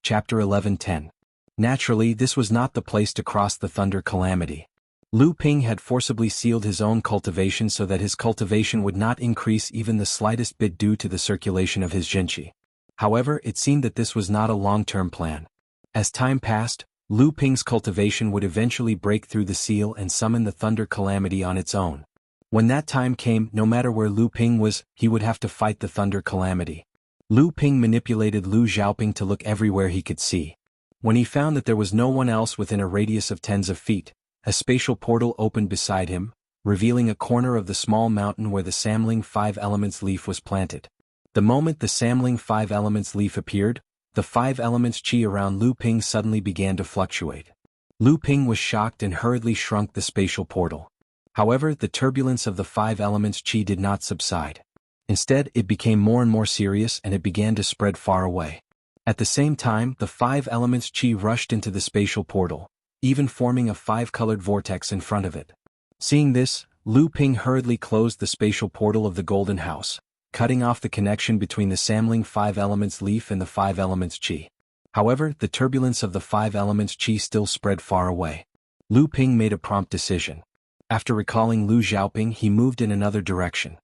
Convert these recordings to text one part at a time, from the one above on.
Chapter 11:10. Naturally, this was not the place to cross the thunder calamity. Lu Ping had forcibly sealed his own cultivation so that his cultivation would not increase even the slightest bit due to the circulation of his jinqi. However, it seemed that this was not a long-term plan. As time passed, Lu Ping's cultivation would eventually break through the seal and summon the thunder calamity on its own. When that time came, no matter where Lu Ping was, he would have to fight the thunder calamity. Lu Ping manipulated Lu Xiaoping to look everywhere he could see. When he found that there was no one else within a radius of tens of feet, a spatial portal opened beside him, revealing a corner of the small mountain where the Samling Five Elements leaf was planted. The moment the Samling Five Elements leaf appeared, the Five Elements Qi around Lu Ping suddenly began to fluctuate. Lu Ping was shocked and hurriedly shrunk the spatial portal. However, the turbulence of the Five Elements Qi did not subside. Instead, it became more and more serious and it began to spread far away. At the same time, the Five Elements Qi rushed into the spatial portal, even forming a five-colored vortex in front of it. Seeing this, Lu Ping hurriedly closed the spatial portal of the Golden House, cutting off the connection between the Samling Five Elements leaf and the Five Elements Qi. However, the turbulence of the Five Elements Qi still spread far away. Lu Ping made a prompt decision. After recalling Lu Xiaoping, he moved in another direction.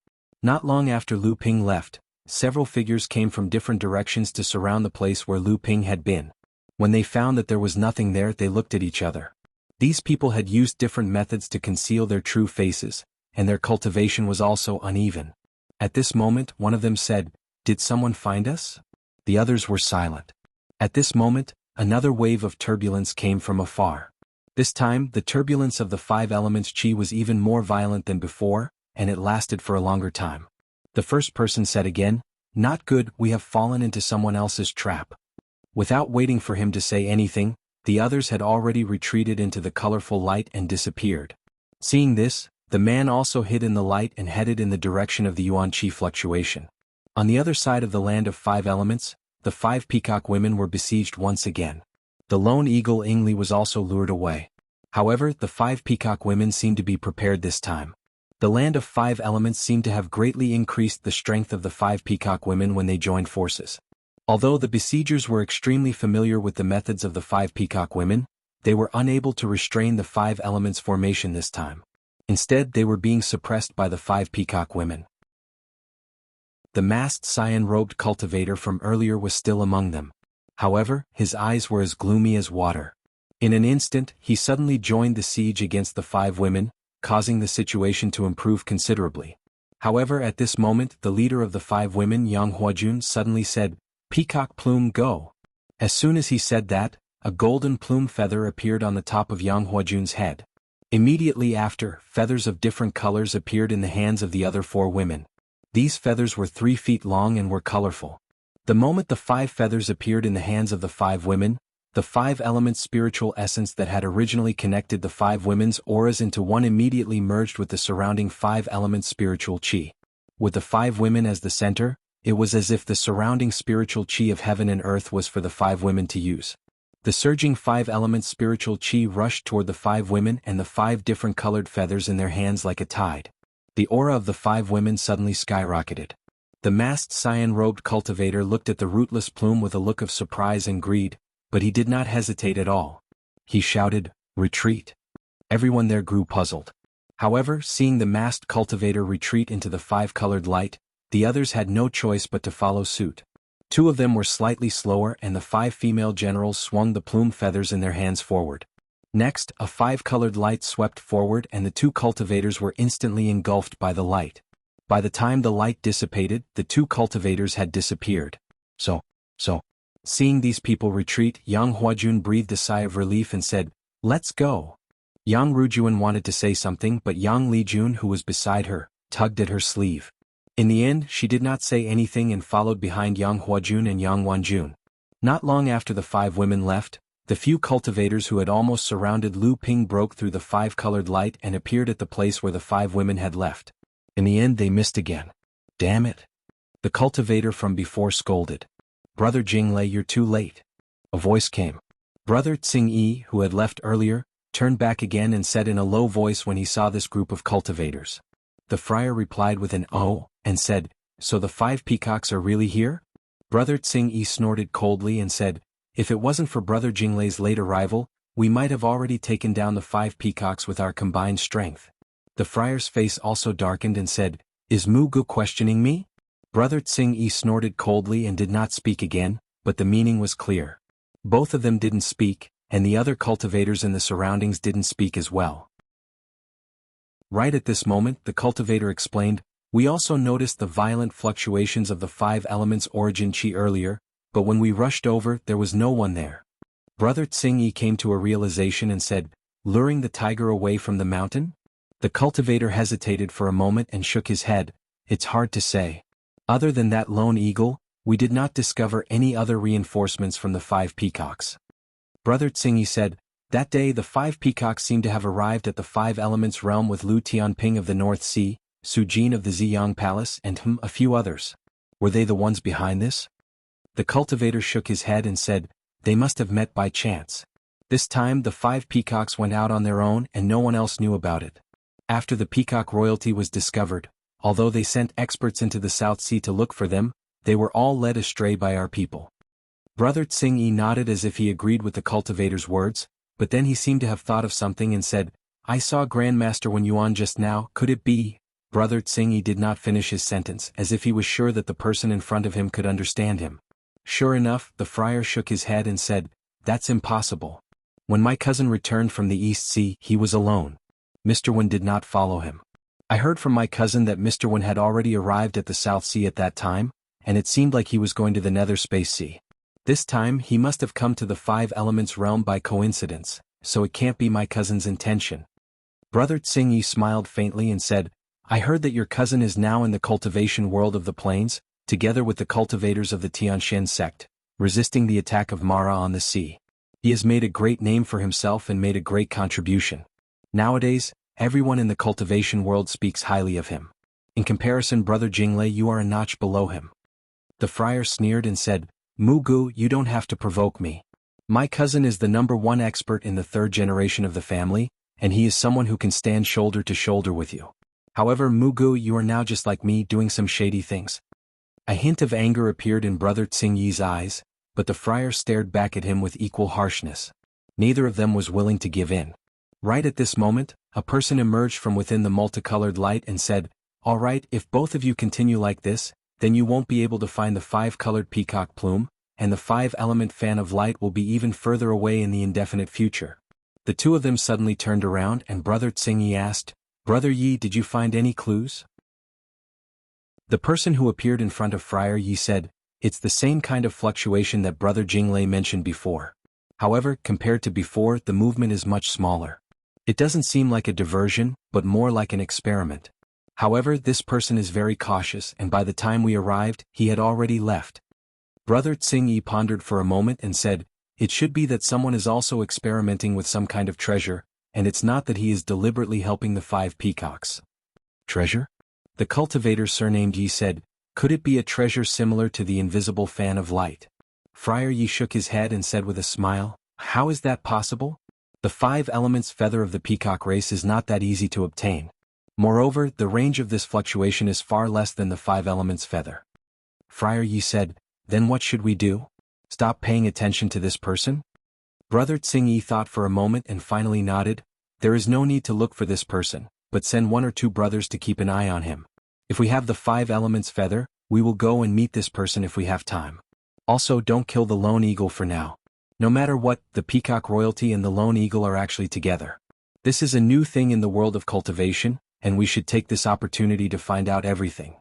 Not long after Lu Ping left, several figures came from different directions to surround the place where Lu Ping had been. When they found that there was nothing there, they looked at each other. These people had used different methods to conceal their true faces, and their cultivation was also uneven. At this moment, one of them said, "Did someone find us?" The others were silent. At this moment, another wave of turbulence came from afar. This time, the turbulence of the Five Elements Qi was even more violent than before, and it lasted for a longer time. The first person said again, "Not good, we have fallen into someone else's trap." Without waiting for him to say anything, the others had already retreated into the colorful light and disappeared. Seeing this, the man also hid in the light and headed in the direction of the Yuan Qi fluctuation. On the other side of the land of five elements, the five peacock women were besieged once again. The lone eagle Ingli was also lured away. However, the five peacock women seemed to be prepared this time. The land of five elements seemed to have greatly increased the strength of the five peacock women when they joined forces. Although the besiegers were extremely familiar with the methods of the five peacock women, they were unable to restrain the five elements formation this time. Instead, they were being suppressed by the five peacock women. The masked cyan-robed cultivator from earlier was still among them. However, his eyes were as gloomy as water. In an instant, he suddenly joined the siege against the five women, causing the situation to improve considerably. However, at this moment, the leader of the five women, Yang Huajun, suddenly said, "Peacock plume, go." As soon as he said that, a golden plume feather appeared on the top of Yang Huajun's head. Immediately after, feathers of different colors appeared in the hands of the other four women. These feathers were 3 feet long and were colorful. The moment the 5 feathers appeared in the hands of the 5 women, the 5 elements spiritual essence that had originally connected the 5 women's auras into one immediately merged with the surrounding 5 elements spiritual qi. With the 5 women as the center, it was as if the surrounding spiritual qi of heaven and earth was for the 5 women to use. The surging 5 elements spiritual qi rushed toward the 5 women and the 5 different colored feathers in their hands like a tide. The aura of the 5 women suddenly skyrocketed. The masked cyan-robed cultivator looked at the rootless plume with a look of surprise and greed, but he did not hesitate at all. He shouted, "Retreat!" Everyone there grew puzzled. However, seeing the masked cultivator retreat into the 5-colored light, the others had no choice but to follow suit. 2 of them were slightly slower and the 5 female generals swung the plume feathers in their hands forward. Next, a 5-colored light swept forward and the 2 cultivators were instantly engulfed by the light. By the time the light dissipated, the 2 cultivators had disappeared. So. Seeing these people retreat, Yang Huajun breathed a sigh of relief and said, "Let's go." Yang Rujuan wanted to say something, but Yang Lijun, who was beside her, tugged at her sleeve. In the end, she did not say anything and followed behind Yang Huajun and Yang Wanjun. Not long after the 5 women left, the few cultivators who had almost surrounded Lu Ping broke through the 5-colored light and appeared at the place where the 5 women had left. In the end, they missed again. "Damn it!" The cultivator from before scolded. "Brother Jinglei, you're too late." A voice came. Brother Tsing-yi, who had left earlier, turned back again and said in a low voice when he saw this group of cultivators. The friar replied with an "oh," and said, "So the 5 peacocks are really here?" Brother Tsing-yi snorted coldly and said, If it wasn't for Brother Jinglei's late arrival, we might have already taken down the 5 peacocks with our combined strength. The friar's face also darkened and said, "Is Mu Gu questioning me?" Brother Tsing-yi snorted coldly and did not speak again, but the meaning was clear. Both of them didn't speak, and the other cultivators in the surroundings didn't speak as well. Right at this moment, the cultivator explained, "We also noticed the violent fluctuations of the 5 elements origin chi earlier, but when we rushed over, there was no one there." Brother Tsing-yi came to a realization and said, "Luring the tiger away from the mountain?" The cultivator hesitated for a moment and shook his head. "It's hard to say. Other than that lone eagle, we did not discover any other reinforcements from the 5 peacocks." Brother Tsing-yi said, "That day the 5 peacocks seemed to have arrived at the 5 elements realm with Lu Tianping of the North Sea, Su Jin of the Ziyang Palace and a few others. Were they the ones behind this?" The cultivator shook his head and said, "They must have met by chance. This time the 5 peacocks went out on their own and no one else knew about it. After the peacock royalty was discovered, although they sent experts into the South Sea to look for them, they were all led astray by our people." Brother Tsing-yi nodded as if he agreed with the cultivator's words, but then he seemed to have thought of something and said, "I saw Grandmaster Wen Yuan just now, could it be?" Brother Tsing-yi did not finish his sentence as if he was sure that the person in front of him could understand him. Sure enough, the friar shook his head and said, "That's impossible. When my cousin returned from the East Sea, he was alone. Mr. Wen did not follow him. I heard from my cousin that Mr. Wen had already arrived at the South Sea at that time, and it seemed like he was going to the Nether Space Sea. This time he must have come to the 5 elements realm by coincidence, so it can't be my cousin's intention." Brother Tsing-yi smiled faintly and said, "I heard that your cousin is now in the cultivation world of the plains, together with the cultivators of the Tianshan sect, resisting the attack of Mara on the sea. He has made a great name for himself and made a great contribution. Nowadays, everyone in the cultivation world speaks highly of him. In comparison, Brother Jinglei, you are a notch below him." The friar sneered and said, "Mu Gu, you don't have to provoke me. My cousin is the #1 expert in the 3rd generation of the family, and he is someone who can stand shoulder to shoulder with you. However, Mu Gu, you are now just like me, doing some shady things." A hint of anger appeared in Brother Tsing-yi's eyes, but the friar stared back at him with equal harshness. Neither of them was willing to give in. Right at this moment, a person emerged from within the multicolored light and said, "All right, if both of you continue like this, then you won't be able to find the 5-colored peacock plume, and the 5-element fan of light will be even further away in the indefinite future." The two of them suddenly turned around and Brother Tsing-yi asked, "Brother Yi, did you find any clues?" The person who appeared in front of Friar Yi said, "It's the same kind of fluctuation that Brother Jinglei mentioned before. However, compared to before, the movement is much smaller. It doesn't seem like a diversion, but more like an experiment. However, this person is very cautious and by the time we arrived, he had already left." Brother Tsing-yi pondered for a moment and said, "It should be that someone is also experimenting with some kind of treasure, and it's not that he is deliberately helping the 5 peacocks." "Treasure?" The cultivator surnamed Yi said, "Could it be a treasure similar to the invisible fan of light?" Friar Yi shook his head and said with a smile, "How is that possible? The 5 elements feather of the peacock race is not that easy to obtain. Moreover, the range of this fluctuation is far less than the 5 elements feather." Friar Yi said, "Then what should we do? Stop paying attention to this person?" Brother Tsing-yi thought for a moment and finally nodded, "There is no need to look for this person, but send 1 or 2 brothers to keep an eye on him. If we have the 5 elements feather, we will go and meet this person if we have time. Also, don't kill the lone eagle for now. No matter what, the peacock royalty and the lone eagle are actually together. This is a new thing in the world of cultivation, and we should take this opportunity to find out everything."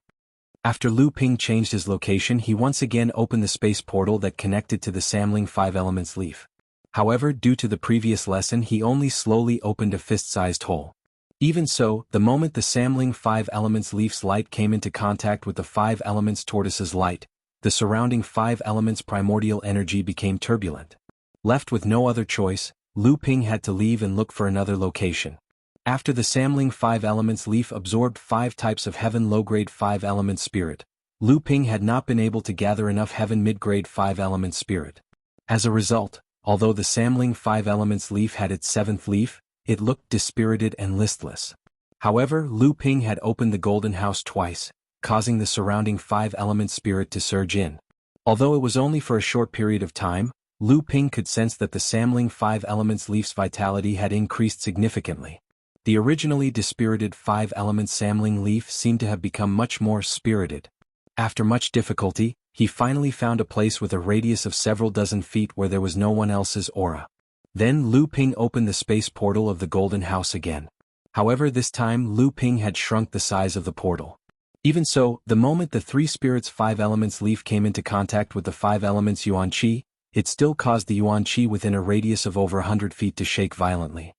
After Lu Ping changed his location, he once again opened the space portal that connected to the Samling 5 elements leaf. However, due to the previous lesson, he only slowly opened a fist-sized hole. Even so, the moment the Samling 5 elements leaf's light came into contact with the 5 elements tortoise's light, the surrounding 5 elements primordial energy became turbulent. Left with no other choice, Lu Ping had to leave and look for another location. After the Samling 5 elements leaf absorbed 5 types of heaven low-grade 5 element spirit, Lu Ping had not been able to gather enough heaven mid-grade 5 element spirit. As a result, although the Samling 5 elements leaf had its 7th leaf, it looked dispirited and listless. However, Lu Ping had opened the golden house twice, causing the surrounding 5 element spirit to surge in. Although it was only for a short period of time, Lu Ping could sense that the Samling 5 Elements leaf's vitality had increased significantly. The originally dispirited 5 Elements Samling leaf seemed to have become much more spirited. After much difficulty, he finally found a place with a radius of several dozen feet where there was no one else's aura. Then Lu Ping opened the space portal of the Golden House again. However, this time Lu Ping had shrunk the size of the portal. Even so, the moment the 3 spirits 5 Elements leaf came into contact with the 5 Elements Yuan Qi, it still caused the Yuan Qi within a radius of over 100 feet to shake violently.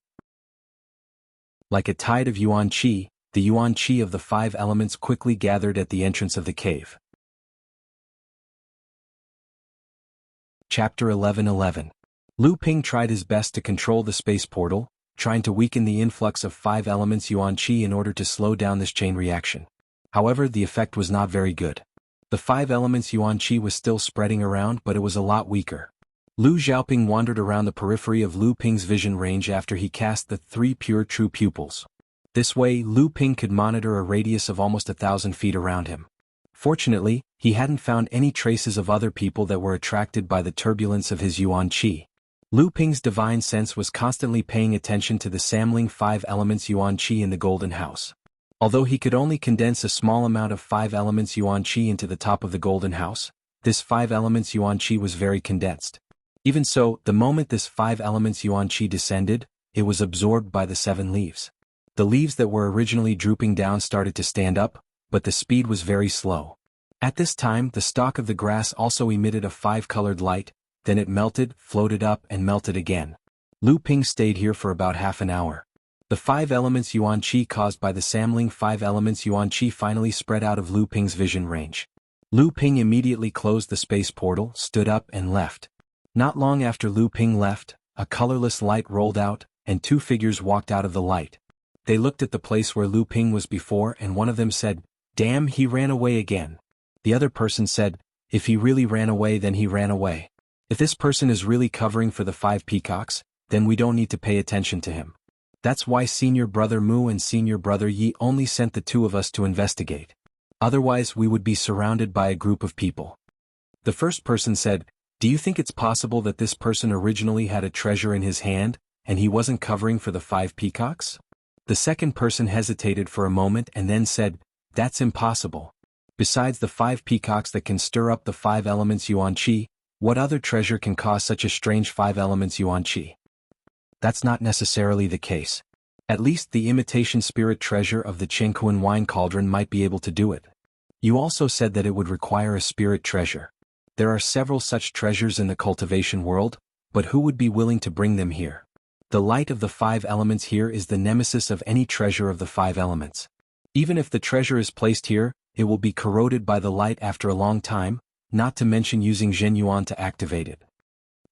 Like a tide of Yuan Qi, the Yuan Qi of the 5 elements quickly gathered at the entrance of the cave. Chapter 11:11. Lu Ping tried his best to control the space portal, trying to weaken the influx of 5 elements Yuan Qi in order to slow down this chain reaction. However, the effect was not very good. The 5 elements Yuan Qi was still spreading around, but it was a lot weaker. Lu Xiaoping wandered around the periphery of Lu Ping's vision range after he cast the 3 pure true pupils. This way, Lu Ping could monitor a radius of almost 1,000 feet around him. Fortunately, he hadn't found any traces of other people that were attracted by the turbulence of his Yuan Qi. Lu Ping's divine sense was constantly paying attention to the Samling 5 elements Yuan Qi in the Golden House. Although he could only condense a small amount of 5 elements Yuan Qi into the top of the Golden House, this 5 elements Yuan Qi was very condensed. Even so, the moment this 5 elements Yuan Qi descended, it was absorbed by the 7 leaves. The leaves that were originally drooping down started to stand up, but the speed was very slow. At this time, the stalk of the grass also emitted a 5-colored light, then it melted, floated up, and melted again. Lu Ping stayed here for about half an hour. The 5 elements Yuan Qi caused by the Samling 5 elements Yuan Qi finally spread out of Lu Ping's vision range. Lu Ping immediately closed the space portal, stood up, and left. Not long after Lu Ping left, a colorless light rolled out, and 2 figures walked out of the light. They looked at the place where Lu Ping was before, and one of them said, "Damn, he ran away again." The other person said, "If he really ran away, then he ran away. If this person is really covering for the 5 peacocks, then we don't need to pay attention to him. That's why Senior Brother Mu and Senior Brother Yi only sent the 2 of us to investigate. Otherwise we would be surrounded by a group of people." The first person said, "Do you think it's possible that this person originally had a treasure in his hand, and he wasn't covering for the 5 peacocks?" The second person hesitated for a moment and then said, "That's impossible. Besides the 5 peacocks that can stir up the 5 elements Yuan Qi, what other treasure can cause such a strange 5 elements Yuan Qi? That's not necessarily the case. At least the imitation spirit treasure of the Qingquan wine cauldron might be able to do it. You also said that it would require a spirit treasure. There are several such treasures in the cultivation world, but who would be willing to bring them here? The light of the 5 elements here is the nemesis of any treasure of the 5 elements. Even if the treasure is placed here, it will be corroded by the light after a long time, not to mention using Zhen Yuan to activate it."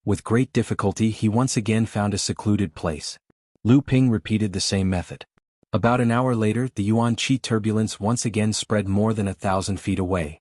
With great difficulty he once again found a secluded place. Lu Ping repeated the same method. About an hour later the Yuan Qi turbulence once again spread more than 1,000 feet away.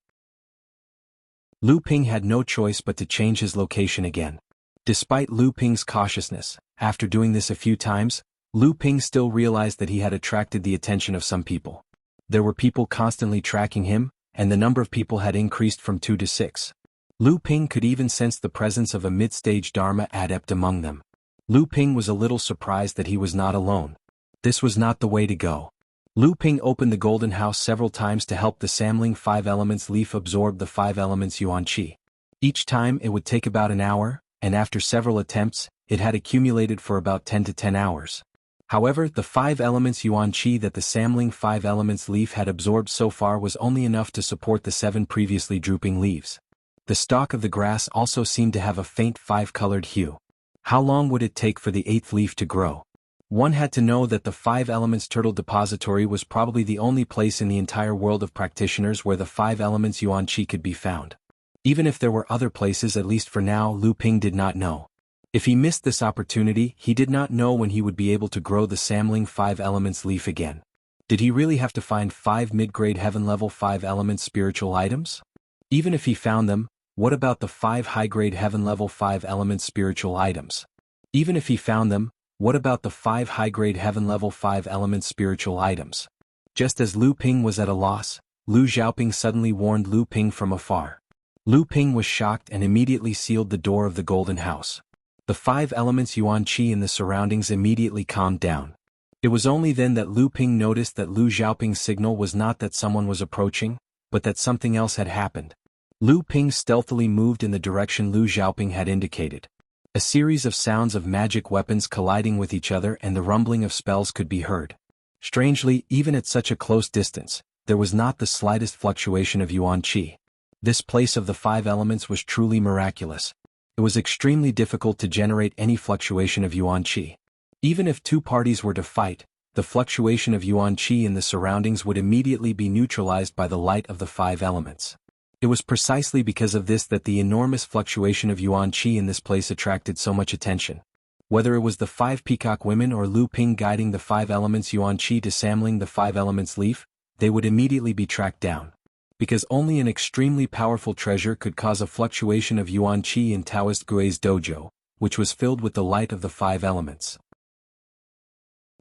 Lu Ping had no choice but to change his location again. Despite Lu Ping's cautiousness, after doing this a few times, Lu Ping still realized that he had attracted the attention of some people. There were people constantly tracking him, and the number of people had increased from 2 to 6. Lu Ping could even sense the presence of a mid-stage Dharma adept among them. Lu Ping was a little surprised that he was not alone. This was not the way to go. Lu Ping opened the Golden House several times to help the Samling 5 elements leaf absorb the 5 elements Yuan Qi. Each time it would take about an hour, and after several attempts, it had accumulated for about 10 to 10 hours. However, the 5 elements Yuan Qi that the Samling 5 elements leaf had absorbed so far was only enough to support the 7 previously drooping leaves. The stalk of the grass also seemed to have a faint 5-colored hue. How long would it take for the 8th leaf to grow? One had to know that the 5 elements turtle depository was probably the only place in the entire world of practitioners where the 5 elements Yuan Qi could be found. Even if there were other places, at least for now, Lu Ping did not know. If he missed this opportunity, he did not know when he would be able to grow the Samling 5 elements leaf again. Did he really have to find 5 mid-grade heaven-level 5 elements spiritual items? Even if he found them, what about the 5 high-grade heaven-level 5 elements spiritual items? Even if he found them, what about the 5 high-grade heaven-level 5 elements spiritual items? Just as Lu Ping was at a loss, Lu Xiaoping suddenly warned Lu Ping from afar. Lu Ping was shocked and immediately sealed the door of the golden house. The 5 elements Yuan Qi in the surroundings immediately calmed down. It was only then that Lu Ping noticed that Lu Xiaoping's signal was not that someone was approaching, but that something else had happened. Lu Ping stealthily moved in the direction Lu Xiaoping had indicated. A series of sounds of magic weapons colliding with each other and the rumbling of spells could be heard. Strangely, even at such a close distance, there was not the slightest fluctuation of Yuan Qi. This place of the 5 elements was truly miraculous. It was extremely difficult to generate any fluctuation of Yuan Qi. Even if 2 parties were to fight, the fluctuation of Yuan Qi in the surroundings would immediately be neutralized by the light of the 5 elements. It was precisely because of this that the enormous fluctuation of Yuan Qi in this place attracted so much attention. Whether it was the 5 peacock women or Lu Ping guiding the 5 elements Yuan Qi dismantling the 5 elements leaf, they would immediately be tracked down. Because only an extremely powerful treasure could cause a fluctuation of Yuan Qi in Taoist Gui's dojo, which was filled with the light of the 5 elements.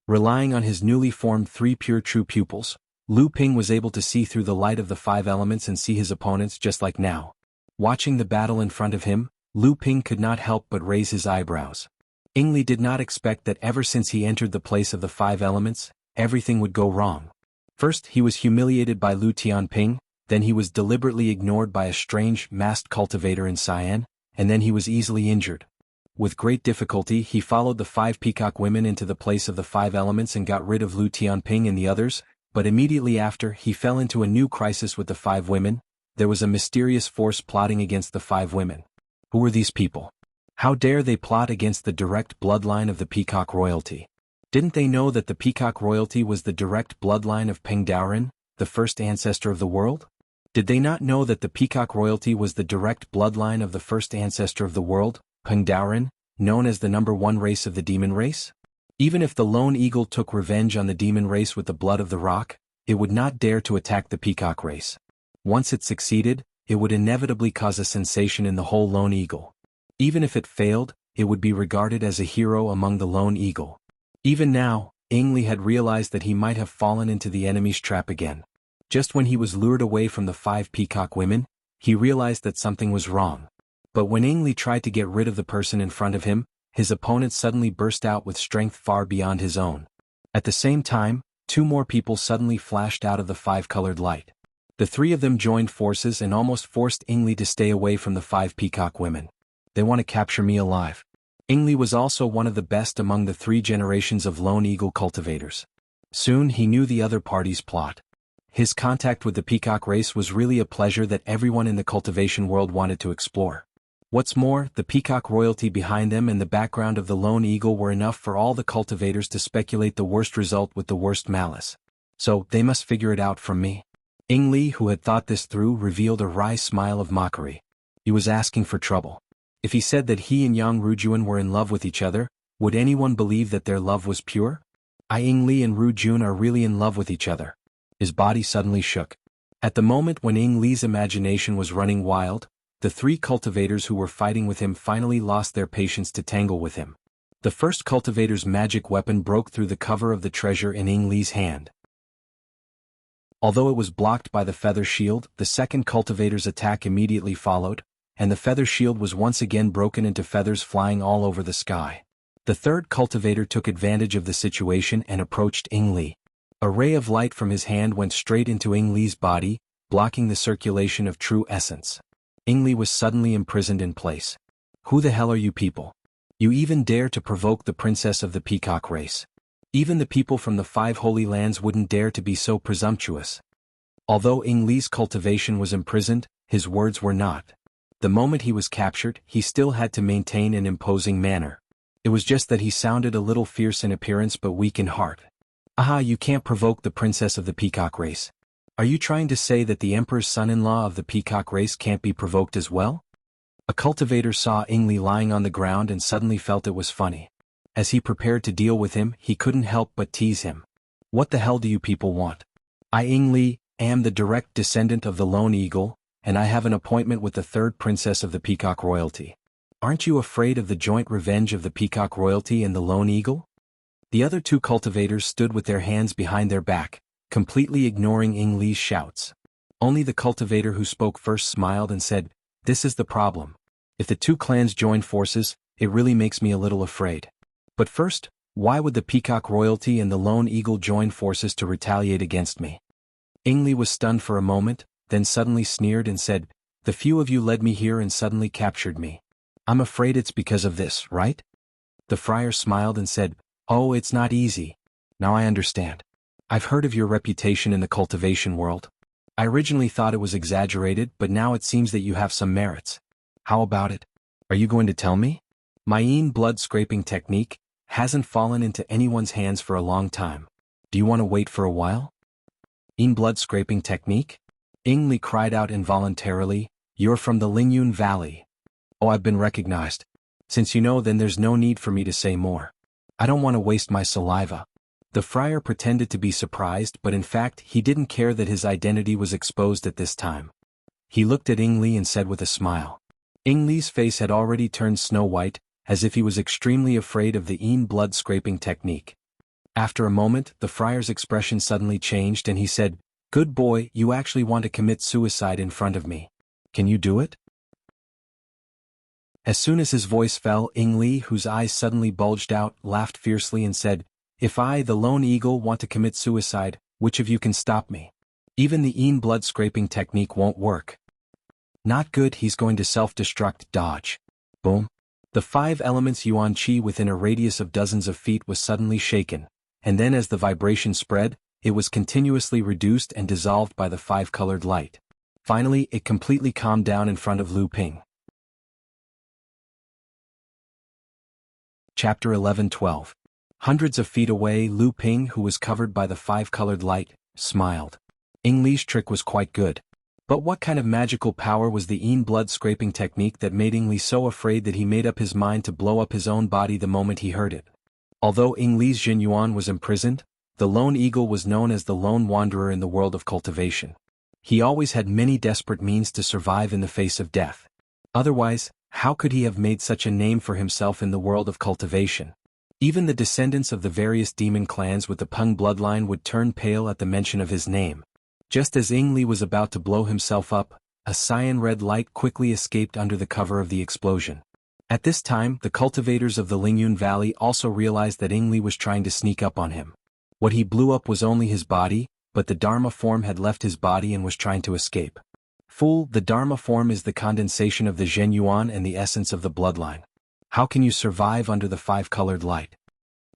Relying on his newly formed 3 pure true pupils, Lu Ping was able to see through the light of the 5 elements and see his opponents just like now. Watching the battle in front of him, Lu Ping could not help but raise his eyebrows. Li did not expect that ever since he entered the place of the 5 elements, everything would go wrong. First he was humiliated by Lu Tianping, then he was deliberately ignored by a strange, masked cultivator in Cyan, and then he was easily injured. With great difficulty he followed the 5 peacock women into the place of the 5 elements and got rid of Lu Tianping and the others, but immediately after he fell into a new crisis with the 5 women. There was a mysterious force plotting against the 5 women. Who were these people? How dare they plot against the direct bloodline of the peacock royalty? Didn't they know that the peacock royalty was the direct bloodline of Peng Daoren, the first ancestor of the world? Did they not know that the peacock royalty was the direct bloodline of the first ancestor of the world, Peng Daoren, known as the number 1 race of the demon race? Even if the lone eagle took revenge on the demon race with the blood of the rock, it would not dare to attack the peacock race. Once it succeeded, it would inevitably cause a sensation in the whole lone eagle. Even if it failed, it would be regarded as a hero among the lone eagle. Even now, Li had realized that he might have fallen into the enemy's trap again. Just when he was lured away from the 5 peacock women, he realized that something was wrong. But when Li tried to get rid of the person in front of him, his opponent suddenly burst out with strength far beyond his own. At the same time, 2 more people suddenly flashed out of the 5-colored light. The 3 of them joined forces and almost forced Li to stay away from the 5 peacock women. They want to capture me alive. Li was also one of the best among the 3 generations of lone eagle cultivators. Soon he knew the other party's plot. His contact with the peacock race was really a pleasure that everyone in the cultivation world wanted to explore. What's more, the peacock royalty behind them and the background of the lone eagle were enough for all the cultivators to speculate the worst result with the worst malice. So, they must figure it out from me. Li, who had thought this through, revealed a wry smile of mockery. He was asking for trouble. If he said that he and Yang Rujuan were in love with each other, would anyone believe that their love was pure? Li and Rujun are really in love with each other. His body suddenly shook. At the moment when Li's imagination was running wild, the 3 cultivators who were fighting with him finally lost their patience to tangle with him. The first cultivator's magic weapon broke through the cover of the treasure in Li's hand. Although it was blocked by the feather shield, the second cultivator's attack immediately followed, and the feather shield was once again broken into feathers flying all over the sky. The third cultivator took advantage of the situation and approached Li. A ray of light from his hand went straight into Li's body, blocking the circulation of true essence. Li was suddenly imprisoned in place. Who the hell are you people? You even dare to provoke the princess of the peacock race. Even the people from the 5 holy lands wouldn't dare to be so presumptuous. Although Li's cultivation was imprisoned, his words were not. The moment he was captured, he still had to maintain an imposing manner. It was just that he sounded a little fierce in appearance but weak in heart. Aha, you can't provoke the princess of the peacock race. Are you trying to say that the emperor's son-in-law of the peacock race can't be provoked as well? A cultivator saw Li lying on the ground and suddenly felt it was funny. As he prepared to deal with him, he couldn't help but tease him. What the hell do you people want? I Li am the direct descendant of the lone eagle, and I have an appointment with the 3rd princess of the peacock royalty. Aren't you afraid of the joint revenge of the peacock royalty and the lone eagle? The other 2 cultivators stood with their hands behind their back, completely ignoring Li's shouts. Only the cultivator who spoke first smiled and said, This is the problem. If the two clans join forces, it really makes me a little afraid. But first, why would the Peacock Royalty and the Lone Eagle join forces to retaliate against me? Ingli was stunned for a moment, then suddenly sneered and said, "The few of you led me here and suddenly captured me. I'm afraid it's because of this, right?" The friar smiled and said, "Oh, it's not easy. Now I understand. I've heard of your reputation in the cultivation world. I originally thought it was exaggerated, but now it seems that you have some merits. How about it? Are you going to tell me? My blood-scraping technique hasn't fallen into anyone's hands for a long time. Do you want to wait for a while?" Blood-scraping technique? Ingli cried out involuntarily, "You're from the Lingyun Valley." "Oh, I've been recognized. Since you know, then there's no need for me to say more. I don't want to waste my saliva." The friar pretended to be surprised, but in fact he didn't care that his identity was exposed at this time. He looked at Ingli and said with a smile. Ingli's face had already turned snow-white, as if he was extremely afraid of the blood-scraping technique. After a moment, the friar's expression suddenly changed and he said, "Good boy, you actually want to commit suicide in front of me. Can you do it?" As soon as his voice fell, Ingli, whose eyes suddenly bulged out, laughed fiercely and said, "If I, the Lone Eagle, want to commit suicide, which of you can stop me? Even the blood-scraping technique won't work." "Not good, he's going to self-destruct, dodge." Boom. The 5 elements Yuan Qi within a radius of dozens of feet was suddenly shaken, and then as the vibration spread, it was continuously reduced and dissolved by the 5-colored light. Finally, it completely calmed down in front of Lu Ping. Chapter 11-12. Hundreds of feet away, Lu Ping, who was covered by the 5-colored light, smiled. Ingli's trick was quite good. But what kind of magical power was the blood-scraping technique that made Ingli so afraid that he made up his mind to blow up his own body the moment he heard it? Although Ingli's Jin Yuan was imprisoned, the Lone Eagle was known as the lone wanderer in the world of cultivation. He always had many desperate means to survive in the face of death. Otherwise, how could he have made such a name for himself in the world of cultivation? Even the descendants of the various demon clans with the Peng bloodline would turn pale at the mention of his name. Just as Ingli was about to blow himself up, a cyan-red light quickly escaped under the cover of the explosion. At this time, the cultivators of the Lingyun Valley also realized that Ingli was trying to sneak up on him. What he blew up was only his body, but the Dharma form had left his body and was trying to escape. Fool, the Dharma form is the condensation of the Zhen Yuan and the essence of the bloodline. How can you survive under the 5-colored light?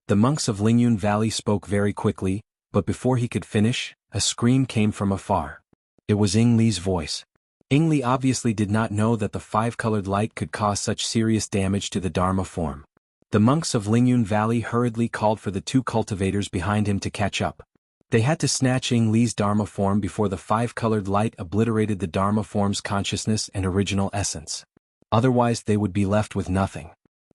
The monks of Lingyun Valley spoke very quickly, but before he could finish, a scream came from afar. It was Ingli's voice. Ingli obviously did not know that the 5-colored light could cause such serious damage to the Dharma form. The monks of Lingyun Valley hurriedly called for the 2 cultivators behind him to catch up. They had to snatch Ingli's Dharma form before the 5-colored light obliterated the Dharma form's consciousness and original essence. Otherwise they would be left with nothing.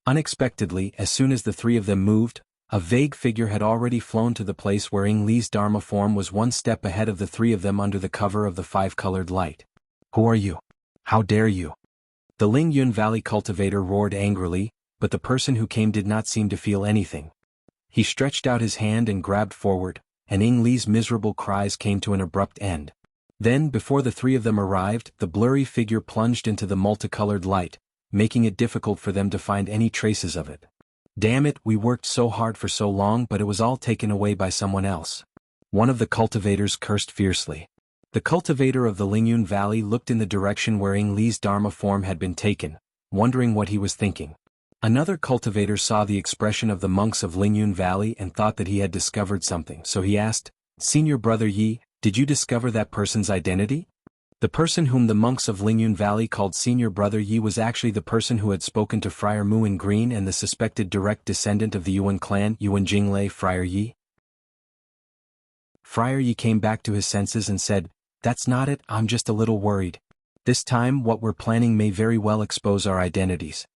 Unexpectedly, as soon as the 3 of them moved, a vague figure had already flown to the place where Ingli's Dharma form was 1 step ahead of the 3 of them under the cover of the 5-colored light. "Who are you? How dare you?" The Lingyun Valley cultivator roared angrily, but the person who came did not seem to feel anything. He stretched out his hand and grabbed forward, and Ingli's miserable cries came to an abrupt end. Then, before the 3 of them arrived, the blurry figure plunged into the multicolored light, making it difficult for them to find any traces of it. "Damn it, we worked so hard for so long, but it was all taken away by someone else." One of the cultivators cursed fiercely. The cultivator of the Lingyun Valley looked in the direction where Ingli's Dharma form had been taken, wondering what he was thinking. Another cultivator saw the expression of the monks of Lingyun Valley and thought that he had discovered something, so he asked, "Senior Brother Yi, did you discover that person's identity?" The person whom the monks of Lingyun Valley called Senior Brother Yi was actually the person who had spoken to Friar Mu in green and the suspected direct descendant of the Yuan clan, Yuan Jinglei, Friar Yi. Friar Yi came back to his senses and said, "That's not it, I'm just a little worried. This time what we're planning may very well expose our identities."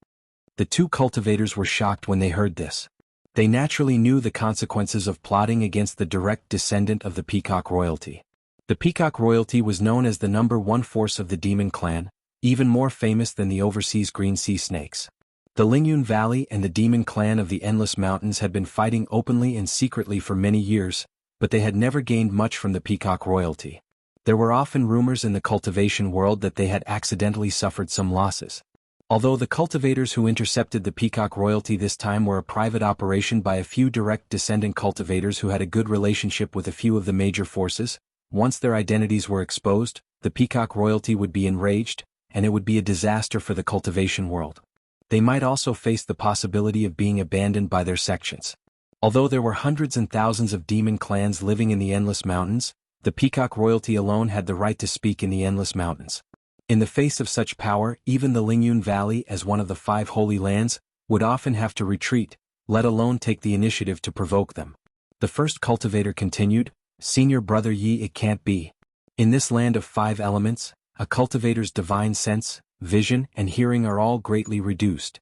The 2 cultivators were shocked when they heard this. They naturally knew the consequences of plotting against the direct descendant of the Peacock Royalty. The Peacock Royalty was known as the #1 force of the Demon Clan, even more famous than the overseas Green Sea Snakes. The Lingyun Valley and the Demon Clan of the Endless Mountains had been fighting openly and secretly for many years, but they had never gained much from the Peacock Royalty. There were often rumors in the cultivation world that they had accidentally suffered some losses. Although the cultivators who intercepted the Peacock royalty this time were a private operation by a few direct descendant cultivators who had a good relationship with a few of the major forces, once their identities were exposed, the Peacock royalty would be enraged, and it would be a disaster for the cultivation world. They might also face the possibility of being abandoned by their sections. Although there were hundreds and thousands of demon clans living in the Endless Mountains, the Peacock royalty alone had the right to speak in the Endless Mountains. In the face of such power, even the Lingyun Valley, as one of the 5 holy lands, would often have to retreat, let alone take the initiative to provoke them. The first cultivator continued, "Senior Brother Yi, it can't be. In this land of 5 elements, a cultivator's divine sense, vision, and hearing are all greatly reduced."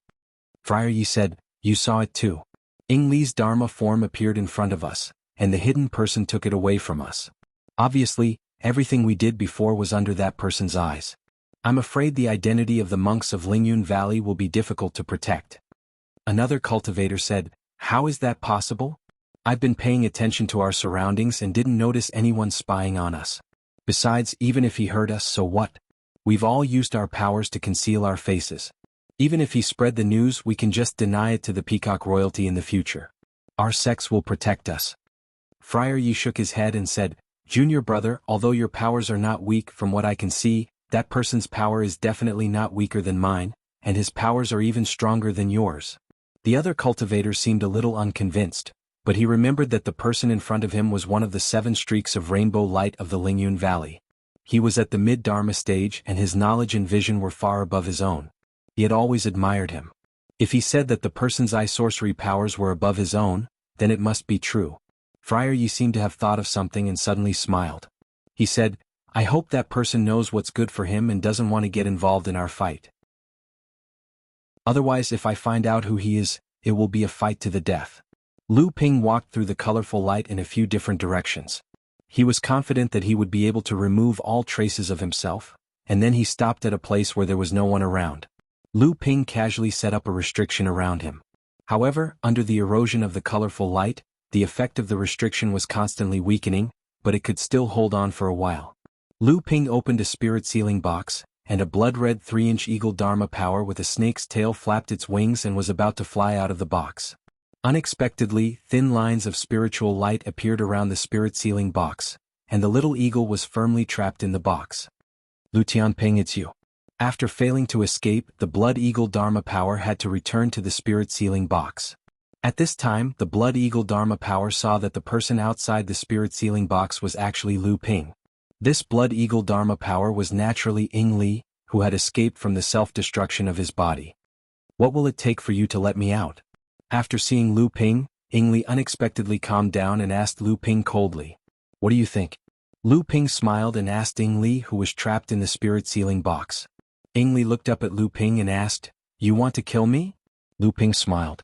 Friar Yi said, "You saw it too. Ing Li's Dharma form appeared in front of us, and the hidden person took it away from us. Obviously, everything we did before was under that person's eyes. I'm afraid the identity of the monks of Lingyun Valley will be difficult to protect." Another cultivator said, "How is that possible? I've been paying attention to our surroundings and didn't notice anyone spying on us. Besides, even if he heard us, so what? We've all used our powers to conceal our faces. Even if he spread the news, we can just deny it to the Peacock royalty in the future. Our sects will protect us." Friar Yi shook his head and said, "Junior brother, although your powers are not weak from what I can see, that person's power is definitely not weaker than mine, and his powers are even stronger than yours." The other cultivator seemed a little unconvinced, but he remembered that the person in front of him was one of the 7 streaks of rainbow light of the Lingyun Valley. He was at the mid-Dharma stage and his knowledge and vision were far above his own. He had always admired him. If he said that the person's eye sorcery powers were above his own, then it must be true. Friar Yi seemed to have thought of something and suddenly smiled. He said, "I hope that person knows what's good for him and doesn't want to get involved in our fight. Otherwise, if I find out who he is, it will be a fight to the death." Lu Ping walked through the colorful light in a few different directions. He was confident that he would be able to remove all traces of himself, and then he stopped at a place where there was no one around. Lu Ping casually set up a restriction around him. However, under the erosion of the colorful light, the effect of the restriction was constantly weakening, but it could still hold on for a while. Lu Ping opened a spirit sealing box, and a blood-red 3-inch eagle Dharma power with a snake's tail flapped its wings and was about to fly out of the box. Unexpectedly, thin lines of spiritual light appeared around the spirit sealing box, and the little eagle was firmly trapped in the box. "Lu Tianping, it's you." After failing to escape, the Blood Eagle Dharma power had to return to the spirit sealing box. At this time, the Blood Eagle Dharma power saw that the person outside the spirit sealing box was actually Lu Ping. This Blood Eagle Dharma power was naturally Ing Li, who had escaped from the self-destruction of his body. "What will it take for you to let me out?" After seeing Lu Ping, Ing Li unexpectedly calmed down and asked Lu Ping coldly, "What do you think?" Lu Ping smiled and asked Ing Li, who was trapped in the spirit sealing box. Ing Li looked up at Lu Ping and asked, "You want to kill me?" Lu Ping smiled.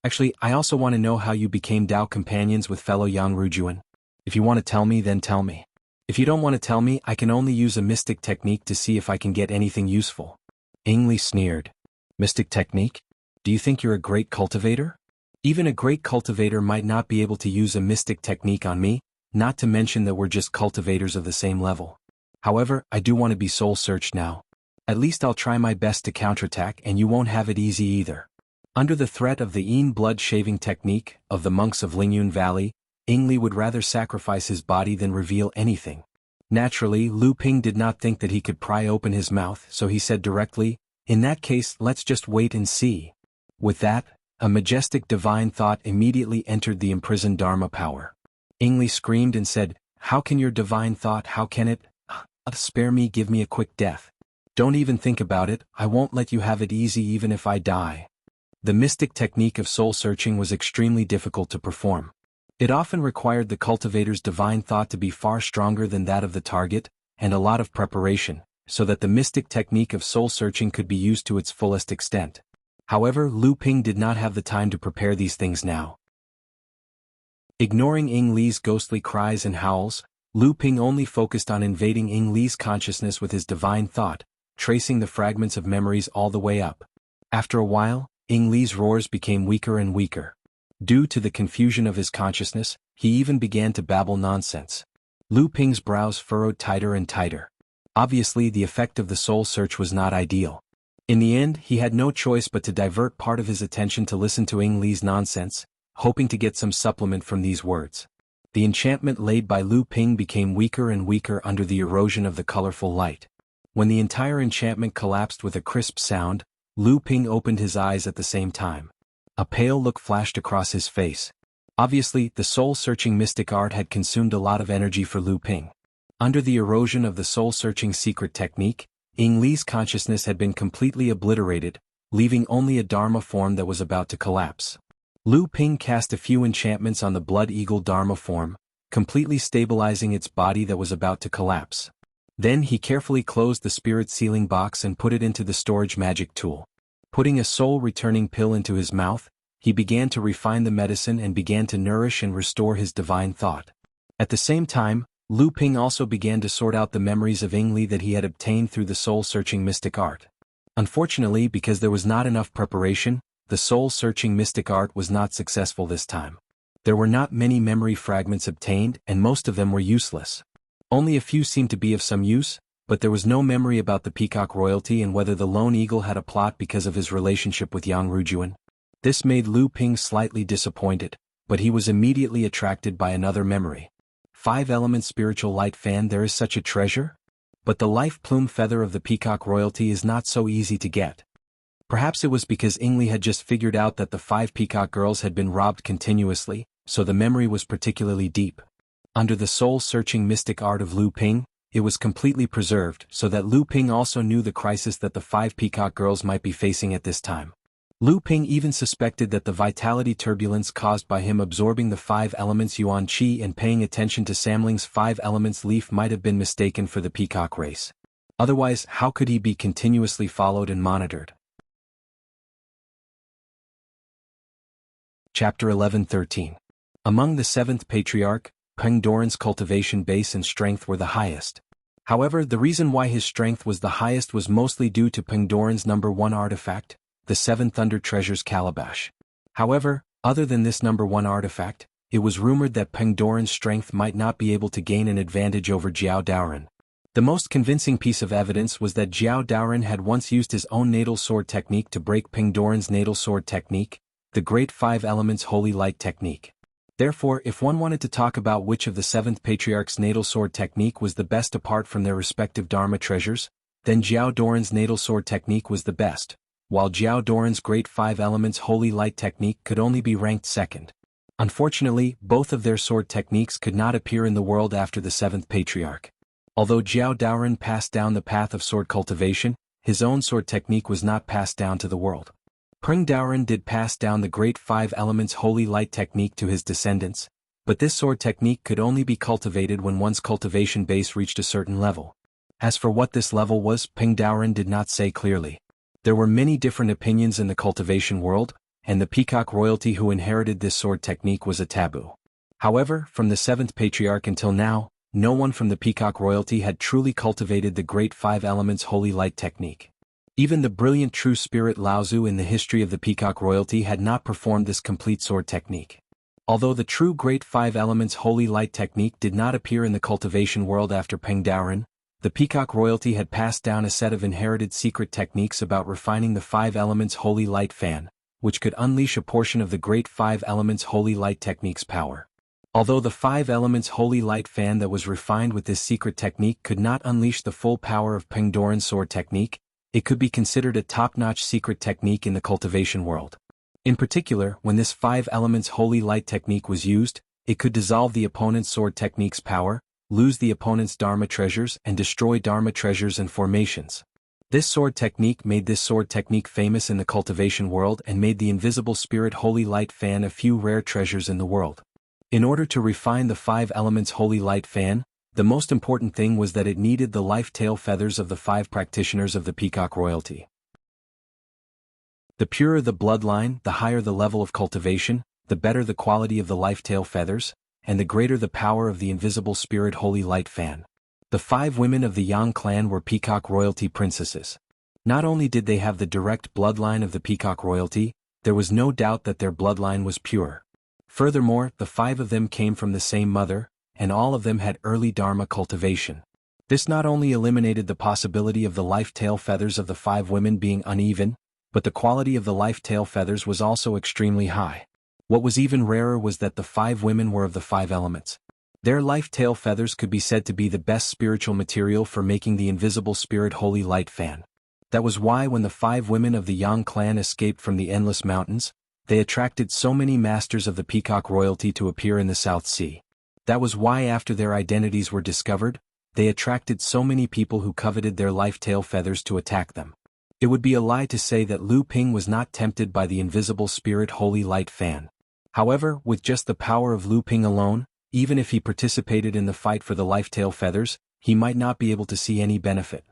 "Actually, I also want to know how you became Dao companions with fellow Yang. If you want to tell me, then tell me. If you don't want to tell me, I can only use a mystic technique to see if I can get anything useful." Ing Li sneered. "Mystic technique? Do you think you're a great cultivator? Even a great cultivator might not be able to use a mystic technique on me, not to mention that we're just cultivators of the same level. However, I do want to be soul-searched now. At least I'll try my best to counterattack, and you won't have it easy either." Under the threat of the Yin blood-shaving technique of the monks of Lingyun Valley, Ing Li would rather sacrifice his body than reveal anything. Naturally, Lu Ping did not think that he could pry open his mouth, so he said directly, "In that case, let's just wait and see." With that, a majestic divine thought immediately entered the imprisoned Dharma power. Ing Li screamed and said, "How can your divine thought, how can it? Spare me, give me a quick death. Don't even think about it, I won't let you have it easy even if I die." The mystic technique of soul-searching was extremely difficult to perform. It often required the cultivator's divine thought to be far stronger than that of the target, and a lot of preparation, so that the mystic technique of soul-searching could be used to its fullest extent. However, Lu Ping did not have the time to prepare these things now. Ignoring Ing Li's ghostly cries and howls, Lu Ping only focused on invading Ing Li's consciousness with his divine thought, tracing the fragments of memories all the way up. After a while, Ing Li's roars became weaker and weaker. Due to the confusion of his consciousness, he even began to babble nonsense. Lu Ping's brows furrowed tighter and tighter. Obviously, the effect of the soul search was not ideal. In the end, he had no choice but to divert part of his attention to listen to Ying Li's nonsense, hoping to get some supplement from these words. The enchantment laid by Lu Ping became weaker and weaker under the erosion of the colorful light. When the entire enchantment collapsed with a crisp sound, Lu Ping opened his eyes at the same time. A pale look flashed across his face. Obviously, the soul-searching mystic art had consumed a lot of energy for Lu Ping. Under the erosion of the soul-searching secret technique, Ying Li's consciousness had been completely obliterated, leaving only a Dharma form that was about to collapse. Lu Ping cast a few enchantments on the Blood Eagle Dharma form, completely stabilizing its body that was about to collapse. Then he carefully closed the spirit sealing box and put it into the storage magic tool. Putting a soul-returning pill into his mouth, he began to refine the medicine and began to nourish and restore his divine thought. At the same time, Lu Ping also began to sort out the memories of Ying Li that he had obtained through the soul-searching mystic art. Unfortunately, because there was not enough preparation, the soul-searching mystic art was not successful this time. There were not many memory fragments obtained, and most of them were useless. Only a few seemed to be of some use, but there was no memory about the Peacock royalty and whether the Lone Eagle had a plot because of his relationship with Yang Rujuan. This made Lu Ping slightly disappointed, but he was immediately attracted by another memory. 5-element spiritual light fan. There is such a treasure? But the life plume feather of the Peacock royalty is not so easy to get. Perhaps it was because Ying Li had just figured out that the 5 Peacock girls had been robbed continuously, so the memory was particularly deep. Under the soul-searching mystic art of Lu Ping, it was completely preserved so that Lu Ping also knew the crisis that the 5 Peacock girls might be facing at this time. Lu Ping even suspected that the vitality turbulence caused by him absorbing the 5 elements Yuan Qi and paying attention to Samling's 5 elements leaf might have been mistaken for the Peacock race. Otherwise, how could he be continuously followed and monitored? Chapter 11-13. Among the 7th Patriarch, Peng Doran's cultivation base and strength were the highest. However, the reason why his strength was the highest was mostly due to Peng Doran's number 1 artifact, the 7 Thunder Treasures Calabash. However, other than this number 1 artifact, it was rumored that Peng Doran's strength might not be able to gain an advantage over Jiao Daoren. The most convincing piece of evidence was that Jiao Daoren had once used his own natal sword technique to break Peng Doran's natal sword technique, the Great 5 Elements Holy Light technique. Therefore, if one wanted to talk about which of the 7th Patriarch's natal sword technique was the best apart from their respective Dharma treasures, then Jiao Doran's natal sword technique was the best, while Jiao Doran's Great 5 Elements Holy Light technique could only be ranked second. Unfortunately, both of their sword techniques could not appear in the world after the 7th Patriarch. Although Jiao Daoren passed down the path of sword cultivation, his own sword technique was not passed down to the world. Peng Doran did pass down the Great 5 Elements Holy Light technique to his descendants, but this sword technique could only be cultivated when one's cultivation base reached a certain level. As for what this level was, Peng Doran did not say clearly. There were many different opinions in the cultivation world, and the Peacock royalty who inherited this sword technique was a taboo. However, from the 7th Patriarch until now, no one from the Peacock royalty had truly cultivated the Great 5 Elements Holy Light technique. Even the brilliant true spirit Laozu in the history of the Peacock royalty had not performed this complete sword technique. Although the true Great 5 Elements Holy Light technique did not appear in the cultivation world after Peng Doran, the Peacock royalty had passed down a set of inherited secret techniques about refining the 5 Elements Holy Light fan, which could unleash a portion of the Great 5 Elements Holy Light technique's power. Although the 5 Elements Holy Light fan that was refined with this secret technique could not unleash the full power of Peng Doran's sword technique, it could be considered a top-notch secret technique in the cultivation world. In particular, when this 5 Elements Holy Light technique was used, it could dissolve the opponent's sword technique's power, lose the opponent's Dharma treasures and destroy Dharma treasures and formations. This sword technique made this sword technique famous in the cultivation world and made the Invisible Spirit Holy Light fan a few rare treasures in the world. In order to refine the 5 Elements Holy Light fan, the most important thing was that it needed the life tail feathers of the 5 practitioners of the Peacock royalty. The purer the bloodline, the higher the level of cultivation, the better the quality of the life tail feathers, and the greater the power of the Invisible Spirit Holy Light fan. The 5 women of the Yang clan were Peacock royalty princesses. Not only did they have the direct bloodline of the Peacock royalty, there was no doubt that their bloodline was pure. Furthermore, the 5 of them came from the same mother, and all of them had early Dharma cultivation. This not only eliminated the possibility of the life tail feathers of the 5 women being uneven, but the quality of the life tail feathers was also extremely high. What was even rarer was that the 5 women were of the 5 elements. Their life tail feathers could be said to be the best spiritual material for making the invisible spirit holy light fan. That was why when the 5 women of the Yang clan escaped from the Endless Mountains, they attracted so many masters of the Peacock royalty to appear in the South Sea. That was why after their identities were discovered, they attracted so many people who coveted their life tail feathers to attack them. It would be a lie to say that Lu Ping was not tempted by the invisible spirit holy light fan. However, with just the power of Lu Ping alone, even if he participated in the fight for the life tail feathers, he might not be able to see any benefit.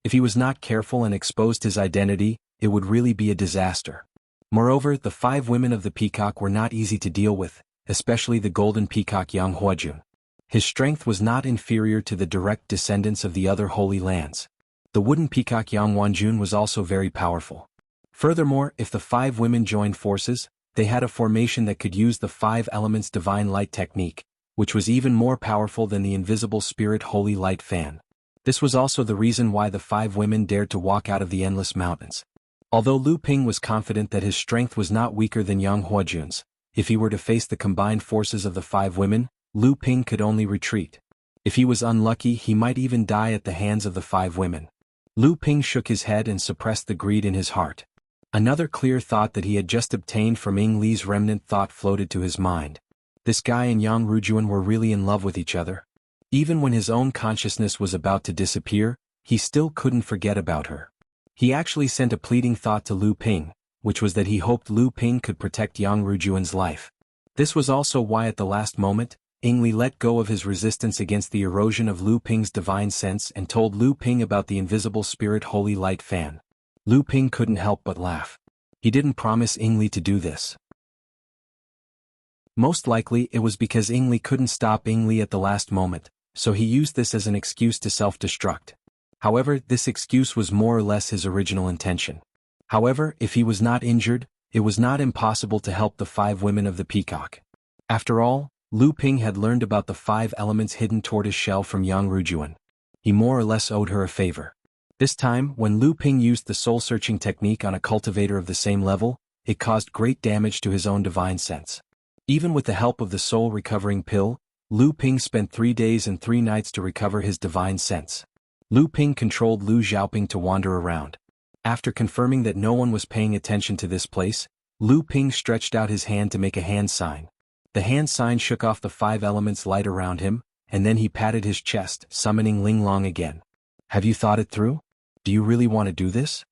If he was not careful and exposed his identity, it would really be a disaster. Moreover, the 5 women of the peacock were not easy to deal with, especially the golden peacock Yang Huajun. His strength was not inferior to the direct descendants of the other holy lands. The wooden peacock Yang Huanjun was also very powerful. Furthermore, if the 5 women joined forces, they had a formation that could use the 5 elements divine light technique, which was even more powerful than the invisible spirit holy light fan. This was also the reason why the 5 women dared to walk out of the Endless Mountains. Although Lu Ping was confident that his strength was not weaker than Yang Huajun's, if he were to face the combined forces of the 5 women, Lu Ping could only retreat. If he was unlucky, he might even die at the hands of the 5 women. Lu Ping shook his head and suppressed the greed in his heart. Another clear thought that he had just obtained from Ying Li's remnant thought floated to his mind. This guy and Yang Rujuan were really in love with each other. Even when his own consciousness was about to disappear, he still couldn't forget about her. He actually sent a pleading thought to Lu Ping, which was that he hoped Lu Ping could protect Yang Rujuan's life. This was also why at the last moment, Ying Li let go of his resistance against the erosion of Lu Ping's divine sense and told Lu Ping about the invisible spirit holy light fan. Lu Ping couldn't help but laugh. He didn't promise Ying Li to do this. Most likely it was because Ying Li couldn't stop Ying Li at the last moment, so he used this as an excuse to self-destruct. However, this excuse was more or less his original intention. However, if he was not injured, it was not impossible to help the 5 women of the peacock. After all, Lu Ping had learned about the 5 elements hidden tortoise shell from Yang Rujuan. He more or less owed her a favor. This time, when Lu Ping used the soul-searching technique on a cultivator of the same level, it caused great damage to his own divine sense. Even with the help of the soul-recovering pill, Lu Ping spent 3 days and 3 nights to recover his divine sense. Lu Ping controlled Lu Xiaoping to wander around. After confirming that no one was paying attention to this place, Lu Ping stretched out his hand to make a hand sign. The hand sign shook off the 5 elements light around him, and then he patted his chest, summoning Ling Long again. Have you thought it through? Do you really want to do this?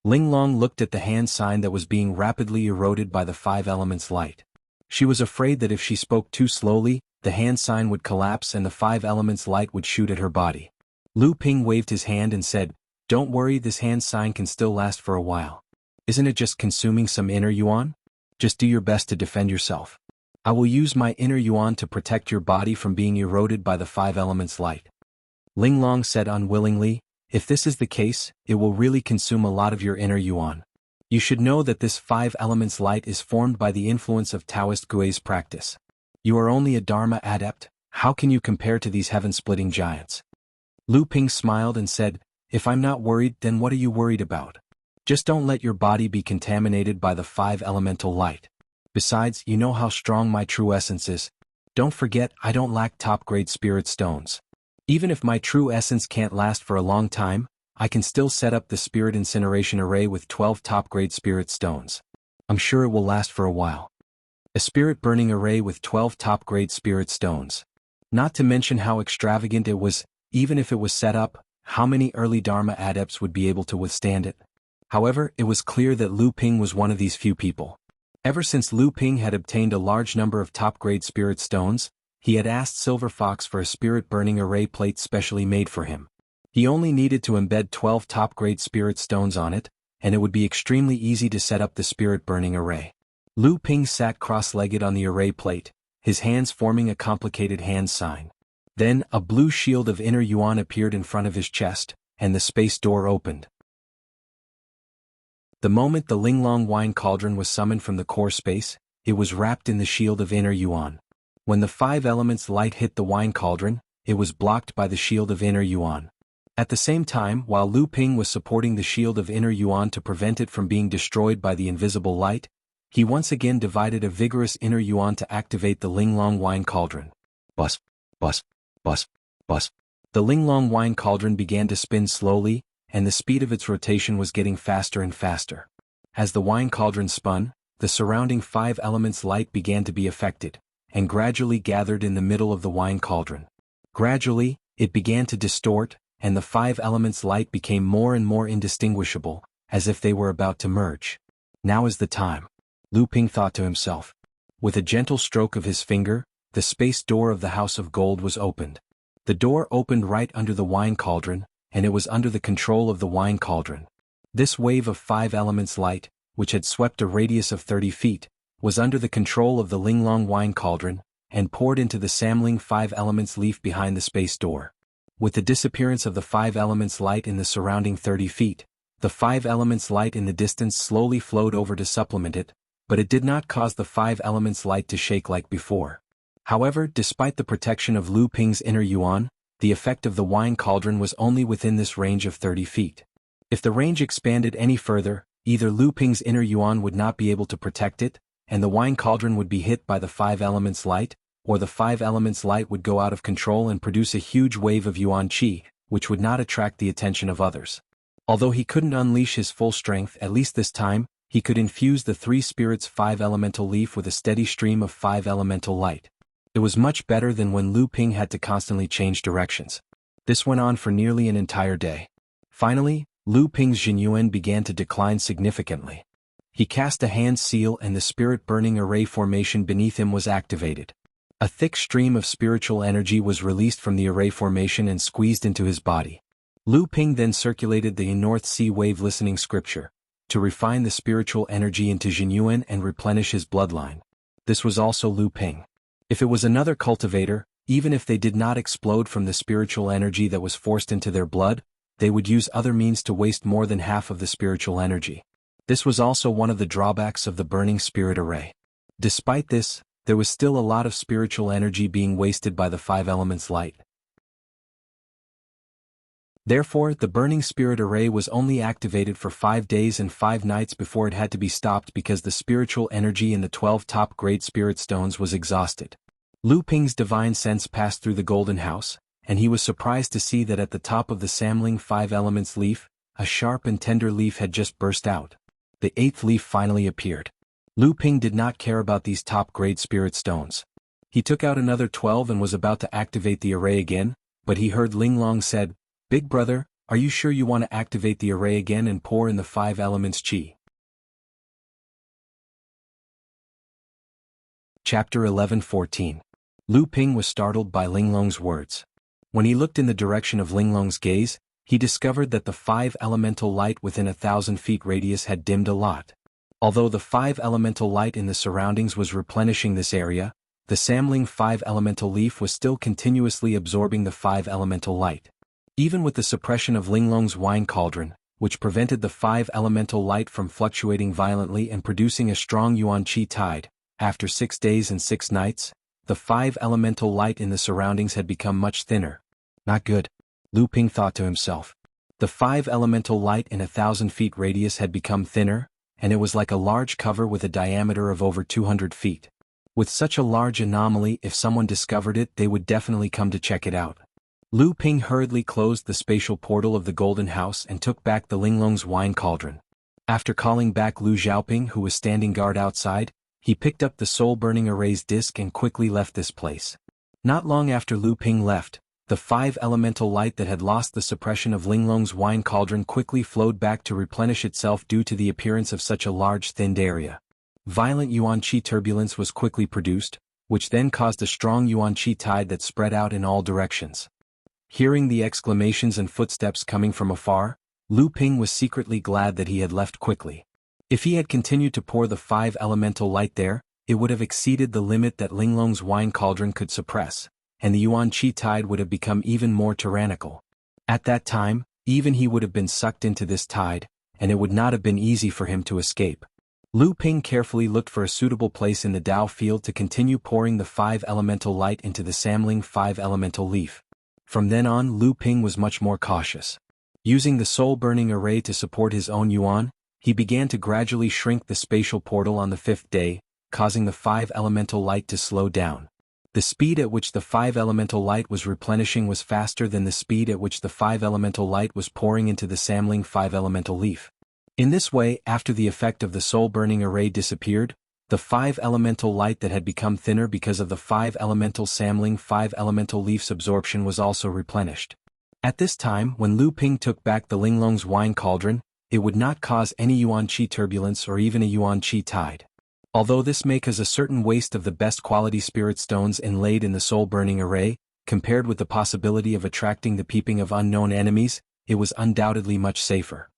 Ling Long looked at the hand sign that was being rapidly eroded by the 5 elements light. She was afraid that if she spoke too slowly, the hand sign would collapse and the 5 elements light would shoot at her body. Lu Ping waved his hand and said, "Don't worry, this hand sign can still last for a while. Isn't it just consuming some inner yuan? Just do your best to defend yourself. I will use my inner yuan to protect your body from being eroded by the 5 elements light." Ling Long said unwillingly, "If this is the case, it will really consume a lot of your inner yuan. You should know that this 5 elements light is formed by the influence of Taoist Gui's practice. You are only a Dharma adept, how can you compare to these heaven-splitting giants?" Lu Ping smiled and said, "If I'm not worried, then what are you worried about? Just don't let your body be contaminated by the 5 elemental light. Besides, you know how strong my true essence is. Don't forget, I don't lack top-grade spirit stones. Even if my true essence can't last for a long time, I can still set up the spirit incineration array with 12 top-grade spirit stones. I'm sure it will last for a while. A spirit burning array with 12 top-grade spirit stones. Not to mention how extravagant it was. Even if it was set up, how many early Dharma adepts would be able to withstand it? However, it was clear that Lu Ping was one of these few people. Ever since Lu Ping had obtained a large number of top-grade spirit stones, he had asked Silver Fox for a spirit-burning array plate specially made for him. He only needed to embed 12 top-grade spirit stones on it, and it would be extremely easy to set up the spirit-burning array. Lu Ping sat cross-legged on the array plate, his hands forming a complicated hand sign. Then, a blue shield of inner yuan appeared in front of his chest, and the space door opened. The moment the Linglong wine cauldron was summoned from the core space, it was wrapped in the shield of inner yuan. When the 5 elements light hit the wine cauldron, it was blocked by the shield of inner yuan. At the same time, while Lu Ping was supporting the shield of inner yuan to prevent it from being destroyed by the invisible light, he once again divided a vigorous inner yuan to activate the Linglong wine cauldron. Bus, bus, bus, bus. The Linglong wine cauldron began to spin slowly, and the speed of its rotation was getting faster and faster. As the wine cauldron spun, the surrounding 5 elements light began to be affected, and gradually gathered in the middle of the wine cauldron. Gradually, it began to distort, and the 5 elements light became more and more indistinguishable, as if they were about to merge. Now is the time, Lu Ping thought to himself. With a gentle stroke of his finger, the space door of the House of Gold was opened. The door opened right under the wine cauldron, and it was under the control of the wine cauldron. This wave of 5 elements light, which had swept a radius of 30 feet, was under the control of the Linglong wine cauldron, and poured into the Samling 5 elements leaf behind the space door. With the disappearance of the 5 elements light in the surrounding 30 feet, the 5 elements light in the distance slowly flowed over to supplement it, but it did not cause the 5 elements light to shake like before. However, despite the protection of Lu Ping's inner yuan, the effect of the wine cauldron was only within this range of 30 feet. If the range expanded any further, either Lu Ping's inner yuan would not be able to protect it, and the wine cauldron would be hit by the 5 elements light, or the 5 elements light would go out of control and produce a huge wave of yuan qi, which would not attract the attention of others. Although he couldn't unleash his full strength at least this time, he could infuse the 3 spirits 5 elemental leaf with a steady stream of 5 elemental light. It was much better than when Lu Ping had to constantly change directions. This went on for nearly an entire day. Finally, Lu Ping's Jinyuan began to decline significantly. He cast a hand seal and the spirit-burning array formation beneath him was activated. A thick stream of spiritual energy was released from the array formation and squeezed into his body. Lu Ping then circulated the North Sea Wave listening scripture, to refine the spiritual energy into Jinyuan and replenish his bloodline. This was also Lu Ping. If it was another cultivator, even if they did not explode from the spiritual energy that was forced into their blood, they would use other means to waste more than half of the spiritual energy. This was also one of the drawbacks of the burning spirit array. Despite this, there was still a lot of spiritual energy being wasted by the 5 elements light. Therefore, the burning spirit array was only activated for 5 days and 5 nights before it had to be stopped because the spiritual energy in the 12 top-grade spirit stones was exhausted. Lu Ping's divine sense passed through the golden house, and he was surprised to see that at the top of the Samling 5 elements leaf, a sharp and tender leaf had just burst out. The 8th leaf finally appeared. Lu Ping did not care about these top-grade spirit stones. He took out another 12 and was about to activate the array again, but he heard Linglong said, "Big brother, are you sure you want to activate the array again and pour in the 5 elements qi?" Chapter 11:14. Lu Ping was startled by Linglong's words. When he looked in the direction of Linglong's gaze, he discovered that the 5 elemental light within 1,000 feet radius had dimmed a lot. Although the 5 elemental light in the surroundings was replenishing this area, the Samling 5 elemental leaf was still continuously absorbing the 5 elemental light. Even with the suppression of Linglong's wine cauldron, which prevented the 5 elemental light from fluctuating violently and producing a strong yuan qi tide, after 6 days and 6 nights, the 5 elemental light in the surroundings had become much thinner. Not good, Lu Ping thought to himself. The 5 elemental light in 1,000 feet radius had become thinner, and it was like a large cover with a diameter of over 200 feet. With such a large anomaly, if someone discovered it, they would definitely come to check it out. Lu Ping hurriedly closed the spatial portal of the Golden House and took back the Linglong's wine cauldron. After calling back Lu Xiaoping, who was standing guard outside, he picked up the soul-burning array's disc and quickly left this place. Not long after Lu Ping left, the 5 elemental light that had lost the suppression of Linglong's wine cauldron quickly flowed back to replenish itself due to the appearance of such a large thinned area. Violent yuan qi turbulence was quickly produced, which then caused a strong yuan qi tide that spread out in all directions. Hearing the exclamations and footsteps coming from afar, Lu Ping was secretly glad that he had left quickly. If he had continued to pour the 5 elemental light there, it would have exceeded the limit that Linglong's wine cauldron could suppress, and the yuan qi tide would have become even more tyrannical. At that time, even he would have been sucked into this tide, and it would not have been easy for him to escape. Lu Ping carefully looked for a suitable place in the Dao field to continue pouring the 5 elemental light into the Samling 5 elemental leaf. From then on, Lu Ping was much more cautious. Using the soul-burning array to support his own yuan, he began to gradually shrink the spatial portal on the 5th day, causing the 5 elemental light to slow down. The speed at which the 5 elemental light was replenishing was faster than the speed at which the 5 elemental light was pouring into the Samling 5 elemental leaf. In this way, after the effect of the soul-burning array disappeared, the 5 elemental light that had become thinner because of the 5 elemental Samling 5 elemental leaf's absorption was also replenished. At this time, when Lu Ping took back the Linglong's wine cauldron, it would not cause any yuan qi turbulence or even a yuan qi tide. Although this may cause a certain waste of the best quality spirit stones inlaid in the soul-burning array, compared with the possibility of attracting the peeping of unknown enemies, it was undoubtedly much safer.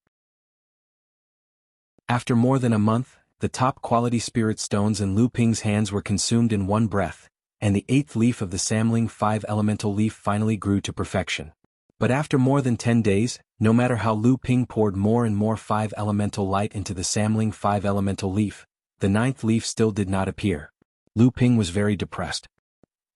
After more than a month, the top-quality spirit stones in Lu Ping's hands were consumed in one breath, and the 8th leaf of the Samling 5 elemental leaf finally grew to perfection. But after more than 10 days, no matter how Lu Ping poured more and more 5 elemental light into the Samling 5 elemental leaf, the 9th leaf still did not appear. Lu Ping was very depressed.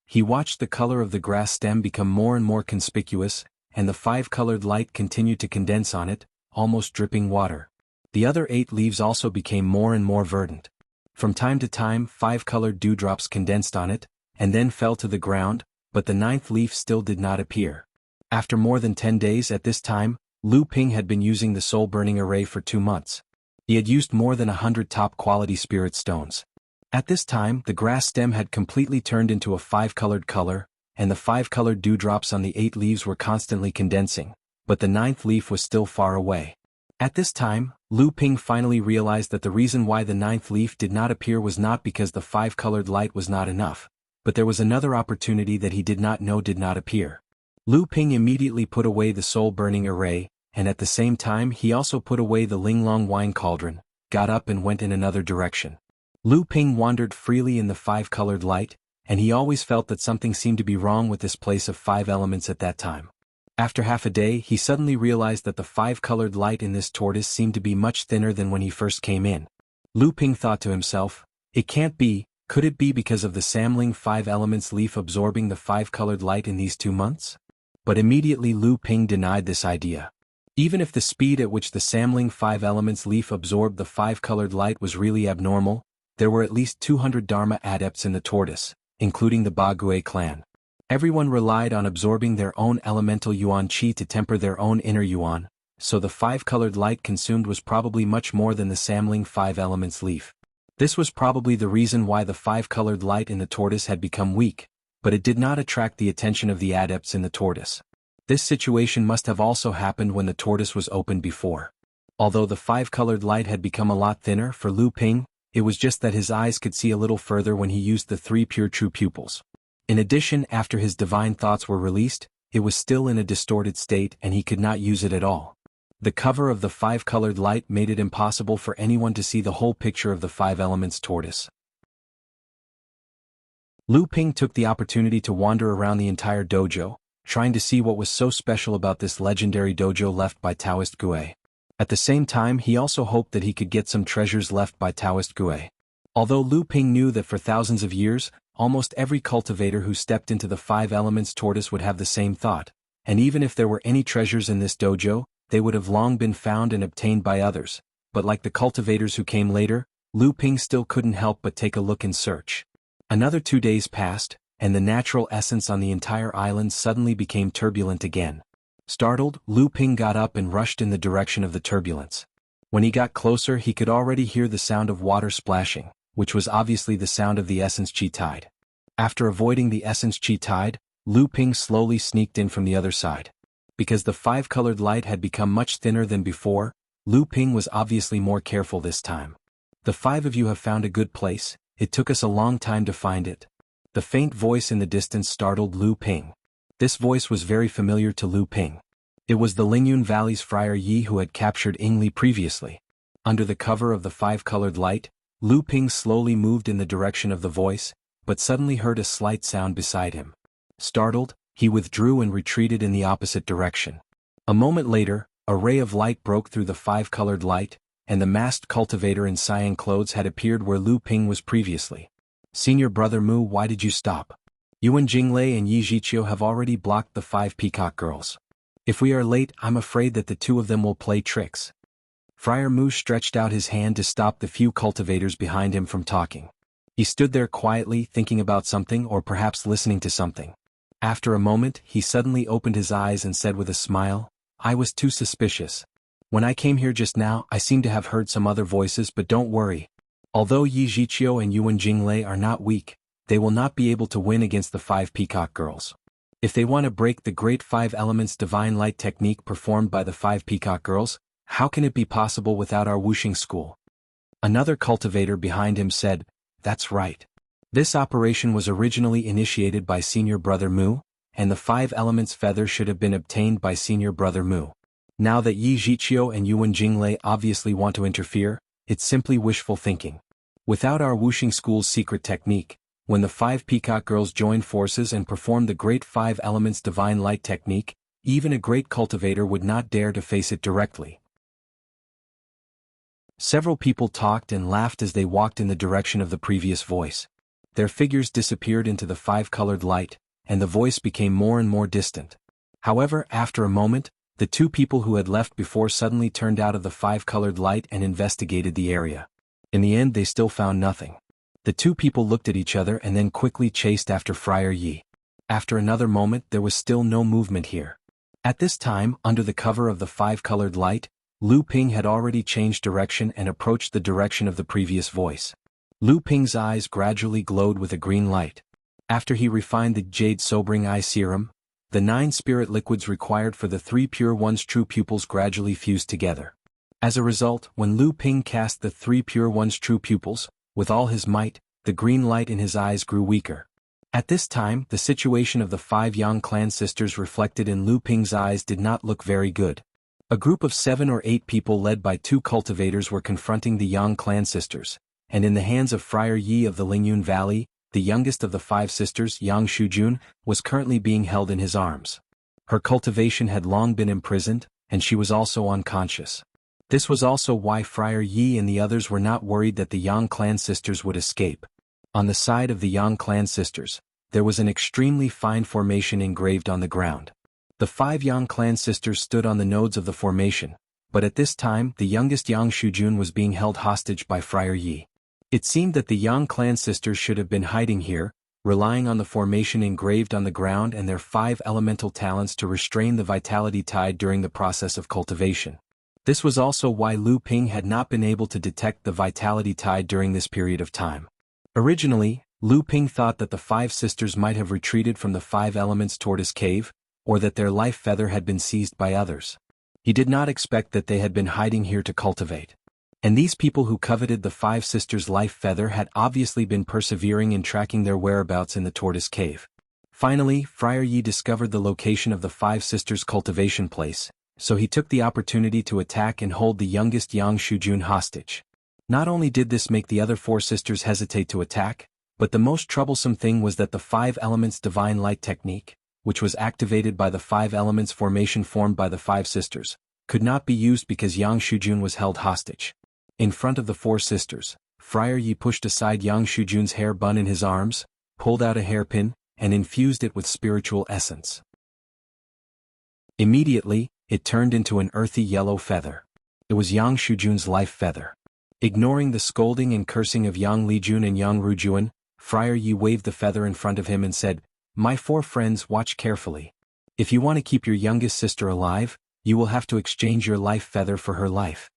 He watched the color of the grass stem become more and more conspicuous, and the 5-colored light continued to condense on it, almost dripping water. The other 8 leaves also became more and more verdant. From time to time, 5-colored dewdrops condensed on it, and then fell to the ground, but the 9th leaf still did not appear. After more than 10 days at this time, Lu Ping had been using the soul-burning array for 2 months. He had used more than 100 top-quality spirit stones. At this time, the grass stem had completely turned into a 5-colored color, and the 5-colored dewdrops on the 8 leaves were constantly condensing, but the 9th leaf was still far away. At this time, Lu Ping finally realized that the reason why the 9th leaf did not appear was not because the 5-colored light was not enough, but there was another opportunity that he did not know did not appear. Lu Ping immediately put away the soul-burning array, and at the same time he also put away the Linglong wine cauldron, got up and went in another direction. Lu Ping wandered freely in the 5-colored light, and he always felt that something seemed to be wrong with this place of 5 elements at that time. After half a day, he suddenly realized that the 5-colored light in this tortoise seemed to be much thinner than when he first came in. Lu Ping thought to himself, it can't be, could it be because of the Samling 5 elements leaf absorbing the 5-colored light in these 2 months? But immediately Lu Ping denied this idea. Even if the speed at which the Samling 5 elements leaf absorbed the 5-colored light was really abnormal, there were at least 200 Dharma adepts in the tortoise, including the Ba Gui clan. Everyone relied on absorbing their own elemental yuan qi to temper their own inner yuan, so the 5-colored light consumed was probably much more than the Samling 5 elements leaf. This was probably the reason why the 5-colored light in the tortoise had become weak, but it did not attract the attention of the adepts in the tortoise. This situation must have also happened when the tortoise was opened before. Although the 5-colored light had become a lot thinner for Lu Ping, it was just that his eyes could see a little further when he used the 3 pure true pupils. In addition, after his divine thoughts were released, it was still in a distorted state and he could not use it at all. The cover of the 5-colored light made it impossible for anyone to see the whole picture of the 5 elements tortoise. Lu Ping took the opportunity to wander around the entire dojo, trying to see what was so special about this legendary dojo left by Taoist Gui. At the same time, he also hoped that he could get some treasures left by Taoist Gui. Although Lu Ping knew that for thousands of years, almost every cultivator who stepped into the 5 elements tortoise would have the same thought, and even if there were any treasures in this dojo, they would have long been found and obtained by others, but like the cultivators who came later, Lu Ping still couldn't help but take a look and search. Another 2 days passed, and the natural essence on the entire island suddenly became turbulent again. Startled, Lu Ping got up and rushed in the direction of the turbulence. When he got closer, he could already hear the sound of water splashing, which was obviously the sound of the essence chi tide. After avoiding the essence chi tide, Lu Ping slowly sneaked in from the other side. Because the 5-colored light had become much thinner than before, Lu Ping was obviously more careful this time. The 5 of you have found a good place, it took us a long time to find it. The faint voice in the distance startled Lu Ping. This voice was very familiar to Lu Ping. It was the Lingyun Valley's Friar Yi who had captured Yingli previously. Under the cover of the 5-colored light, Lu Ping slowly moved in the direction of the voice, but suddenly heard a slight sound beside him. Startled, he withdrew and retreated in the opposite direction. A moment later, a ray of light broke through the 5-colored light, and the masked cultivator in cyan clothes had appeared where Lu Ping was previously. "Senior Brother Mu, why did you stop? Yuan Jinglei and Yi Zhiqiu have already blocked the 5 peacock girls. If we are late, I'm afraid that the 2 of them will play tricks." Friar Mu stretched out his hand to stop the few cultivators behind him from talking. He stood there quietly thinking about something or perhaps listening to something. After a moment, he suddenly opened his eyes and said with a smile, "I was too suspicious. When I came here just now, I seem to have heard some other voices, but don't worry. Although Yi Zhiqiu and Yuan Jinglei are not weak, they will not be able to win against the 5 peacock girls. If they want to break the great 5 elements divine light technique performed by the 5 peacock girls, how can it be possible without our wuxing school?" Another cultivator behind him said, "That's right. This operation was originally initiated by Senior Brother Mu, and the 5 elements feather should have been obtained by Senior Brother Mu. Now that Yi Zhiqiu and Yuan Jinglei obviously want to interfere, it's simply wishful thinking. Without our wuxing school's secret technique, when the 5 peacock girls joined forces and performed the great 5 elements divine light technique, even a great cultivator would not dare to face it directly." Several people talked and laughed as they walked in the direction of the previous voice. Their figures disappeared into the 5-colored light, and the voice became more and more distant. However, after a moment, the 2 people who had left before suddenly turned out of the 5-colored light and investigated the area. In the end, they still found nothing. The 2 people looked at each other and then quickly chased after Friar Yi. After another moment, there was still no movement here. At this time, under the cover of the 5-colored light, Lu Ping had already changed direction and approached the direction of the previous voice. Lu Ping's eyes gradually glowed with a green light. After he refined the Jade Sobering Eye Serum, the 9 spirit liquids required for the 3 pure one's true pupils gradually fused together. As a result, when Lu Ping cast the 3 pure one's true pupils, with all his might, the green light in his eyes grew weaker. At this time, the situation of the 5 Yang clan sisters reflected in Lu Ping's eyes did not look very good. A group of 7 or 8 people led by 2 cultivators were confronting the Yang clan sisters, and in the hands of Friar Yi of the Lingyun Valley, the youngest of the 5 sisters, Yang Shujun, was currently being held in his arms. Her cultivation had long been imprisoned, and she was also unconscious. This was also why Friar Yi and the others were not worried that the Yang clan sisters would escape. On the side of the Yang clan sisters, there was an extremely fine formation engraved on the ground. The 5 Yang clan sisters stood on the nodes of the formation, but at this time the youngest Yang Shujun was being held hostage by Friar Yi. It seemed that the Yang clan sisters should have been hiding here, relying on the formation engraved on the ground and their 5 elemental talents to restrain the vitality tide during the process of cultivation. This was also why Lu Ping had not been able to detect the vitality tide during this period of time. Originally, Lu Ping thought that the 5 sisters might have retreated from the 5 elements toward his cave, or that their life feather had been seized by others. He did not expect that they had been hiding here to cultivate. And these people who coveted the 5 sisters' life feather had obviously been persevering in tracking their whereabouts in the tortoise cave. Finally, Friar Yi discovered the location of the 5 sisters' cultivation place, so he took the opportunity to attack and hold the youngest Yang Shujun hostage. Not only did this make the other 4 sisters hesitate to attack, but the most troublesome thing was that the 5 elements divine light technique, which was activated by the 5 elements formation formed by the 5 sisters, could not be used because Yang Shujun was held hostage. In front of the 4 sisters, Friar Yi pushed aside Yang Shujun's hair bun in his arms, pulled out a hairpin, and infused it with spiritual essence. Immediately, it turned into an earthy yellow feather. It was Yang Shujun's life feather. Ignoring the scolding and cursing of Yang Lijun and Yang Rujuan, Friar Yi waved the feather in front of him and said, "My 4 friends, watch carefully. If you want to keep your youngest sister alive, you will have to exchange your life feather for her life."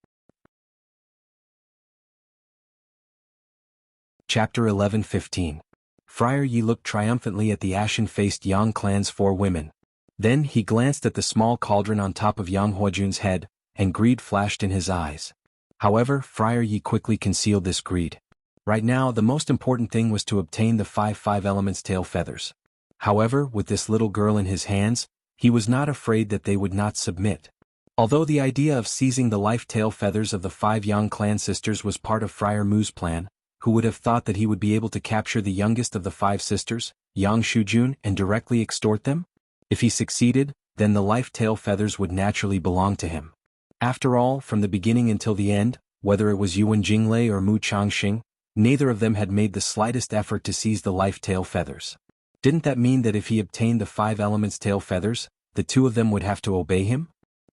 Chapter 11:15. Friar Yi looked triumphantly at the ashen-faced Yang clan's 4 women. Then he glanced at the small cauldron on top of Yang Huojun's head, and greed flashed in his eyes. However, Friar Yi quickly concealed this greed. Right now, the most important thing was to obtain the 5 elements tail feathers. However, with this little girl in his hands, he was not afraid that they would not submit. Although the idea of seizing the life tail feathers of the 5 Yang clan sisters was part of Friar Mu's plan, who would have thought that he would be able to capture the youngest of the 5 sisters, Yang Shujun, and directly extort them? If he succeeded, then the life tail feathers would naturally belong to him. After all, from the beginning until the end, whether it was Yuan Jinglei or Mu Changxing, neither of them had made the slightest effort to seize the life tail feathers. Didn't that mean that if he obtained the 5 elements tail feathers, the two of them would have to obey him?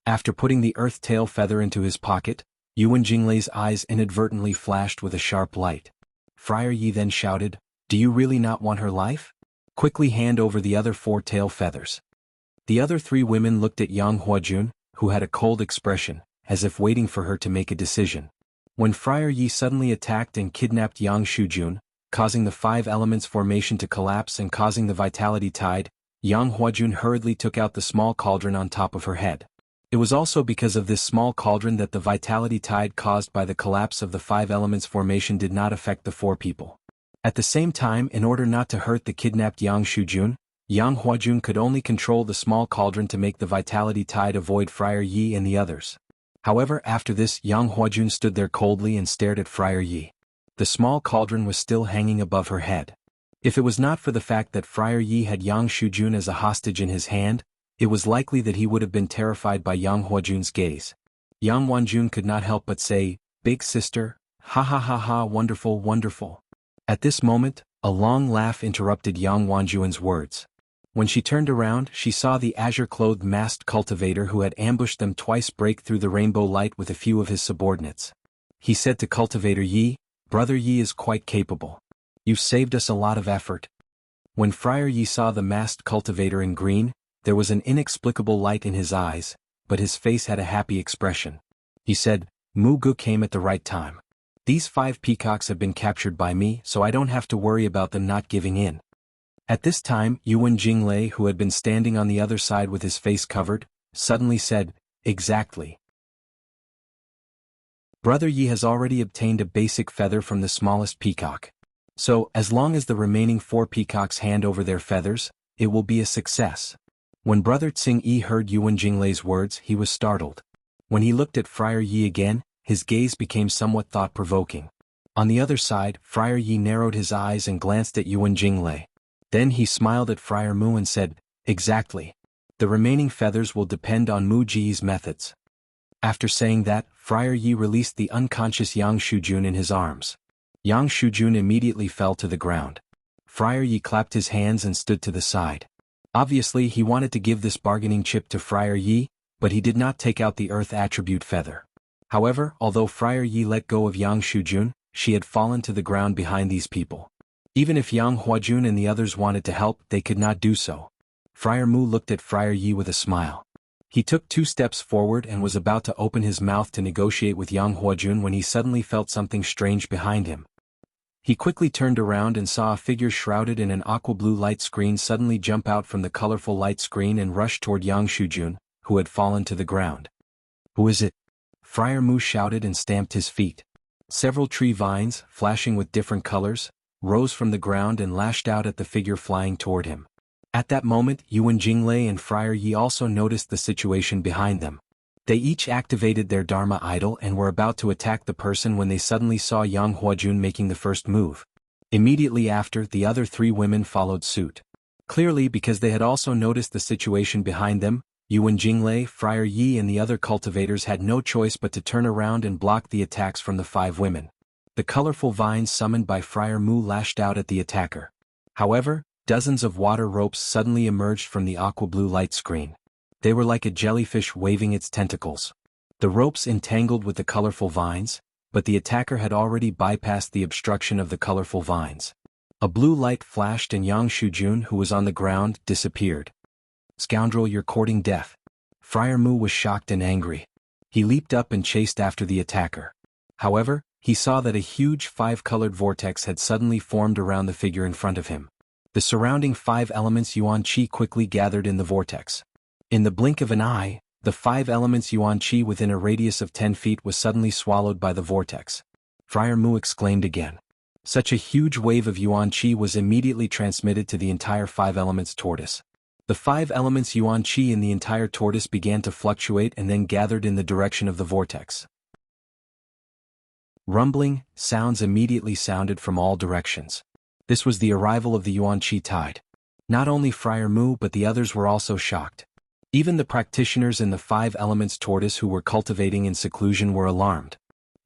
After putting the earth tail feather into his pocket, Yuan Jinglei's eyes inadvertently flashed with a sharp light. Friar Yi then shouted, "Do you really not want her life? Quickly hand over the other 4 tail feathers." The other 3 women looked at Yang Huajun, who had a cold expression, as if waiting for her to make a decision. When Friar Yi suddenly attacked and kidnapped Yang Shujun, causing the 5 elements formation to collapse and causing the vitality tide, Yang Huajun hurriedly took out the small cauldron on top of her head. It was also because of this small cauldron that the vitality tide caused by the collapse of the 5 elements formation did not affect the 4 people. At the same time, in order not to hurt the kidnapped Yang Shujun, Yang Huajun could only control the small cauldron to make the vitality tide avoid Friar Yi and the others. However, after this, Yang Huajun stood there coldly and stared at Friar Yi. The small cauldron was still hanging above her head. If it was not for the fact that Friar Yi had Yang Shujun as a hostage in his hand, it was likely that he would have been terrified by Yang Huajun's gaze. Yang Huajun could not help but say, "Big sister, ha ha ha ha, wonderful, wonderful." At this moment, a long laugh interrupted Yang Huajun's words. When she turned around, she saw the azure-clothed masked cultivator who had ambushed them twice break through the rainbow light with a few of his subordinates. He said to Cultivator Yi, "Brother Yi is quite capable. You've saved us a lot of effort." When Friar Yi saw the masked cultivator in green, there was an inexplicable light in his eyes, but his face had a happy expression. He said, "Mu Gu came at the right time. These 5 peacocks have been captured by me, so I don't have to worry about them not giving in." At this time, Yuan Jinglei, who had been standing on the other side with his face covered, suddenly said, "Exactly. Brother Yi has already obtained a basic feather from the smallest peacock. So, as long as the remaining 4 peacocks hand over their feathers, it will be a success." When Brother Tsing Yi heard Yuan Jinglei's words, he was startled. When he looked at Friar Yi again, his gaze became somewhat thought-provoking. On the other side, Friar Yi narrowed his eyes and glanced at Yuan Jinglei. Then he smiled at Friar Mu and said, "Exactly. The remaining feathers will depend on Mu Ji's methods." After saying that, Friar Yi released the unconscious Yang Shujun in his arms. Yang Shujun immediately fell to the ground. Friar Yi clapped his hands and stood to the side. Obviously, he wanted to give this bargaining chip to Friar Yi, but he did not take out the earth attribute feather. However, although Friar Yi let go of Yang Shujun, she had fallen to the ground behind these people. Even if Yang Huajun and the others wanted to help, they could not do so. Friar Mu looked at Friar Yi with a smile. He took 2 steps forward and was about to open his mouth to negotiate with Yang Huajun when he suddenly felt something strange behind him. He quickly turned around and saw a figure shrouded in an aqua-blue light screen suddenly jump out from the colorful light screen and rush toward Yang Shujun, who had fallen to the ground. "Who is it?" Friar Mu shouted and stamped his feet. Several tree vines, flashing with different colors, rose from the ground and lashed out at the figure flying toward him. At that moment, Yuan Jinglei and Friar Yi also noticed the situation behind them. They each activated their Dharma idol and were about to attack the person when they suddenly saw Yang Huajun making the first move. Immediately after, the other 3 women followed suit. Clearly, because they had also noticed the situation behind them, Yuan Jinglei, Friar Yi and the other cultivators had no choice but to turn around and block the attacks from the 5 women. The colorful vines summoned by Friar Mu lashed out at the attacker. However, dozens of water ropes suddenly emerged from the aqua-blue light screen. They were like a jellyfish waving its tentacles. The ropes entangled with the colorful vines, but the attacker had already bypassed the obstruction of the colorful vines. A blue light flashed and Yang Shujun, who was on the ground, disappeared. "Scoundrel, you're courting death." Friar Mu was shocked and angry. He leaped up and chased after the attacker. However, he saw that a huge 5-colored vortex had suddenly formed around the figure in front of him. The surrounding 5 elements Yuan Qi quickly gathered in the vortex. In the blink of an eye, the 5 elements Yuan Qi within a radius of 10 feet was suddenly swallowed by the vortex. Friar Mu exclaimed again. Such a huge wave of Yuan Qi was immediately transmitted to the entire 5 elements tortoise. The 5 elements Yuan Qi in the entire tortoise began to fluctuate and then gathered in the direction of the vortex. Rumbling sounds immediately sounded from all directions. This was the arrival of the Yuan Qi tide. Not only Friar Mu but the others were also shocked. Even the practitioners in the 5 elements tortoise who were cultivating in seclusion were alarmed.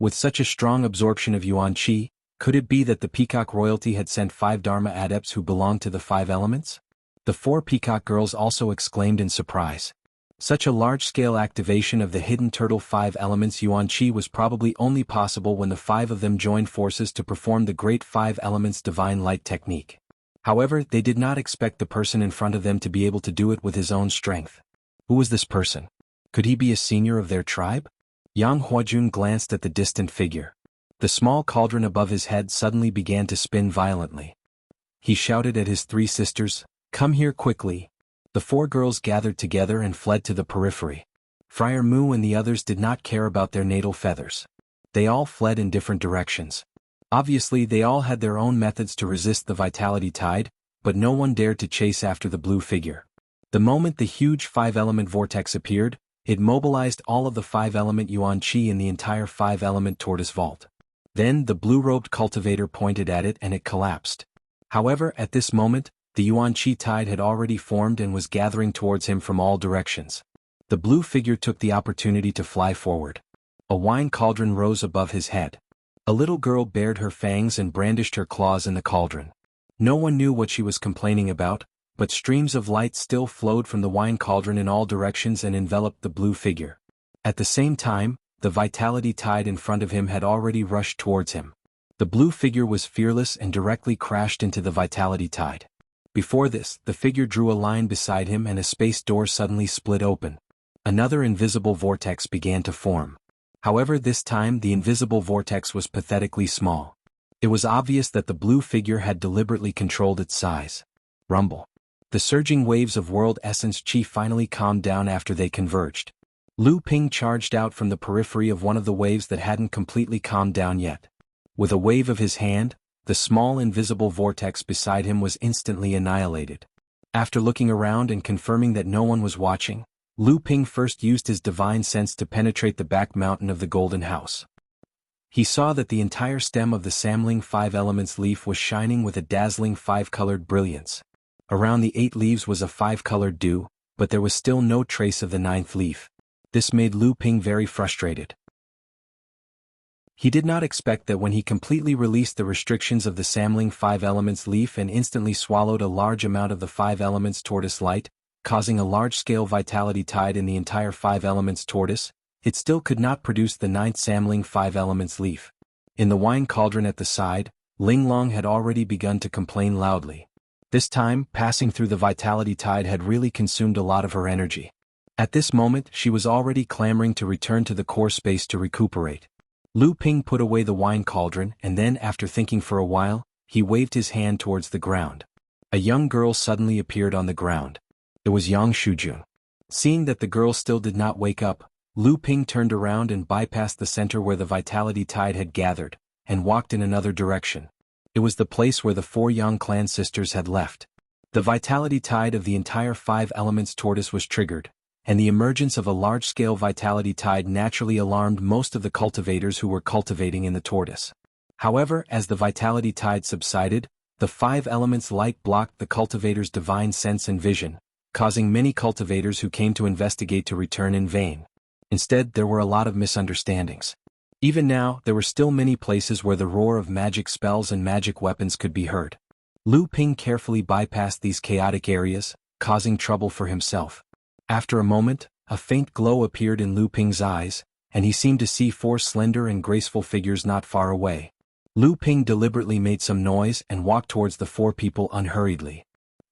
With such a strong absorption of Yuan Qi, could it be that the Peacock royalty had sent 5 Dharma adepts who belonged to the 5 elements? The 4 Peacock girls also exclaimed in surprise. Such a large-scale activation of the hidden turtle 5 elements Yuan Qi was probably only possible when the 5 of them joined forces to perform the great 5 elements divine light technique. However, they did not expect the person in front of them to be able to do it with his own strength. Who was this person? Could he be a senior of their tribe? Yang Huajun glanced at the distant figure. The small cauldron above his head suddenly began to spin violently. He shouted at his 3 sisters, "Come here quickly." The 4 girls gathered together and fled to the periphery. Friar Mu and the others did not care about their natal feathers. They all fled in different directions. Obviously, they all had their own methods to resist the vitality tide, but no one dared to chase after the blue figure. The moment the huge 5-element vortex appeared, it mobilized all of the 5-element Yuan Qi in the entire 5-element tortoise vault. Then the blue-robed cultivator pointed at it and it collapsed. However, at this moment, the Yuan Qi tide had already formed and was gathering towards him from all directions. The blue figure took the opportunity to fly forward. A wine cauldron rose above his head. A little girl bared her fangs and brandished her claws in the cauldron. No one knew what she was complaining about, but streams of light still flowed from the wine cauldron in all directions and enveloped the blue figure. At the same time, the vitality tide in front of him had already rushed towards him. The blue figure was fearless and directly crashed into the vitality tide. Before this, the figure drew a line beside him and a space door suddenly split open. Another invisible vortex began to form. However, this time the invisible vortex was pathetically small. It was obvious that the blue figure had deliberately controlled its size. Rumble. The surging waves of world essence chi finally calmed down after they converged. Lu Ping charged out from the periphery of one of the waves that hadn't completely calmed down yet. With a wave of his hand, the small invisible vortex beside him was instantly annihilated. After looking around and confirming that no one was watching, Lu Ping first used his divine sense to penetrate the back mountain of the golden house. He saw that the entire stem of the Samling 5 elements leaf was shining with a dazzling 5-colored brilliance. Around the 8 leaves was a 5-colored dew, but there was still no trace of the 9th leaf. This made Lu Ping very frustrated. He did not expect that when he completely released the restrictions of the Samling 5 elements leaf and instantly swallowed a large amount of the 5 elements tortoise light, causing a large-scale vitality tide in the entire 5 elements tortoise, it still could not produce the 9th Samling 5 elements leaf. In the wine cauldron at the side, Ling Long had already begun to complain loudly. This time, passing through the vitality tide had really consumed a lot of her energy. At this moment, she was already clamoring to return to the core space to recuperate. Lu Ping put away the wine cauldron and then, after thinking for a while, he waved his hand towards the ground. A young girl suddenly appeared on the ground. It was Yang Shujun. Seeing that the girl still did not wake up, Lu Ping turned around and bypassed the center where the vitality tide had gathered, and walked in another direction. It was the place where the 4 Yang clan sisters had left. The vitality tide of the entire 5 elements tortoise was triggered, and the emergence of a large-scale vitality tide naturally alarmed most of the cultivators who were cultivating in the tortoise. However, as the vitality tide subsided, the 5 elements light blocked the cultivators' divine sense and vision, causing many cultivators who came to investigate to return in vain. Instead, there were a lot of misunderstandings. Even now, there were still many places where the roar of magic spells and magic weapons could be heard. Lu Ping carefully bypassed these chaotic areas, causing trouble for himself. After a moment, a faint glow appeared in Lu Ping's eyes, and he seemed to see 4 slender and graceful figures not far away. Lu Ping deliberately made some noise and walked towards the 4 people unhurriedly.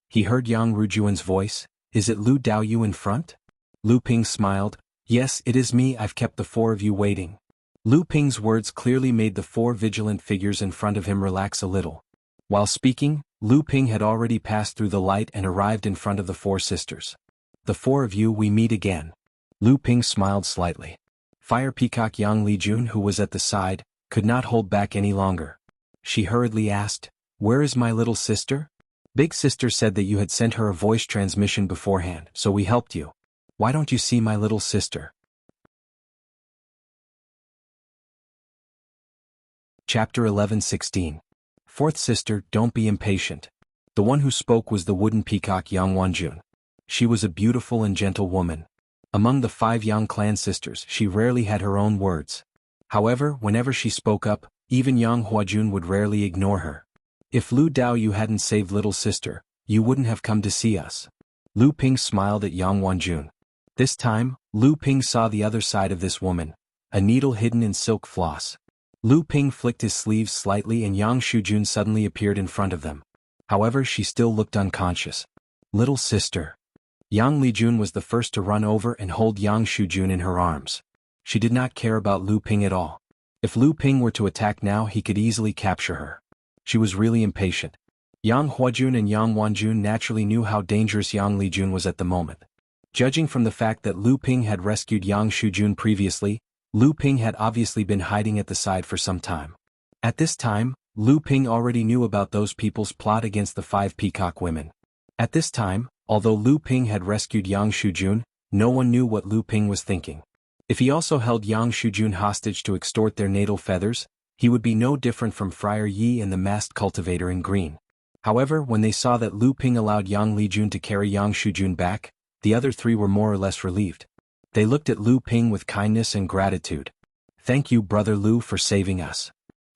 He heard Yang Rujuan's voice. "Is it Lu Daoyu in front?" Lu Ping smiled. "Yes, it is me. I've kept the 4 of you waiting." Lu Ping's words clearly made the 4 vigilant figures in front of him relax a little. While speaking, Lu Ping had already passed through the light and arrived in front of the 4 sisters. "The 4 of you, we meet again." Lu Ping smiled slightly. Fire Peacock Yang Lijun, who was at the side, could not hold back any longer. She hurriedly asked, "Where is my little sister?" "Big sister said that you had sent her a voice transmission beforehand, so we helped you. Why don't you see my little sister?" Chapter 11:16. 4th sister, don't be impatient. The one who spoke was the wooden peacock Yang Wanjun. She was a beautiful and gentle woman. Among the 5 Yang clan sisters, she rarely had her own words. However, whenever she spoke up, even Yang Huajun would rarely ignore her. If Lu Daoyu hadn't saved little sister, you wouldn't have come to see us. Lu Ping smiled at Yang Huajun. This time, Lu Ping saw the other side of this woman, a needle hidden in silk floss. Lu Ping flicked his sleeves slightly and Yang Shujun suddenly appeared in front of them. However, she still looked unconscious. Little sister. Yang Lijun was the first to run over and hold Yang Shujun in her arms. She did not care about Lu Ping at all. If Lu Ping were to attack now, he could easily capture her. She was really impatient. Yang Huajun and Yang Wanjun naturally knew how dangerous Yang Lijun was at the moment. Judging from the fact that Lu Ping had rescued Yang Shujun previously, Lu Ping had obviously been hiding at the side for some time. At this time, Lu Ping already knew about those people's plot against the 5 peacock women. At this time, although Lu Ping had rescued Yang Shujun, no one knew what Lu Ping was thinking. If he also held Yang Shujun hostage to extort their natal feathers, he would be no different from Friar Yi and the masked cultivator in green. However, when they saw that Lu Ping allowed Yang Lijun to carry Yang Shujun back, the other 3 were more or less relieved. They looked at Lu Ping with kindness and gratitude. Thank you, Brother Lu, for saving us.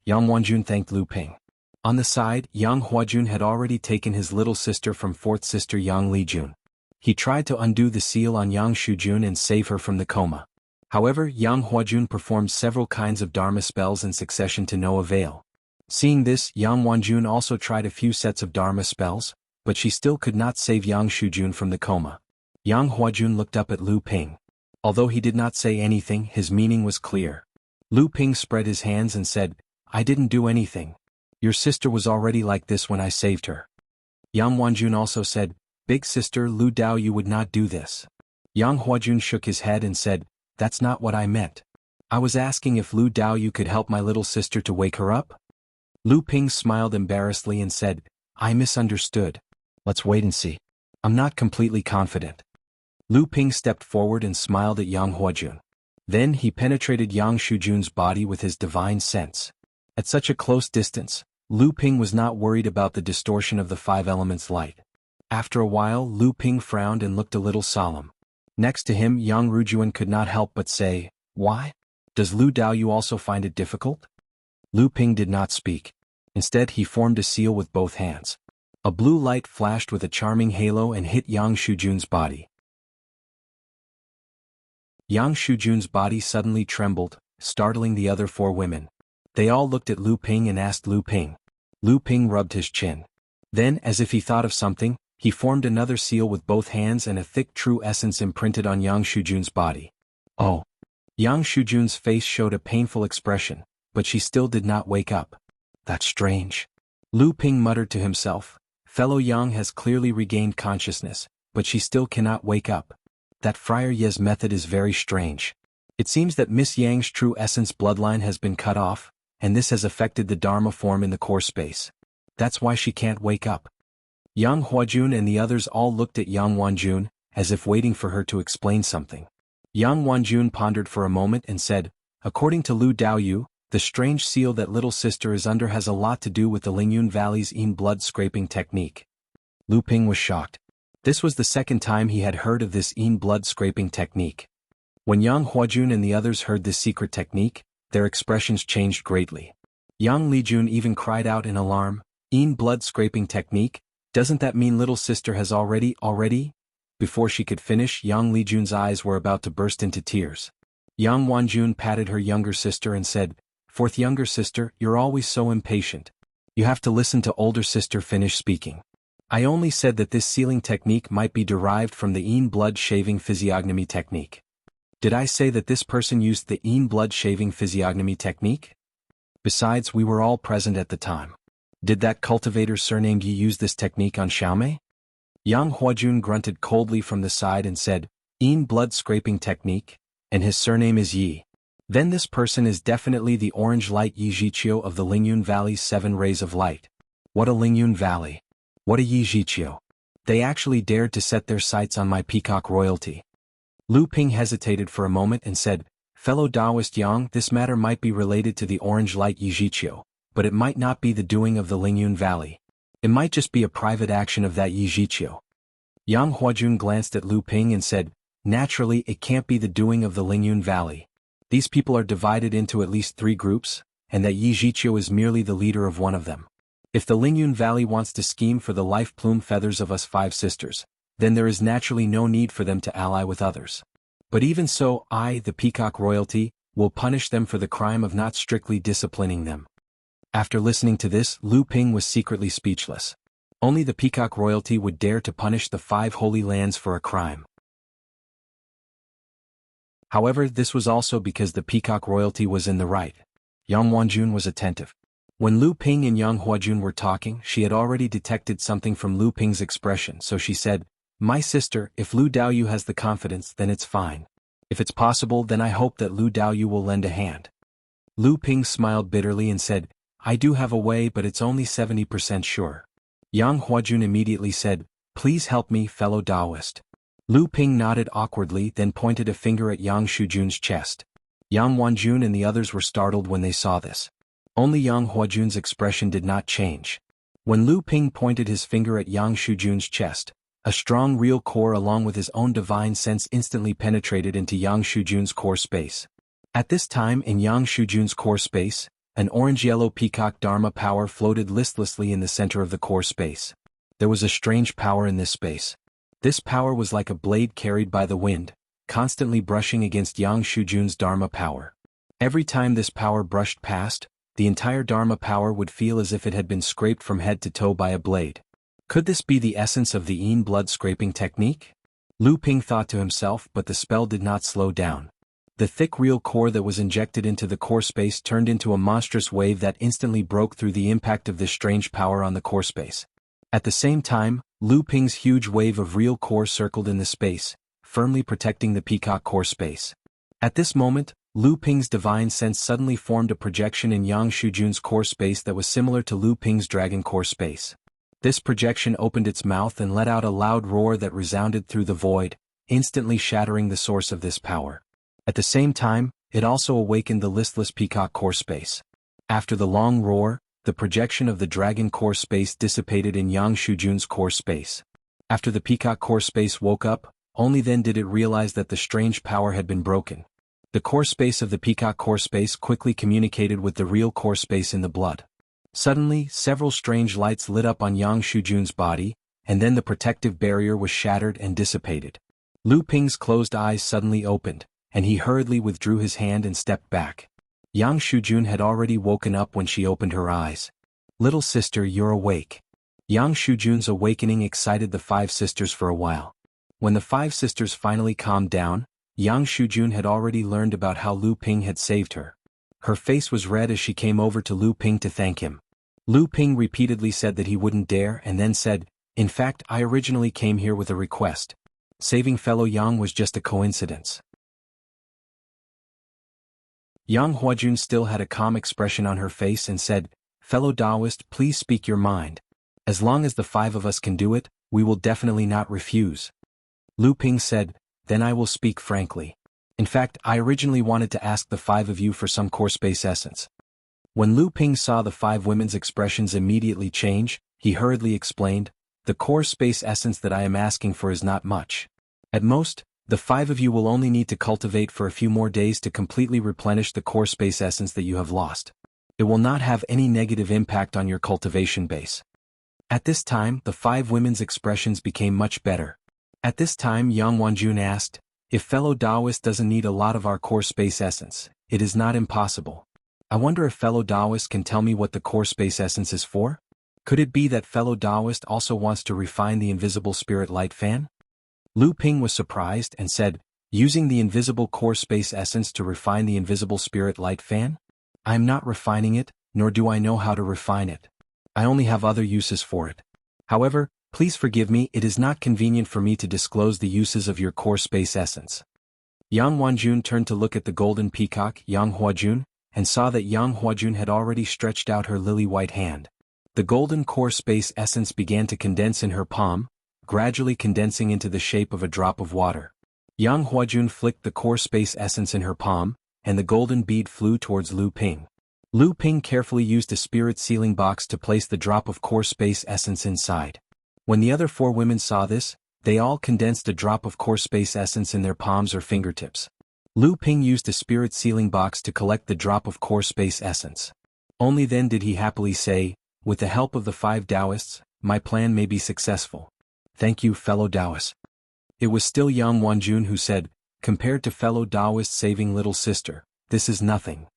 Yang Wanjun thanked Lu Ping. On the side, Yang Huajun had already taken his little sister from 4th sister Yang Lijun. He tried to undo the seal on Yang Shujun and save her from the coma. However, Yang Huajun performed several kinds of Dharma spells in succession to no avail. Seeing this, Yang Wanjun also tried a few sets of Dharma spells, but she still could not save Yang Shujun from the coma. Yang Huajun looked up at Lu Ping. Although he did not say anything, his meaning was clear. Lu Ping spread his hands and said, I didn't do anything. Your sister was already like this when I saved her. Yang Wanjun also said, Big sister Lu Dao, you would not do this. Yang Huajun shook his head and said, That's not what I meant. I was asking if Lu Dao you could help my little sister to wake her up? Lu Ping smiled embarrassedly and said, I misunderstood. Let's wait and see. I'm not completely confident. Lu Ping stepped forward and smiled at Yang Huajun. Then he penetrated Yang Shujun's body with his divine sense. At such a close distance, Lu Ping was not worried about the distortion of the 5 elements light. After a while, Lu Ping frowned and looked a little solemn. Next to him, Yang Rujuan could not help but say, Why? Does Lu Dao you also find it difficult? Lu Ping did not speak. Instead, he formed a seal with both hands. A blue light flashed with a charming halo and hit Yang Shujun's body. Yang Shujun's body suddenly trembled, startling the other 4 women. They all looked at Lu Ping and asked Lu Ping. Lu Ping rubbed his chin. Then, as if he thought of something, he formed another seal with both hands and a thick true essence imprinted on Yang Shujun's body. Oh! Yang Shujun's face showed a painful expression, but she still did not wake up. That's strange. Lu Ping muttered to himself. Fellow Yang has clearly regained consciousness, but she still cannot wake up. That Friar Ye's method is very strange. It seems that Miss Yang's true essence bloodline has been cut off, and this has affected the Dharma form in the core space. That's why she can't wake up. Yang Huajun and the others all looked at Yang Wanjun, as if waiting for her to explain something. Yang Wanjun pondered for a moment and said, According to Lu Daoyu, the strange seal that little sister is under has a lot to do with the Lingyun Valley's Yin blood scraping technique. Lu Ping was shocked. This was the second time he had heard of this Yin blood scraping technique. When Yang Huajun and the others heard this secret technique, their expressions changed greatly. Yang Lijun even cried out in alarm, Yin blood scraping technique? Doesn't that mean little sister has already? Before she could finish, Yang Lijun's eyes were about to burst into tears. Yang Wanjun patted her younger sister and said, Fourth younger sister, you're always so impatient. You have to listen to older sister finish speaking. I only said that this sealing technique might be derived from the Yin blood shaving physiognomy technique. Did I say that this person used the Yin blood shaving physiognomy technique? Besides, we were all present at the time. Did that cultivator surnamed Yi use this technique on Xiaomei? Yang Huajun grunted coldly from the side and said, Yin blood scraping technique, and his surname is Yi. Then this person is definitely the orange light Yi Jiqiu of the Lingyun Valley's 7 rays of light. What a Lingyun Valley! What a Yi Jiqiu! They actually dared to set their sights on my peacock royalty. Lu Ping hesitated for a moment and said, Fellow Taoist Yang, this matter might be related to the orange light Yi Jiqiu, but it might not be the doing of the Lingyun Valley. It might just be a private action of that Yi Jiqiu. Yang Huajun glanced at Lu Ping and said, Naturally it can't be the doing of the Lingyun Valley. These people are divided into at least 3 groups, and that Yi Zhiqiu is merely the leader of one of them. If the Lingyun Valley wants to scheme for the life plume feathers of us 5 sisters, then there is naturally no need for them to ally with others. But even so, I, the Peacock Royalty, will punish them for the crime of not strictly disciplining them. After listening to this, Lu Ping was secretly speechless. Only the Peacock Royalty would dare to punish the 5 holy lands for a crime. However, this was also because the Peacock Royalty was in the right. Yang Huajun was attentive. When Lu Ping and Yang Huajun were talking, she had already detected something from Lu Ping's expression, so she said, "My sister, if Lu Daoyu has the confidence, then it's fine. If it's possible, then I hope that Lu Daoyu will lend a hand." Lu Ping smiled bitterly and said, "I do have a way, but it's only 70% sure." Yang Huajun immediately said, "Please help me, fellow Taoist." Lu Ping nodded awkwardly, then pointed a finger at Yang Shujun's chest. Yang Huajun and the others were startled when they saw this. Only Yang Huajun's expression did not change. When Lu Ping pointed his finger at Yang Shujun's chest, a strong real core along with his own divine sense instantly penetrated into Yang Shujun's core space. At this time in Yang Shujun's core space, an orange-yellow peacock Dharma power floated listlessly in the center of the core space. There was a strange power in this space. This power was like a blade carried by the wind, constantly brushing against Yang Shujun's Dharma power. Every time this power brushed past, the entire Dharma power would feel as if it had been scraped from head to toe by a blade. Could this be the essence of the Yin blood scraping technique? Lu Ping thought to himself, but the spell did not slow down. The thick real core that was injected into the core space turned into a monstrous wave that instantly broke through the impact of this strange power on the core space. At the same time, Lu Ping's huge wave of real core circled in the space, firmly protecting the peacock core space. At this moment, Lu Ping's divine sense suddenly formed a projection in Yang Shujun's core space that was similar to Lu Ping's dragon core space. This projection opened its mouth and let out a loud roar that resounded through the void, instantly shattering the source of this power. At the same time, it also awakened the listless peacock core space. After the long roar, the projection of the dragon core space dissipated in Yang Shujun's core space. After the peacock core space woke up, only then did it realize that the strange power had been broken. The core space of the peacock core space quickly communicated with the real core space in the blood. Suddenly, several strange lights lit up on Yang Shujun's body, and then the protective barrier was shattered and dissipated. Lu Ping's closed eyes suddenly opened, and he hurriedly withdrew his hand and stepped back. Yang Shujun had already woken up when she opened her eyes. "Little sister, you're awake." Yang Shujun's awakening excited the 5 sisters for a while. When the 5 sisters finally calmed down, Yang Shujun had already learned about how Lu Ping had saved her. Her face was red as she came over to Lu Ping to thank him. Lu Ping repeatedly said that he wouldn't dare and then said, "In fact, I originally came here with a request. Saving fellow Yang was just a coincidence." Yang Huajun still had a calm expression on her face and said, "Fellow Taoist, please speak your mind. As long as the 5 of us can do it, we will definitely not refuse." Lu Ping said, "Then I will speak frankly. In fact, I originally wanted to ask the 5 of you for some core space essence." When Lu Ping saw the 5 women's expressions immediately change, he hurriedly explained, "The core space essence that I am asking for is not much. At most, the 5 of you will only need to cultivate for a few more days to completely replenish the core space essence that you have lost. It will not have any negative impact on your cultivation base." At this time, the 5 women's expressions became much better. At this time, Yang Wanjun asked, "If fellow Taoist doesn't need a lot of our core space essence, it is not impossible. I wonder if fellow Taoist can tell me what the core space essence is for? Could it be that fellow Taoist also wants to refine the invisible spirit light fan?" Lu Ping was surprised and said, "Using the invisible core space essence to refine the invisible spirit light fan? I am not refining it, nor do I know how to refine it. I only have other uses for it. However, please forgive me, it is not convenient for me to disclose the uses of your core space essence." Yang Wanjun turned to look at the golden peacock, Yang Huajun, and saw that Yang Huajun had already stretched out her lily-white hand. The golden core space essence began to condense in her palm, gradually condensing into the shape of a drop of water. Yang Huajun flicked the core space essence in her palm, and the golden bead flew towards Lu Ping. Lu Ping carefully used a spirit sealing box to place the drop of core space essence inside. When the other 4 women saw this, they all condensed a drop of core space essence in their palms or fingertips. Lu Ping used a spirit sealing box to collect the drop of core space essence. Only then did he happily say, "With the help of the 5 Taoists, my plan may be successful. Thank you, fellow Taoists." It was still Yang Wanjun who said, "Compared to fellow Taoists saving little sister, this is nothing."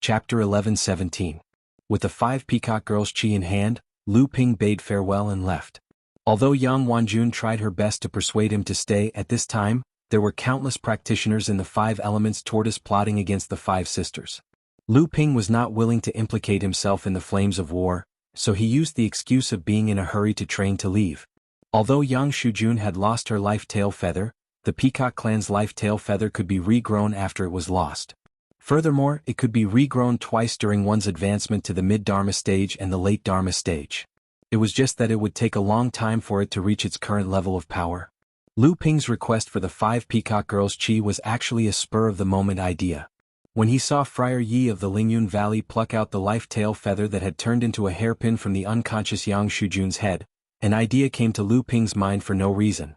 Chapter 11:17. With the 5 peacock girls' chi in hand, Lu Ping bade farewell and left. Although Yang Wanjun tried her best to persuade him to stay at this time, there were countless practitioners in the 5 elements tortoise plotting against the 5 sisters. Lu Ping was not willing to implicate himself in the flames of war, so he used the excuse of being in a hurry to train to leave. Although Yang Shujun had lost her life tail feather, the peacock clan's life tail feather could be regrown after it was lost. Furthermore, it could be regrown twice during one's advancement to the mid-Dharma stage and the late Dharma stage. It was just that it would take a long time for it to reach its current level of power. Lu Ping's request for the 5 peacock girls' chi was actually a spur-of-the-moment idea. When he saw Friar Yi of the Lingyun Valley pluck out the life tail feather that had turned into a hairpin from the unconscious Yang Shujun's head, an idea came to Lu Ping's mind for no reason.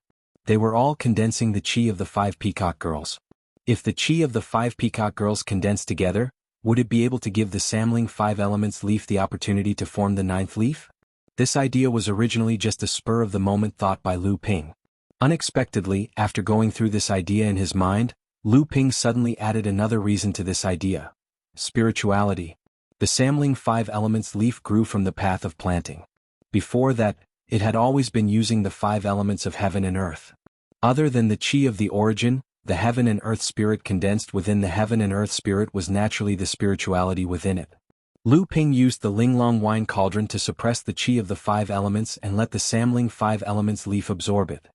They were all condensing the chi of the 5 peacock girls. If the chi of the 5 peacock girls condensed together, would it be able to give the Samling 5 elements leaf the opportunity to form the 9th leaf? This idea was originally just a spur-of-the-moment thought by Lu Ping. Unexpectedly, after going through this idea in his mind, Lu Ping suddenly added another reason to this idea: spirituality. The Samling 5 elements leaf grew from the path of planting. Before that, it had always been using the 5 elements of heaven and earth. Other than the chi of the origin, the heaven and earth spirit condensed within the heaven and earth spirit was naturally the spirituality within it. Lu Ping used the Linglong wine cauldron to suppress the chi of the 5 elements and let the Samling 5 elements leaf absorb it.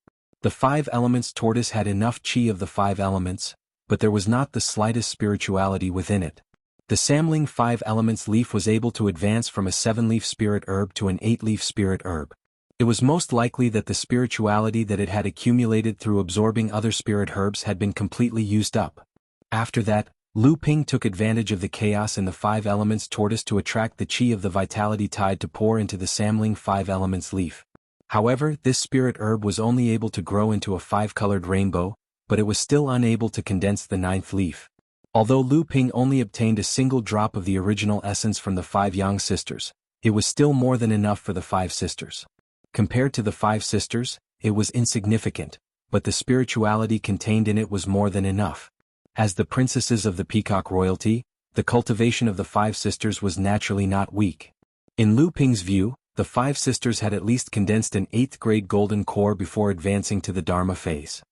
The 5 elements tortoise had enough chi of the 5 elements, but there was not the slightest spirituality within it. The Samling 5 elements leaf was able to advance from a 7-leaf spirit herb to an 8-leaf spirit herb. It was most likely that the spirituality that it had accumulated through absorbing other spirit herbs had been completely used up. After that, Lu Ping took advantage of the chaos in the 5 elements tortoise to attract the chi of the vitality tide to pour into the Samling 5 elements leaf. However, this spirit herb was only able to grow into a 5-colored rainbow, but it was still unable to condense the 9th leaf. Although Lu Ping only obtained a single drop of the original essence from the 5 Yang sisters, it was still more than enough for the 5 sisters. Compared to the 5 sisters, it was insignificant, but the spirituality contained in it was more than enough. As the princesses of the peacock royalty, the cultivation of the 5 sisters was naturally not weak. In Lu Ping's view, the 5 sisters had at least condensed an 8th-grade golden core before advancing to the Dharma phase.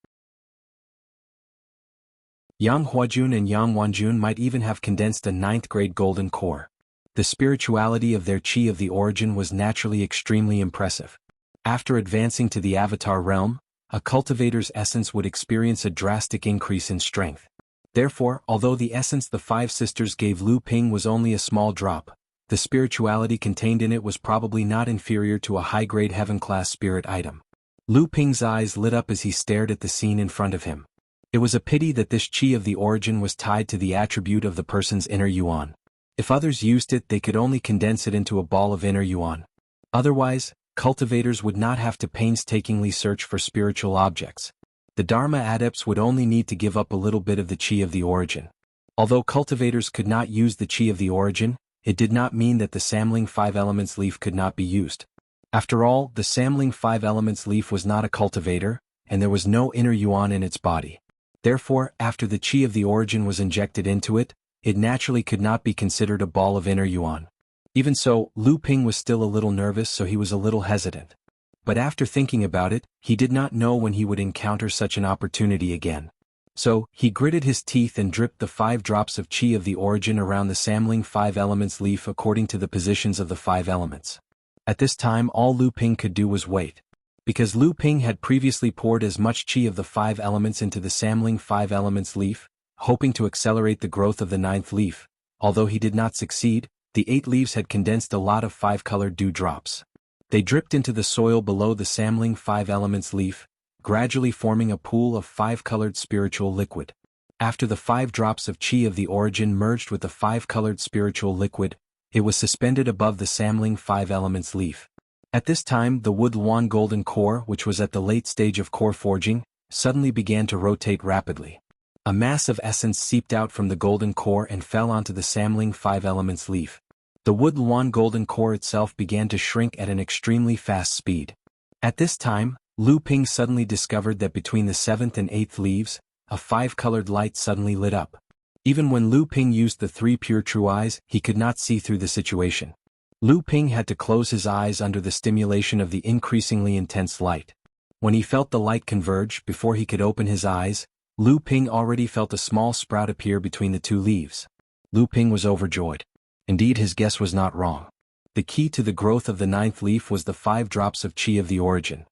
Yang Huajun and Yang Wanjun might even have condensed a 9th-grade golden core. The spirituality of their chi of the origin was naturally extremely impressive. After advancing to the avatar realm, a cultivator's essence would experience a drastic increase in strength. Therefore, although the essence the 5 sisters gave Lu Ping was only a small drop, the spirituality contained in it was probably not inferior to a high-grade heaven-class spirit item. Lu Ping's eyes lit up as he stared at the scene in front of him. It was a pity that this chi of the origin was tied to the attribute of the person's inner yuan. If others used it, they could only condense it into a ball of inner yuan. Otherwise, cultivators would not have to painstakingly search for spiritual objects. The Dharma adepts would only need to give up a little bit of the chi of the origin. Although cultivators could not use the chi of the origin, it did not mean that the Samling 5 elements leaf could not be used. After all, the Samling 5 elements leaf was not a cultivator, and there was no inner yuan in its body. Therefore, after the chi of the origin was injected into it, it naturally could not be considered a ball of inner yuan. Even so, Lu Ping was still a little nervous, so he was a little hesitant. But after thinking about it, he did not know when he would encounter such an opportunity again. So, he gritted his teeth and dripped the 5 drops of chi of the origin around the Samling 5 elements leaf according to the positions of the 5 elements. At this time, all Lu Ping could do was wait. Because Lu Ping had previously poured as much chi of the 5 elements into the Samling 5 elements leaf, hoping to accelerate the growth of the 9th leaf. Although he did not succeed, the 8 leaves had condensed a lot of 5-colored dewdrops. They dripped into the soil below the Samling 5 elements leaf, gradually forming a pool of 5-colored spiritual liquid. After the 5 drops of chi of the origin merged with the 5-colored spiritual liquid, it was suspended above the Samling 5 elements leaf. At this time the wood Luan golden core, which was at the late stage of core forging, suddenly began to rotate rapidly. A mass of essence seeped out from the golden core and fell onto the Samling 5 Elements leaf. The wood Luan golden core itself began to shrink at an extremely fast speed. At this time, Lu Ping suddenly discovered that between the 7th and 8th leaves, a 5-colored light suddenly lit up. Even when Lu Ping used the 3 pure true eyes, he could not see through the situation. Lu Ping had to close his eyes under the stimulation of the increasingly intense light. When he felt the light converge before he could open his eyes, Lu Ping already felt a small sprout appear between the 2 leaves. Lu Ping was overjoyed. Indeed, his guess was not wrong. The key to the growth of the 9th leaf was the 5 drops of qi of the origin.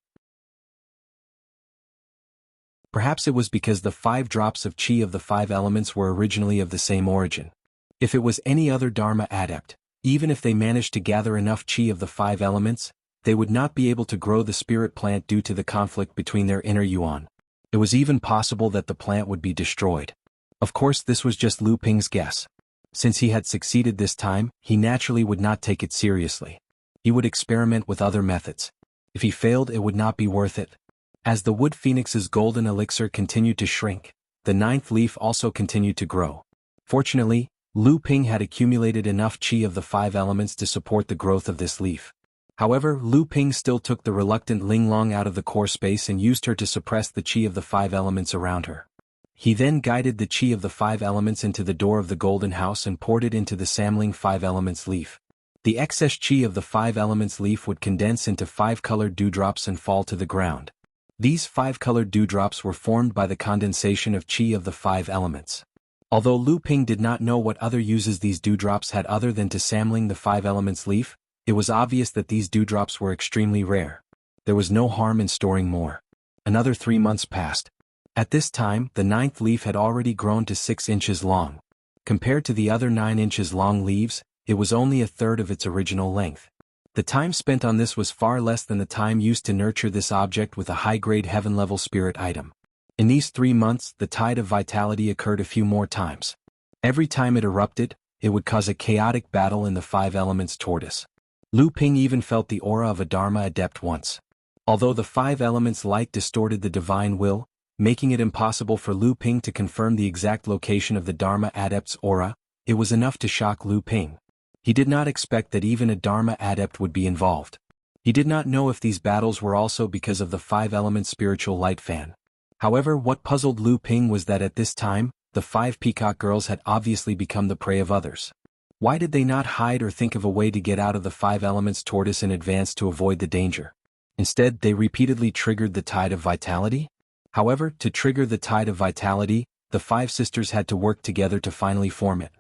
Perhaps it was because the 5 drops of qi of the 5 elements were originally of the same origin. If it was any other Dharma adept, even if they managed to gather enough qi of the 5 elements, they would not be able to grow the spirit plant due to the conflict between their inner yuan. It was even possible that the plant would be destroyed. Of course, this was just Lu Ping's guess. Since he had succeeded this time, he naturally would not take it seriously. He would experiment with other methods. If he failed, it would not be worth it. As the wood phoenix's golden elixir continued to shrink, the 9th leaf also continued to grow. Fortunately, Lu Ping had accumulated enough qi of the 5 elements to support the growth of this leaf. However, Lu Ping still took the reluctant Linglong out of the core space and used her to suppress the qi of the 5 elements around her. He then guided the qi of the 5 elements into the door of the golden house and poured it into the Samling 5 elements leaf. The excess qi of the 5 elements leaf would condense into 5 colored dewdrops and fall to the ground. These 5 colored dewdrops were formed by the condensation of qi of the 5 elements. Although Lu Ping did not know what other uses these dewdrops had other than to Samling the 5 elements leaf, it was obvious that these dewdrops were extremely rare. There was no harm in storing more. Another 3 months passed. At this time, the 9th leaf had already grown to 6 inches long. Compared to the other 9 inches long leaves, it was only a third of its original length. The time spent on this was far less than the time used to nurture this object with a high-grade heaven-level spirit item. In these 3 months, the tide of vitality occurred a few more times. Every time it erupted, it would cause a chaotic battle in the 5 elements tortoise. Lu Ping even felt the aura of a Dharma adept once. Although the 5 elements light distorted the divine will, making it impossible for Lu Ping to confirm the exact location of the Dharma adept's aura, it was enough to shock Lu Ping. He did not expect that even a Dharma adept would be involved. He did not know if these battles were also because of the 5 element spiritual light fan. However, what puzzled Lu Ping was that at this time, the 5 peacock girls had obviously become the prey of others. Why did they not hide or think of a way to get out of the 5 elements tortoise in advance to avoid the danger? Instead, they repeatedly triggered the tide of vitality? However, to trigger the tide of vitality, the 5 sisters had to work together to finally form it.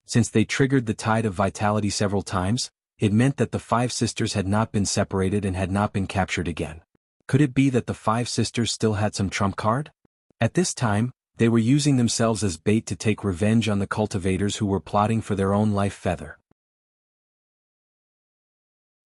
Since they triggered the tide of vitality several times, it meant that the 5 sisters had not been separated and had not been captured again. Could it be that the 5 sisters still had some trump card? At this time, they were using themselves as bait to take revenge on the cultivators who were plotting for their own life feather.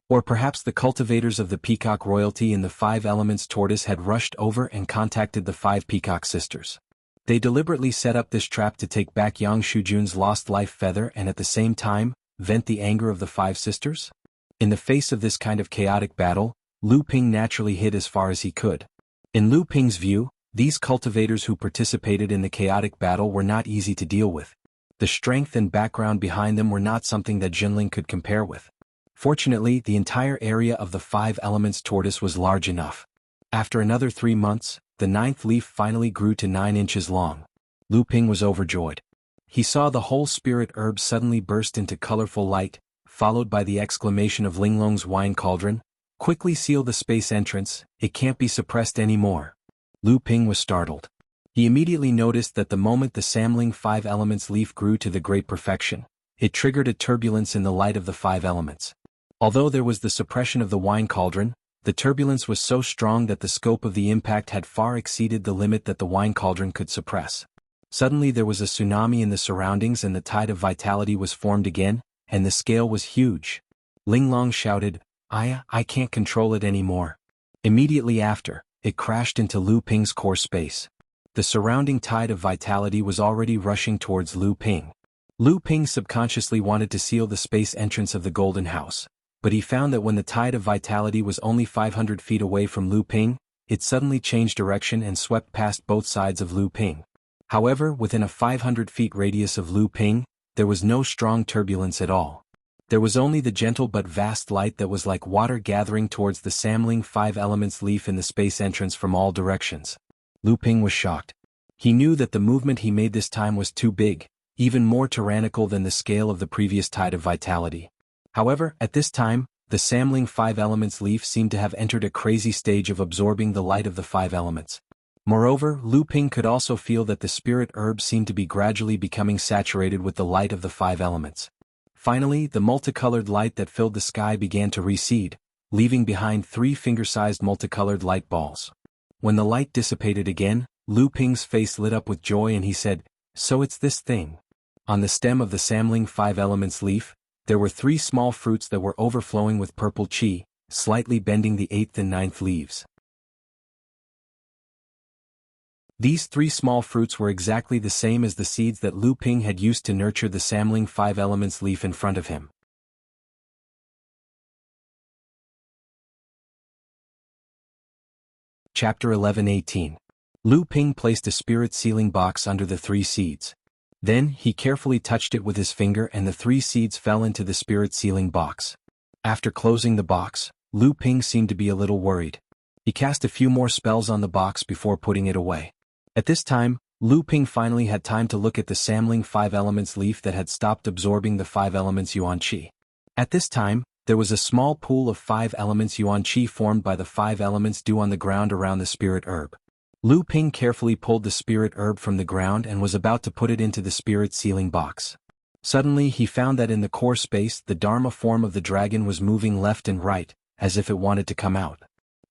Or perhaps the cultivators of the peacock royalty in the 5 elements tortoise had rushed over and contacted the 5 peacock sisters. They deliberately set up this trap to take back Yang Shujun's lost life feather and at the same time, vent the anger of the 5 sisters? In the face of this kind of chaotic battle, Lu Ping naturally hid as far as he could. In Lu Ping's view, these cultivators who participated in the chaotic battle were not easy to deal with. The strength and background behind them were not something that Jinling could compare with. Fortunately, the entire area of the 5 elements tortoise was large enough. After another 3 months, the 9th leaf finally grew to 9 inches long. Lu Ping was overjoyed. He saw the whole spirit herb suddenly burst into colorful light, followed by the exclamation of Linglong's wine cauldron, "Quickly seal the space entrance, it can't be suppressed anymore." Lu Ping was startled. He immediately noticed that the moment the Samling 5 elements leaf grew to the great perfection, it triggered a turbulence in the light of the 5 elements. Although there was the suppression of the wine cauldron, the turbulence was so strong that the scope of the impact had far exceeded the limit that the wine cauldron could suppress. Suddenly there was a tsunami in the surroundings and the tide of vitality was formed again, and the scale was huge. Linglong shouted, I can't control it anymore." Immediately after, it crashed into Lu Ping's core space. The surrounding tide of vitality was already rushing towards Lu Ping. Lu Ping subconsciously wanted to seal the space entrance of the Golden House. but he found that when the tide of vitality was only 500 feet away from Lu Ping, it suddenly changed direction and swept past both sides of Lu Ping. However, within a 500 feet radius of Lu Ping, there was no strong turbulence at all. There was only the gentle but vast light that was like water gathering towards the Samling Five Elements leaf in the space entrance from all directions. Lu Ping was shocked. He knew that the movement he made this time was too big, even more tyrannical than the scale of the previous tide of vitality. However, at this time, the Samling Five Elements leaf seemed to have entered a crazy stage of absorbing the light of the five elements. Moreover, Lu Ping could also feel that the spirit herb seemed to be gradually becoming saturated with the light of the five elements. Finally, the multicolored light that filled the sky began to recede, leaving behind 3 finger-sized multicolored light balls. When the light dissipated again, Lu Ping's face lit up with joy and he said, "So it's this thing." On the stem of the Samling Five Elements leaf, there were 3 small fruits that were overflowing with purple qi, slightly bending the 8th and 9th leaves. These 3 small fruits were exactly the same as the seeds that Lu Ping had used to nurture the Samling Five Elements leaf in front of him. Chapter 11:18. Lu Ping placed a spirit sealing box under the 3 seeds. Then, he carefully touched it with his finger and the 3 seeds fell into the spirit sealing box. After closing the box, Lu Ping seemed to be a little worried. He cast a few more spells on the box before putting it away. At this time, Lu Ping finally had time to look at the Samling Five Elements leaf that had stopped absorbing the 5 elements Yuan Qi. At this time, there was a small pool of 5 elements Yuan Qi formed by the 5 elements due on the ground around the spirit herb. Lu Ping carefully pulled the spirit herb from the ground and was about to put it into the spirit sealing box. Suddenly he found that in the core space the Dharma form of the dragon was moving left and right, as if it wanted to come out.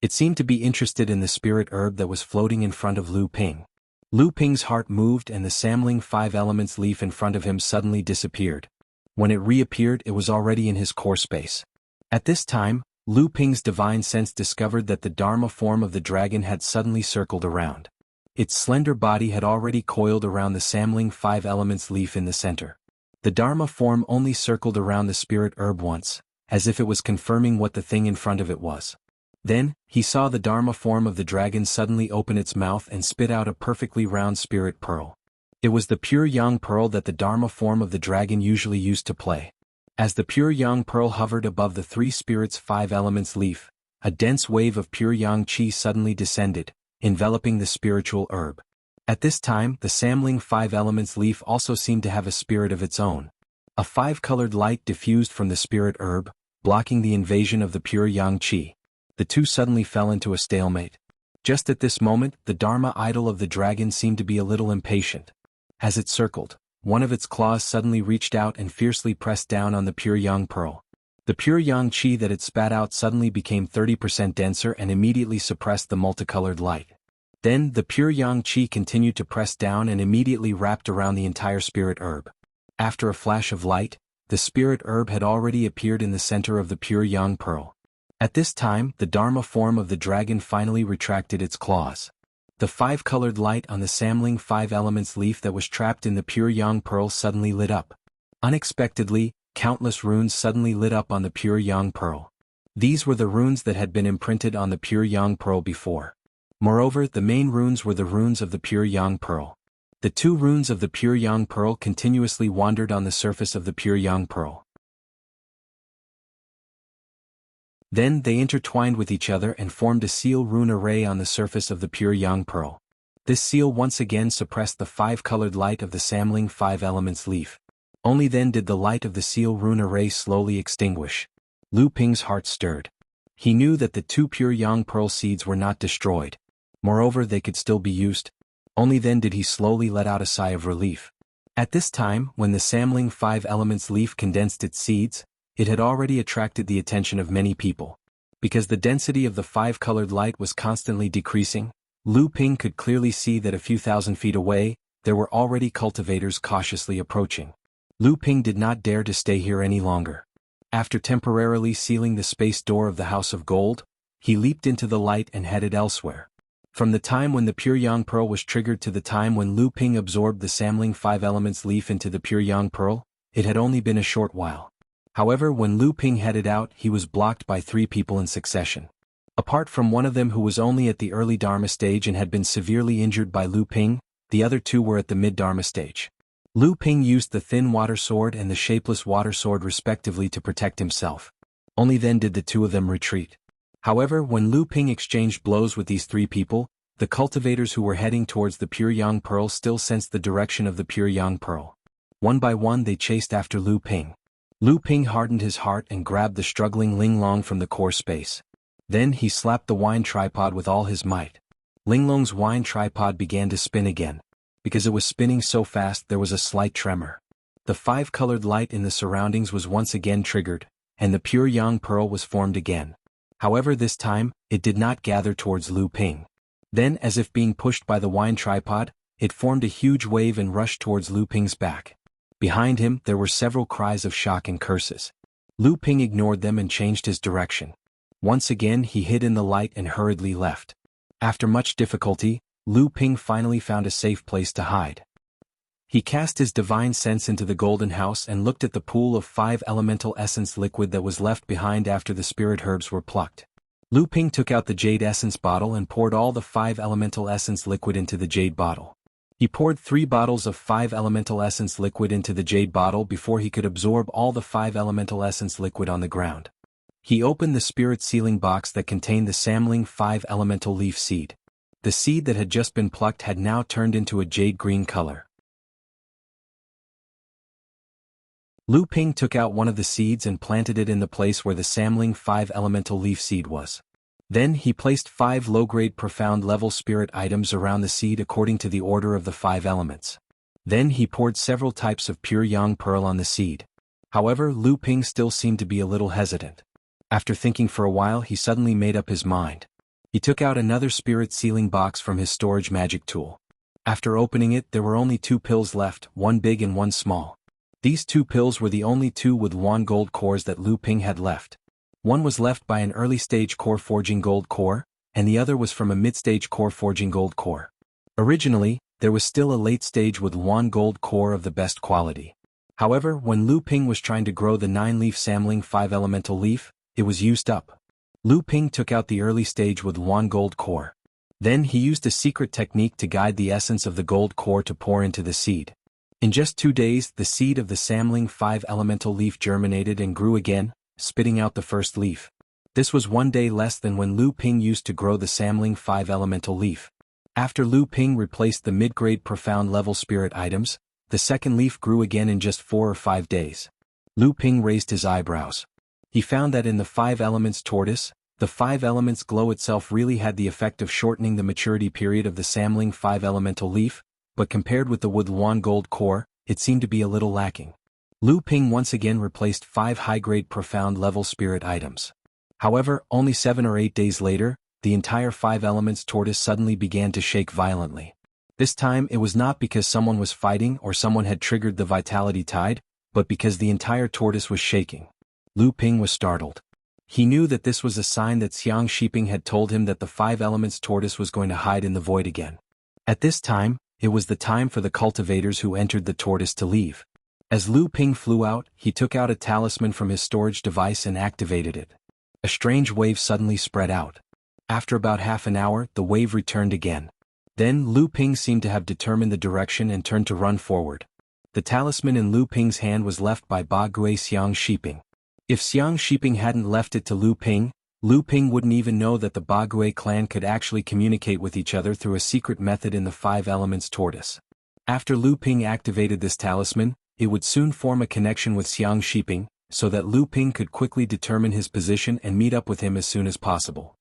It seemed to be interested in the spirit herb that was floating in front of Lu Ping. Lu Ping's heart moved and the Samling Five Elements leaf in front of him suddenly disappeared. When it reappeared, it was already in his core space. At this time, Lu Ping's divine sense discovered that the Dharma form of the dragon had suddenly circled around. Its slender body had already coiled around the Samling Five Elements leaf in the center. The Dharma form only circled around the spirit herb once, as if it was confirming what the thing in front of it was. Then, he saw the Dharma form of the dragon suddenly open its mouth and spit out a perfectly round spirit pearl. It was the pure yang pearl that the Dharma form of the dragon usually used to play. As the pure yang pearl hovered above the 3 spirits' 5 elements leaf, a dense wave of pure yang qi suddenly descended, enveloping the spiritual herb. At this time, the Samling Five Elements leaf also seemed to have a spirit of its own. A 5-colored light diffused from the spirit herb, blocking the invasion of the pure yang qi. The two suddenly fell into a stalemate. Just at this moment, the Dharma idol of the dragon seemed to be a little impatient. As it circled, one of its claws suddenly reached out and fiercely pressed down on the pure yang pearl. The pure yang qi that it spat out suddenly became 30% denser and immediately suppressed the multicolored light. Then, the pure yang qi continued to press down and immediately wrapped around the entire spirit herb. After a flash of light, the spirit herb had already appeared in the center of the pure yang pearl. At this time, the Dharma form of the dragon finally retracted its claws. The 5-colored light on the Samling Five Elements leaf that was trapped in the pure yang pearl suddenly lit up. Unexpectedly, countless runes suddenly lit up on the pure yang pearl. These were the runes that had been imprinted on the pure yang pearl before. Moreover, the main runes were the runes of the pure yang pearl. The 2 runes of the pure yang pearl continuously wandered on the surface of the pure yang pearl. Then they intertwined with each other and formed a seal rune array on the surface of the pure yang pearl. This seal once again suppressed the 5-colored light of the Samling Five Elements leaf. Only then did the light of the seal rune array slowly extinguish. Lu Ping's heart stirred. He knew that the 2 pure yang pearl seeds were not destroyed. Moreover, they could still be used. Only then did he slowly let out a sigh of relief. At this time, when the Samling Five Elements leaf condensed its seeds, it had already attracted the attention of many people. Because the density of the 5-colored light was constantly decreasing, Lu Ping could clearly see that a few thousand feet away, there were already cultivators cautiously approaching. Lu Ping did not dare to stay here any longer. After temporarily sealing the space door of the House of Gold, he leaped into the light and headed elsewhere. From the time when the pure yang pearl was triggered to the time when Lu Ping absorbed the Samling Five Elements leaf into the pure yang pearl, it had only been a short while. However, when Lu Ping headed out, he was blocked by 3 people in succession. Apart from one of them who was only at the early Dharma stage and had been severely injured by Lu Ping, the other 2 were at the mid-Dharma stage. Lu Ping used the thin water sword and the shapeless water sword respectively to protect himself. Only then did the 2 of them retreat. However, when Lu Ping exchanged blows with these 3 people, the cultivators who were heading towards the pure yang pearl still sensed the direction of the pure yang pearl. One by one they chased after Lu Ping. Lu Ping hardened his heart and grabbed the struggling Linglong from the core space. Then he slapped the wine tripod with all his might. Linglong's wine tripod began to spin again. Because it was spinning so fast there was a slight tremor. The 5-colored light in the surroundings was once again triggered, and the pure yang pearl was formed again. However, this time, it did not gather towards Lu Ping. Then, as if being pushed by the wine tripod, it formed a huge wave and rushed towards Lu Ping's back. Behind him, there were several cries of shock and curses. Lu Ping ignored them and changed his direction. Once again he hid in the light and hurriedly left. After much difficulty, Lu Ping finally found a safe place to hide. He cast his divine sense into the golden house and looked at the pool of 5 elemental essence liquid that was left behind after the spirit herbs were plucked. Lu Ping took out the jade essence bottle and poured all the 5 elemental essence liquid into the jade bottle. He poured 3 bottles of 5 elemental essence liquid into the jade bottle before he could absorb all the 5 elemental essence liquid on the ground. He opened the spirit sealing box that contained the Samling 5 elemental leaf seed. The seed that had just been plucked had now turned into a jade green color. Lu Ping took out one of the seeds and planted it in the place where the Samling 5 elemental leaf seed was. Then he placed 5 low-grade profound level spirit items around the seed according to the order of the 5 elements. Then he poured several types of pure yang pearl on the seed. However, Lu Ping still seemed to be a little hesitant. After thinking for a while, he suddenly made up his mind. He took out another spirit sealing box from his storage magic tool. After opening it, there were only 2 pills left, one big and one small. These 2 pills were the only 2 with Wan gold cores that Lu Ping had left. One was left by an early-stage core forging gold core, and the other was from a mid-stage core forging gold core. Originally, there was still a late stage with Wan gold core of the best quality. However, when Lu Ping was trying to grow the 9-leaf Samling 5 elemental leaf, it was used up. Lu Ping took out the early stage with Wan gold core. Then he used a secret technique to guide the essence of the gold core to pour into the seed. In just 2 days, the seed of the Samling 5 elemental leaf germinated and grew again, spitting out the first leaf. This was 1 day less than when Lu Ping used to grow the Samling 5 elemental leaf. After Lu Ping replaced the mid-grade profound level spirit items, the second leaf grew again in just 4 or 5 days. Lu Ping raised his eyebrows. He found that in the 5 elements tortoise, the 5 elements glow itself really had the effect of shortening the maturity period of the Samling 5 elemental leaf, but compared with the wood Wan gold core, it seemed to be a little lacking. Lu Ping once again replaced 5 high-grade profound level spirit items. However, only 7 or 8 days later, the entire 5 elements tortoise suddenly began to shake violently. This time it was not because someone was fighting or someone had triggered the vitality tide, but because the entire tortoise was shaking. Lu Ping was startled. He knew that this was a sign that Xiang Shiping had told him that the 5 elements tortoise was going to hide in the void again. At this time, it was the time for the cultivators who entered the tortoise to leave. As Lu Ping flew out, he took out a talisman from his storage device and activated it. A strange wave suddenly spread out. After about half an hour, the wave returned again. Then Lu Ping seemed to have determined the direction and turned to run forward. The talisman in Lu Ping's hand was left by Ba Gui Xiang Shiping. If Xiang Shiping hadn't left it to Lu Ping wouldn't even know that the Ba Gui clan could actually communicate with each other through a secret method in the 5 elements tortoise. After Lu Ping activated this talisman, it would soon form a connection with Xiang Shiping, so that Lu Ping could quickly determine his position and meet up with him as soon as possible.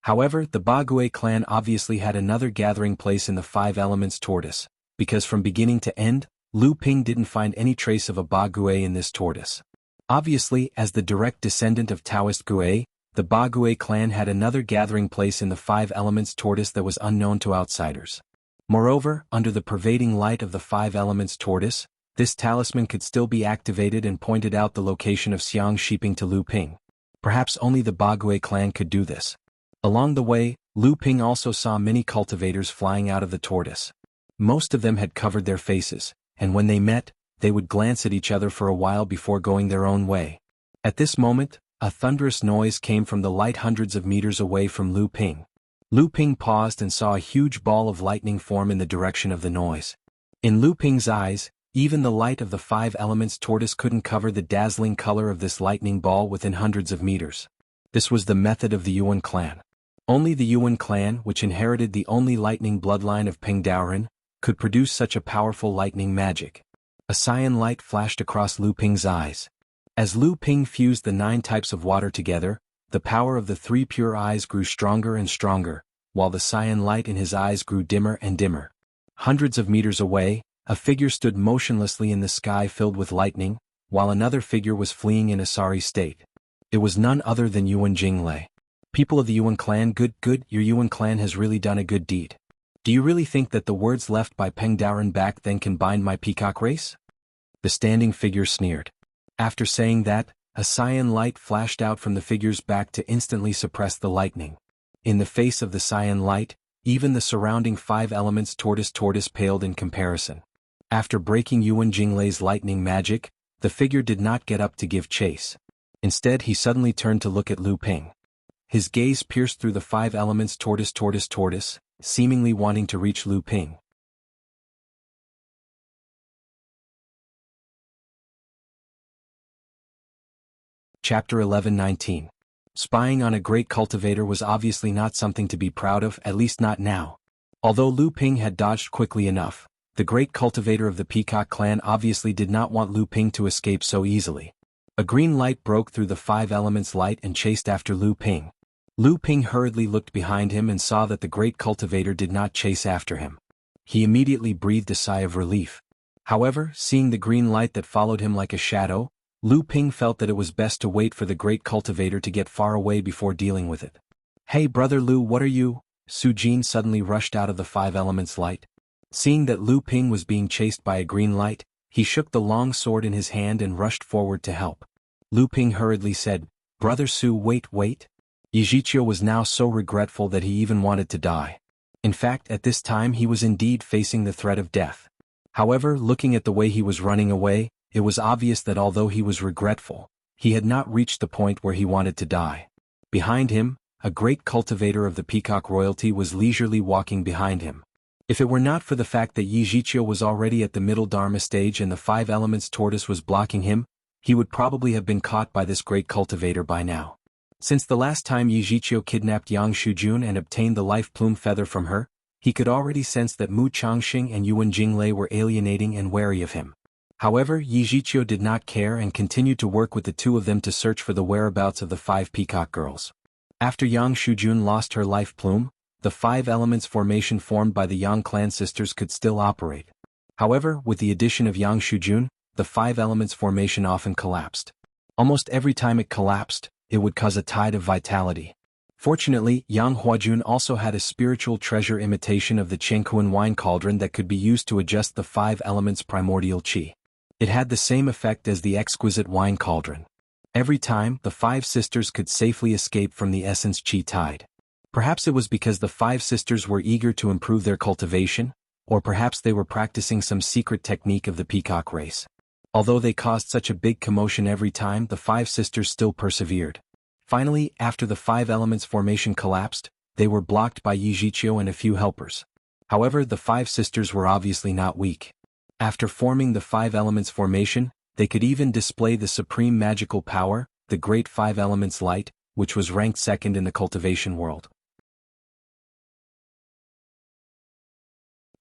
However, the Ba Gui clan obviously had another gathering place in the 5 elements tortoise, because from beginning to end, Lu Ping didn't find any trace of a Ba Gui in this tortoise. Obviously, as the direct descendant of Taoist Gui, the Ba Gui clan had another gathering place in the 5 elements tortoise that was unknown to outsiders. Moreover, under the pervading light of the 5 elements tortoise, this talisman could still be activated and pointed out the location of Xiang Shiping to Lu Ping. Perhaps only the Ba Gui clan could do this. Along the way, Lu Ping also saw many cultivators flying out of the tortoise. Most of them had covered their faces, and when they met, they would glance at each other for a while before going their own way. At this moment, a thunderous noise came from the light hundreds of meters away from Lu Ping. Lu Ping paused and saw a huge ball of lightning form in the direction of the noise. In Lu Ping's eyes, even the light of the five elements tortoise couldn't cover the dazzling color of this lightning ball within hundreds of meters. This was the method of the Yuan clan. Only the Yuan clan, which inherited the only lightning bloodline of Ping Daoren, could produce such a powerful lightning magic. A cyan light flashed across Lu Ping's eyes. As Lu Ping fused the 9 types of water together, the power of the 3 pure eyes grew stronger and stronger, while the cyan light in his eyes grew dimmer and dimmer. Hundreds of meters away, a figure stood motionlessly in the sky filled with lightning, while another figure was fleeing in a sorry state. It was none other than Yuan Jinglei. People of the Yuan clan, good, your Yuan clan has really done a good deed. Do you really think that the words left by Peng Daoren back then can bind my peacock race? The standing figure sneered. After saying that, a cyan light flashed out from the figure's back to instantly suppress the lightning. In the face of the cyan light, even the surrounding 5 elements tortoise paled in comparison. After breaking Yuan Jinglei's lightning magic, the figure did not get up to give chase. Instead, he suddenly turned to look at Lu Ping. His gaze pierced through the 5 elements tortoise, seemingly wanting to reach Lu Ping. Chapter 11-19. Spying on a great cultivator was obviously not something to be proud of, at least not now. Although Lu Ping had dodged quickly enough, the great cultivator of the Peacock clan obviously did not want Lu Ping to escape so easily. A green light broke through the 5 elements light and chased after Lu Ping. Lu Ping hurriedly looked behind him and saw that the great cultivator did not chase after him. He immediately breathed a sigh of relief. However, seeing the green light that followed him like a shadow, Lu Ping felt that it was best to wait for the great cultivator to get far away before dealing with it. Hey brother Lu, what are you? Su Jin suddenly rushed out of the 5 elements light. Seeing that Lu Ping was being chased by a green light, he shook the long sword in his hand and rushed forward to help. Lu Ping hurriedly said, "Brother Su, wait. Yijiqiu was now so regretful that he even wanted to die. In fact, at this time he was indeed facing the threat of death. However, looking at the way he was running away, it was obvious that although he was regretful, he had not reached the point where he wanted to die. Behind him, a great cultivator of the Peacock royalty was leisurely walking behind him. If it were not for the fact that Yijiqiu was already at the middle Dharma stage and the 5 elements tortoise was blocking him, he would probably have been caught by this great cultivator by now. Since the last time Yijiqiu kidnapped Yang Shujun and obtained the life plume feather from her, he could already sense that Mu Changxing and Yuan Jinglei were alienating and wary of him. However, Yijiqiu did not care and continued to work with the 2 of them to search for the whereabouts of the 5 peacock girls. After Yang Shujun lost her life plume, the 5 elements formation formed by the Yang clan sisters could still operate. However, with the addition of Yang Shujun, the 5 elements formation often collapsed. Almost every time it collapsed, it would cause a tide of vitality. Fortunately, Yang Huajun also had a spiritual treasure imitation of the Chengkuan wine cauldron that could be used to adjust the 5 elements primordial qi. It had the same effect as the exquisite wine cauldron. Every time, the 5 sisters could safely escape from the essence qi tide. Perhaps it was because the 5 sisters were eager to improve their cultivation, or perhaps they were practicing some secret technique of the peacock race. Although they caused such a big commotion every time, the 5 sisters still persevered. Finally, after the 5 elements formation collapsed, they were blocked by Yijiqiu and a few helpers. However, the 5 sisters were obviously not weak. After forming the 5 elements formation, they could even display the supreme magical power, the great 5 elements light, which was ranked 2nd in the cultivation world.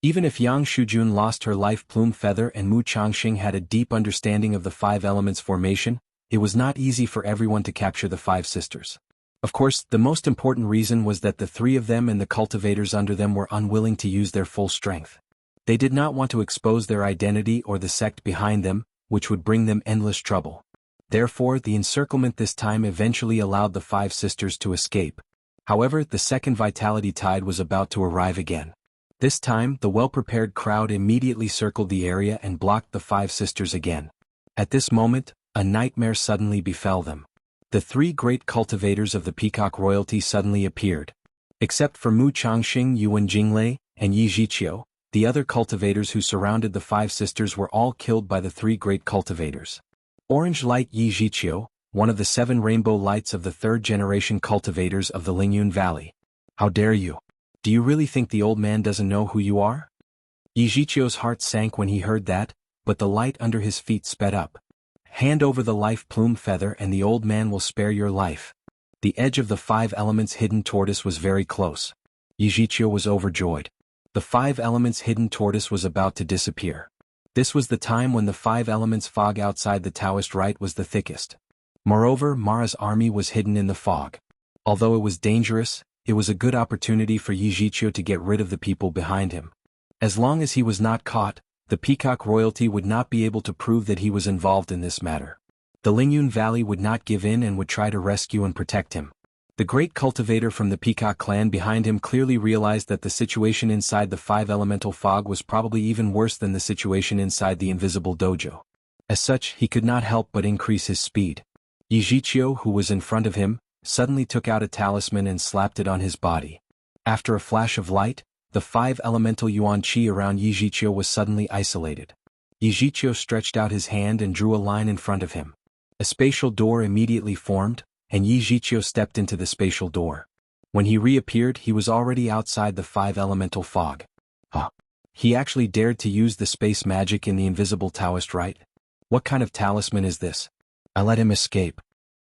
Even if Yang Shujun lost her life plume feather and Mu Changxing had a deep understanding of the 5 elements formation, it was not easy for everyone to capture the 5 sisters. Of course, the most important reason was that the 3 of them and the cultivators under them were unwilling to use their full strength. They did not want to expose their identity or the sect behind them, which would bring them endless trouble. Therefore, the encirclement this time eventually allowed the 5 sisters to escape. However, the second vitality tide was about to arrive again. This time, the well-prepared crowd immediately circled the area and blocked the 5 sisters again. At this moment, a nightmare suddenly befell them. The 3 great cultivators of the Peacock royalty suddenly appeared. Except for Mu Changxing, Yuan Jinglei, and Yijiqiu, The other cultivators who surrounded the 5 sisters were all killed by the 3 great cultivators. Orange Light Yi Zhiqiu, one of the 7 rainbow lights of the 3rd generation cultivators of the Lingyun Valley. How dare you? Do you really think the old man doesn't know who you are? Yi Zhiqiu's heart sank when he heard that, but the light under his feet sped up. Hand over the life plume feather and the old man will spare your life. The edge of the 5 elements hidden tortoise was very close. Yi Zhiqiu was overjoyed. The 5 elements hidden tortoise was about to disappear. This was the time when the 5 elements fog outside the Taoist rite was the thickest. Moreover, Mara's army was hidden in the fog. Although it was dangerous, it was a good opportunity for Yi Zhiqiu to get rid of the people behind him. As long as he was not caught, the Peacock royalty would not be able to prove that he was involved in this matter. The Lingyun Valley would not give in and would try to rescue and protect him. The great cultivator from the Peacock clan behind him clearly realized that the situation inside the 5 elemental fog was probably even worse than the situation inside the invisible dojo. As such, he could not help but increase his speed. Yi Zhiqiu, who was in front of him, suddenly took out a talisman and slapped it on his body. After a flash of light, the 5 elemental yuan qi around Yi Zhiqiu was suddenly isolated. Yi Zhiqiu stretched out his hand and drew a line in front of him. A spatial door immediately formed, and Yi Zhiqiu stepped into the spatial door. When he reappeared, he was already outside the 5 elemental fog. He actually dared to use the space magic in the invisible Taoist rite? What kind of talisman is this? I let him escape.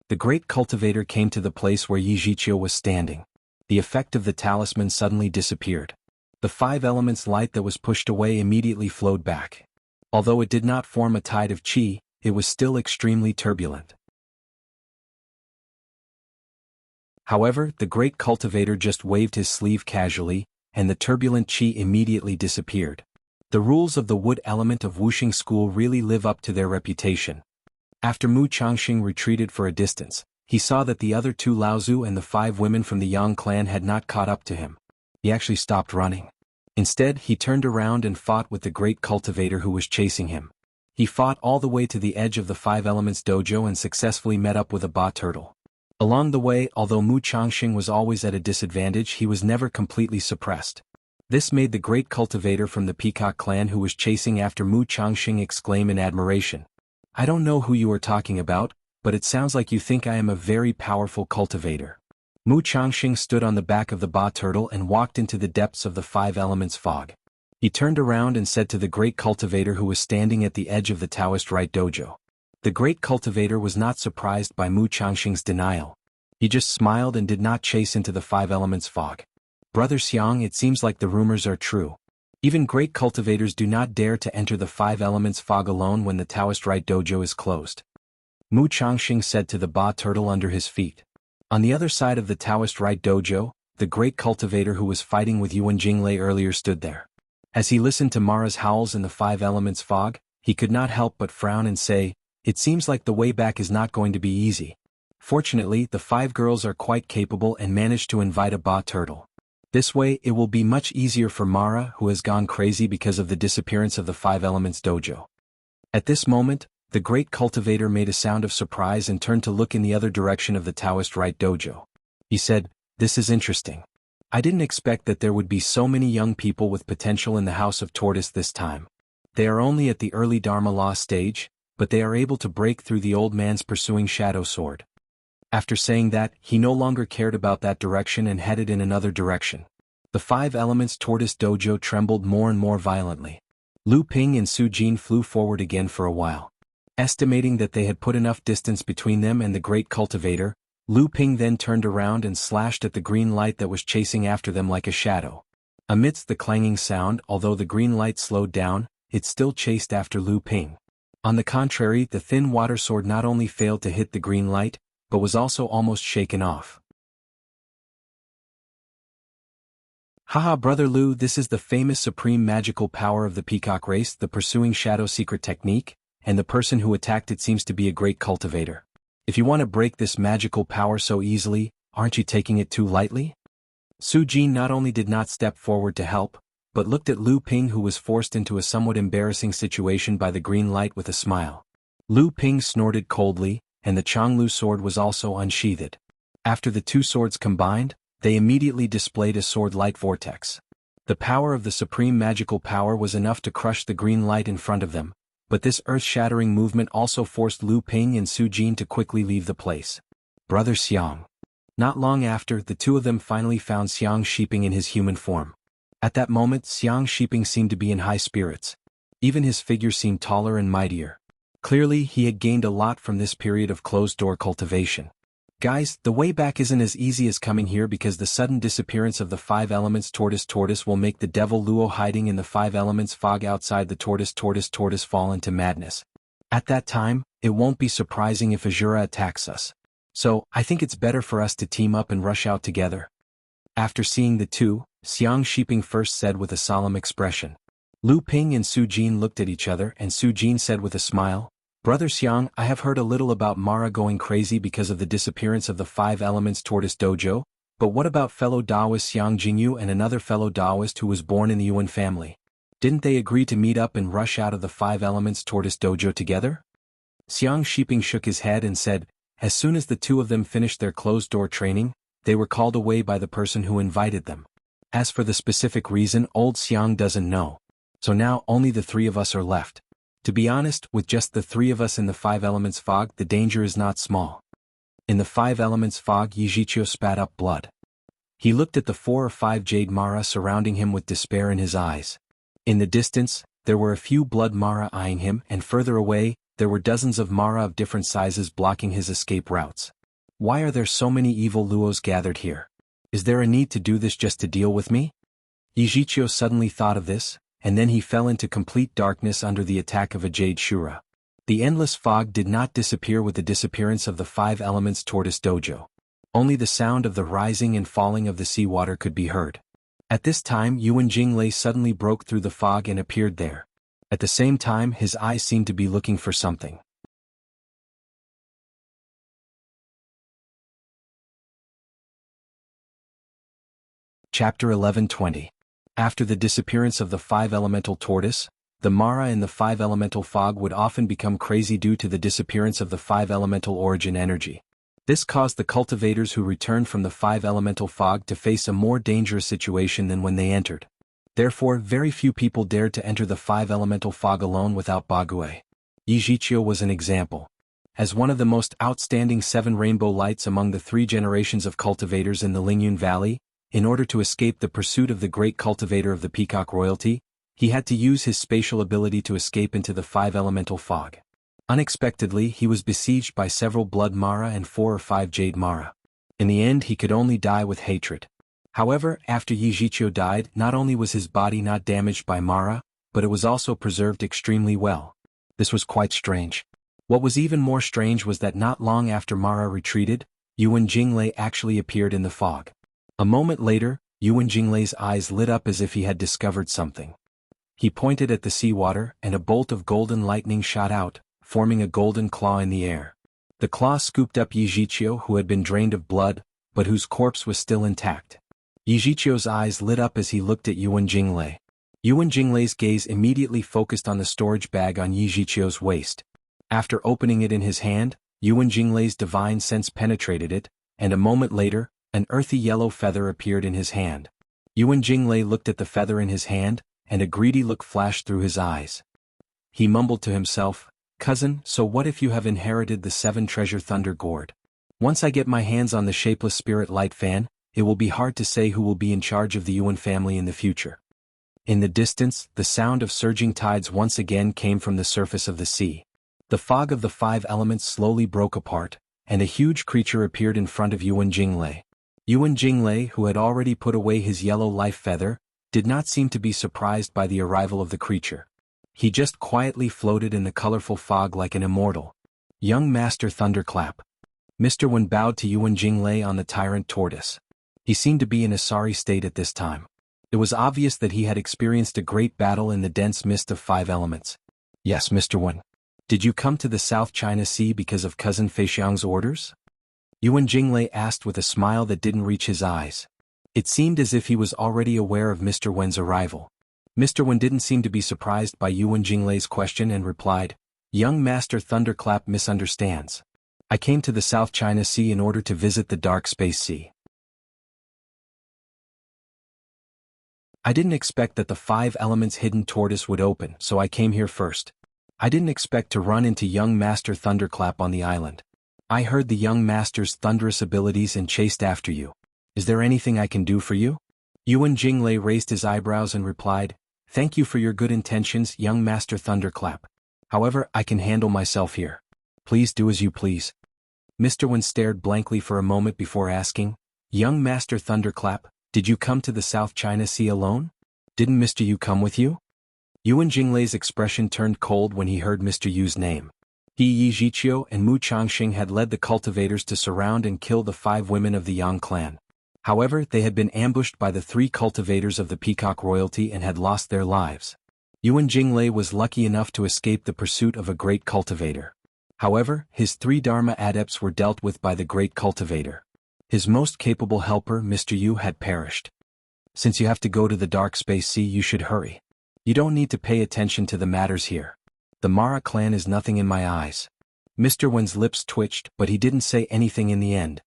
The great cultivator came to the place where Yi Zhiqiu was standing. The effect of the talisman suddenly disappeared. The 5 elements light that was pushed away immediately flowed back. Although it did not form a tide of qi, it was still extremely turbulent. However, the great cultivator just waved his sleeve casually, and the turbulent qi immediately disappeared. The rules of the wood element of Wuxia school really live up to their reputation. After Mu Changxing retreated for a distance, he saw that the other 2 Laozu and the 5 women from the Yang clan had not caught up to him. He actually stopped running. Instead, he turned around and fought with the great cultivator who was chasing him. He fought all the way to the edge of the 5 elements dojo and successfully met up with a ba turtle. Along the way, although Mu Changxing was always at a disadvantage, he was never completely suppressed. This made the great cultivator from the Peacock clan who was chasing after Mu Changxing exclaim in admiration. I don't know who you are talking about, but it sounds like you think I am a very powerful cultivator. Mu Changxing stood on the back of the ba turtle and walked into the depths of the 5 elements fog. He turned around and said to the great cultivator who was standing at the edge of the Taoist rite dojo. The great cultivator was not surprised by Mu Changxing's denial. He just smiled and did not chase into the 5 elements fog. Brother Xiang, it seems like the rumors are true. Even great cultivators do not dare to enter the 5 elements fog alone when the Taoist rite dojo is closed. Mu Changxing said to the ba turtle under his feet. On the other side of the Taoist rite dojo, the great cultivator who was fighting with Yuan Jinglei earlier stood there. As he listened to Mara's howls in the 5 elements fog, he could not help but frown and say, "It seems like the way back is not going to be easy." Fortunately, the 5 girls are quite capable and managed to invite a ba turtle. This way, it will be much easier for Mara, who has gone crazy because of the disappearance of the 5 elements dojo. At this moment, the great cultivator made a sound of surprise and turned to look in the other direction of the Taoist rite dojo. He said, "This is interesting. I didn't expect that there would be so many young people with potential in the House of Tortoise this time. They are only at the early Dharma law stage, but they are able to break through the old man's pursuing shadow sword." After saying that, he no longer cared about that direction and headed in another direction. The 5 elements tortoise dojo trembled more and more violently. Lu Ping and Su Jin flew forward again for a while. Estimating that they had put enough distance between them and the great cultivator, Lu Ping then turned around and slashed at the green light that was chasing after them like a shadow. Amidst the clanging sound, although the green light slowed down, it still chased after Lu Ping. On the contrary, the thin water sword not only failed to hit the green light, but was also almost shaken off. Haha, Brother Lu, this is the famous supreme magical power of the peacock race, the pursuing shadow secret technique, and the person who attacked it seems to be a great cultivator. If you want to break this magical power so easily, aren't you taking it too lightly? Su Jin not only did not step forward to help, but looked at Lu Ping, who was forced into a somewhat embarrassing situation by the green light, with a smile. Lu Ping snorted coldly, and the Changlu sword was also unsheathed. After the 2 swords combined, they immediately displayed a sword-like vortex. The power of the supreme magical power was enough to crush the green light in front of them, but this earth-shattering movement also forced Lu Ping and Su Jin to quickly leave the place. Brother Xiang. Not long after, the two of them finally found Xiang Shiping in his human form. At that moment, Xiang Shiping seemed to be in high spirits. Even his figure seemed taller and mightier. Clearly, he had gained a lot from this period of closed-door cultivation. Guys, the way back isn't as easy as coming here because the sudden disappearance of the 5 elements tortoise will make the devil Luo hiding in the 5 elements fog outside the tortoise fall into madness. At that time, it won't be surprising if Azura attacks us. So, I think it's better for us to team up and rush out together. After seeing the two, Xiang Shiping first said with a solemn expression. Lu Ping and Su Jin looked at each other and Su Jin said with a smile, Brother Xiang, I have heard a little about Mara going crazy because of the disappearance of the 5 elements tortoise dojo, but what about fellow Taoist Xiang Jingyu and another fellow Taoist who was born in the Yuan family? Didn't they agree to meet up and rush out of the 5 elements tortoise dojo together? Xiang Shiping shook his head and said, as soon as the two of them finished their closed-door training, they were called away by the person who invited them. As for the specific reason, old Xiang doesn't know. So now only the 3 of us are left. To be honest, with just the 3 of us in the 5 elements fog, the danger is not small. In the 5 elements fog, Yijiqiu spat up blood. He looked at the 4 or 5 jade Mara surrounding him with despair in his eyes. In the distance, there were a few blood Mara eyeing him, and further away, there were dozens of Mara of different sizes blocking his escape routes. Why are there so many evil Luos gathered here? Is there a need to do this just to deal with me? Yijiqiu suddenly thought of this, and then he fell into complete darkness under the attack of a jade Shura. The endless fog did not disappear with the disappearance of the 5 elements tortoise dojo. Only the sound of the rising and falling of the seawater could be heard. At this time Yuan Jinglei suddenly broke through the fog and appeared there. At the same time his eyes seemed to be looking for something. Chapter 11:20. After the disappearance of the 5 elemental tortoise, the Mara in the 5 elemental fog would often become crazy due to the disappearance of the 5 elemental origin energy. This caused the cultivators who returned from the 5 elemental fog to face a more dangerous situation than when they entered. Therefore, very few people dared to enter the 5 elemental fog alone without Bagui. Yijiqiu was an example. As one of the most outstanding 7 rainbow lights among the 3 generations of cultivators in the Lingyun Valley, in order to escape the pursuit of the great cultivator of the Peacock royalty, he had to use his spatial ability to escape into the 5 elemental fog. Unexpectedly, he was besieged by several blood Mara and 4 or 5 jade Mara. In the end, he could only die with hatred. However, after Yijiqiu died, not only was his body not damaged by Mara, but it was also preserved extremely well. This was quite strange. What was even more strange was that not long after Mara retreated, Yuan Jinglei actually appeared in the fog. A moment later, Yuan Jinglei's eyes lit up as if he had discovered something. He pointed at the seawater, and a bolt of golden lightning shot out, forming a golden claw in the air. The claw scooped up Yijiqiu, who had been drained of blood, but whose corpse was still intact. Yijiqiu's eyes lit up as he looked at Yuan Jinglei. Yuan Jinglei's gaze immediately focused on the storage bag on Yijiqiu's waist. After opening it in his hand, Yuan Jinglei's divine sense penetrated it, and a moment later, an earthy yellow feather appeared in his hand. Yuan Jinglei looked at the feather in his hand, and a greedy look flashed through his eyes. He mumbled to himself, "Cousin, so what if you have inherited the 7 treasure thunder gourd? Once I get my hands on the shapeless spirit light fan, it will be hard to say who will be in charge of the Yuan family in the future." In the distance, the sound of surging tides once again came from the surface of the sea. The fog of the 5 elements slowly broke apart, and a huge creature appeared in front of Yuan Jinglei. Yuan Jinglei, who had already put away his yellow life feather, did not seem to be surprised by the arrival of the creature. He just quietly floated in the colorful fog like an immortal. Young Master Thunderclap. Mr. Wen bowed to Yuan Jinglei on the tyrant tortoise. He seemed to be in a sorry state at this time. It was obvious that he had experienced a great battle in the dense mist of 5 elements. "Yes, Mr. Wen. Did you come to the South China Sea because of Cousin Feixiang's orders?" Yuan Jinglei asked with a smile that didn't reach his eyes. It seemed as if he was already aware of Mr. Wen's arrival. Mr. Wen didn't seem to be surprised by Yuan Jinglei's question and replied, "Young Master Thunderclap misunderstands. I came to the South China Sea in order to visit the Dark Space Sea. I didn't expect that the 5 elements hidden tortoise would open, so I came here first. I didn't expect to run into young Master Thunderclap on the island. I heard the young master's thunderous abilities and chased after you. Is there anything I can do for you? Yuan Jinglei raised his eyebrows and replied, Thank you for your good intentions, young Master Thunderclap. However, I can handle myself here. Please do as you please. Mr. Wen stared blankly for a moment before asking, Young Master Thunderclap, did you come to the South China Sea alone? Didn't Mr. Yu come with you? Yuan Jinglei's expression turned cold when he heard Mr. Yu's name. He Yi Jiqiu and Mu Changxing had led the cultivators to surround and kill the 5 women of the Yang clan. However, they had been ambushed by the 3 cultivators of the Peacock royalty and had lost their lives. Yuan Jinglei was lucky enough to escape the pursuit of a great cultivator. However, his 3 Dharma adepts were dealt with by the great cultivator. His most capable helper, Mr. Yu, had perished. Since you have to go to the Dark Space Sea, you should hurry. You don't need to pay attention to the matters here. The Mara clan is nothing in my eyes. Mr. Wen's lips twitched, but he didn't say anything in the end.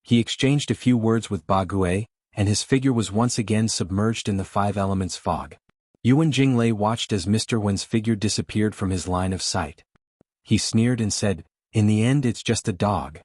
He exchanged a few words with Ba Gue, and his figure was once again submerged in the 5 elements fog. Yuan Jinglei watched as Mr. Wen's figure disappeared from his line of sight. He sneered and said, In the end it's just a dog.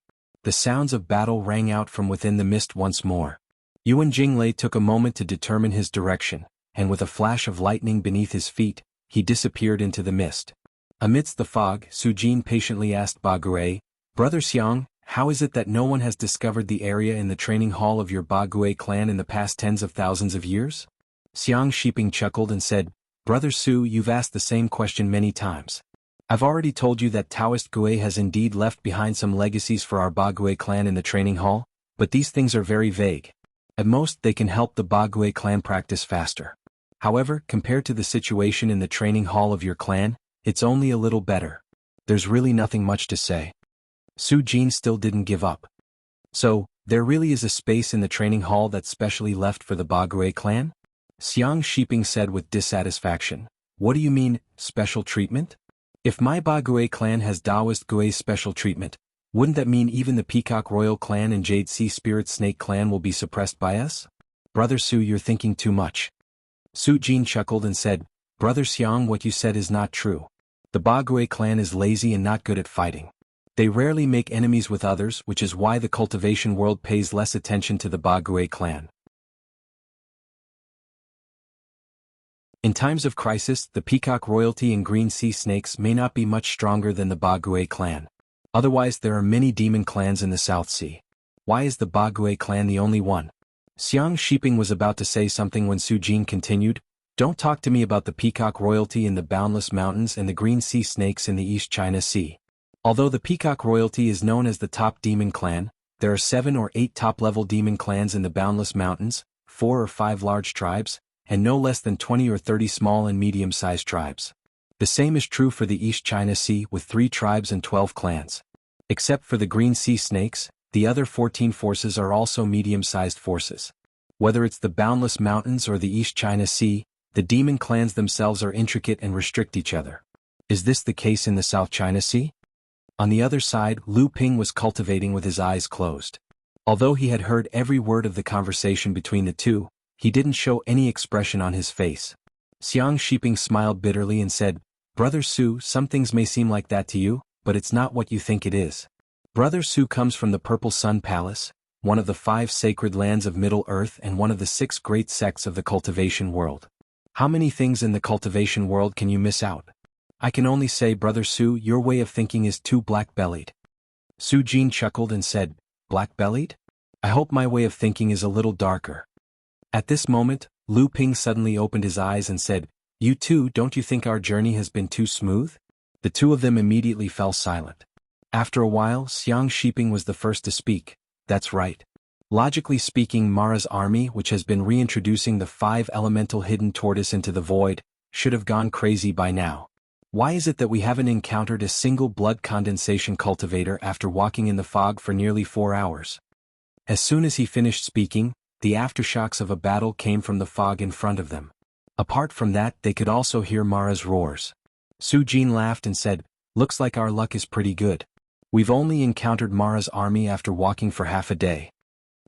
The sounds of battle rang out from within the mist once more. Yuan Jinglei took a moment to determine his direction, and with a flash of lightning beneath his feet, he disappeared into the mist. Amidst the fog, Su Jin patiently asked Ba Gue, Brother Xiang, how is it that no one has discovered the area in the training hall of your Ba Gue clan in the past tens of thousands of years? Xiang Shiping chuckled and said, Brother Su, you've asked the same question many times. I've already told you that Taoist Gue has indeed left behind some legacies for our Ba Gue clan in the training hall, but these things are very vague. At most they can help the Ba Gue clan practice faster. However, compared to the situation in the training hall of your clan, it's only a little better. There's really nothing much to say. Su Jin still didn't give up. So, there really is a space in the training hall that's specially left for the Ba Gue clan? Xiang Shiping said with dissatisfaction. What do you mean, special treatment? If my Ba Gue clan has Taoist Gue's special treatment, wouldn't that mean even the Peacock Royal clan and Jade Sea Spirit Snake clan will be suppressed by us? Brother Su, you're thinking too much. Su Jin chuckled and said, Brother Xiang, what you said is not true. The Ba Gue clan is lazy and not good at fighting. They rarely make enemies with others, which is why the cultivation world pays less attention to the Ba Gue clan. In times of crisis, the Peacock royalty and Green Sea Snakes may not be much stronger than the Ba Gue clan. Otherwise there are many demon clans in the South Sea. Why is the Ba Gue clan the only one? Xiang Shiping was about to say something when Su Jin continued, Don't talk to me about the Peacock royalty in the Boundless Mountains and the Green Sea Snakes in the East China Sea. Although the Peacock royalty is known as the top demon clan, there are 7 or 8 top-level demon clans in the Boundless Mountains, 4 or 5 large tribes, and no less than 20 or 30 small and medium-sized tribes. The same is true for the East China Sea with 3 tribes and 12 clans. Except for the Green Sea Snakes, the other 14 forces are also medium-sized forces. Whether it's the Boundless Mountains or the East China Sea, the demon clans themselves are intricate and restrict each other. Is this the case in the South China Sea? On the other side, Lu Ping was cultivating with his eyes closed. Although he had heard every word of the conversation between the two, he didn't show any expression on his face. Xiang Shiping smiled bitterly and said, Brother Su, some things may seem like that to you, but it's not what you think it is. Brother Su comes from the Purple Sun Palace, one of the 5 sacred lands of Middle-earth and one of the 6 great sects of the cultivation world. How many things in the cultivation world can you miss out? I can only say, Brother Su, your way of thinking is too black-bellied. Su Jin chuckled and said, Black-bellied? I hope my way of thinking is a little darker. At this moment, Lu Ping suddenly opened his eyes and said, You too, don't you think our journey has been too smooth? The two of them immediately fell silent. After a while, Xiang Shiping was the first to speak. That's right. Logically speaking, Mara's army, which has been reintroducing the 5 elemental hidden tortoise into the void, should have gone crazy by now. Why is it that we haven't encountered a single blood condensation cultivator after walking in the fog for nearly 4 hours? As soon as he finished speaking, the aftershocks of a battle came from the fog in front of them. Apart from that, they could also hear Mara's roars. Su Jin laughed and said, Looks like our luck is pretty good. We've only encountered Mara's army after walking for half a day.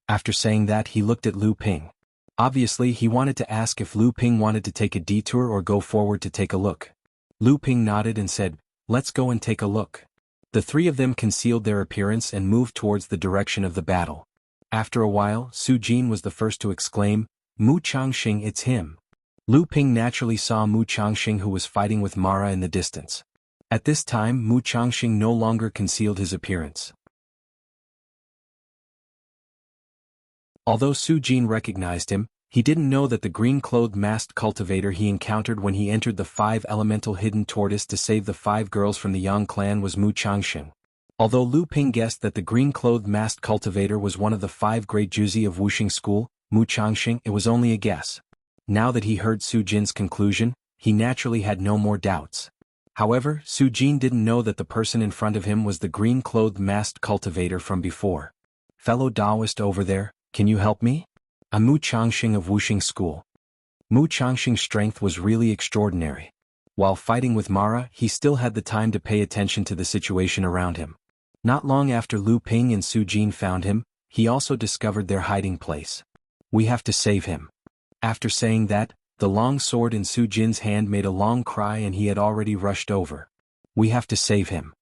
After saying that, he looked at Lu Ping. Obviously he wanted to ask if Lu Ping wanted to take a detour or go forward to take a look. Lu Ping nodded and said, "Let's go and take a look." The three of them concealed their appearance and moved towards the direction of the battle. After a while, Su Jin was the first to exclaim, "Mu Changxing, it's him." Lu Ping naturally saw Mu Changxing, who was fighting with Mara in the distance. At this time Mu Changxing no longer concealed his appearance. Although Su Jin recognized him, he didn't know that the green-clothed masked cultivator he encountered when he entered the 5-elemental hidden tortoise to save the 5 girls from the Yang clan was Mu Changxing. Although Lu Ping guessed that the green-clothed masked cultivator was one of the 5 great Juzi of Wuxia school, Mu Changxing, it was only a guess. Now that he heard Su Jin's conclusion, he naturally had no more doubts. However, Su Jin didn't know that the person in front of him was the green-clothed masked cultivator from before. "Fellow Taoist over there, can you help me? I'm Mu Changxing of Wuxia school." Mu Changxing's strength was really extraordinary. While fighting with Mara, he still had the time to pay attention to the situation around him. Not long after Lu Ping and Su Jin found him, he also discovered their hiding place. "We have to save him." After saying that, the long sword in Su Jin's hand made a long cry and he had already rushed over. "We have to save him."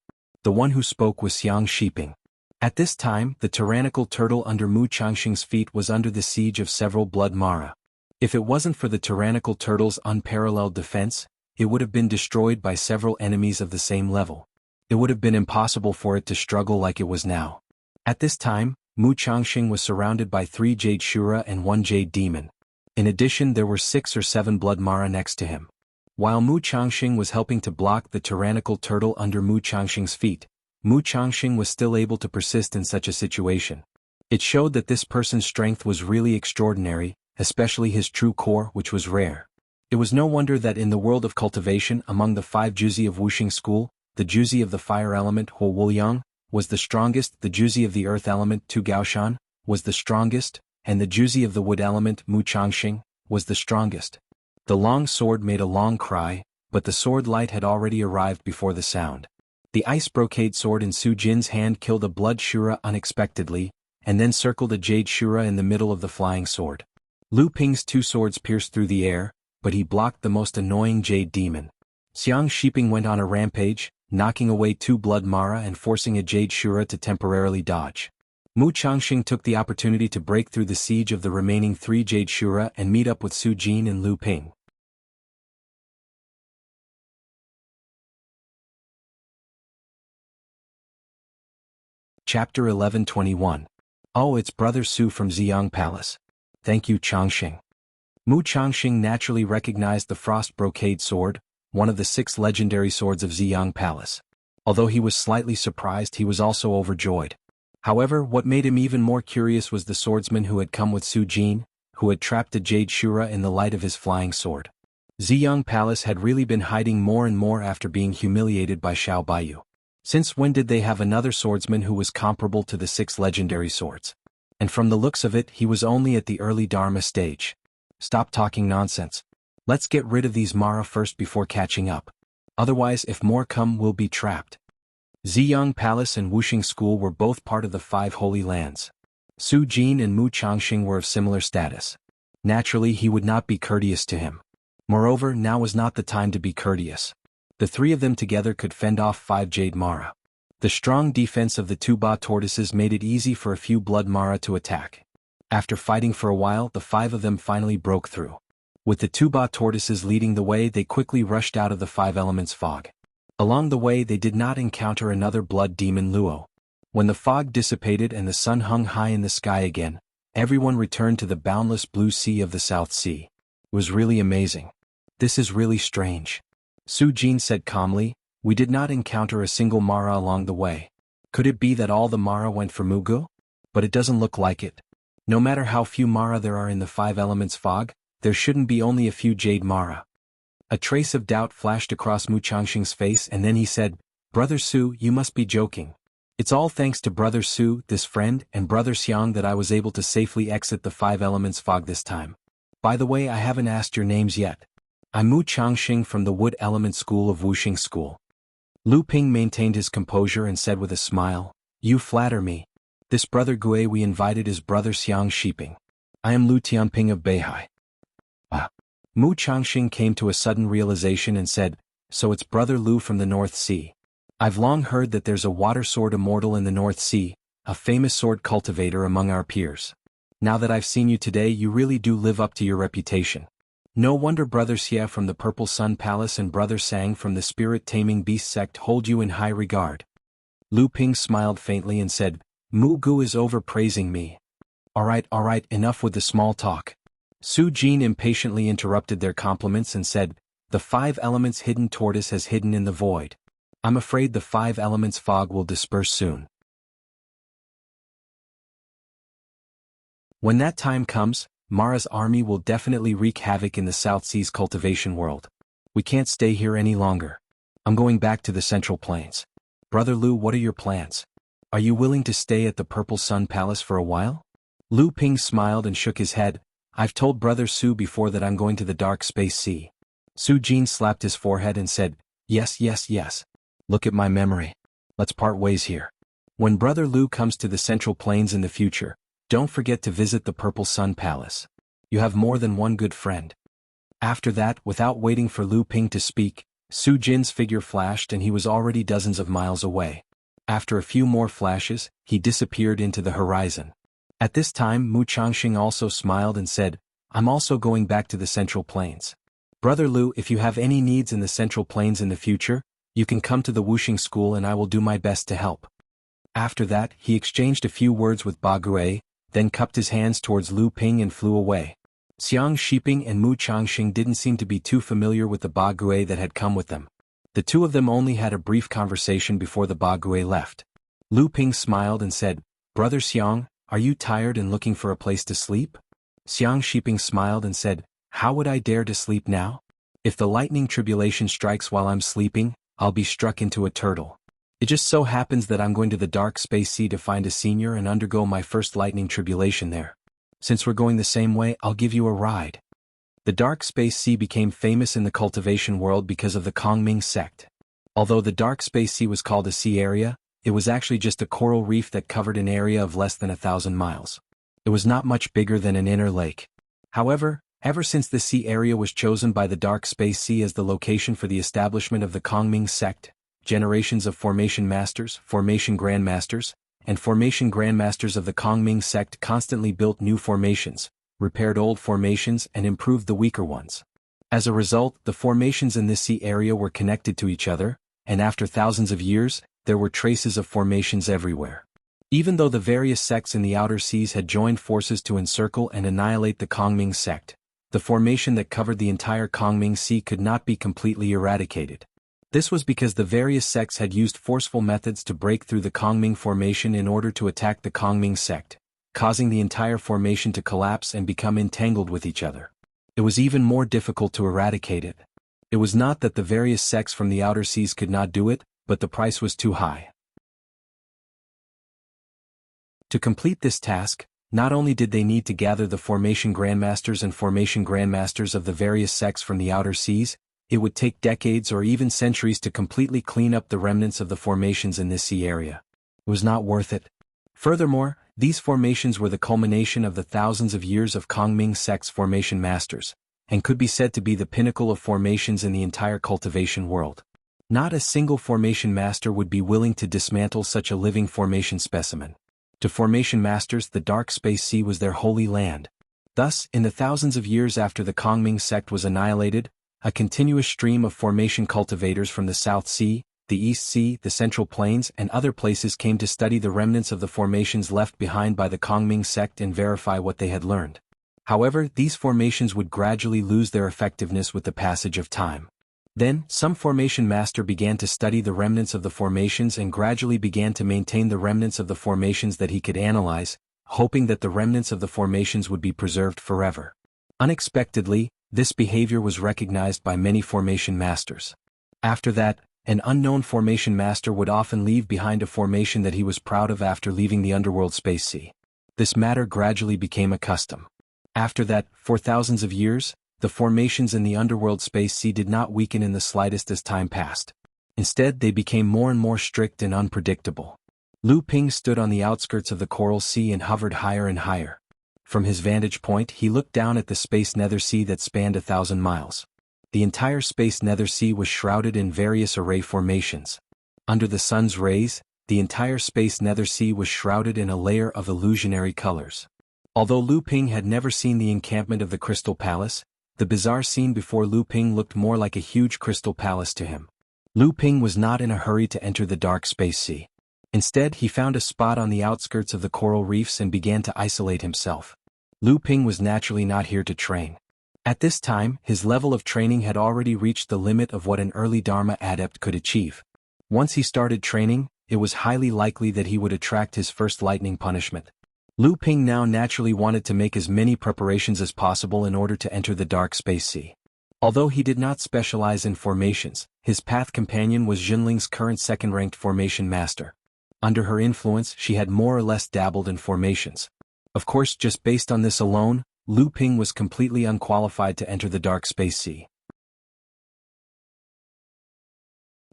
The one who spoke was Xiang Shiping. At this time, the tyrannical turtle under Mu Changxing's feet was under the siege of several blood Mara. If it wasn't for the tyrannical turtle's unparalleled defense, it would have been destroyed by several enemies of the same level. It would have been impossible for it to struggle like it was now. At this time, Mu Changxing was surrounded by 3 Jade Shura and 1 Jade Demon. In addition, there were 6 or 7 blood Mara next to him. While Mu Changxing was helping to block the tyrannical turtle under Mu Changxing's feet, Mu Changxing was still able to persist in such a situation. It showed that this person's strength was really extraordinary, especially his true core, which was rare. It was no wonder that in the world of cultivation among the 5 Juzi of Wuxia school, the Juzi of the fire element Huo Wuliang was the strongest, the Juzi of the earth element Tu Gaoshan was the strongest, and the Juzi of the wood element Mu Changxing was the strongest. The long sword made a long cry, but the sword light had already arrived before the sound. The ice brocade sword in Su Jin's hand killed a blood Shura unexpectedly, and then circled a jade Shura in the middle of the flying sword. Lu Ping's 2 swords pierced through the air, but he blocked the most annoying jade demon. Xiang Shiping went on a rampage, knocking away 2 blood Mara and forcing a jade Shura to temporarily dodge. Mu Changxing took the opportunity to break through the siege of the remaining 3 jade Shura and meet up with Su Jin and Lu Ping. Chapter 11:21. "Oh, it's Brother Su from Jianghu Palace. Thank you, Changxing." Mu Changxing naturally recognized the frost brocade sword, one of the 6 legendary swords of Jianghu Palace. Although he was slightly surprised, he was also overjoyed. However, what made him even more curious was the swordsman who had come with Su Jin, who had trapped a jade Shura in the light of his flying sword. Jianghu Palace had really been hiding more and more after being humiliated by Xiao Baiyu. Since when did they have another swordsman who was comparable to the 6 legendary swords? And from the looks of it, he was only at the early Dharma stage. Stop talking nonsense. Let's get rid of these Mara first before catching up. Otherwise, if more come, we'll be trapped. Jianghu Palace and Wuxia School were both part of the 5 Holy Lands. Su Jin and Mu Changxing were of similar status. Naturally, he would not be courteous to him. Moreover, now was not the time to be courteous. The 3 of them together could fend off 5 Jade Mara. The strong defense of the 2 Ba tortoises made it easy for a few blood Mara to attack. After fighting for a while, the 5 of them finally broke through. With the 2 Ba tortoises leading the way, they quickly rushed out of the 5 elements fog. Along the way, they did not encounter another blood demon Luo. When the fog dissipated and the sun hung high in the sky again, everyone returned to the boundless blue sea of the South Sea. It was really amazing. "This is really strange," Su Jin said calmly. "We did not encounter a single Mara along the way. Could it be that all the Mara went for Mugu? But it doesn't look like it. No matter how few Mara there are in the 5 elements fog, there shouldn't be only a few Jade Mara." A trace of doubt flashed across Mu Changxing's face, and then he said, "Brother Su, you must be joking. It's all thanks to Brother Su, this friend, and Brother Xiang that I was able to safely exit the 5 elements fog this time. By the way, I haven't asked your names yet. I'm Mu Changxing from the Wood Element School of Wuxia School." Lu Ping maintained his composure and said with a smile, "You flatter me. This Brother Gue we invited is Brother Xiang Shiping. I am Lu Tianping of Beihai. Ah. Mu Changxing came to a sudden realization and said, so it's Brother Lu from the North Sea. I've long heard that there's a water sword immortal in the North Sea, a famous sword cultivator among our peers. Now that I've seen you today, you really do live up to your reputation. No wonder Brother Xie from the Purple Sun Palace and Brother Sang from the Spirit-Taming Beast sect hold you in high regard. Lu Ping smiled faintly and said, Mu Gu is overpraising me. Alright, enough with the small talk. Su Jin impatiently interrupted their compliments and said, the 5 elements hidden tortoise has hidden in the void. I'm afraid the 5 elements fog will disperse soon. When that time comes, Mara's army will definitely wreak havoc in the South Seas cultivation world. We can't stay here any longer. I'm going back to the Central Plains. Brother Lu, what are your plans? Are you willing to stay at the Purple Sun Palace for a while? Lu Ping smiled and shook his head. I've told Brother Su before that I'm going to the Dark Space Sea. Su Jin slapped his forehead and said, yes. Look at my memory. Let's part ways here. When Brother Lu comes to the Central Plains in the future, don't forget to visit the Purple Sun Palace. You have more than one good friend. After that, without waiting for Lu Ping to speak, Su Jin's figure flashed and he was already dozens of miles away. After a few more flashes, he disappeared into the horizon. At this time, Mu Changxing also smiled and said, I'm also going back to the Central Plains. Brother Lu, if you have any needs in the Central Plains in the future, you can come to the Wuxia school and I will do my best to help. After that, he exchanged a few words with Ba Gui, then cupped his hands towards Lu Ping and flew away. Xiang Shiping and Mu Changxing didn't seem to be too familiar with the Ba Gui that had come with them. The two of them only had a brief conversation before the Ba Gui left. Lu Ping smiled and said, Brother Xiang, are you tired and looking for a place to sleep? Xiang Shiping smiled and said, how would I dare to sleep now? If the lightning tribulation strikes while I'm sleeping, I'll be struck into a turtle. It just so happens that I'm going to the Dark Space Sea to find a senior and undergo my first lightning tribulation there. Since we're going the same way, I'll give you a ride. The Dark Space Sea became famous in the cultivation world because of the Kongming sect. Although the Dark Space Sea was called a sea area, it was actually just a coral reef that covered an area of less than 1,000 miles. It was not much bigger than an inner lake. However, ever since the sea area was chosen by the Dark Space Sea as the location for the establishment of the Kongming sect, generations of formation masters, formation grandmasters, and formation grandmasters of the Kongming sect constantly built new formations, repaired old formations and improved the weaker ones. As a result, the formations in this sea area were connected to each other, and after thousands of years, there were traces of formations everywhere. Even though the various sects in the outer seas had joined forces to encircle and annihilate the Kongming sect, the formation that covered the entire Kongming Sea could not be completely eradicated. This was because the various sects had used forceful methods to break through the Kongming formation in order to attack the Kongming sect, causing the entire formation to collapse and become entangled with each other. It was even more difficult to eradicate it. It was not that the various sects from the outer seas could not do it, but the price was too high. To complete this task, not only did they need to gather the formation grandmasters and formation grandmasters of the various sects from the outer seas, it would take decades or even centuries to completely clean up the remnants of the formations in this sea area. It was not worth it. Furthermore, these formations were the culmination of the thousands of years of Kongming sect's formation masters, and could be said to be the pinnacle of formations in the entire cultivation world. Not a single formation master would be willing to dismantle such a living formation specimen. To formation masters, the Dark Space Sea was their holy land. Thus, in the thousands of years after the Kongming sect was annihilated, a continuous stream of formation cultivators from the South Sea, the East Sea, the Central Plains and other places came to study the remnants of the formations left behind by the Kongming sect and verify what they had learned. However, these formations would gradually lose their effectiveness with the passage of time. Then, some formation master began to study the remnants of the formations and gradually began to maintain the remnants of the formations that he could analyze, hoping that the remnants of the formations would be preserved forever. Unexpectedly, this behavior was recognized by many formation masters. After that, an unknown formation master would often leave behind a formation that he was proud of after leaving the underworld space sea. This matter gradually became a custom. After that, for thousands of years, the formations in the underworld space sea did not weaken in the slightest as time passed. Instead, they became more and more strict and unpredictable. Lu Ping stood on the outskirts of the Coral Sea and hovered higher and higher. From his vantage point he looked down at the space nether sea that spanned 1,000 miles. The entire space nether sea was shrouded in various array formations. Under the sun's rays, the entire space nether sea was shrouded in a layer of illusionary colors. Although Lu Ping had never seen the encampment of the Crystal Palace, the bizarre scene before Lu Ping looked more like a huge crystal palace to him. Lu Ping was not in a hurry to enter the dark space sea. Instead he found a spot on the outskirts of the coral reefs and began to isolate himself. Lu Ping was naturally not here to train. At this time, his level of training had already reached the limit of what an early Dharma adept could achieve. Once he started training, it was highly likely that he would attract his first lightning punishment. Lu Ping now naturally wanted to make as many preparations as possible in order to enter the dark space sea. Although he did not specialize in formations, his path companion was Junling's current second-ranked formation master. Under her influence she had more or less dabbled in formations. Of course, just based on this alone, Lu Ping was completely unqualified to enter the dark space sea.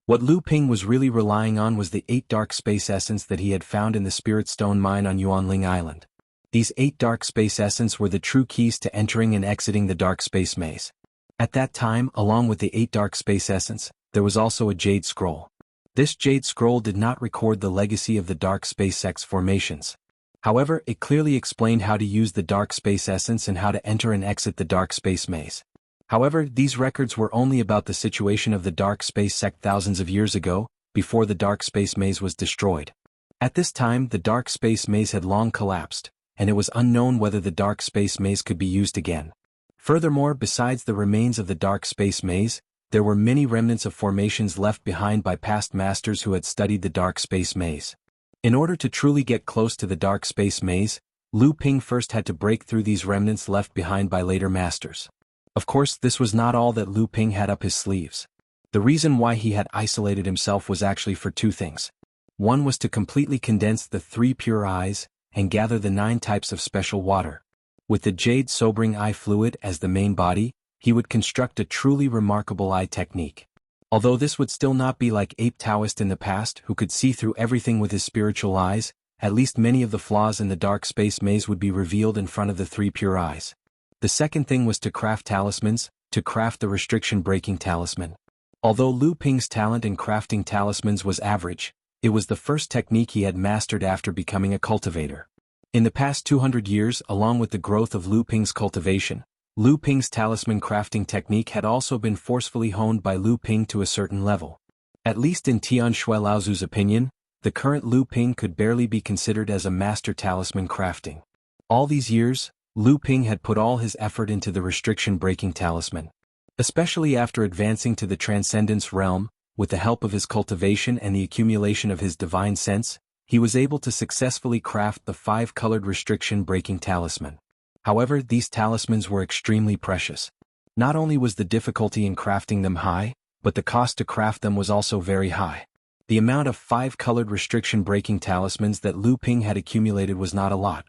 What Lu Ping was really relying on was the 8 dark space essence that he had found in the Spirit Stone mine on Yuanling Island. These 8 dark space essence were the true keys to entering and exiting the dark space maze. At that time, along with the 8 dark space essence, there was also a jade scroll. This jade scroll did not record the legacy of the dark space X formations. However, it clearly explained how to use the dark space essence and how to enter and exit the dark space maze. However, these records were only about the situation of the dark space sect thousands of years ago, before the dark space maze was destroyed. At this time, the dark space maze had long collapsed, and it was unknown whether the dark space maze could be used again. Furthermore, besides the remains of the dark space maze, there were many remnants of formations left behind by past masters who had studied the dark space maze. In order to truly get close to the dark space maze, Lu Ping first had to break through these remnants left behind by later masters. Of course, this was not all that Lu Ping had up his sleeves. The reason why he had isolated himself was actually for 2 things. One was to completely condense the 3 pure eyes, and gather the 9 types of special water. With the jade sobering eye fluid as the main body, he would construct a truly remarkable eye technique. Although this would still not be like Ape Taoist in the past who could see through everything with his spiritual eyes, at least many of the flaws in the dark space maze would be revealed in front of the 3 pure eyes. The second thing was to craft talismans, to craft the restriction-breaking talisman. Although Lu Ping's talent in crafting talismans was average, it was the first technique he had mastered after becoming a cultivator. In the past 200 years, along with the growth of Lu Ping's cultivation, Lu Ping's talisman crafting technique had also been forcefully honed by Lu Ping to a certain level. At least in Tian Shui Laozu's opinion, the current Lu Ping could barely be considered as a master talisman crafting. All these years, Lu Ping had put all his effort into the restriction-breaking talisman. Especially after advancing to the Transcendence realm, with the help of his cultivation and the accumulation of his divine sense, he was able to successfully craft the 5-colored restriction-breaking talisman. However, these talismans were extremely precious. Not only was the difficulty in crafting them high, but the cost to craft them was also very high. The amount of 5-colored restriction-breaking talismans that Lu Ping had accumulated was not a lot.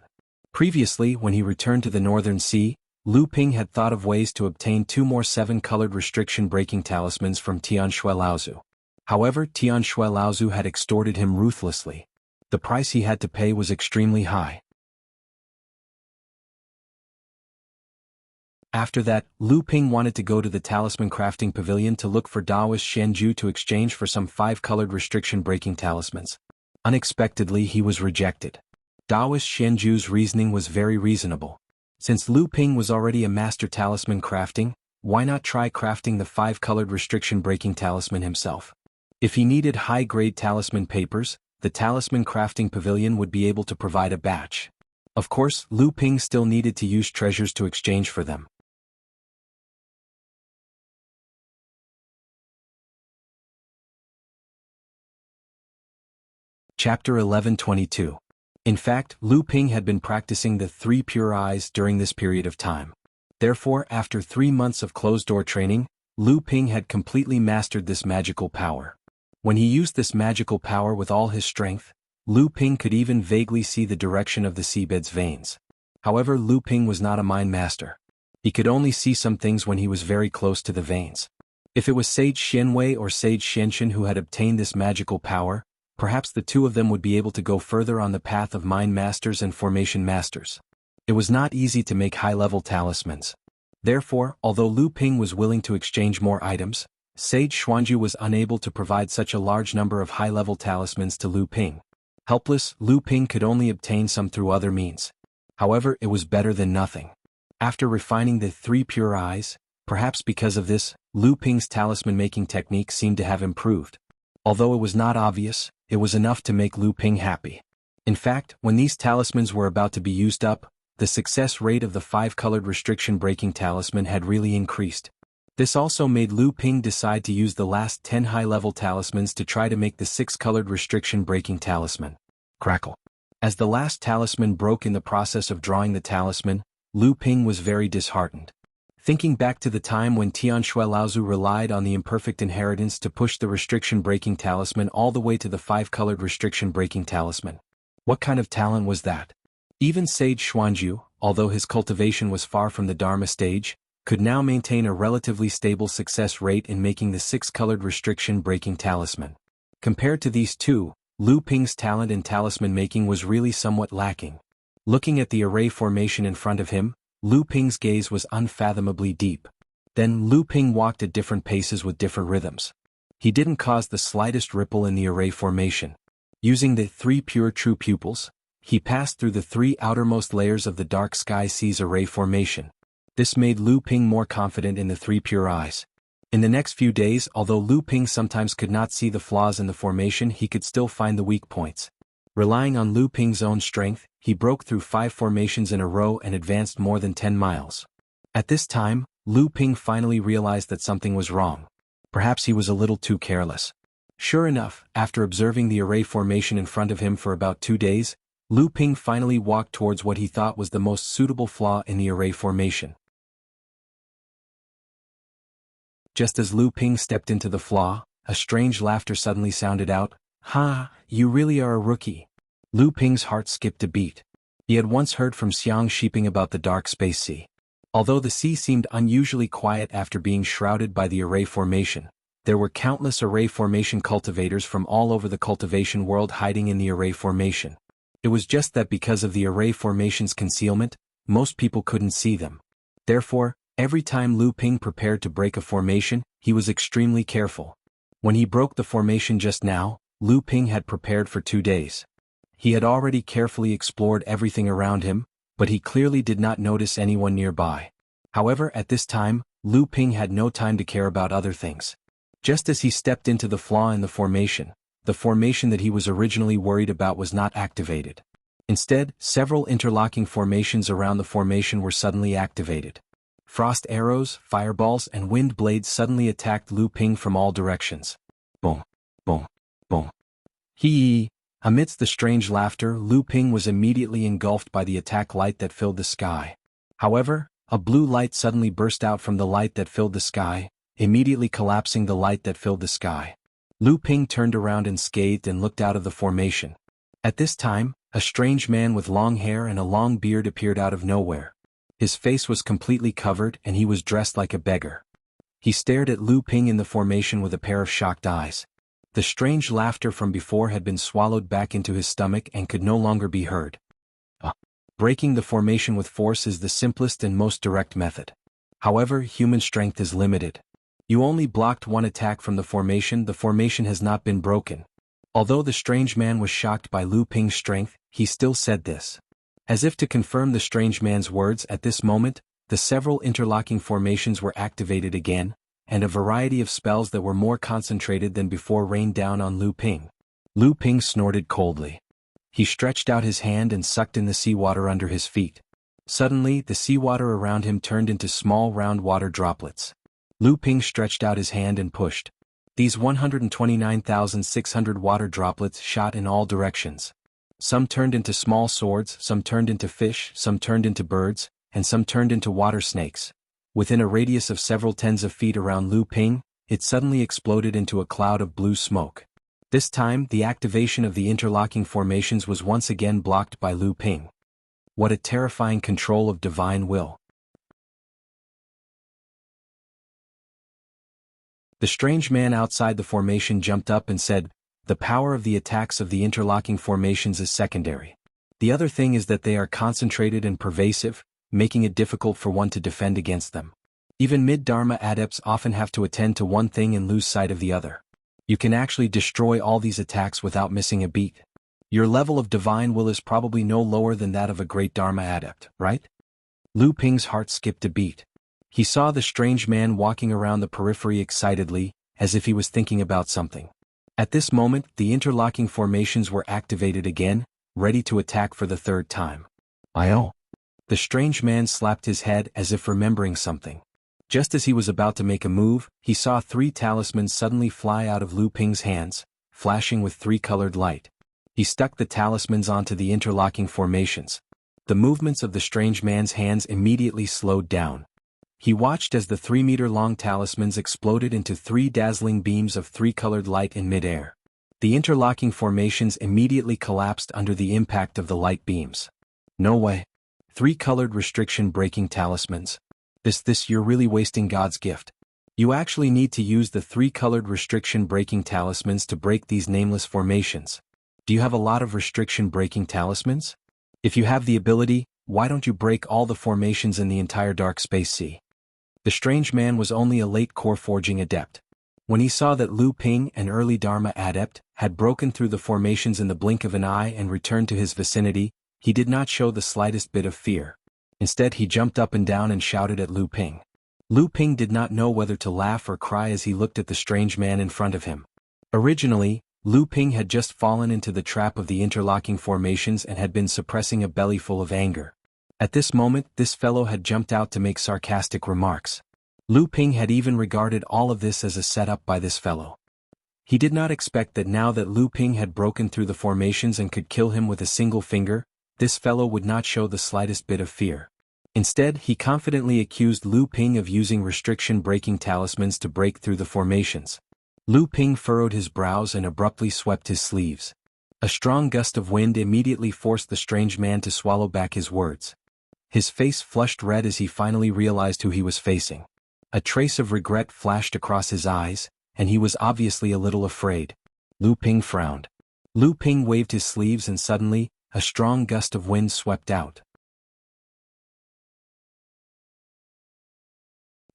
Previously, when he returned to the Northern Sea, Lu Ping had thought of ways to obtain 2 more 7-colored restriction-breaking talismans from Tian Shui Laozu. However, Tian Shui Laozu had extorted him ruthlessly. The price he had to pay was extremely high. After that, Lu Ping wanted to go to the Talisman Crafting Pavilion to look for Daoist Xianju to exchange for some 5-colored restriction-breaking talismans. Unexpectedly, he was rejected. Daoist Xianju's reasoning was very reasonable. Since Lu Ping was already a master talisman crafting, why not try crafting the 5-colored restriction-breaking talisman himself? If he needed high-grade talisman papers, the Talisman Crafting Pavilion would be able to provide a batch. Of course, Lu Ping still needed to use treasures to exchange for them. Chapter 1122. In fact, Lu Ping had been practicing the 3 pure eyes during this period of time. Therefore, after 3 months of closed-door training, Lu Ping had completely mastered this magical power. When he used this magical power with all his strength, Lu Ping could even vaguely see the direction of the seabed's veins. However, Lu Ping was not a mind master. He could only see some things when he was very close to the veins. If it was Sage Xianwei or Sage Xianxin who had obtained this magical power, perhaps the 2 of them would be able to go further on the path of mind masters and formation masters. It was not easy to make high-level talismans. Therefore, although Lu Ping was willing to exchange more items, Sage Xuanju was unable to provide such a large number of high-level talismans to Lu Ping. Helpless, Lu Ping could only obtain some through other means. However, it was better than nothing. After refining the 3 pure eyes, perhaps because of this, Lu Ping's talisman-making technique seemed to have improved. Although it was not obvious, it was enough to make Lu Ping happy. In fact, when these talismans were about to be used up, the success rate of the 5-colored restriction-breaking talisman had really increased. This also made Lu Ping decide to use the last 10 high-level talismans to try to make the 6-colored restriction-breaking talisman. Crackle. As the last talisman broke in the process of drawing the talisman, Lu Ping was very disheartened. Thinking back to the time when Tianshui Laozu relied on the imperfect inheritance to push the restriction-breaking talisman all the way to the 5-colored restriction-breaking talisman. What kind of talent was that? Even Sage Xuanju, although his cultivation was far from the Dharma stage, could now maintain a relatively stable success rate in making the 6-colored restriction-breaking talisman. Compared to these two, Lu Ping's talent in talisman making was really somewhat lacking. Looking at the array formation in front of him, Lu Ping's gaze was unfathomably deep. Then Lu Ping walked at different paces with different rhythms. He didn't cause the slightest ripple in the array formation. Using the 3 pure true pupils, he passed through the 3 outermost layers of the dark sky sea's array formation. This made Lu Ping more confident in the 3 pure eyes. In the next few days, although Lu Ping sometimes could not see the flaws in the formation, he could still find the weak points. Relying on Lu Ping's own strength, he broke through 5 formations in a row and advanced more than 10 miles. At this time, Lu Ping finally realized that something was wrong. Perhaps he was a little too careless. Sure enough, after observing the array formation in front of him for about 2 days, Lu Ping finally walked towards what he thought was the most suitable flaw in the array formation. Just as Lu Ping stepped into the flaw, a strange laughter suddenly sounded out. "Ha, you really are a rookie." Lu Ping's heart skipped a beat. He had once heard from Xiang Shiping about the dark space sea. Although the sea seemed unusually quiet after being shrouded by the array formation, there were countless array formation cultivators from all over the cultivation world hiding in the array formation. It was just that because of the array formation's concealment, most people couldn't see them. Therefore, every time Lu Ping prepared to break a formation, he was extremely careful. When he broke the formation just now, Lu Ping had prepared for 2 days. He had already carefully explored everything around him, but he clearly did not notice anyone nearby. However, at this time, Lu Ping had no time to care about other things. Just as he stepped into the flaw in the formation that he was originally worried about was not activated. Instead, several interlocking formations around the formation were suddenly activated. Frost arrows, fireballs, and wind blades suddenly attacked Lu Ping from all directions. Boom, boom, boom. Hee! Amidst the strange laughter, Lu Ping was immediately engulfed by the attack light that filled the sky. However, a blue light suddenly burst out from the light that filled the sky, immediately collapsing the light that filled the sky. Lu Ping turned around unscathed and looked out of the formation. At this time, a strange man with long hair and a long beard appeared out of nowhere. His face was completely covered and he was dressed like a beggar. He stared at Lu Ping in the formation with a pair of shocked eyes. The strange laughter from before had been swallowed back into his stomach and could no longer be heard. Breaking the formation with force is the simplest and most direct method. However, human strength is limited. You only blocked one attack from the formation has not been broken. Although the strange man was shocked by Lu Ping's strength, he still said this. As if to confirm the strange man's words at this moment, the several interlocking formations were activated again, and a variety of spells that were more concentrated than before rained down on Lu Ping. Lu Ping snorted coldly. He stretched out his hand and sucked in the seawater under his feet. Suddenly, the seawater around him turned into small round water droplets. Lu Ping stretched out his hand and pushed. These 129,600 water droplets shot in all directions. Some turned into small swords, some turned into fish, some turned into birds, and some turned into water snakes. Within a radius of several tens of feet around Lu Ping, it suddenly exploded into a cloud of blue smoke. This time, the activation of the interlocking formations was once again blocked by Lu Ping. What a terrifying control of divine will. The strange man outside the formation jumped up and said, "The power of the attacks of the interlocking formations is secondary. The other thing is that they are concentrated and pervasive, making it difficult for one to defend against them. Even mid-Dharma adepts often have to attend to one thing and lose sight of the other. You can actually destroy all these attacks without missing a beat. Your level of divine will is probably no lower than that of a great Dharma adept, right? Lu Ping's heart skipped a beat. He saw the strange man walking around the periphery excitedly, as if he was thinking about something. At this moment, the interlocking formations were activated again, ready to attack for the third time. "Io." The strange man slapped his head as if remembering something. Just as he was about to make a move, he saw 3 talismans suddenly fly out of Lu Ping's hands, flashing with 3-colored light. He stuck the talismans onto the interlocking formations. The movements of the strange man's hands immediately slowed down. He watched as the 3-meter-long talismans exploded into 3 dazzling beams of 3-colored light in midair. The interlocking formations immediately collapsed under the impact of the light beams. No way. 3-colored restriction-breaking talismans. You're really wasting God's gift. You actually need to use the 3-colored restriction-breaking talismans to break these nameless formations. Do you have a lot of restriction-breaking talismans? If you have the ability, why don't you break all the formations in the entire dark space sea? The strange man was only a late core forging adept. When he saw that Lu Ping, an early Dharma adept, had broken through the formations in the blink of an eye and returned to his vicinity, he did not show the slightest bit of fear. Instead, he jumped up and down and shouted at Lu Ping. Lu Ping did not know whether to laugh or cry as he looked at the strange man in front of him. Originally, Lu Ping had just fallen into the trap of the interlocking formations and had been suppressing a bellyful of anger. At this moment, this fellow had jumped out to make sarcastic remarks. Lu Ping had even regarded all of this as a setup by this fellow. He did not expect that now that Lu Ping had broken through the formations and could kill him with a single finger, this fellow would not show the slightest bit of fear. Instead, he confidently accused Lu Ping of using restriction-breaking talismans to break through the formations. Lu Ping furrowed his brows and abruptly swept his sleeves. A strong gust of wind immediately forced the strange man to swallow back his words. His face flushed red as he finally realized who he was facing. A trace of regret flashed across his eyes, and he was obviously a little afraid. Lu Ping frowned. Lu Ping waved his sleeves and suddenly, a strong gust of wind swept out.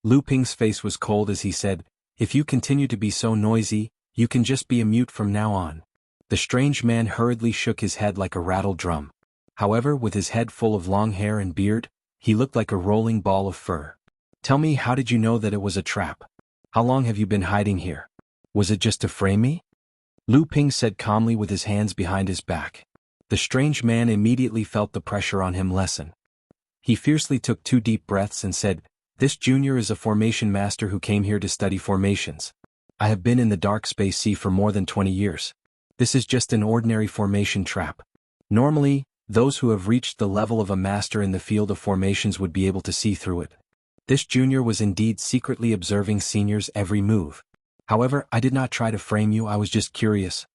Lu Ping's face was cold as he said, "If you continue to be so noisy, you can just be a mute from now on." The strange man hurriedly shook his head like a rattled drum. However, with his head full of long hair and beard, he looked like a rolling ball of fur. "Tell me, how did you know that it was a trap? How long have you been hiding here? Was it just to frame me?" Lu Ping said calmly with his hands behind his back. The strange man immediately felt the pressure on him lessen. He fiercely took 2 deep breaths and said, "This junior is a formation master who came here to study formations. I have been in the dark space sea for more than 20 years. This is just an ordinary formation trap. Normally, those who have reached the level of a master in the field of formations would be able to see through it. This junior was indeed secretly observing senior's every move. However, I did not try to frame you, I was just curious."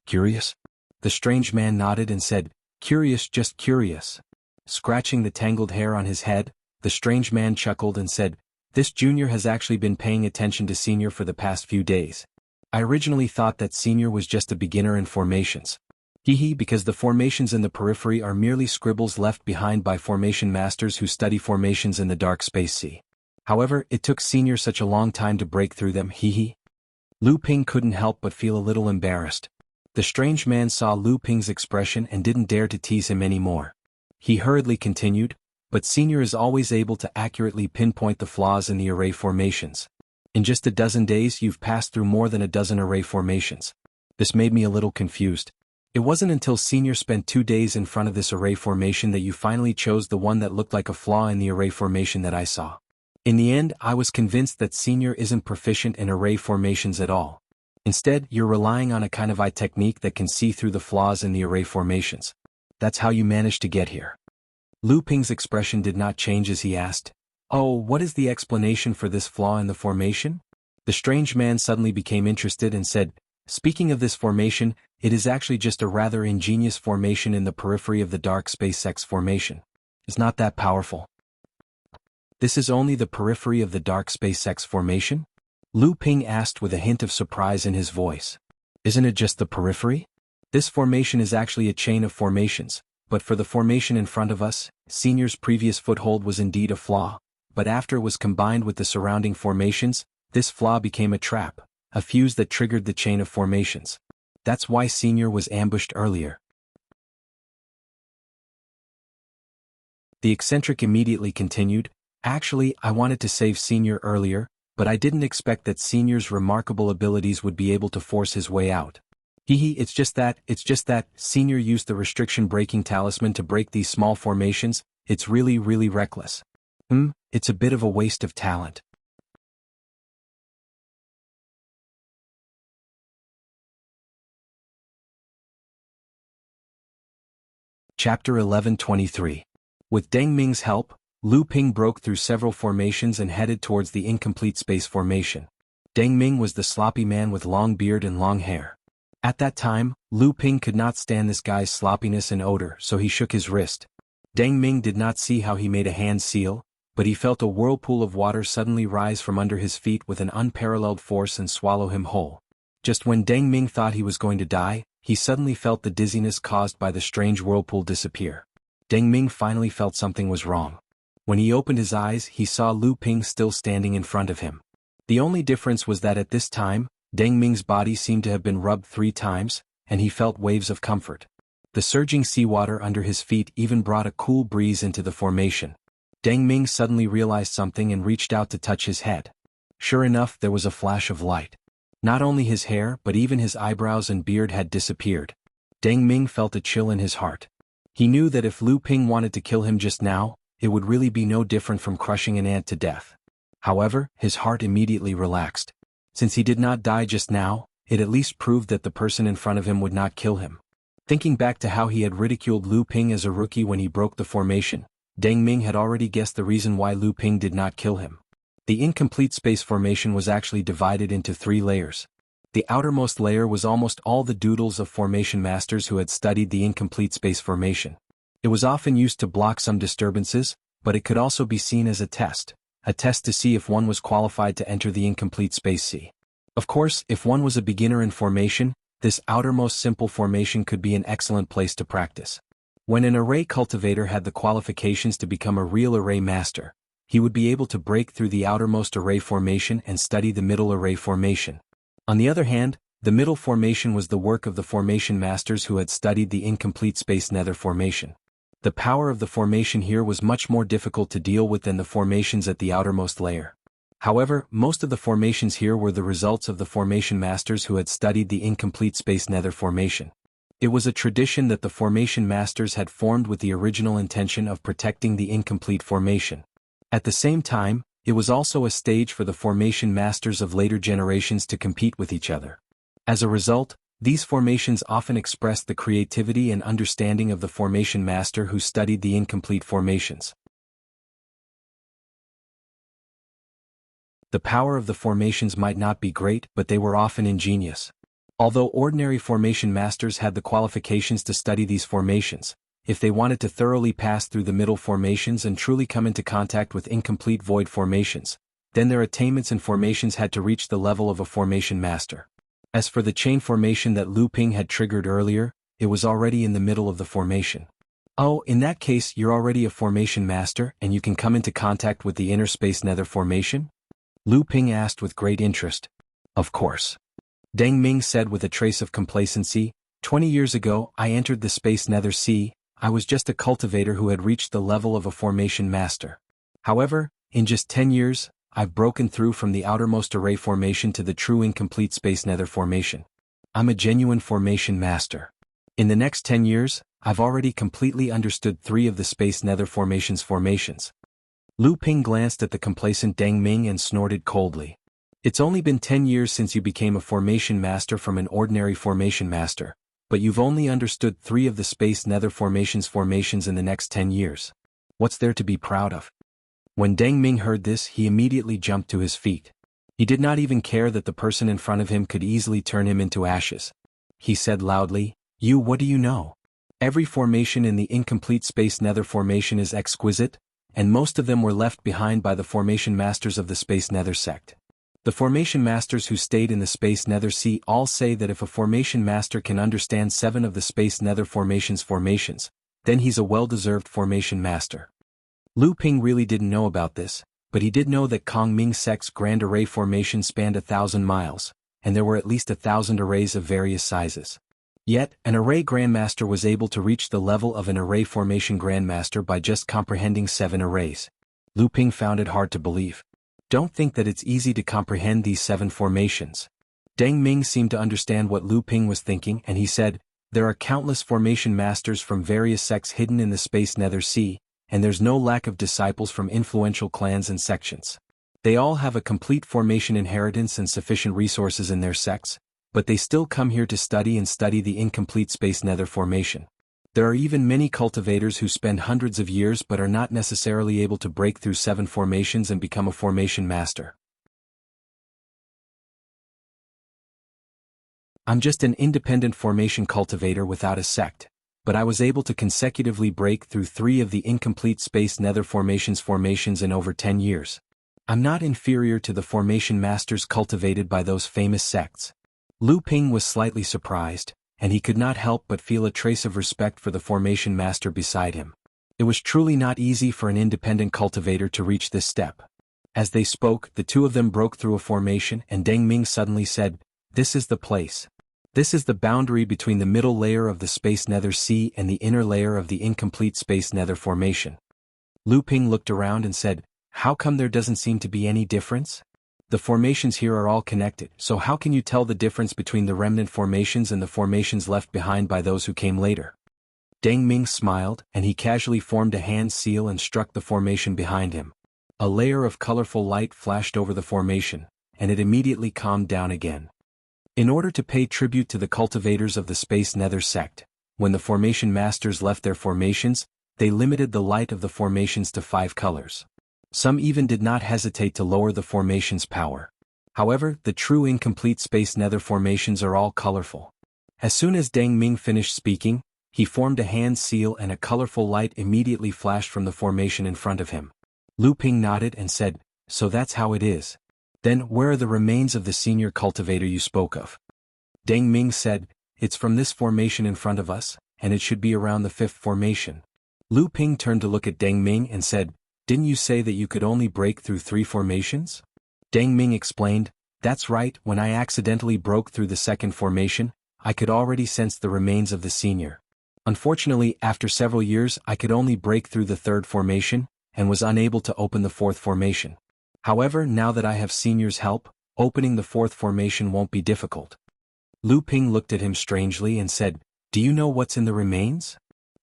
"Curious?" The strange man nodded and said, "Curious, just curious." Scratching the tangled hair on his head, the strange man chuckled and said, "This junior has actually been paying attention to senior for the past few days. I originally thought that senior was just a beginner in formations. Because the formations in the periphery are merely scribbles left behind by formation masters who study formations in the dark space sea. However, it took senior such a long time to break through them, Lu Ping couldn't help but feel a little embarrassed. The strange man saw Lu Ping's expression and didn't dare to tease him anymore. He hurriedly continued, "But senior is always able to accurately pinpoint the flaws in the array formations. In just a dozen days you've passed through more than a dozen array formations. This made me a little confused. It wasn't until senior spent 2 days in front of this array formation that you finally chose the one that looked like a flaw in the array formation that I saw. In the end, I was convinced that senior isn't proficient in array formations at all. Instead, you're relying on a kind of eye technique that can see through the flaws in the array formations. That's how you managed to get here." Lu Ping's expression did not change as he asked, "Oh, what is the explanation for this flaw in the formation?" The strange man suddenly became interested and said, "Speaking of this formation, it is actually just a rather ingenious formation in the periphery of the dark space sex formation. It's not that powerful." "This is only the periphery of the dark space sex formation?" Lu Ping asked with a hint of surprise in his voice. "Isn't it just the periphery? This formation is actually a chain of formations, but for the formation in front of us, Senior's previous foothold was indeed a flaw, but after it was combined with the surrounding formations, this flaw became a trap, a fuse that triggered the chain of formations. That's why Senior was ambushed earlier. The eccentric immediately continued, "Actually, I wanted to save Senior earlier, but I didn't expect that Senior's remarkable abilities would be able to force his way out. It's just that, Senior used the restriction breaking talisman to break these small formations. It's really reckless. It's a bit of a waste of talent." Chapter 11:23. With Deng Ming's help, Lu Ping broke through several formations and headed towards the incomplete space formation. Deng Ming was the sloppy man with long beard and long hair. At that time, Lu Ping could not stand this guy's sloppiness and odor, so he shook his wrist. Deng Ming did not see how he made a hand seal, but he felt a whirlpool of water suddenly rise from under his feet with an unparalleled force and swallow him whole. Just when Deng Ming thought he was going to die, he suddenly felt the dizziness caused by the strange whirlpool disappear. Deng Ming finally felt something was wrong. When he opened his eyes, he saw Lu Ping still standing in front of him. The only difference was that at this time, Deng Ming's body seemed to have been rubbed 3 times, and he felt waves of comfort. The surging seawater under his feet even brought a cool breeze into the formation. Deng Ming suddenly realized something and reached out to touch his head. Sure enough, there was a flash of light. Not only his hair but even his eyebrows and beard had disappeared. Deng Ming felt a chill in his heart. He knew that if Lu Ping wanted to kill him just now, it would really be no different from crushing an ant to death. However, his heart immediately relaxed. Since he did not die just now, it at least proved that the person in front of him would not kill him. Thinking back to how he had ridiculed Lu Ping as a rookie when he broke the formation, Deng Ming had already guessed the reason why Lu Ping did not kill him. The incomplete space formation was actually divided into 3 layers. The outermost layer was almost all the doodles of formation masters who had studied the incomplete space formation. It was often used to block some disturbances, but it could also be seen as a test to see if one was qualified to enter the incomplete space sea. Of course, if one was a beginner in formation, this outermost simple formation could be an excellent place to practice. When an array cultivator had the qualifications to become a real array master, he would be able to break through the outermost array formation and study the middle array formation. On the other hand, the middle formation was the work of the formation masters who had studied the incomplete space nether formation. The power of the formation here was much more difficult to deal with than the formations at the outermost layer. However, most of the formations here were the results of the formation masters who had studied the incomplete space nether formation. It was a tradition that the formation masters had formed with the original intention of protecting the incomplete formation. At the same time, it was also a stage for the formation masters of later generations to compete with each other. As a result, these formations often expressed the creativity and understanding of the formation master who studied the incomplete formations. The power of the formations might not be great, but they were often ingenious. Although ordinary formation masters had the qualifications to study these formations, if they wanted to thoroughly pass through the middle formations and truly come into contact with incomplete void formations, then their attainments in formations had to reach the level of a formation master. As for the chain formation that Lu Ping had triggered earlier, it was already in the middle of the formation. "Oh, in that case you're already a formation master and you can come into contact with the inner space nether formation?" Lu Ping asked with great interest. "Of course." Deng Ming said with a trace of complacency, 20 years ago I entered the space nether sea. I was just a cultivator who had reached the level of a formation master. However, in just 10 years, I've broken through from the outermost array formation to the true incomplete space nether formation. I'm a genuine formation master. In the next 10 years, I've already completely understood 3 of the space nether formations. Lu Ping glanced at the complacent Deng Ming and snorted coldly. "It's only been 10 years since you became a formation master from an ordinary formation master, but you've only understood 3 of the space nether formations in the next 10 years. What's there to be proud of?" When Deng Ming heard this, he immediately jumped to his feet. He did not even care that the person in front of him could easily turn him into ashes. He said loudly, What do you know? Every formation in the incomplete space nether formation is exquisite, and most of them were left behind by the formation masters of the space nether sect. The formation masters who stayed in the space nether sea all say that if a formation master can understand 7 of the space nether formations, then he's a well-deserved formation master. Lu Ping really didn't know about this, but he did know that Kong Ming Sect's Grand Array formation spanned 1,000 miles, and there were at least 1,000 arrays of various sizes. Yet, an array grandmaster was able to reach the level of an array formation grandmaster by just comprehending 7 arrays. Lu Ping found it hard to believe. Don't think that it's easy to comprehend these 7 formations. Deng Ming seemed to understand what Lu Ping was thinking, and he said, there are countless formation masters from various sects hidden in the Space Nether Sea, and there's no lack of disciples from influential clans and sections. They all have a complete formation inheritance and sufficient resources in their sects, but they still come here to study the incomplete Space Nether formation. There are even many cultivators who spend hundreds of years but are not necessarily able to break through 7 formations and become a formation master. I'm just an independent formation cultivator without a sect, but I was able to consecutively break through 3 of the incomplete Space Nether formations in over 10 years. I'm not inferior to the formation masters cultivated by those famous sects. Lu Ping was slightly surprised, and he could not help but feel a trace of respect for the formation master beside him. It was truly not easy for an independent cultivator to reach this step. As they spoke, the 2 of them broke through a formation, and Deng Ming suddenly said, "This is the place. This is the boundary between the middle layer of the Space Nether Sea and the inner layer of the incomplete Space Nether formation." Lu Ping looked around and said, "How come there doesn't seem to be any difference? The formations here are all connected, so how can you tell the difference between the remnant formations and the formations left behind by those who came later?" Deng Ming smiled, and he casually formed a hand seal and struck the formation behind him. A layer of colorful light flashed over the formation, and it immediately calmed down again. In order to pay tribute to the cultivators of the Space Nether sect, when the formation masters left their formations, they limited the light of the formations to 5 colors. Some even did not hesitate to lower the formation's power. However, the true incomplete Space Nether formations are all colorful. As soon as Deng Ming finished speaking, he formed a hand seal and a colorful light immediately flashed from the formation in front of him. Lu Ping nodded and said, "So that's how it is. Then where are the remains of the senior cultivator you spoke of?" Deng Ming said, "It's from this formation in front of us, and it should be around the 5th formation." Lu Ping turned to look at Deng Ming and said, "Didn't you say that you could only break through 3 formations?" Deng Ming explained, "That's right, when I accidentally broke through the 2nd formation, I could already sense the remains of the senior. Unfortunately, after several years I could only break through the 3rd formation, and was unable to open the 4th formation. However, now that I have senior's help, opening the 4th formation won't be difficult." Lu Ping looked at him strangely and said, "Do you know what's in the remains?"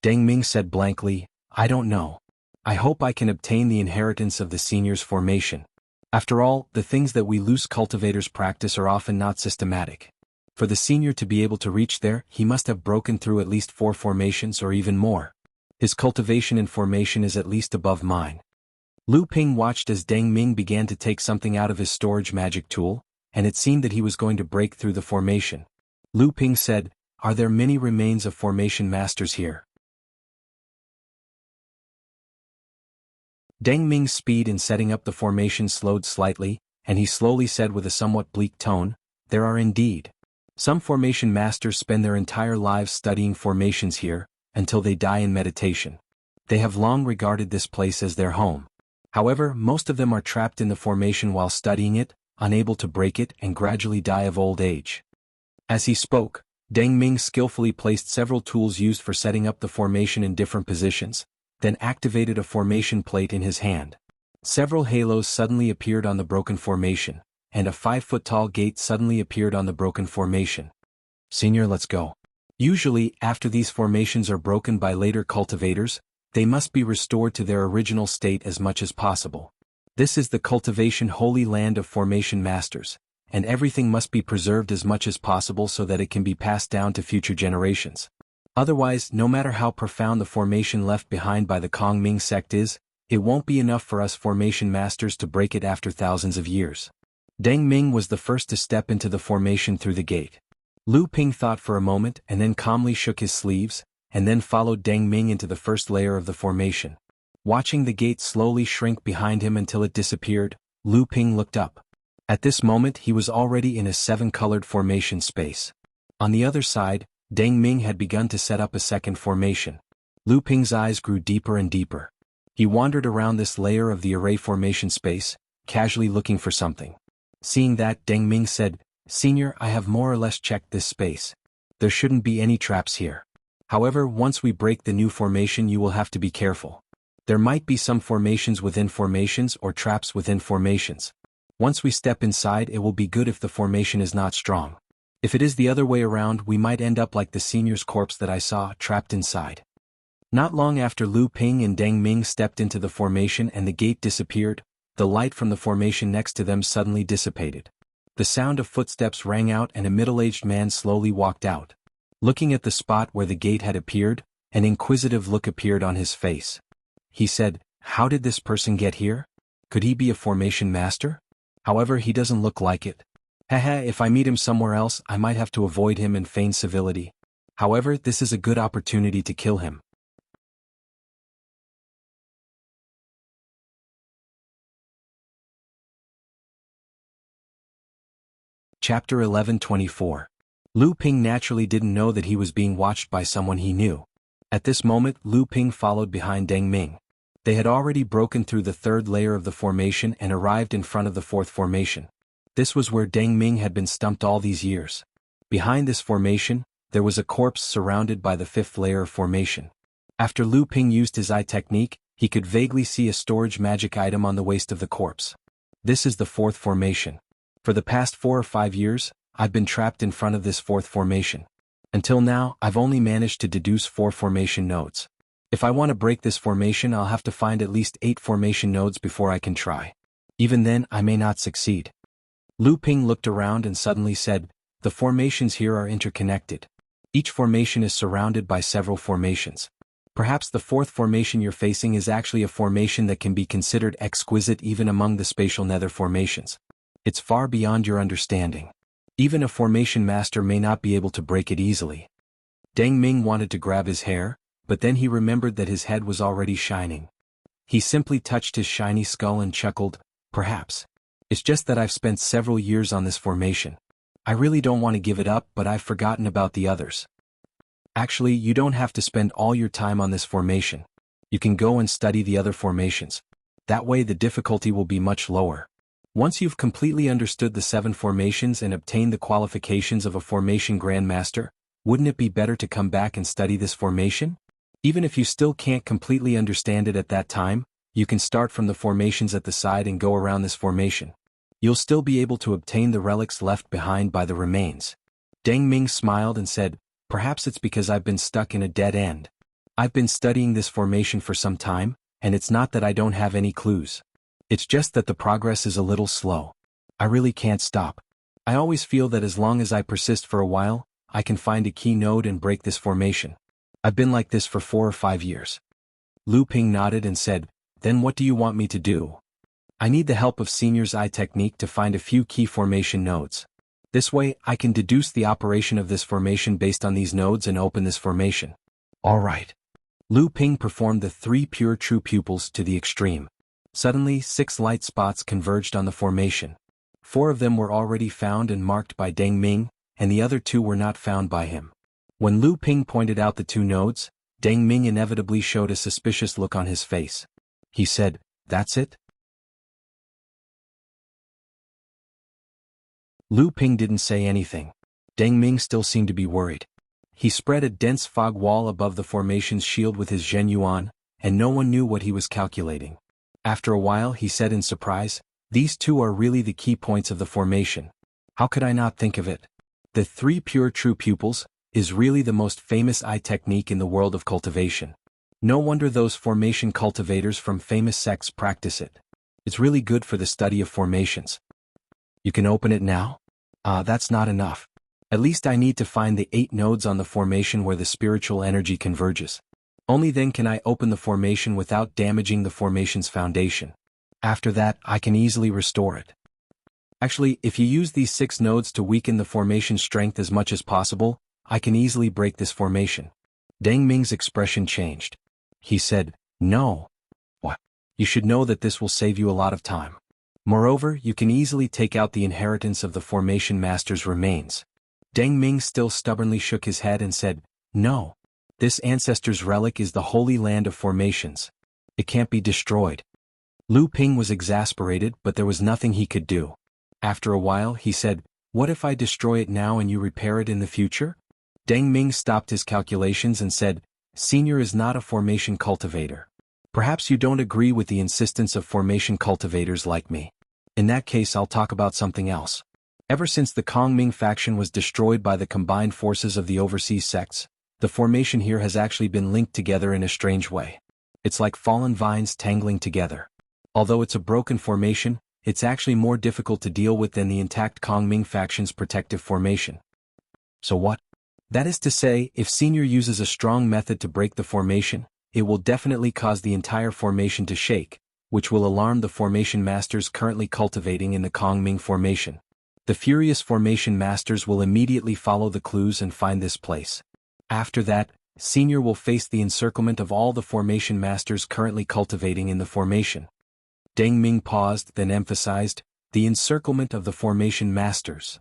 Deng Ming said blankly, "I don't know. I hope I can obtain the inheritance of the senior's formation. After all, the things that we loose cultivators practice are often not systematic. For the senior to be able to reach there, he must have broken through at least 4 formations or even more. His cultivation and formation is at least above mine." Lu Ping watched as Deng Ming began to take something out of his storage magic tool, and it seemed that he was going to break through the formation. Lu Ping said, "Are there many remains of formation masters here?" Deng Ming's speed in setting up the formation slowed slightly, and he slowly said with a somewhat bleak tone, "There are indeed. Some formation masters spend their entire lives studying formations here, until they die in meditation. They have long regarded this place as their home. However, most of them are trapped in the formation while studying it, unable to break it, and gradually die of old age." As he spoke, Deng Ming skillfully placed several tools used for setting up the formation in different positions, then activated a formation plate in his hand. Several halos suddenly appeared on the broken formation, and a 5-foot-tall gate suddenly appeared on the broken formation. "Senior, let's go." Usually, after these formations are broken by later cultivators, they must be restored to their original state as much as possible. This is the cultivation holy land of formation masters, and everything must be preserved as much as possible so that it can be passed down to future generations. Otherwise, no matter how profound the formation left behind by the Kong Ming sect is, it won't be enough for us formation masters to break it after thousands of years. Deng Ming was the first to step into the formation through the gate. Lu Ping thought for a moment and then calmly shook his sleeves, and then followed Deng Ming into the first layer of the formation. Watching the gate slowly shrink behind him until it disappeared, Lu Ping looked up. At this moment he was already in a 7-colored formation space. On the other side, Deng Ming had begun to set up a second formation. Lu Ping's eyes grew deeper and deeper. He wandered around this layer of the array formation space, casually looking for something. Seeing that, Deng Ming said, "Senior, I have more or less checked this space. There shouldn't be any traps here. However, once we break the new formation you will have to be careful. There might be some formations within formations or traps within formations. Once we step inside it will be good if the formation is not strong. If it is the other way around we might end up like the senior's corpse that I saw, trapped inside." Not long after Lu Ping and Deng Ming stepped into the formation and the gate disappeared, the light from the formation next to them suddenly dissipated. The sound of footsteps rang out and a middle-aged man slowly walked out. Looking at the spot where the gate had appeared, an inquisitive look appeared on his face. He said, "How did this person get here? Could he be a formation master? However, he doesn't look like it. Haha, if I meet him somewhere else I might have to avoid him and feign civility. However, this is a good opportunity to kill him." Chapter 11:24. Lu Ping naturally didn't know that he was being watched by someone he knew. At this moment Lu Ping followed behind Deng Ming. They had already broken through the third layer of the formation and arrived in front of the fourth formation. This was where Deng Ming had been stumped all these years. Behind this formation, there was a corpse surrounded by the fifth layer of formation. After Lu Ping used his eye technique, he could vaguely see a storage magic item on the waist of the corpse. This is the fourth formation. For the past 4 or 5 years, I've been trapped in front of this fourth formation. Until now, I've only managed to deduce 4 formation nodes. If I want to break this formation I'll have to find at least 8 formation nodes before I can try. Even then, I may not succeed. Lu Ping looked around and suddenly said, "The formations here are interconnected. Each formation is surrounded by several formations. Perhaps the fourth formation you're facing is actually a formation that can be considered exquisite even among the spatial nether formations. It's far beyond your understanding. Even a formation master may not be able to break it easily." Deng Ming wanted to grab his hair, but then he remembered that his head was already shining. He simply touched his shiny skull and chuckled, "Perhaps. It's just that I've spent several years on this formation. I really don't want to give it up, but I've forgotten about the others." Actually, you don't have to spend all your time on this formation. You can go and study the other formations. That way the difficulty will be much lower. Once you've completely understood the 7 formations and obtained the qualifications of a formation grandmaster, wouldn't it be better to come back and study this formation? Even if you still can't completely understand it at that time, you can start from the formations at the side and go around this formation. You'll still be able to obtain the relics left behind by the remains. Deng Ming smiled and said, "Perhaps it's because I've been stuck in a dead end. I've been studying this formation for some time, and it's not that I don't have any clues. It's just that the progress is a little slow. I really can't stop. I always feel that as long as I persist for a while, I can find a key node and break this formation. I've been like this for 4 or 5 years." Lu Ping nodded and said, "Then what do you want me to do?" "I need the help of Senior's eye technique to find a few key formation nodes. This way, I can deduce the operation of this formation based on these nodes and open this formation." "All right." Lu Ping performed the 3 pure true pupils to the extreme. Suddenly, 6 light spots converged on the formation. 4 of them were already found and marked by Deng Ming, and the other 2 were not found by him. When Lu Ping pointed out the 2 nodes, Deng Ming inevitably showed a suspicious look on his face. He said, "That's it?" Lu Ping didn't say anything. Deng Ming still seemed to be worried. He spread a dense fog wall above the formation's shield with his Zhen Yuan, and no one knew what he was calculating. After a while he said in surprise, "These 2 are really the key points of the formation. How could I not think of it? The 3 pure true pupils is really the most famous eye technique in the world of cultivation. No wonder those formation cultivators from famous sects practice it. It's really good for the study of formations." "You can open it now?" That's not enough. At least I need to find the 8 nodes on the formation where the spiritual energy converges. Only then can I open the formation without damaging the formation's foundation. After that, I can easily restore it. Actually, if you use these 6 nodes to weaken the formation's strength as much as possible, I can easily break this formation." Deng Ming's expression changed. He said, "No. What? You should know that this will save you a lot of time. Moreover, you can easily take out the inheritance of the formation master's remains." Deng Ming still stubbornly shook his head and said, "No. This ancestor's relic is the holy land of formations. It can't be destroyed. Lu Ping was exasperated, but there was nothing he could do. After a while he said, "What if I destroy it now and you repair it in the future?" Deng Ming stopped his calculations and said, "Senior is not a formation cultivator. Perhaps you don't agree with the insistence of formation cultivators like me. In that case I'll talk about something else. Ever since the Kongming faction was destroyed by the combined forces of the overseas sects, the formation here has actually been linked together in a strange way. It's like fallen vines tangling together. Although it's a broken formation, it's actually more difficult to deal with than the intact Kongming faction's protective formation." "So what?" "That is to say, if Senior uses a strong method to break the formation, it will definitely cause the entire formation to shake, which will alarm the formation masters currently cultivating in the Kongming formation. The furious formation masters will immediately follow the clues and find this place. After that, Senior will face the encirclement of all the formation masters currently cultivating in the formation." Deng Ming paused, then emphasized, "The encirclement of the formation masters.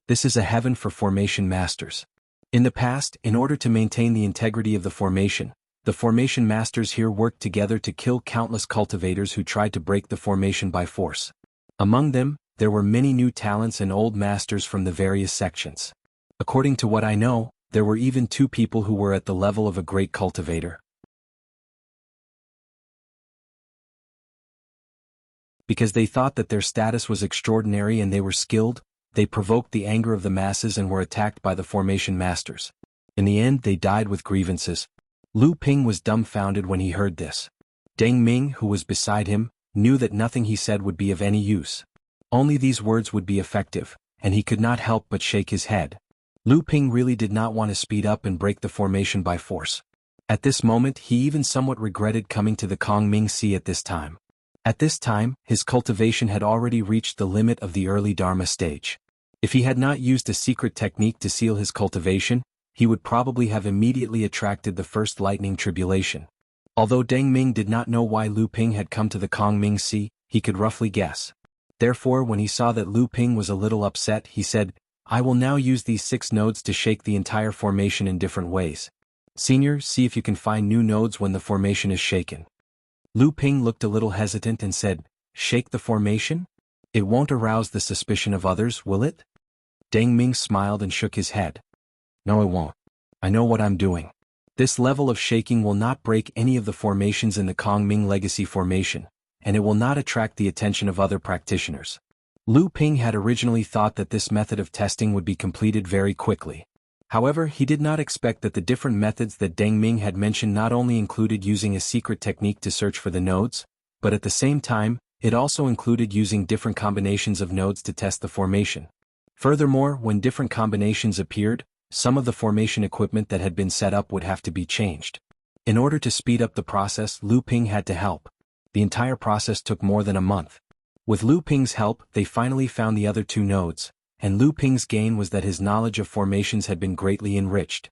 This is a heaven for formation masters. In the past, in order to maintain the integrity of the formation masters here worked together to kill countless cultivators who tried to break the formation by force. Among them, there were many new talents and old masters from the various sections. According to what I know, there were even 2 people who were at the level of a great cultivator. Because they thought that their status was extraordinary and they were skilled, they provoked the anger of the masses and were attacked by the formation masters. In the end they died with grievances." Lu Ping was dumbfounded when he heard this. Deng Ming, who was beside him, knew that nothing he said would be of any use. Only these words would be effective, and he could not help but shake his head. Lu Ping really did not want to speed up and break the formation by force. At this moment he even somewhat regretted coming to the Kongming Sea at this time. At this time, his cultivation had already reached the limit of the early Dharma stage. If he had not used a secret technique to seal his cultivation, he would probably have immediately attracted the first lightning tribulation. Although Deng Ming did not know why Lu Ping had come to the Kongming Sea, he could roughly guess. Therefore, when he saw that Lu Ping was a little upset, he said, "I will now use these 6 nodes to shake the entire formation in different ways. Senior, see if you can find new nodes when the formation is shaken." Lu Ping looked a little hesitant and said, "Shake the formation? It won't arouse the suspicion of others, will it?" Deng Ming smiled and shook his head. "No, it won't. I know what I'm doing. This level of shaking will not break any of the formations in the Kongming Legacy formation, and it will not attract the attention of other practitioners." Lu Ping had originally thought that this method of testing would be completed very quickly. However, he did not expect that the different methods that Deng Ming had mentioned not only included using a secret technique to search for the nodes, but at the same time, it also included using different combinations of nodes to test the formation. Furthermore, when different combinations appeared, some of the formation equipment that had been set up would have to be changed. In order to speed up the process, Lu Ping had to help. The entire process took more than a month. With Lu Ping's help, they finally found the other 2 nodes, and Lu Ping's gain was that his knowledge of formations had been greatly enriched.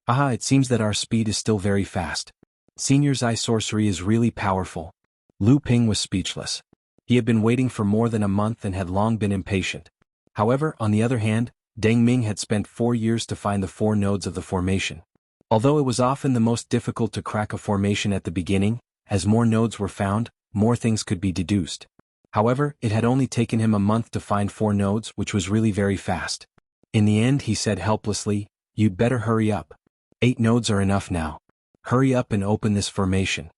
"Aha, it seems that our speed is still very fast. Senior's eye sorcery is really powerful." Lu Ping was speechless. He had been waiting for more than a month and had long been impatient. However, on the other hand, Deng Ming had spent 4 years to find the 4 nodes of the formation. Although it was often the most difficult to crack a formation at the beginning, as more nodes were found, more things could be deduced. However, it had only taken him a month to find 4 nodes, which was really very fast. In the end he said helplessly, "You'd better hurry up. 8 nodes are enough now. Hurry up and open this formation."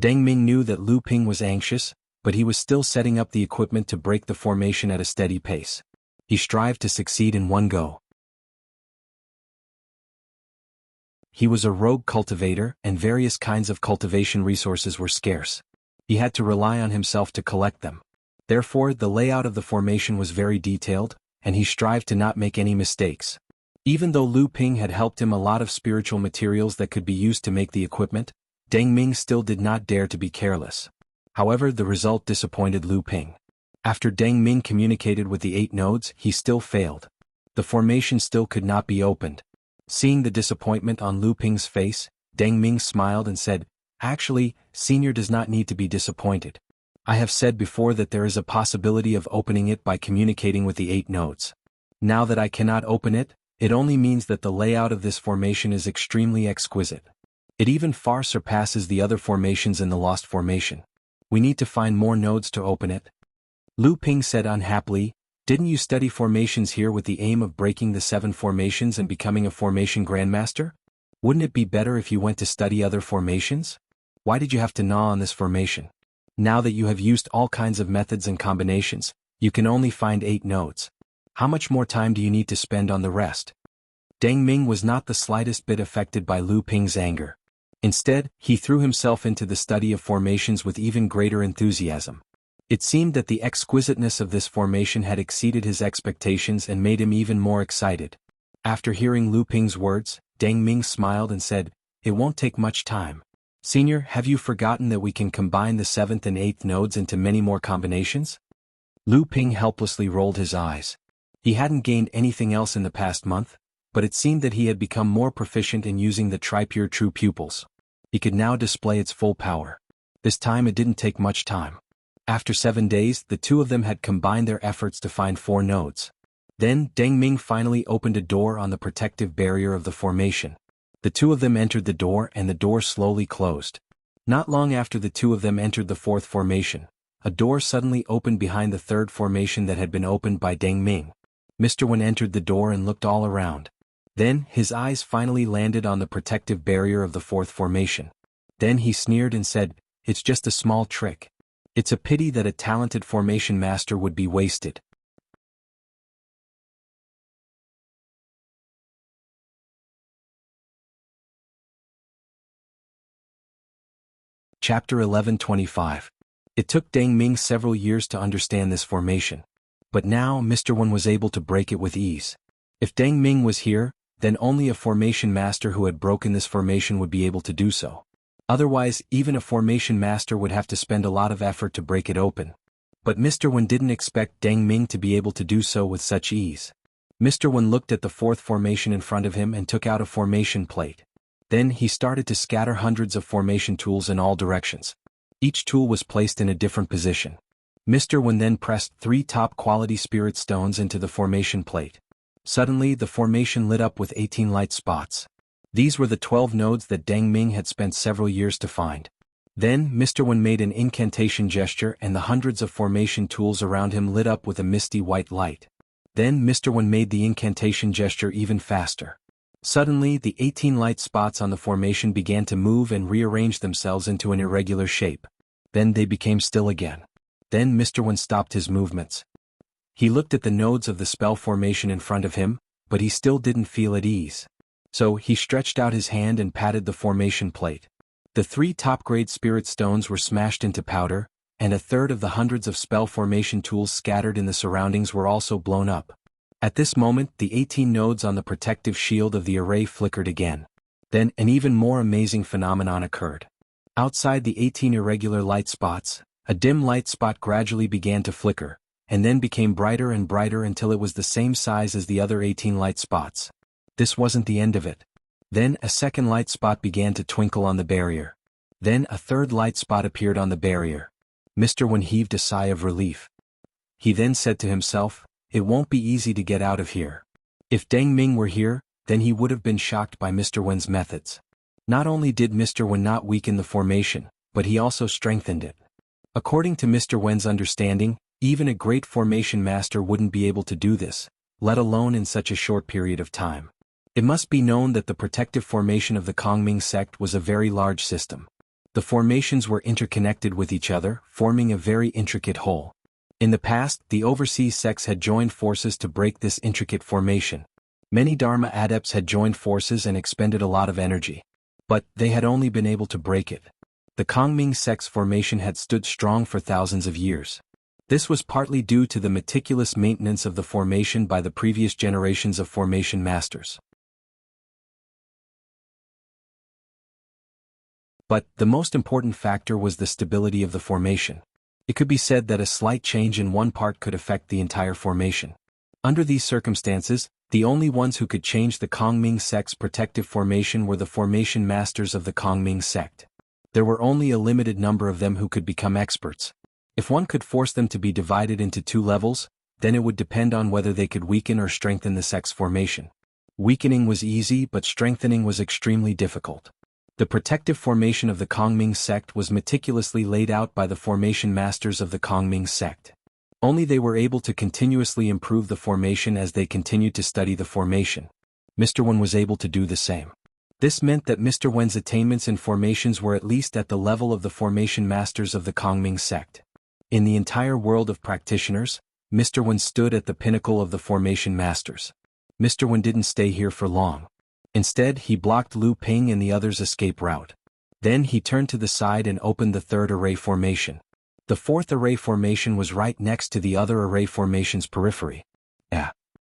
Deng Ming knew that Lu Ping was anxious, but he was still setting up the equipment to break the formation at a steady pace. He strived to succeed in one go. He was a rogue cultivator, and various kinds of cultivation resources were scarce. He had to rely on himself to collect them. Therefore, the layout of the formation was very detailed, and he strived to not make any mistakes. Even though Lu Ping had helped him a lot of spiritual materials that could be used to make the equipment, Deng Ming still did not dare to be careless. However, the result disappointed Lu Ping. After Deng Ming communicated with the 8 nodes, he still failed. The formation still could not be opened. Seeing the disappointment on Lu Ping's face, Deng Ming smiled and said, "Actually, Senior does not need to be disappointed. I have said before that there is a possibility of opening it by communicating with the 8 nodes. Now that I cannot open it, It only means that the layout of this formation is extremely exquisite. It even far surpasses the other formations in the Lost Formation. We need to find more nodes to open it. Lu Ping said unhappily, "Didn't you study formations here with the aim of breaking the 7 formations and becoming a formation grandmaster? Wouldn't it be better if you went to study other formations? Why did you have to gnaw on this formation? Now that you have used all kinds of methods and combinations, you can only find 8 nodes. How much more time do you need to spend on the rest?" Deng Ming was not the slightest bit affected by Lu Ping's anger. Instead, he threw himself into the study of formations with even greater enthusiasm. It seemed that the exquisiteness of this formation had exceeded his expectations and made him even more excited. After hearing Lu Ping's words, Deng Ming smiled and said, "It won't take much time. Senior, have you forgotten that we can combine the 7th and 8th nodes into many more combinations?" Lu Ping helplessly rolled his eyes. He hadn't gained anything else in the past month, but it seemed that he had become more proficient in using the Tripure True Pupils. He could now display its full power. This time it didn't take much time. After 7 days, the two of them had combined their efforts to find 4 nodes. Then, Deng Ming finally opened a door on the protective barrier of the formation. The two of them entered the door and the door slowly closed. Not long after the two of them entered the 4th formation, a door suddenly opened behind the 3rd formation that had been opened by Deng Ming. Mr. Wen entered the door and looked all around. Then, his eyes finally landed on the protective barrier of the 4th formation. Then he sneered and said, "It's just a small trick. It's a pity that a talented formation master would be wasted." Chapter 11:25. It took Deng Ming several years to understand this formation. But now Mr. Wen was able to break it with ease. If Deng Ming was here, then only a formation master who had broken this formation would be able to do so. Otherwise, even a formation master would have to spend a lot of effort to break it open. But Mr. Wen didn't expect Deng Ming to be able to do so with such ease. Mr. Wen looked at the 4th formation in front of him and took out a formation plate. Then he started to scatter hundreds of formation tools in all directions. Each tool was placed in a different position. Mr. Wen then pressed 3 top-quality spirit stones into the formation plate. Suddenly the formation lit up with 18 light spots. These were the 12 nodes that Deng Ming had spent several years to find. Then Mr. Wen made an incantation gesture and the hundreds of formation tools around him lit up with a misty white light. Then Mr. Wen made the incantation gesture even faster. Suddenly the 18 light spots on the formation began to move and rearrange themselves into an irregular shape. Then they became still again. Then Mr. Wen stopped his movements. He looked at the nodes of the spell formation in front of him, but he still didn't feel at ease. So he stretched out his hand and patted the formation plate. The 3 top-grade spirit stones were smashed into powder, and a third of the hundreds of spell formation tools scattered in the surroundings were also blown up. At this moment, the 18 nodes on the protective shield of the array flickered again. Then an even more amazing phenomenon occurred. Outside the 18 irregular light spots, a dim light spot gradually began to flicker, and then became brighter and brighter until it was the same size as the other 18 light spots. This wasn't the end of it. Then a second light spot began to twinkle on the barrier. Then a third light spot appeared on the barrier. Mr. Wen heaved a sigh of relief. He then said to himself, "It won't be easy to get out of here." If Deng Ming were here, then he would have been shocked by Mr. Wen's methods. Not only did Mr. Wen not weaken the formation, but he also strengthened it. According to Mr. Wen's understanding, even a great formation master wouldn't be able to do this, let alone in such a short period of time. It must be known that the protective formation of the Kongming sect was a very large system. The formations were interconnected with each other, forming a very intricate whole. In the past, the overseas sects had joined forces to break this intricate formation. Many Dharma adepts had joined forces and expended a lot of energy. But they had only been able to break it. The Kongming sect's formation had stood strong for thousands of years. This was partly due to the meticulous maintenance of the formation by the previous generations of formation masters. But the most important factor was the stability of the formation. It could be said that a slight change in one part could affect the entire formation. Under these circumstances, the only ones who could change the Kongming sect's protective formation were the formation masters of the Kongming sect. There were only a limited number of them who could become experts. If one could force them to be divided into 2 levels, then it would depend on whether they could weaken or strengthen the sect's formation. Weakening was easy but strengthening was extremely difficult. The protective formation of the Kongming sect was meticulously laid out by the formation masters of the Kongming sect. Only they were able to continuously improve the formation as they continued to study the formation. Mr. Wen was able to do the same. This meant that Mr. Wen's attainments in formations were at least at the level of the formation masters of the Kongming sect. In the entire world of practitioners, Mr. Wen stood at the pinnacle of the formation masters. Mr. Wen didn't stay here for long. Instead, he blocked Lu Ping and the others' escape route. Then he turned to the side and opened the third array formation. The fourth array formation was right next to the other array formation's periphery.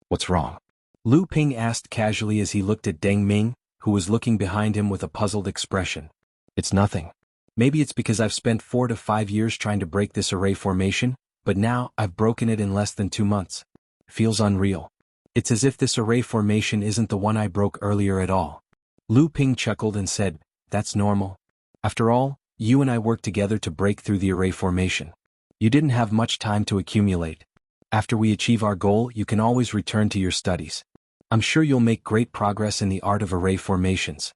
What's wrong? Lu Ping asked casually as he looked at Deng Ming, who was looking behind him with a puzzled expression. It's nothing. Maybe it's because I've spent 4 to 5 years trying to break this array formation, but now I've broken it in less than 2 months. Feels unreal. It's as if this array formation isn't the one I broke earlier at all. Lu Ping chuckled and said, that's normal. After all, you and I worked together to break through the array formation. You didn't have much time to accumulate. After we achieve our goal, you can always return to your studies. I'm sure you'll make great progress in the art of array formations.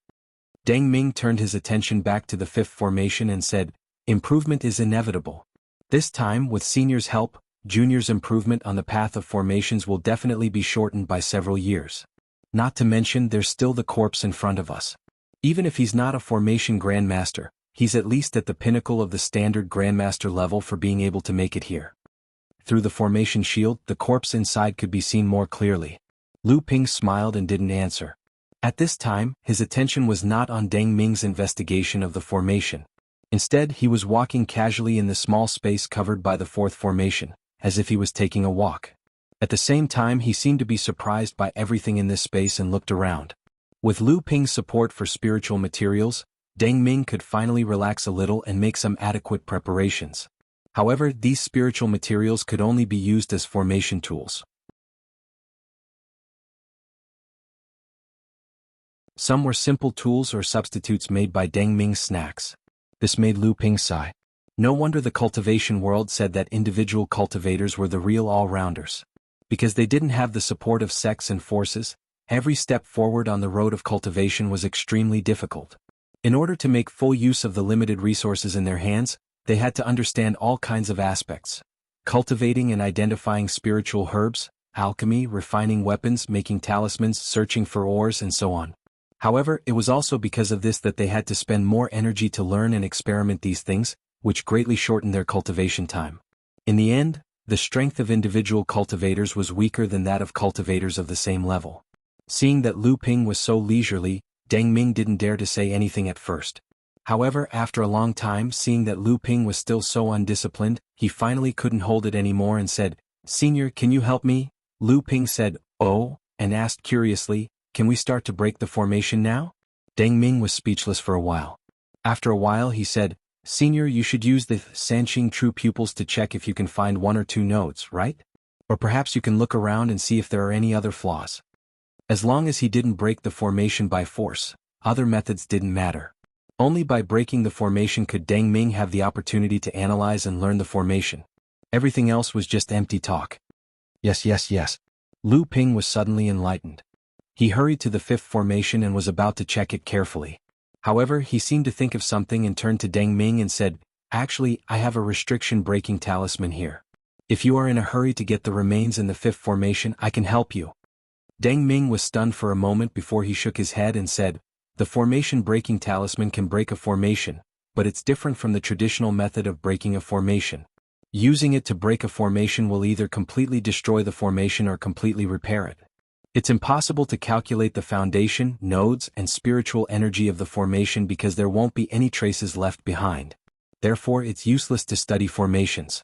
Deng Ming turned his attention back to the fifth formation and said, improvement is inevitable. This time, with seniors' help, juniors' improvement on the path of formations will definitely be shortened by several years. Not to mention there's still the corpse in front of us. Even if he's not a formation grandmaster, he's at least at the pinnacle of the standard grandmaster level for being able to make it here. Through the formation shield, the corpse inside could be seen more clearly. Lu Ping smiled and didn't answer. At this time, his attention was not on Deng Ming's investigation of the formation. Instead, he was walking casually in the small space covered by the fourth formation, as if he was taking a walk. At the same time, he seemed to be surprised by everything in this space and looked around. With Lu Ping's support for spiritual materials, Deng Ming could finally relax a little and make some adequate preparations. However, these spiritual materials could only be used as formation tools. Some were simple tools or substitutes made by Deng Ming's snacks. This made Lu Ping sigh. No wonder the cultivation world said that individual cultivators were the real all-rounders. Because they didn't have the support of sects and forces, every step forward on the road of cultivation was extremely difficult. In order to make full use of the limited resources in their hands, they had to understand all kinds of aspects. Cultivating and identifying spiritual herbs, alchemy, refining weapons, making talismans, searching for ores, and so on. However, it was also because of this that they had to spend more energy to learn and experiment these things, which greatly shortened their cultivation time. In the end, the strength of individual cultivators was weaker than that of cultivators of the same level. Seeing that Lu Ping was so leisurely, Deng Ming didn't dare to say anything at first. However, after a long time, seeing that Lu Ping was still so undisciplined, he finally couldn't hold it anymore and said, "Senior, can you help me?" Lu Ping said, "Oh," and asked curiously, "Can we start to break the formation now?" Deng Ming was speechless for a while. After a while he said, "Senior, you should use the Sanqing True Pupils to check if you can find 1 or 2 nodes, right? Or perhaps you can look around and see if there are any other flaws." As long as he didn't break the formation by force, other methods didn't matter. Only by breaking the formation could Deng Ming have the opportunity to analyze and learn the formation. Everything else was just empty talk. Yes. Lu Ping was suddenly enlightened. He hurried to the fifth formation and was about to check it carefully. However, he seemed to think of something and turned to Deng Ming and said, "Actually, I have a restriction-breaking talisman here. If you are in a hurry to get the remains in the fifth formation, I can help you." Deng Ming was stunned for a moment before he shook his head and said, "The formation-breaking talisman can break a formation, but it's different from the traditional method of breaking a formation. Using it to break a formation will either completely destroy the formation or completely repair it. It's impossible to calculate the foundation, nodes, and spiritual energy of the formation because there won't be any traces left behind. Therefore, it's useless to study formations."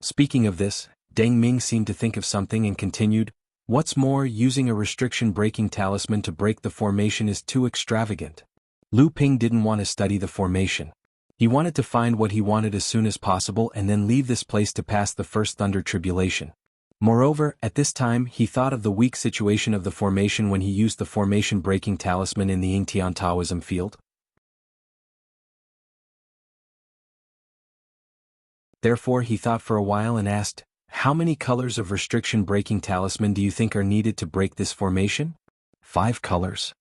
Speaking of this, Deng Ming seemed to think of something and continued, "What's more, using a restriction-breaking talisman to break the formation is too extravagant." Lu Ping didn't want to study the formation. He wanted to find what he wanted as soon as possible and then leave this place to pass the first thunder tribulation. Moreover, at this time he thought of the weak situation of the formation when he used the formation-breaking talisman in the Yingtian Taoism field. Therefore he thought for a while and asked, "How many colors of restriction-breaking talisman do you think are needed to break this formation?" 5 colors?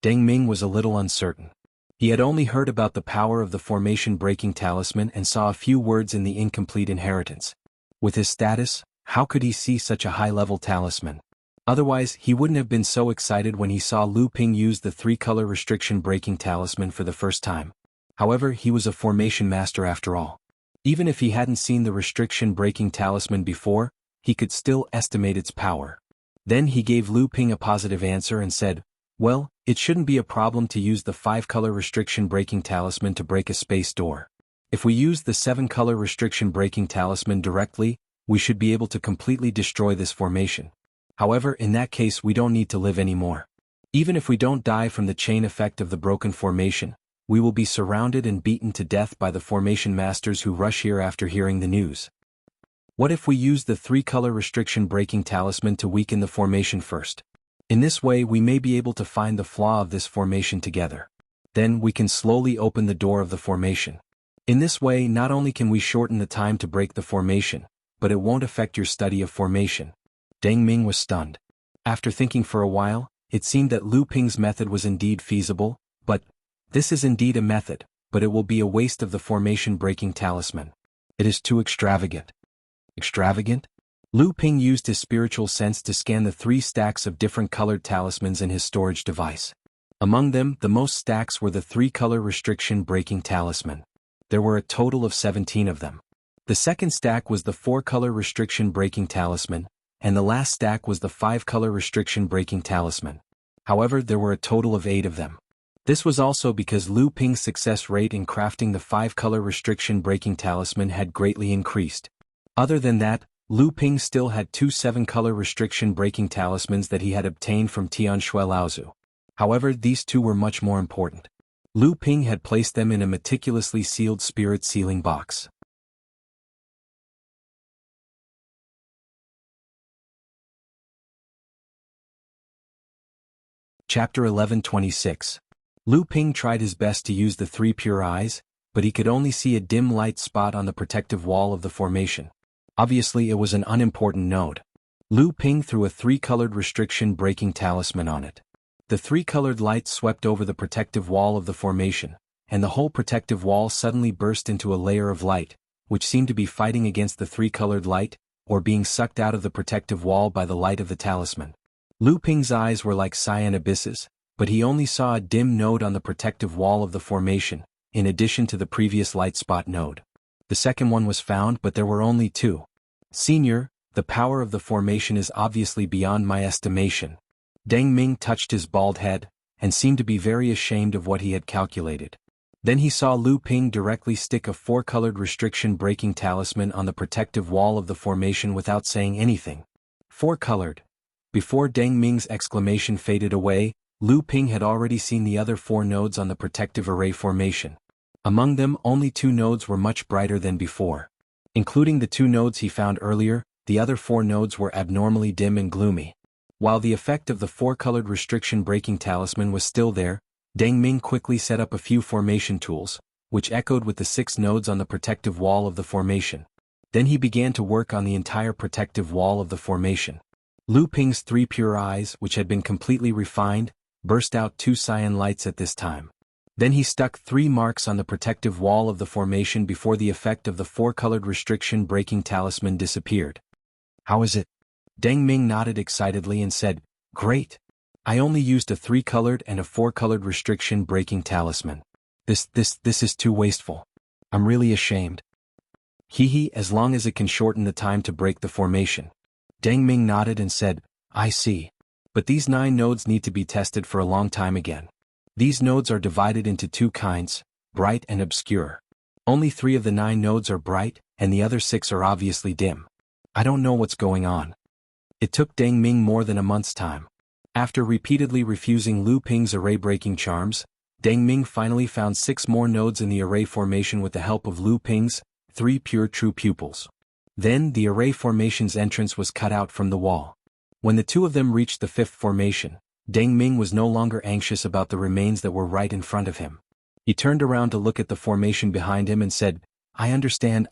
Deng Ming was a little uncertain. He had only heard about the power of the formation-breaking talisman and saw a few words in the incomplete inheritance. With his status, how could he see such a high-level talisman? Otherwise, he wouldn't have been so excited when he saw Lu Ping use the 3-color restriction-breaking talisman for the first time. However, he was a formation master after all. Even if he hadn't seen the restriction-breaking talisman before, he could still estimate its power. Then he gave Lu Ping a positive answer and said, "Well, it shouldn't be a problem to use the 5-color restriction-breaking talisman to break a space door. If we use the 7-color restriction-breaking talisman directly, we should be able to completely destroy this formation. However, in that case we don't need to live anymore. Even if we don't die from the chain effect of the broken formation, we will be surrounded and beaten to death by the formation masters who rush here after hearing the news. What if we use the 3-color restriction-breaking talisman to weaken the formation first? In this way we may be able to find the flaw of this formation together. Then we can slowly open the door of the formation. In this way not only can we shorten the time to break the formation, but it won't affect your study of formation." Deng Ming was stunned. After thinking for a while, it seemed that Lu Ping's method was indeed feasible, but this is indeed a method, but it will be a waste of the formation-breaking talisman. It is too extravagant. Extravagant? Lu Ping used his spiritual sense to scan the 3 stacks of different colored talismans in his storage device. Among them, the most stacks were the 3-color restriction-breaking talisman. There were a total of 17 of them. The second stack was the 4-color restriction-breaking talisman, and the last stack was the 5-color restriction-breaking talisman. However, there were a total of 8 of them. This was also because Lu Ping's success rate in crafting the 5-color restriction-breaking talisman had greatly increased. Other than that, Lu Ping still had 2 7-color restriction-breaking talismans that he had obtained from Tianshui Laozu. However, these 2 were much more important. Lu Ping had placed them in a meticulously sealed spirit sealing box. Chapter 11:26. Lu Ping tried his best to use the 3 pure eyes, but he could only see a dim light spot on the protective wall of the formation. Obviously it was an unimportant node. Lu Ping threw a 3-colored restriction-breaking talisman on it. The 3-colored light swept over the protective wall of the formation, and the whole protective wall suddenly burst into a layer of light, which seemed to be fighting against the 3-colored light, or being sucked out of the protective wall by the light of the talisman. Lu Ping's eyes were like cyan abysses, but he only saw a dim node on the protective wall of the formation, in addition to the previous light spot node. The second one was found, but there were only 2. "Senior, the power of the formation is obviously beyond my estimation." Deng Ming touched his bald head, and seemed to be very ashamed of what he had calculated. Then he saw Lu Ping directly stick a 4-colored restriction-breaking talisman on the protective wall of the formation without saying anything. 4-colored. Before Deng Ming's exclamation faded away, Lu Ping had already seen the other 4 nodes on the protective array formation. Among them, only 2 nodes were much brighter than before. Including the 2 nodes he found earlier, the other 4 nodes were abnormally dim and gloomy. While the effect of the 4-colored restriction-breaking talisman was still there, Deng Ming quickly set up a few formation tools, which echoed with the 6 nodes on the protective wall of the formation. Then he began to work on the entire protective wall of the formation. Lu Ping's 3 pure eyes, which had been completely refined, burst out 2 cyan lights at this time. Then he stuck 3 marks on the protective wall of the formation before the effect of the 4-colored restriction-breaking talisman disappeared. "How is it?" Deng Ming nodded excitedly and said, "Great! I only used a 3-colored and a 4-colored restriction-breaking talisman. This is too wasteful. I'm really ashamed." "Hee, as long as it can shorten the time to break the formation." Deng Ming nodded and said, "I see. But these 9 nodes need to be tested for a long time again. These nodes are divided into 2 kinds, bright and obscure. Only 3 of the 9 nodes are bright, and the other 6 are obviously dim. I don't know what's going on." It took Deng Ming more than a month's time. After repeatedly refusing Lu Ping's array-breaking charms, Deng Ming finally found 6 more nodes in the array formation with the help of Lu Ping's 3 pure true pupils. Then the array formation's entrance was cut out from the wall. When the 2 of them reached the 5th formation, Deng Ming was no longer anxious about the remains that were right in front of him. He turned around to look at the formation behind him and said, I understand.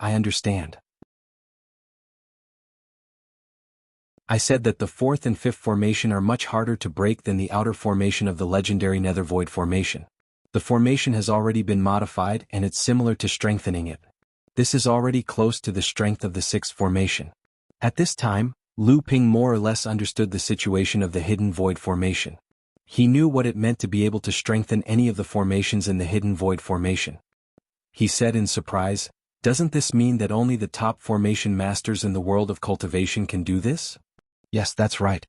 I said that the fourth and fifth formation are much harder to break than the outer formation of the legendary Nether Void formation. The formation has already been modified and it's similar to strengthening it. This is already close to the strength of the sixth formation. At this time, Lu Ping more or less understood the situation of the Hidden Void formation. He knew what it meant to be able to strengthen any of the formations in the Hidden Void formation. He said in surprise, "Doesn't this mean that only the top formation masters in the world of cultivation can do this?" "Yes, that's right."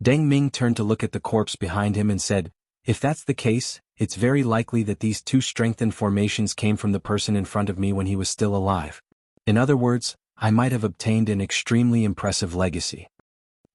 Deng Ming turned to look at the corpse behind him and said, "If that's the case, it's very likely that these two strengthened formations came from the person in front of me when he was still alive. In other words, I might have obtained an extremely impressive legacy."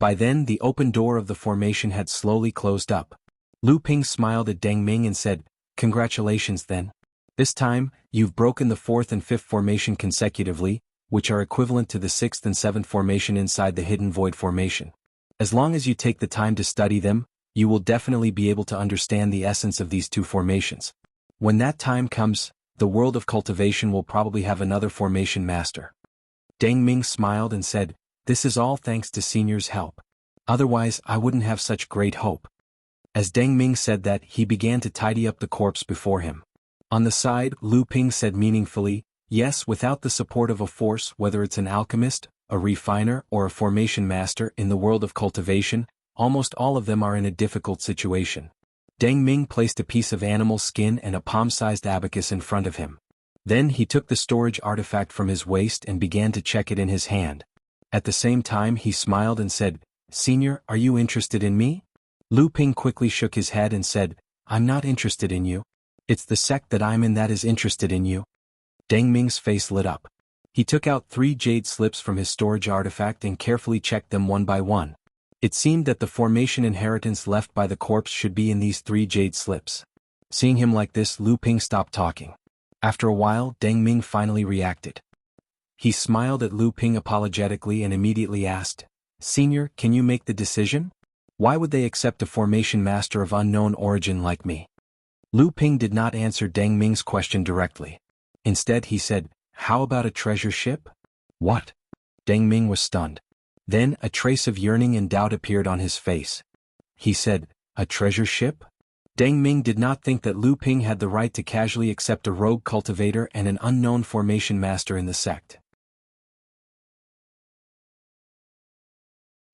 By then the open door of the formation had slowly closed up. Lu Ping smiled at Deng Ming and said, "Congratulations then. This time, you've broken the fourth and fifth formation consecutively, which are equivalent to the sixth and seventh formation inside the Hidden Void formation. As long as you take the time to study them, you will definitely be able to understand the essence of these two formations. When that time comes, the world of cultivation will probably have another formation master." Deng Ming smiled and said, "This is all thanks to Senior's help. Otherwise I wouldn't have such great hope." As Deng Ming said that, he began to tidy up the corpse before him. On the side, Lu Ping said meaningfully, "Yes, without the support of a force, whether it's an alchemist, a refiner, or a formation master in the world of cultivation, almost all of them are in a difficult situation." Deng Ming placed a piece of animal skin and a palm-sized abacus in front of him. Then he took the storage artifact from his waist and began to check it in his hand. At the same time he smiled and said, "Senior, are you interested in me?" Lu Ping quickly shook his head and said, "I'm not interested in you. It's the sect that I'm in that is interested in you." Deng Ming's face lit up. He took out 3 jade slips from his storage artifact and carefully checked them one by one. It seemed that the formation inheritance left by the corpse should be in these 3 jade slips. Seeing him like this, Lu Ping stopped talking. After a while, Deng Ming finally reacted. He smiled at Lu Ping apologetically and immediately asked, "Senior, can you make the decision? Why would they accept a formation master of unknown origin like me?" Lu Ping did not answer Deng Ming's question directly. Instead he said, "How about a treasure ship?" "What?" Deng Ming was stunned. Then a trace of yearning and doubt appeared on his face. He said, "A treasure ship?" Deng Ming did not think that Lu Ping had the right to casually accept a rogue cultivator and an unknown formation master in the sect.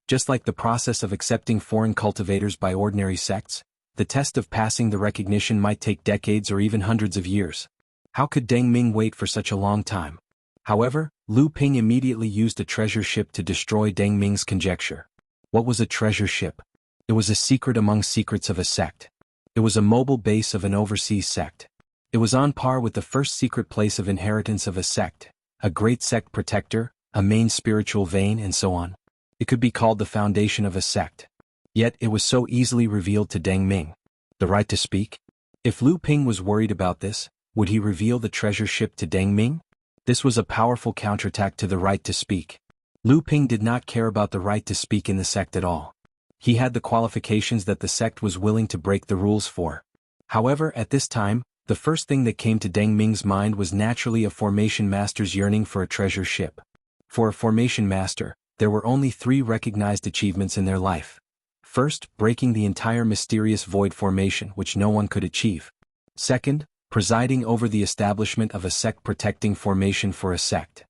Just like the process of accepting foreign cultivators by ordinary sects, the test of passing the recognition might take decades or even hundreds of years. How could Deng Ming wait for such a long time? However, Lu Ping immediately used a treasure ship to destroy Deng Ming's conjecture. What was a treasure ship? It was a secret among secrets of a sect. It was a mobile base of an overseas sect. It was on par with the first secret place of inheritance of a sect, a great sect protector, a main spiritual vein, and so on. It could be called the foundation of a sect. Yet it was so easily revealed to Deng Ming. The right to speak? If Lu Ping was worried about this, would he reveal the treasure ship to Deng Ming? This was a powerful counterattack to the right to speak. Lu Ping did not care about the right to speak in the sect at all. He had the qualifications that the sect was willing to break the rules for. However, at this time, the first thing that came to Deng Ming's mind was naturally a formation master's yearning for a treasure ship. For a formation master, there were only 3 recognized achievements in their life. First, breaking the entire mysterious void formation which no one could achieve. Second, presiding over the establishment of a sect-protecting formation for a sect.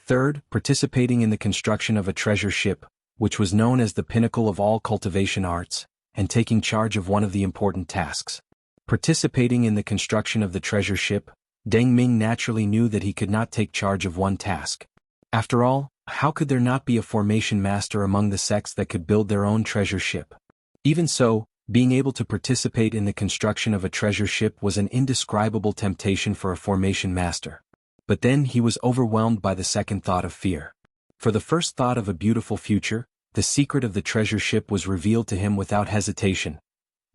Third, participating in the construction of a treasure ship, which was known as the pinnacle of all cultivation arts, and taking charge of one of the important tasks. Participating in the construction of the treasure ship, Deng Ming naturally knew that he could not take charge of one task. After all, how could there not be a formation master among the sects that could build their own treasure ship? Even so, being able to participate in the construction of a treasure ship was an indescribable temptation for a formation master. But then he was overwhelmed by the second thought of fear. For the first thought of a beautiful future, the secret of the treasure ship was revealed to him without hesitation.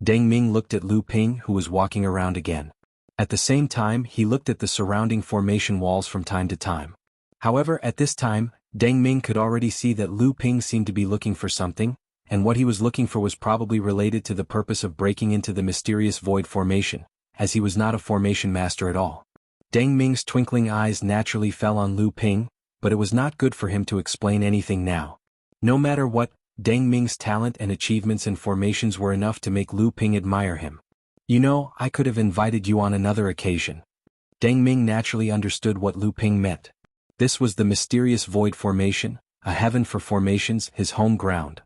Deng Ming looked at Lu Ping, who was walking around again. At the same time he looked at the surrounding formation walls from time to time. However, at this time, Deng Ming could already see that Lu Ping seemed to be looking for something, and what he was looking for was probably related to the purpose of breaking into the mysterious void formation, as he was not a formation master at all. Deng Ming's twinkling eyes naturally fell on Lu Ping, but it was not good for him to explain anything now. No matter what, Deng Ming's talent and achievements in formations were enough to make Lu Ping admire him. You know, I could have invited you on another occasion. Deng Ming naturally understood what Lu Ping meant. This was the mysterious void formation, a heaven for formations, his home ground.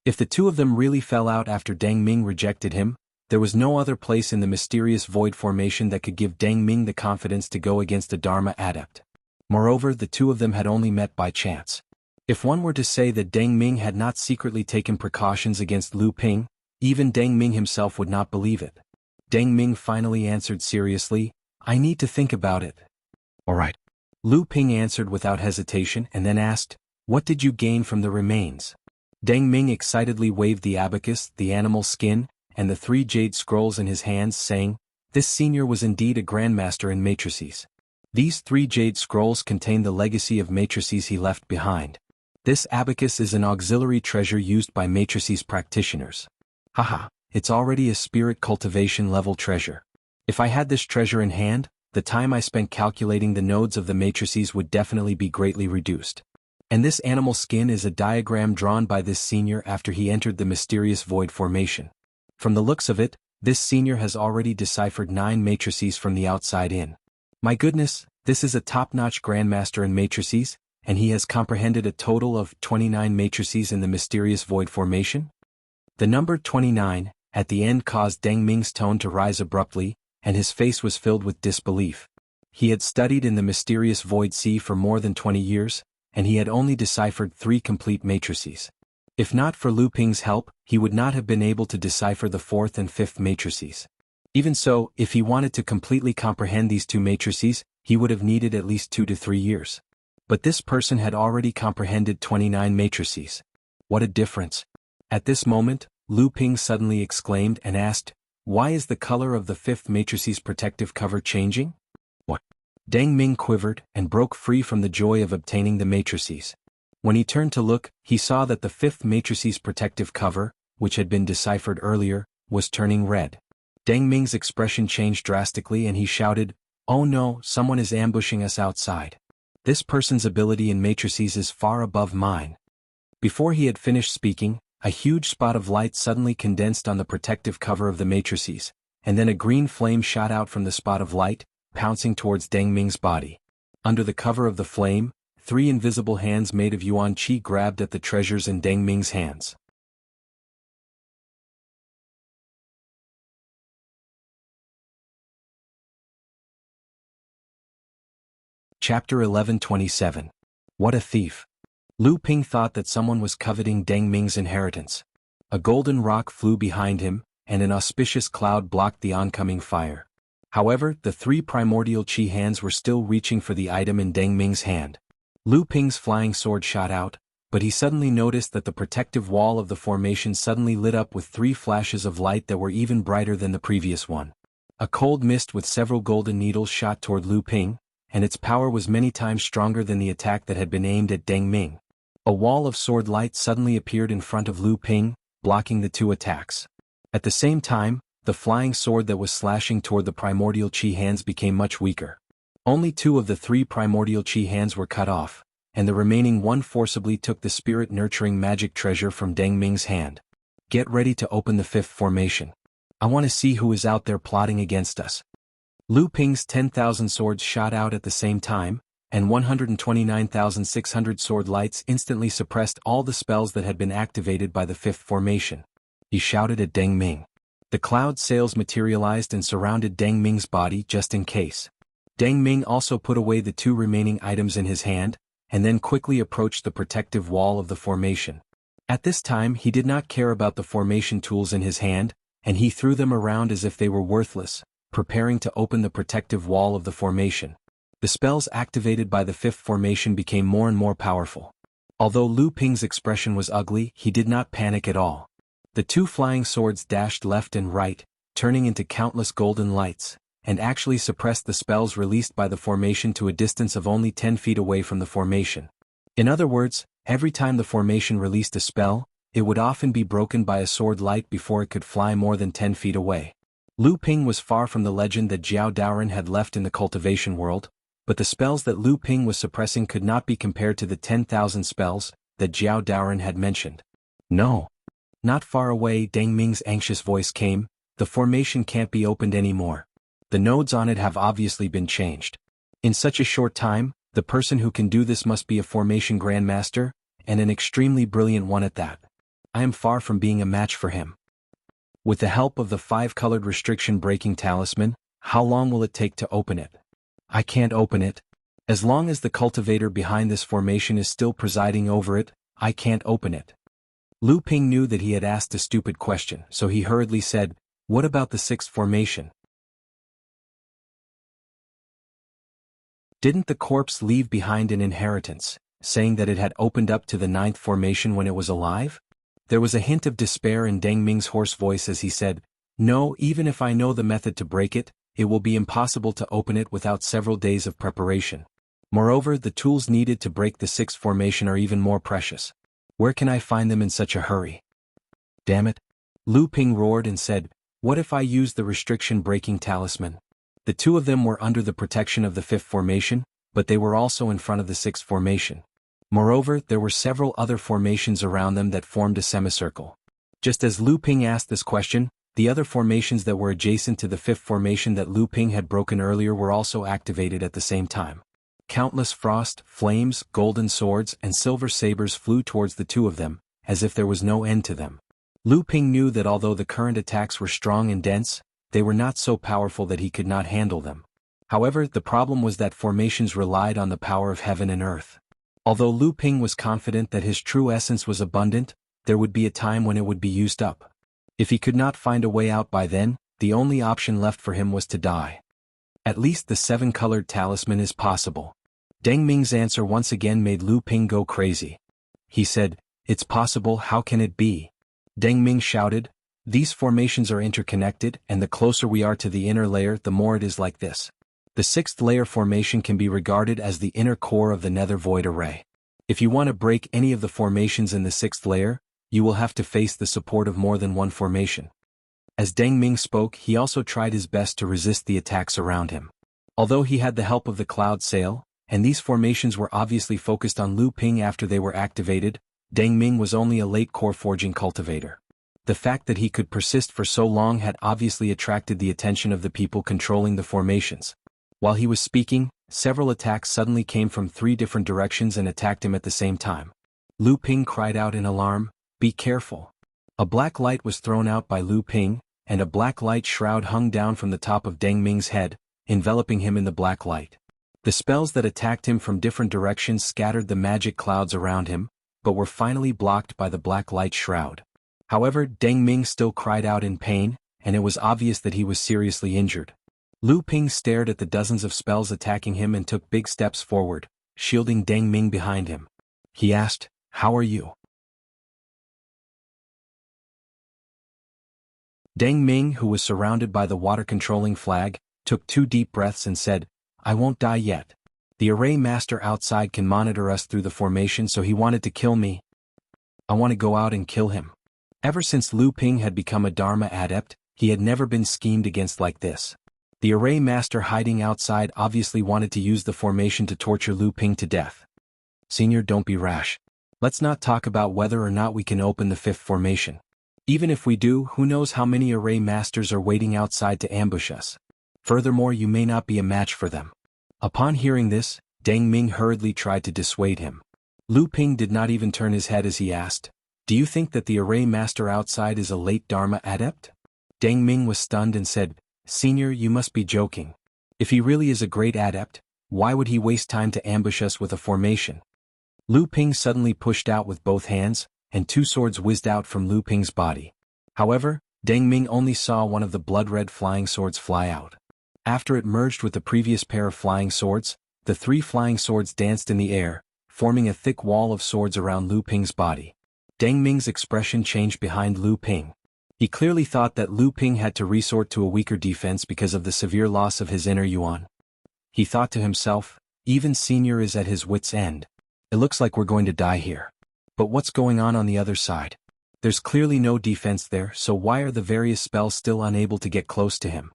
If the two of them really fell out after Deng Ming rejected him, there was no other place in the mysterious void formation that could give Deng Ming the confidence to go against a Dharma adept. Moreover, the two of them had only met by chance. If one were to say that Deng Ming had not secretly taken precautions against Lu Ping, even Deng Ming himself would not believe it. Deng Ming finally answered seriously, "I need to think about it." "All right." Lu Ping answered without hesitation and then asked, "What did you gain from the remains?" Deng Ming excitedly waved the abacus, the animal skin, and the 3 jade scrolls in his hands, saying, "This senior was indeed a grandmaster in matrices. These 3 jade scrolls contain the legacy of matrices he left behind. This abacus is an auxiliary treasure used by matrices practitioners. Haha, it's already a spirit cultivation level treasure. If I had this treasure in hand, the time I spent calculating the nodes of the matrices would definitely be greatly reduced. And this animal skin is a diagram drawn by this senior after he entered the mysterious void formation. From the looks of it, this senior has already deciphered 9 matrices from the outside in. My goodness, this is a top-notch grandmaster in matrices, and he has comprehended a total of 29 matrices in the mysterious void formation?" The number 29, at the end, caused Deng Ming's tone to rise abruptly, and his face was filled with disbelief. He had studied in the mysterious void sea for more than 20 years, and he had only deciphered 3 complete matrices. If not for Lu Ping's help, he would not have been able to decipher the 4th and 5th matrices. Even so, if he wanted to completely comprehend these 2 matrices, he would have needed at least 2 to 3 years. But this person had already comprehended 29 matrices. What a difference! At this moment, Lu Ping suddenly exclaimed and asked, "Why is the color of the 5th matrice's protective cover changing?" "What?" Deng Ming quivered and broke free from the joy of obtaining the matrices. When he turned to look, he saw that the 5th matrice's protective cover, which had been deciphered earlier, was turning red. Deng Ming's expression changed drastically and he shouted, "Oh no, someone is ambushing us outside. This person's ability in matrices is far above mine." Before he had finished speaking, a huge spot of light suddenly condensed on the protective cover of the matrices, and then a green flame shot out from the spot of light, pouncing towards Deng Ming's body. Under the cover of the flame, 3 invisible hands made of yuan qi grabbed at the treasures in Deng Ming's hands. Chapter 1127. What a thief! Lu Ping thought that someone was coveting Deng Ming's inheritance. A golden rock flew behind him, and an auspicious cloud blocked the oncoming fire. However, the 3 primordial qi hands were still reaching for the item in Deng Ming's hand. Lu Ping's flying sword shot out, but he suddenly noticed that the protective wall of the formation suddenly lit up with 3 flashes of light that were even brighter than the previous one. A cold mist with several golden needles shot toward Lu Ping, and its power was many times stronger than the attack that had been aimed at Deng Ming. A wall of sword light suddenly appeared in front of Lu Ping, blocking the 2 attacks. At the same time, the flying sword that was slashing toward the primordial qi hands became much weaker. Only 2 of the 3 primordial qi hands were cut off, and the remaining one forcibly took the spirit-nurturing magic treasure from Deng Ming's hand. "Get ready to open the 5th formation. I want to see who is out there plotting against us." Lu Ping's 10,000 swords shot out at the same time, and 129,600 sword lights instantly suppressed all the spells that had been activated by the 5th formation. He shouted at Deng Ming. The cloud sails materialized and surrounded Deng Ming's body just in case. Deng Ming also put away the 2 remaining items in his hand, and then quickly approached the protective wall of the formation. At this time he did not care about the formation tools in his hand, and he threw them around as if they were worthless, preparing to open the protective wall of the formation. The spells activated by the 5th formation became more and more powerful. Although Lu Ping's expression was ugly, he did not panic at all. The 2 flying swords dashed left and right, turning into countless golden lights, and actually suppressed the spells released by the formation to a distance of only 10 feet away from the formation. In other words, every time the formation released a spell, it would often be broken by a sword light before it could fly more than 10 feet away. Lu Ping was far from the legend that Jiao Daoren had left in the cultivation world, but the spells that Lu Ping was suppressing could not be compared to the 10,000 spells that Jiao Daoren had mentioned. No. Not far away, Deng Ming's anxious voice came, the formation can't be opened anymore. The nodes on it have obviously been changed. In such a short time, the person who can do this must be a formation grandmaster, and an extremely brilliant one at that. I am far from being a match for him. With the help of the 5-colored restriction-breaking talisman, how long will it take to open it? I can't open it. As long as the cultivator behind this formation is still presiding over it, I can't open it. Lu Ping knew that he had asked a stupid question, so he hurriedly said, "What about the 6th formation? Didn't the corpse leave behind an inheritance, saying that it had opened up to the 9th formation when it was alive?" There was a hint of despair in Deng Ming's hoarse voice as he said, "No, even if I know the method to break it, it will be impossible to open it without several days of preparation. Moreover, the tools needed to break the 6th formation are even more precious. Where can I find them in such a hurry?" "Damn it!" Lu Ping roared and said, "What if I use the restriction-breaking talisman?" The two of them were under the protection of the 5th formation, but they were also in front of the 6th formation. Moreover, there were several other formations around them that formed a semicircle. Just as Lu Ping asked this question, the other formations that were adjacent to the 5th formation that Lu Ping had broken earlier were also activated at the same time. Countless frost, flames, golden swords, and silver sabers flew towards the two of them, as if there was no end to them. Lu Ping knew that although the current attacks were strong and dense, they were not so powerful that he could not handle them. However, the problem was that formations relied on the power of heaven and earth. Although Lu Ping was confident that his true essence was abundant, there would be a time when it would be used up. If he could not find a way out by then, the only option left for him was to die. At least the 7-colored talisman is possible. Deng Ming's answer once again made Lu Ping go crazy. He said, "It's possible, how can it be?" Deng Ming shouted, "These formations are interconnected, and the closer we are to the inner layer, the more it is like this. The 6th layer formation can be regarded as the inner core of the nether void array. If you want to break any of the formations in the 6th layer, you will have to face the support of more than one formation." As Deng Ming spoke, he also tried his best to resist the attacks around him. Although he had the help of the cloud sail, and these formations were obviously focused on Lu Ping after they were activated, Deng Ming was only a late core forging cultivator. The fact that he could persist for so long had obviously attracted the attention of the people controlling the formations. While he was speaking, several attacks suddenly came from 3 different directions and attacked him at the same time. Lu Ping cried out in alarm, "Be careful." A black light was thrown out by Lu Ping, and a black light shroud hung down from the top of Deng Ming's head, enveloping him in the black light. The spells that attacked him from different directions scattered the magic clouds around him, but were finally blocked by the black light shroud. However, Deng Ming still cried out in pain, and it was obvious that he was seriously injured. Lu Ping stared at the dozens of spells attacking him and took big steps forward, shielding Deng Ming behind him. He asked, "How are you?" Deng Ming, who was surrounded by the water-controlling flag, took 2 deep breaths and said, "I won't die yet. The array master outside can monitor us through the formation, so he wanted to kill me. I want to go out and kill him." Ever since Lu Ping had become a Dharma adept, he had never been schemed against like this. The array master hiding outside obviously wanted to use the formation to torture Lu Ping to death. "Senior, don't be rash. Let's not talk about whether or not we can open the 5th formation. Even if we do, who knows how many array masters are waiting outside to ambush us. Furthermore, you may not be a match for them." Upon hearing this, Deng Ming hurriedly tried to dissuade him. Lu Ping did not even turn his head as he asked, "Do you think that the array master outside is a late Dharma adept?" Deng Ming was stunned and said, "Senior, you must be joking. If he really is a great adept, why would he waste time to ambush us with a formation?" Lu Ping suddenly pushed out with both hands, and 2 swords whizzed out from Lu Ping's body. However, Deng Ming only saw one of the blood-red flying swords fly out. After it merged with the previous pair of flying swords, the 3 flying swords danced in the air, forming a thick wall of swords around Lu Ping's body. Deng Ming's expression changed behind Lu Ping. He clearly thought that Lu Ping had to resort to a weaker defense because of the severe loss of his inner yuan. He thought to himself, even Senior is at his wit's end. It looks like we're going to die here. But what's going on the other side? There's clearly no defense there, so why are the various spells still unable to get close to him?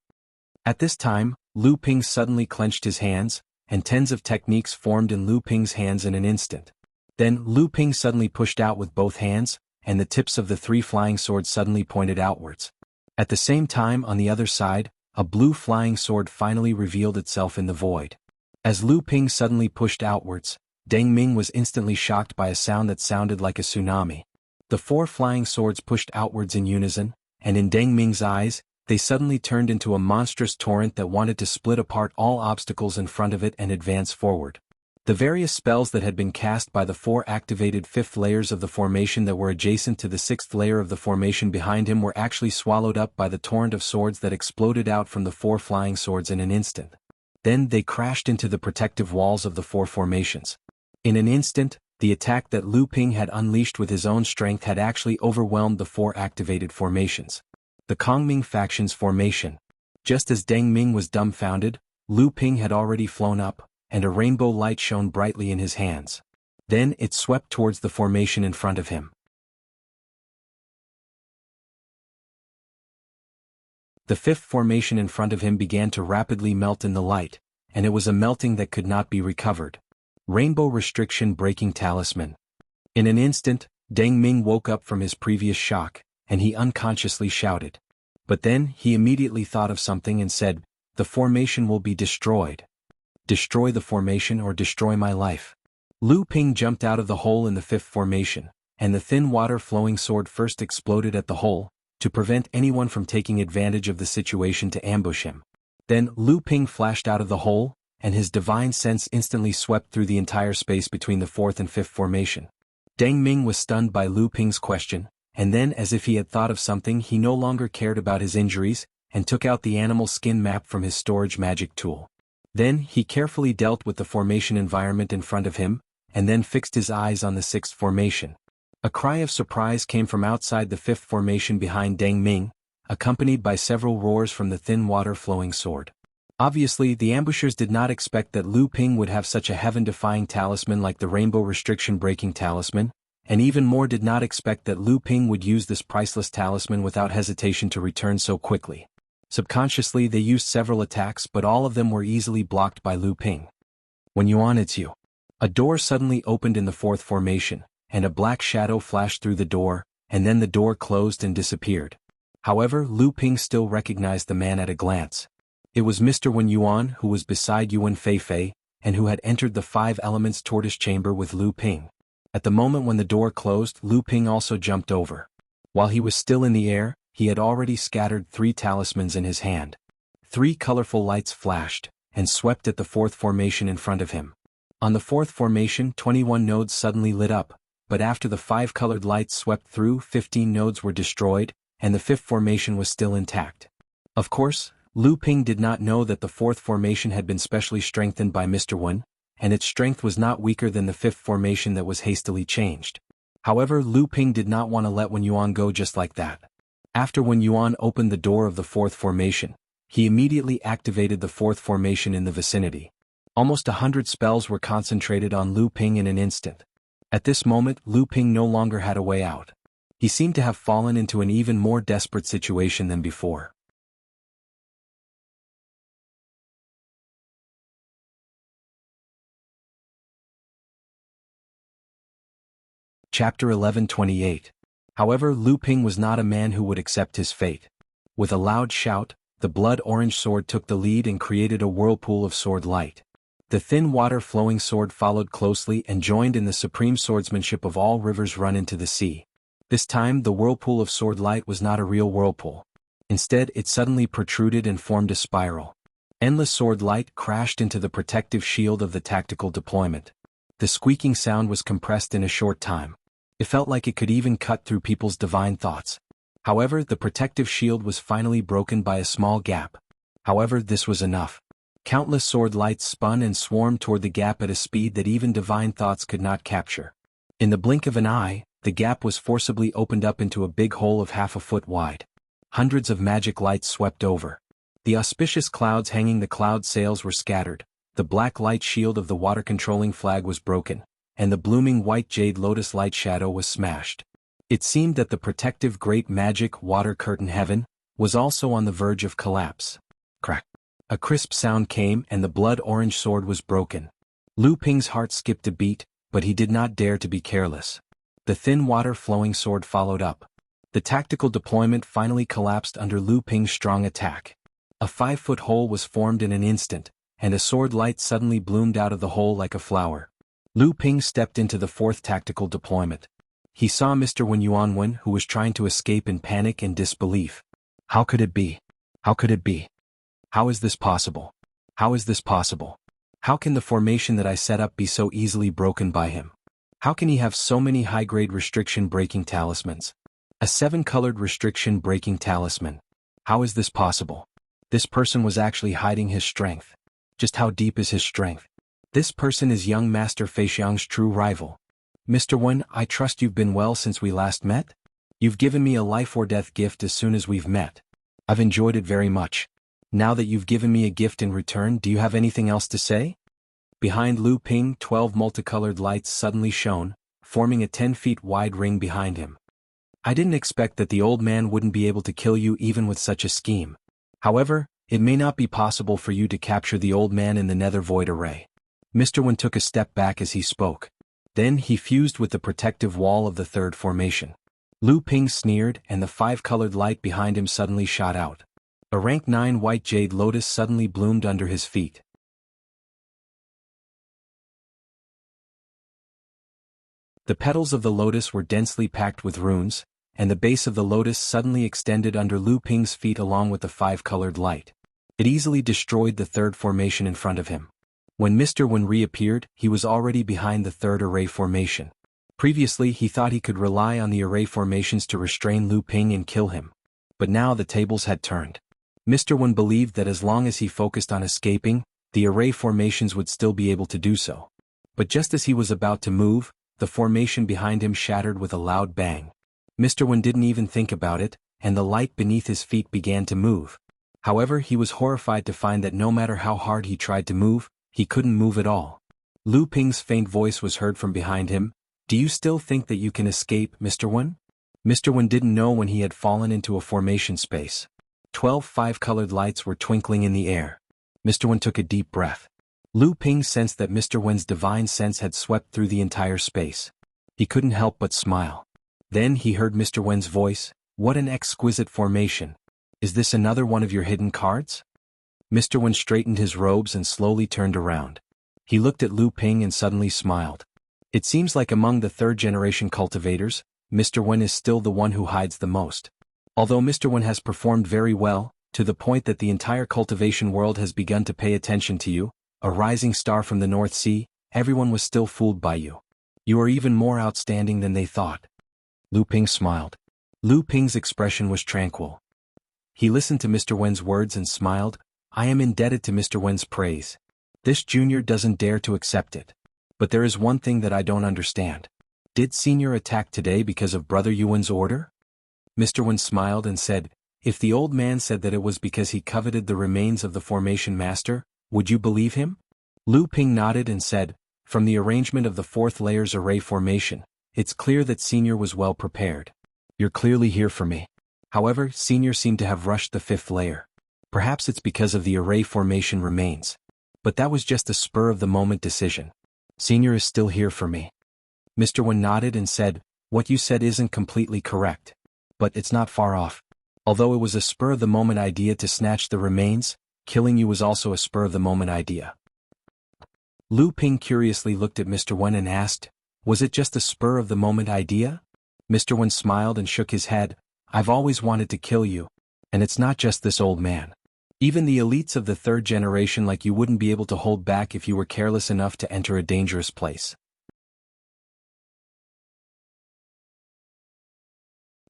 At this time, Lu Ping suddenly clenched his hands, and tens of techniques formed in Lu Ping's hands in an instant. Then Lu Ping suddenly pushed out with both hands, and the tips of the 3 flying swords suddenly pointed outwards. At the same time, on the other side, a blue flying sword finally revealed itself in the void. As Lu Ping suddenly pushed outwards, Deng Ming was instantly shocked by a sound that sounded like a tsunami. The 4 flying swords pushed outwards in unison, and in Deng Ming's eyes, they suddenly turned into a monstrous torrent that wanted to split apart all obstacles in front of it and advance forward. The various spells that had been cast by the 4 activated 5th layers of the formation that were adjacent to the 6th layer of the formation behind him were actually swallowed up by the torrent of swords that exploded out from the 4 flying swords in an instant. Then they crashed into the protective walls of the 4 formations. In an instant, the attack that Lu Ping had unleashed with his own strength had actually overwhelmed the 4 activated formations. The Kongming faction's formation. Just as Deng Ming was dumbfounded, Lu Ping had already flown up, and a rainbow light shone brightly in his hands. Then it swept towards the formation in front of him. The 5th formation in front of him began to rapidly melt in the light, and it was a melting that could not be recovered. Rainbow Restriction Breaking Talisman. In an instant, Deng Ming woke up from his previous shock, and he unconsciously shouted. But then he immediately thought of something and said, "The formation will be destroyed. Destroy the formation or destroy my life." Lu Ping jumped out of the hole in the 5th formation, and the thin water-flowing sword first exploded at the hole, to prevent anyone from taking advantage of the situation to ambush him. Then Lu Ping flashed out of the hole, and his divine sense instantly swept through the entire space between the 4th and 5th formation. Deng Ming was stunned by Lu Ping's question, and then as if he had thought of something, he no longer cared about his injuries, and took out the animal skin map from his storage magic tool. Then he carefully dealt with the formation environment in front of him, and then fixed his eyes on the 6th formation. A cry of surprise came from outside the 5th formation behind Deng Ming, accompanied by several roars from the thin water-flowing sword. Obviously, the ambushers did not expect that Lu Ping would have such a heaven-defying talisman like the Rainbow Restriction-Breaking Talisman, and even more did not expect that Lu Ping would use this priceless talisman without hesitation to return so quickly. Subconsciously they used several attacks, but all of them were easily blocked by Lu Ping. When Yuan, it's you. A door suddenly opened in the 4th formation, and a black shadow flashed through the door, and then the door closed and disappeared. However, Lu Ping still recognized the man at a glance. It was Mr. Wen Yuan, who was beside Yuan Feifei, and who had entered the 5 Elements tortoise chamber with Lu Ping. At the moment when the door closed, Lu Ping also jumped over. While he was still in the air, he had already scattered 3 talismans in his hand. 3 colorful lights flashed, and swept at the 4th formation in front of him. On the 4th formation, 21 nodes suddenly lit up, but after the 5 colored lights swept through, 15 nodes were destroyed, and the 5th formation was still intact. Of course, Lu Ping did not know that the 4th formation had been specially strengthened by Mr. Wen, and its strength was not weaker than the 5th formation that was hastily changed. However, Lu Ping did not want to let Wen Yuan go just like that. After Wen Yuan opened the door of the 4th formation, he immediately activated the 4th formation in the vicinity. Almost 100 spells were concentrated on Lu Ping in an instant. At this moment, Lu Ping no longer had a way out. He seemed to have fallen into an even more desperate situation than before. Chapter 11:28. However, Lu Ping was not a man who would accept his fate. With a loud shout, the blood-orange sword took the lead and created a whirlpool of sword light. The thin water-flowing sword followed closely and joined in the supreme swordsmanship of all rivers run into the sea. This time the whirlpool of sword light was not a real whirlpool. Instead, it suddenly protruded and formed a spiral. Endless sword light crashed into the protective shield of the tactical deployment. The squeaking sound was compressed in a short time. It felt like it could even cut through people's divine thoughts. However, the protective shield was finally broken by a small gap. However, this was enough. Countless sword lights spun and swarmed toward the gap at a speed that even divine thoughts could not capture. In the blink of an eye, the gap was forcibly opened up into a big hole of half a foot wide. Hundreds of magic lights swept over. The auspicious clouds hanging the cloud sails were scattered, the black light shield of the water-controlling flag was broken, and the blooming white jade lotus light shadow was smashed. It seemed that the protective great magic water curtain heaven was also on the verge of collapse. Crack. A crisp sound came and the blood-orange sword was broken. Lu Ping's heart skipped a beat, but he did not dare to be careless. The thin water-flowing sword followed up. The tactical deployment finally collapsed under Lu Ping's strong attack. A 5-foot hole was formed in an instant, and a sword light suddenly bloomed out of the hole like a flower. Lu Ping stepped into the fourth tactical deployment. He saw Mr. Wen Yuanwen, who was trying to escape in panic and disbelief. How could it be? How could it be? How is this possible? How is this possible? How can the formation that I set up be so easily broken by him? How can he have so many high-grade restriction-breaking talismans? A 7-colored restriction-breaking talisman. How is this possible? This person was actually hiding his strength. Just how deep is his strength? This person is young Master Feixiang's true rival. Mr. Wen, I trust you've been well since we last met? You've given me a life-or-death gift as soon as we've met. I've enjoyed it very much. Now that you've given me a gift in return, do you have anything else to say? Behind Lu Ping, 12 multicolored lights suddenly shone, forming a 10 feet wide ring behind him. I didn't expect that the old man wouldn't be able to kill you even with such a scheme. However, it may not be possible for you to capture the old man in the Nether Void Array. Mr. Wen took a step back as he spoke. Then he fused with the protective wall of the third formation. Lu Ping sneered and the 5-colored light behind him suddenly shot out. A rank 9 white jade lotus suddenly bloomed under his feet. The petals of the lotus were densely packed with runes, and the base of the lotus suddenly extended under Lu Ping's feet along with the 5-colored light. It easily destroyed the third formation in front of him. When Mr. Wen reappeared, he was already behind the third array formation. Previously he thought he could rely on the array formations to restrain Lu Ping and kill him. But now the tables had turned. Mr. Wen believed that as long as he focused on escaping, the array formations would still be able to do so. But just as he was about to move, the formation behind him shattered with a loud bang. Mr. Wen didn't even think about it, and the light beneath his feet began to move. However, he was horrified to find that no matter how hard he tried to move, he couldn't move at all. Lu Ping's faint voice was heard from behind him. Do you still think that you can escape, Mr. Wen? Mr. Wen didn't know when he had fallen into a formation space. 12 5-colored lights were twinkling in the air. Mr. Wen took a deep breath. Lu Ping sensed that Mr. Wen's divine sense had swept through the entire space. He couldn't help but smile. Then he heard Mr. Wen's voice. What an exquisite formation. Is this another one of your hidden cards? Mr. Wen straightened his robes and slowly turned around. He looked at Lu Ping and suddenly smiled. It seems like among the third-generation cultivators, Mr. Wen is still the one who hides the most. Although Mr. Wen has performed very well, to the point that the entire cultivation world has begun to pay attention to you, a rising star from the North Sea, everyone was still fooled by you. You are even more outstanding than they thought. Lu Ping smiled. Lu Ping's expression was tranquil. He listened to Mr. Wen's words and smiled. I am indebted to Mr. Wen's praise. This junior doesn't dare to accept it. But there is one thing that I don't understand. Did Senior attack today because of Brother Yuan's order? Mr. Wen smiled and said, if the old man said that it was because he coveted the remains of the formation master, would you believe him? Lu Ping nodded and said, from the arrangement of the 4th layer's array formation, it's clear that Senior was well prepared. You're clearly here for me. However, Senior seemed to have rushed the 5th layer. Perhaps it's because of the array formation remains. But that was just a spur-of-the-moment decision. Senior is still here for me. Mr. Wen nodded and said, what you said isn't completely correct. But it's not far off. Although it was a spur-of-the-moment idea to snatch the remains, killing you was also a spur-of-the-moment idea. Lu Ping curiously looked at Mr. Wen and asked, was it just a spur-of-the-moment idea? Mr. Wen smiled and shook his head. I've always wanted to kill you. And it's not just this old man. Even the elites of the 3rd generation like you wouldn't be able to hold back if you were careless enough to enter a dangerous place.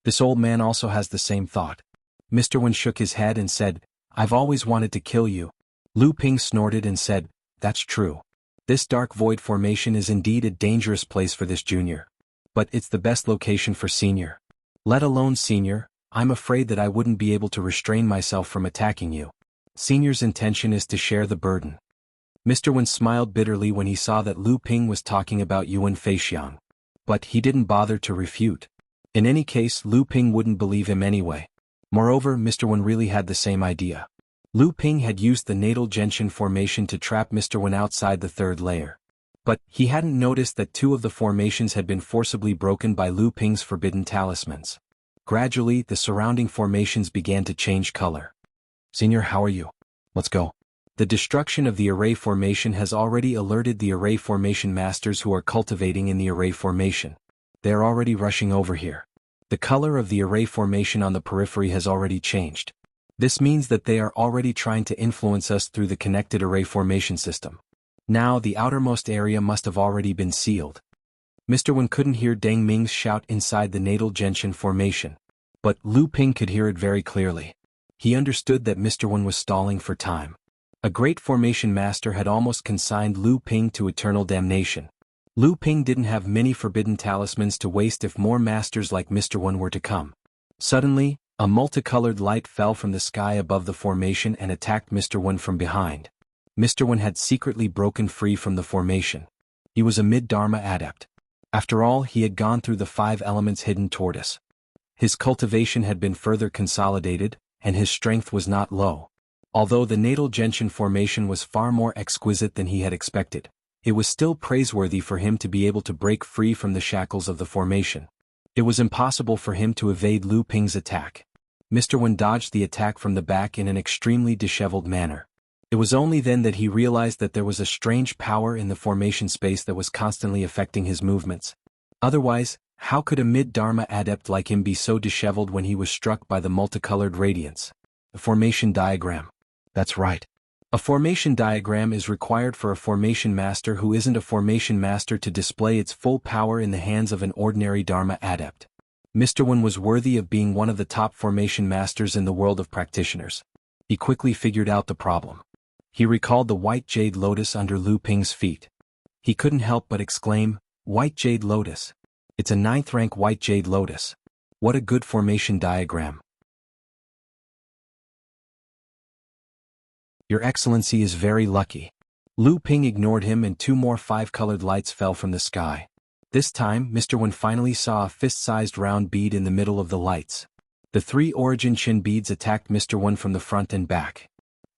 This old man also has the same thought. Mr. Wen shook his head and said, I've always wanted to kill you. Lu Ping snorted and said, that's true. This dark void formation is indeed a dangerous place for this junior. But it's the best location for Senior. Let alone Senior, I'm afraid that I wouldn't be able to restrain myself from attacking you. Senior's intention is to share the burden. Mr. Wen smiled bitterly when he saw that Lu Ping was talking about Yuan Feixiang. But he didn't bother to refute. In any case, Lu Ping wouldn't believe him anyway. Moreover, Mr. Wen really had the same idea. Lu Ping had used the natal gentian formation to trap Mr. Wen outside the third layer. But he hadn't noticed that two of the formations had been forcibly broken by Lu Ping's forbidden talismans. Gradually, the surrounding formations began to change color. "Senior, how are you? Let's go." The destruction of the array formation has already alerted the array formation masters who are cultivating in the array formation. They are already rushing over here. The color of the array formation on the periphery has already changed. This means that they are already trying to influence us through the connected array formation system. Now the outermost area must have already been sealed. Mr. Wen couldn't hear Deng Ming's shout inside the natal gentian formation. But Lu Ping could hear it very clearly. He understood that Mr. Wen was stalling for time. A great formation master had almost consigned Lu Ping to eternal damnation. Lu Ping didn't have many forbidden talismans to waste if more masters like Mr. Wen were to come. Suddenly, a multicolored light fell from the sky above the formation and attacked Mr. Wen from behind. Mr. Wen had secretly broken free from the formation. He was a mid-dharma adept. After all, he had gone through the 5 elements hidden tortoise. His cultivation had been further consolidated, and his strength was not low. Although the natal gentian formation was far more exquisite than he had expected, it was still praiseworthy for him to be able to break free from the shackles of the formation. It was impossible for him to evade Lu Ping's attack. Mr. Wen dodged the attack from the back in an extremely disheveled manner. It was only then that he realized that there was a strange power in the formation space that was constantly affecting his movements. Otherwise, how could a mid-dharma adept like him be so disheveled when he was struck by the multicolored radiance? A formation diagram. That's right. A formation diagram is required for a formation master who isn't a formation master to display its full power in the hands of an ordinary dharma adept. Mr. Wen was worthy of being one of the top formation masters in the world of practitioners. He quickly figured out the problem. He recalled the white jade lotus under Lu Ping's feet. He couldn't help but exclaim, "White jade lotus. It's a 9th rank white jade lotus. What a good formation diagram." "Your Excellency is very lucky." Lu Ping ignored him and 2 more 5-colored lights fell from the sky. This time, Mr. Wen finally saw a fist-sized round bead in the middle of the lights. The 3 origin Qin beads attacked Mr. Wen from the front and back.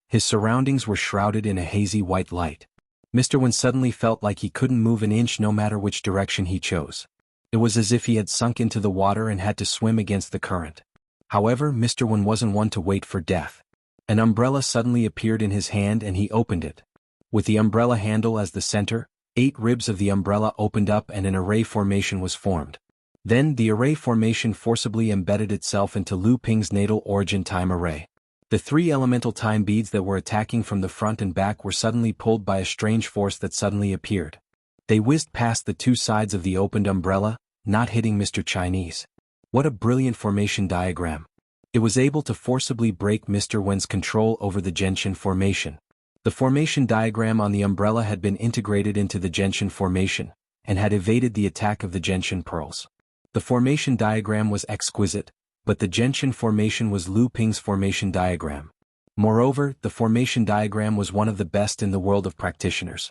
His surroundings were shrouded in a hazy white light. Mr. Wen suddenly felt like he couldn't move an inch no matter which direction he chose. It was as if he had sunk into the water and had to swim against the current. However, Mr. Wen wasn't one to wait for death. An umbrella suddenly appeared in his hand and he opened it. With the umbrella handle as the center, 8 ribs of the umbrella opened up and an array formation was formed. Then the array formation forcibly embedded itself into Lu Ping's natal origin time array. The 3 elemental time beads that were attacking from the front and back were suddenly pulled by a strange force that suddenly appeared. They whizzed past the 2 sides of the opened umbrella, not hitting Mr. Chinese. What a brilliant formation diagram. It was able to forcibly break Mr. Wen's control over the gentian formation. The formation diagram on the umbrella had been integrated into the gentian formation, and had evaded the attack of the gentian pearls. The formation diagram was exquisite, but the gentian formation was Lu Ping's formation diagram. Moreover, the formation diagram was one of the best in the world of practitioners.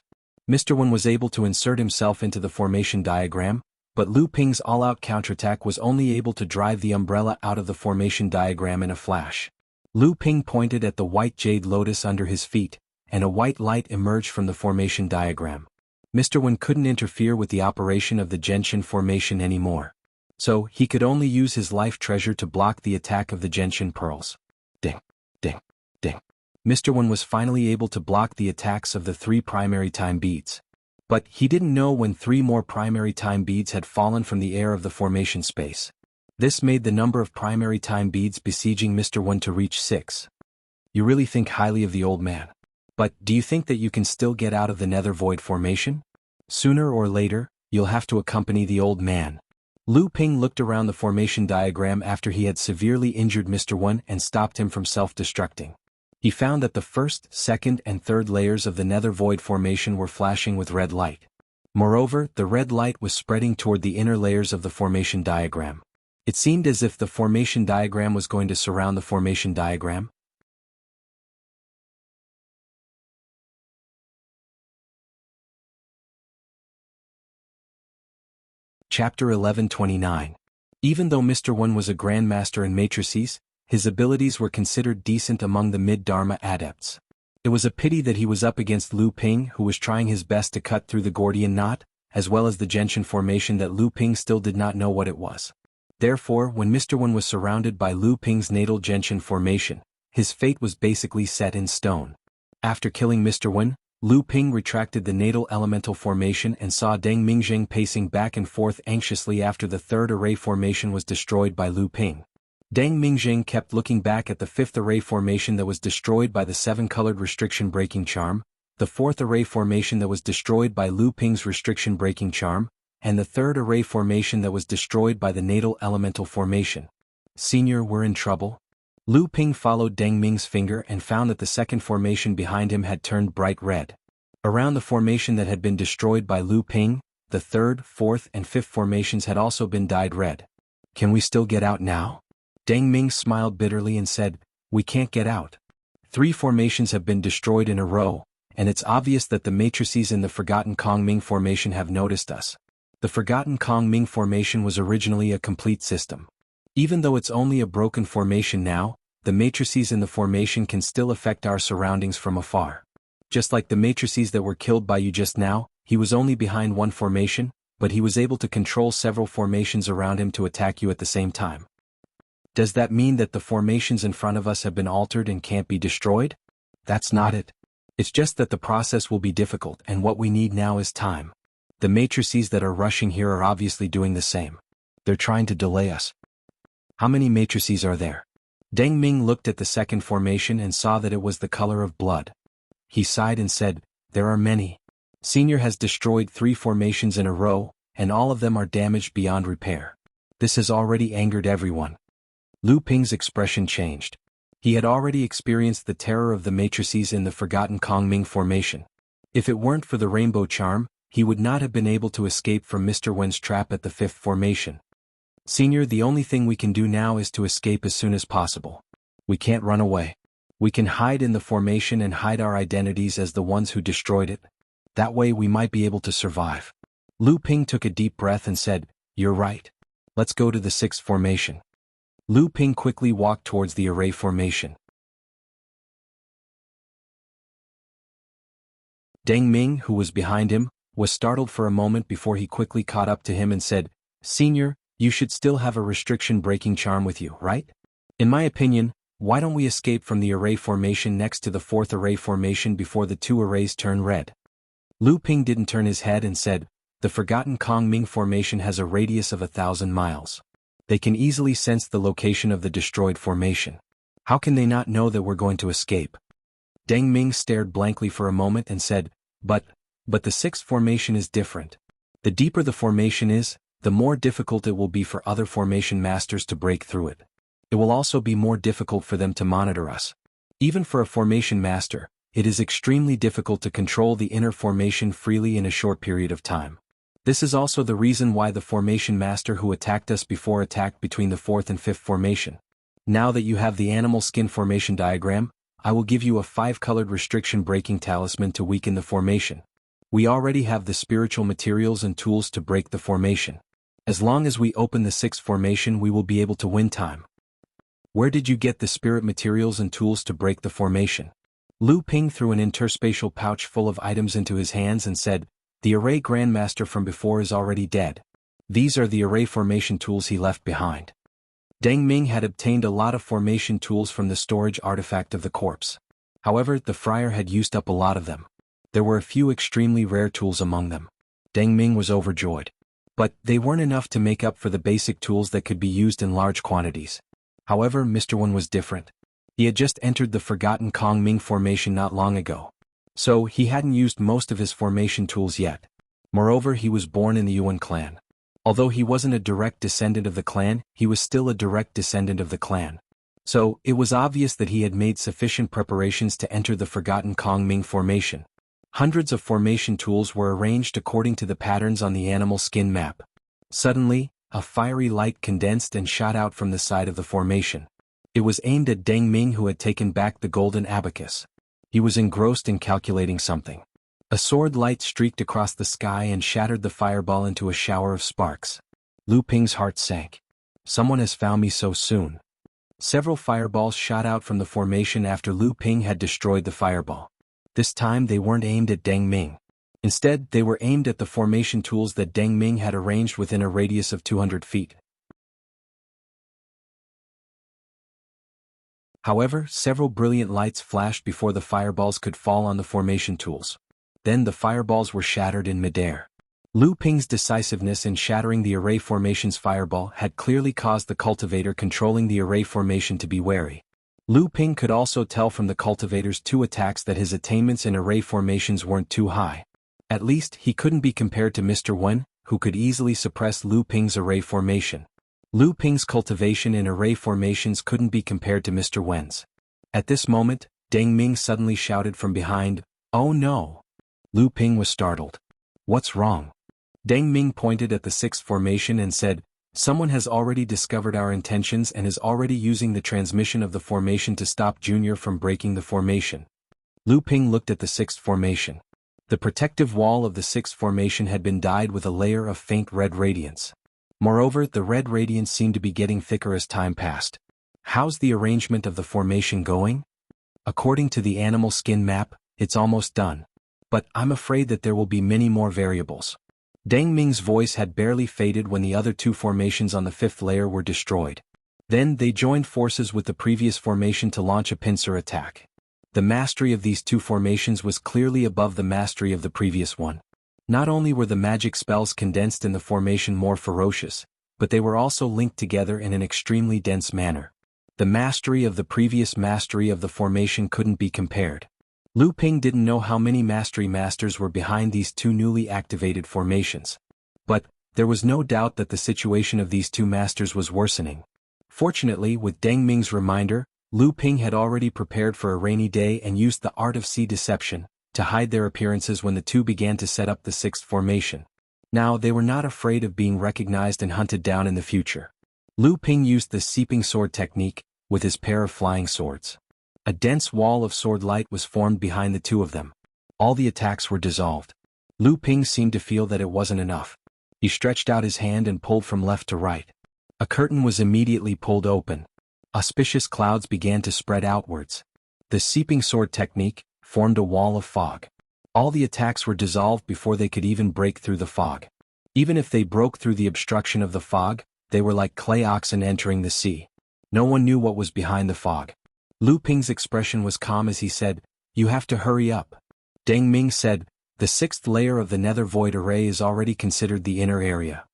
Mr. Wen was able to insert himself into the formation diagram, but Lu Ping's all-out counterattack was only able to drive the umbrella out of the formation diagram in a flash. Lu Ping pointed at the white jade lotus under his feet, and a white light emerged from the formation diagram. Mr. Wen couldn't interfere with the operation of the gentian formation anymore. So, he could only use his life treasure to block the attack of the gentian pearls. Ding, ding, ding. Mr. Wen was finally able to block the attacks of the 3 primary time beads. But he didn't know when 3 more primary time beads had fallen from the air of the formation space. This made the number of primary time beads besieging Mr. Wen to reach 6. You really think highly of the old man. But do you think that you can still get out of the nether void formation? Sooner or later, you'll have to accompany the old man. Lu Ping looked around the formation diagram after he had severely injured Mr. Wen and stopped him from self-destructing. He found that the 1st, 2nd, and 3rd layers of the nether void formation were flashing with red light. Moreover, the red light was spreading toward the inner layers of the formation diagram. It seemed as if the formation diagram was going to surround the formation diagram. Chapter 1129. Even though Mr. Wen was a grandmaster in matrices, His abilities were considered decent among the mid-Dharma adepts. It was a pity that he was up against Lu Ping, who was trying his best to cut through the Gordian knot, as well as the Genshin formation that Lu Ping still did not know what it was. Therefore, when Mr. Wen was surrounded by Lu Ping's natal Genshin formation, his fate was basically set in stone. After killing Mr. Wen, Lu Ping retracted the natal elemental formation and saw Deng Mingjing pacing back and forth anxiously after the third array formation was destroyed by Lu Ping. Deng Mingjing kept looking back at the fifth array formation that was destroyed by the seven-colored restriction breaking charm, the fourth array formation that was destroyed by Lu Ping's restriction breaking charm, and the third array formation that was destroyed by the natal elemental formation. Senior, we're in trouble? Lu Ping followed Deng Ming's finger and found that the second formation behind him had turned bright red. Around the formation that had been destroyed by Lu Ping, the third, fourth, and fifth formations had also been dyed red. Can we still get out now? Deng Ming smiled bitterly and said, we can't get out. 3 formations have been destroyed in a row, and it's obvious that the matrices in the Forgotten Kongming formation have noticed us. The Forgotten Kongming formation was originally a complete system. Even though it's only a broken formation now, the matrices in the formation can still affect our surroundings from afar. Just like the matrices that were killed by you just now, he was only behind one formation, but he was able to control several formations around him to attack you at the same time. Does that mean that the formations in front of us have been altered and can't be destroyed? That's not it. It's just that the process will be difficult, and what we need now is time. The matrices that are rushing here are obviously doing the same. They're trying to delay us. How many matrices are there? Deng Ming looked at the second formation and saw that it was the color of blood. He sighed and said, there are many. Senior has destroyed 3 formations in a row, and all of them are damaged beyond repair. This has already angered everyone. Lu Ping's expression changed. He had already experienced the terror of the matrices in the Forgotten Kongming formation. If it weren't for the rainbow charm, he would not have been able to escape from Mr. Wen's trap at the 5th formation. Senior, the only thing we can do now is to escape as soon as possible. We can't run away. We can hide in the formation and hide our identities as the ones who destroyed it. That way we might be able to survive. Lu Ping took a deep breath and said, you're right. Let's go to the 6th formation. Lu Ping quickly walked towards the array formation. Deng Ming, who was behind him, was startled for a moment before he quickly caught up to him and said, Senior, you should still have a restriction-breaking charm with you, right? In my opinion, why don't we escape from the array formation next to the 4th array formation before the 2 arrays turn red? Lu Ping didn't turn his head and said, the Forgotten Kongming formation has a radius of 1,000 miles. They can easily sense the location of the destroyed formation. How can they not know that we're going to escape? Deng Ming stared blankly for a moment and said, But the 6th formation is different. The deeper the formation is, the more difficult it will be for other formation masters to break through it. It will also be more difficult for them to monitor us. Even for a formation master, it is extremely difficult to control the inner formation freely in a short period of time. This is also the reason why the formation master who attacked us before attacked between the 4th and 5th formation. Now that you have the animal skin formation diagram, I will give you a 5-colored restriction breaking talisman to weaken the formation. We already have the spiritual materials and tools to break the formation. As long as we open the 6th formation, we will be able to win time. Where did you get the spirit materials and tools to break the formation? Lu Ping threw an interspatial pouch full of items into his hands and said, the array grandmaster from before is already dead. These are the array formation tools he left behind. Deng Ming had obtained a lot of formation tools from the storage artifact of the corpse. However, the friar had used up a lot of them. There were a few extremely rare tools among them. Deng Ming was overjoyed. But they weren't enough to make up for the basic tools that could be used in large quantities. However, Mr. Wen was different. He had just entered the Forgotten Kongming formation not long ago. So, he hadn't used most of his formation tools yet. Moreover, he was born in the Yuan clan. Although he wasn't a direct descendant of the clan, he was still a direct descendant of the clan. So, it was obvious that he had made sufficient preparations to enter the Forgotten Kongming formation. Hundreds of formation tools were arranged according to the patterns on the animal skin map. Suddenly, a fiery light condensed and shot out from the side of the formation. It was aimed at Deng Ming, who had taken back the golden abacus. He was engrossed in calculating something. A sword light streaked across the sky and shattered the fireball into a shower of sparks. Lu Ping's heart sank. Someone has found me so soon. Several fireballs shot out from the formation after Lu Ping had destroyed the fireball. This time they weren't aimed at Deng Ming. Instead, they were aimed at the formation tools that Deng Ming had arranged within a radius of 200 feet. However, several brilliant lights flashed before the fireballs could fall on the formation tools. Then the fireballs were shattered in midair. Lu Ping's decisiveness in shattering the array formation's fireball had clearly caused the cultivator controlling the array formation to be wary. Lu Ping could also tell from the cultivator's 2 attacks that his attainments in array formations weren't too high. At least, he couldn't be compared to Mr. Wen, who could easily suppress Lu Ping's array formation. Lu Ping's cultivation in array formations couldn't be compared to Mr. Wen's. At this moment, Deng Ming suddenly shouted from behind, "Oh no!" Lu Ping was startled. "What's wrong?" Deng Ming pointed at the 6th formation and said, "Someone has already discovered our intentions and is already using the transmission of the formation to stop Junior from breaking the formation." Lu Ping looked at the 6th formation. The protective wall of the 6th formation had been dyed with a layer of faint red radiance. Moreover, the red radiance seemed to be getting thicker as time passed. "How's the arrangement of the formation going?" "According to the animal skin map, it's almost done. But I'm afraid that there will be many more variables." Deng Ming's voice had barely faded when the other 2 formations on the 5th layer were destroyed. Then they joined forces with the previous formation to launch a pincer attack. The mastery of these 2 formations was clearly above the mastery of the previous one. Not only were the magic spells condensed in the formation more ferocious, but they were also linked together in an extremely dense manner. The mastery of the previous mastery of the formation couldn't be compared. Lu Ping didn't know how many mastery masters were behind these 2 newly activated formations. But there was no doubt that the situation of these 2 masters was worsening. Fortunately, with Deng Ming's reminder, Lu Ping had already prepared for a rainy day and used the art of sea deception to hide their appearances when the 2 began to set up the 6th formation. Now they were not afraid of being recognized and hunted down in the future. Lu Ping used the seeping sword technique with his pair of flying swords. A dense wall of sword light was formed behind the 2 of them. All the attacks were dissolved. Lu Ping seemed to feel that it wasn't enough. He stretched out his hand and pulled from left to right. A curtain was immediately pulled open. Auspicious clouds began to spread outwards. The seeping sword technique formed a wall of fog. All the attacks were dissolved before they could even break through the fog. Even if they broke through the obstruction of the fog, they were like clay oxen entering the sea. No one knew what was behind the fog. Lu Ping's expression was calm as he said, "You have to hurry up." Deng Ming said, "The 6th layer of the Nether Void Array is already considered the inner area.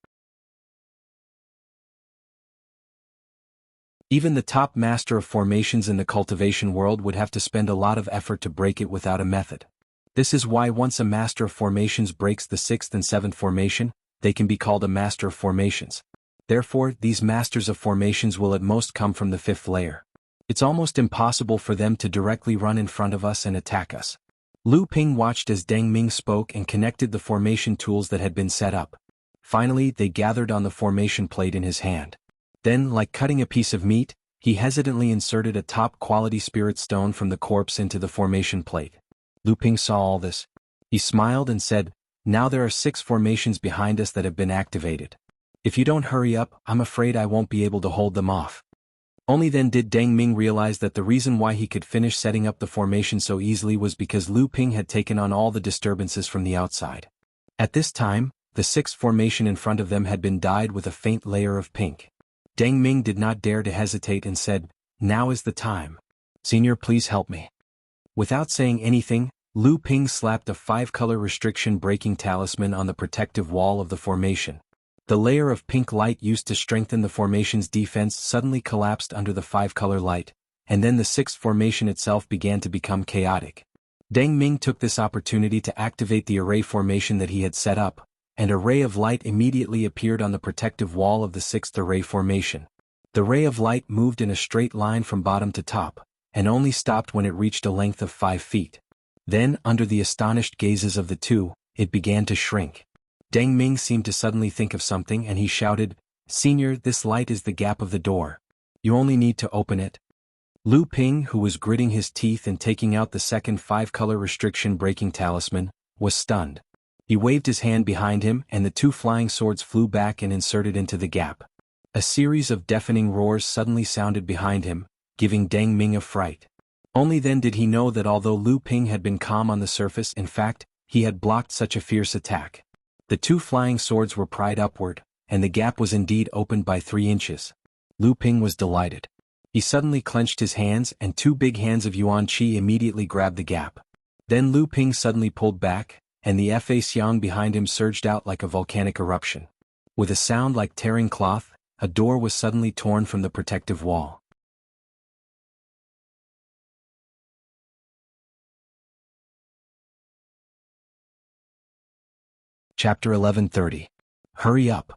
Even the top master of formations in the cultivation world would have to spend a lot of effort to break it without a method. This is why once a master of formations breaks the 6th and 7th formation, they can be called a master of formations. Therefore, these masters of formations will at most come from the 5th layer. It's almost impossible for them to directly run in front of us and attack us." Lu Ping watched as Deng Ming spoke and connected the formation tools that had been set up. Finally, they gathered on the formation plate in his hand. Then, like cutting a piece of meat, he hesitantly inserted a top-quality spirit stone from the corpse into the formation plate. Lu Ping saw all this. He smiled and said, "Now there are 6 formations behind us that have been activated. If you don't hurry up, I'm afraid I won't be able to hold them off." Only then did Deng Ming realize that the reason why he could finish setting up the formation so easily was because Lu Ping had taken on all the disturbances from the outside. At this time, the 6th formation in front of them had been dyed with a faint layer of pink. Deng Ming did not dare to hesitate and said, "Now is the time. Senior, please help me." Without saying anything, Lu Ping slapped a 5-color restriction breaking talisman on the protective wall of the formation. The layer of pink light used to strengthen the formation's defense suddenly collapsed under the 5-color light, and then the 6th formation itself began to become chaotic. Deng Ming took this opportunity to activate the array formation that he had set up, and a ray of light immediately appeared on the protective wall of the 6th array formation. The ray of light moved in a straight line from bottom to top, and only stopped when it reached a length of 5 feet. Then, under the astonished gazes of the 2, it began to shrink. Deng Ming seemed to suddenly think of something and he shouted, "Senior, this light is the gap of the door. You only need to open it." Lu Ping, who was gritting his teeth and taking out the second 5-color restriction breaking talisman, was stunned. He waved his hand behind him and the 2 flying swords flew back and inserted into the gap. A series of deafening roars suddenly sounded behind him, giving Deng Ming a fright. Only then did he know that although Lu Ping had been calm on the surface, in fact, he had blocked such a fierce attack. The two flying swords were pried upward, and the gap was indeed opened by 3 inches. Lu Ping was delighted. He suddenly clenched his hands and 2 big hands of Yuan Qi immediately grabbed the gap. Then Lu Ping suddenly pulled back, and the Fa Xiang behind him surged out like a volcanic eruption. With a sound like tearing cloth, a door was suddenly torn from the protective wall. Chapter 1130. Hurry up.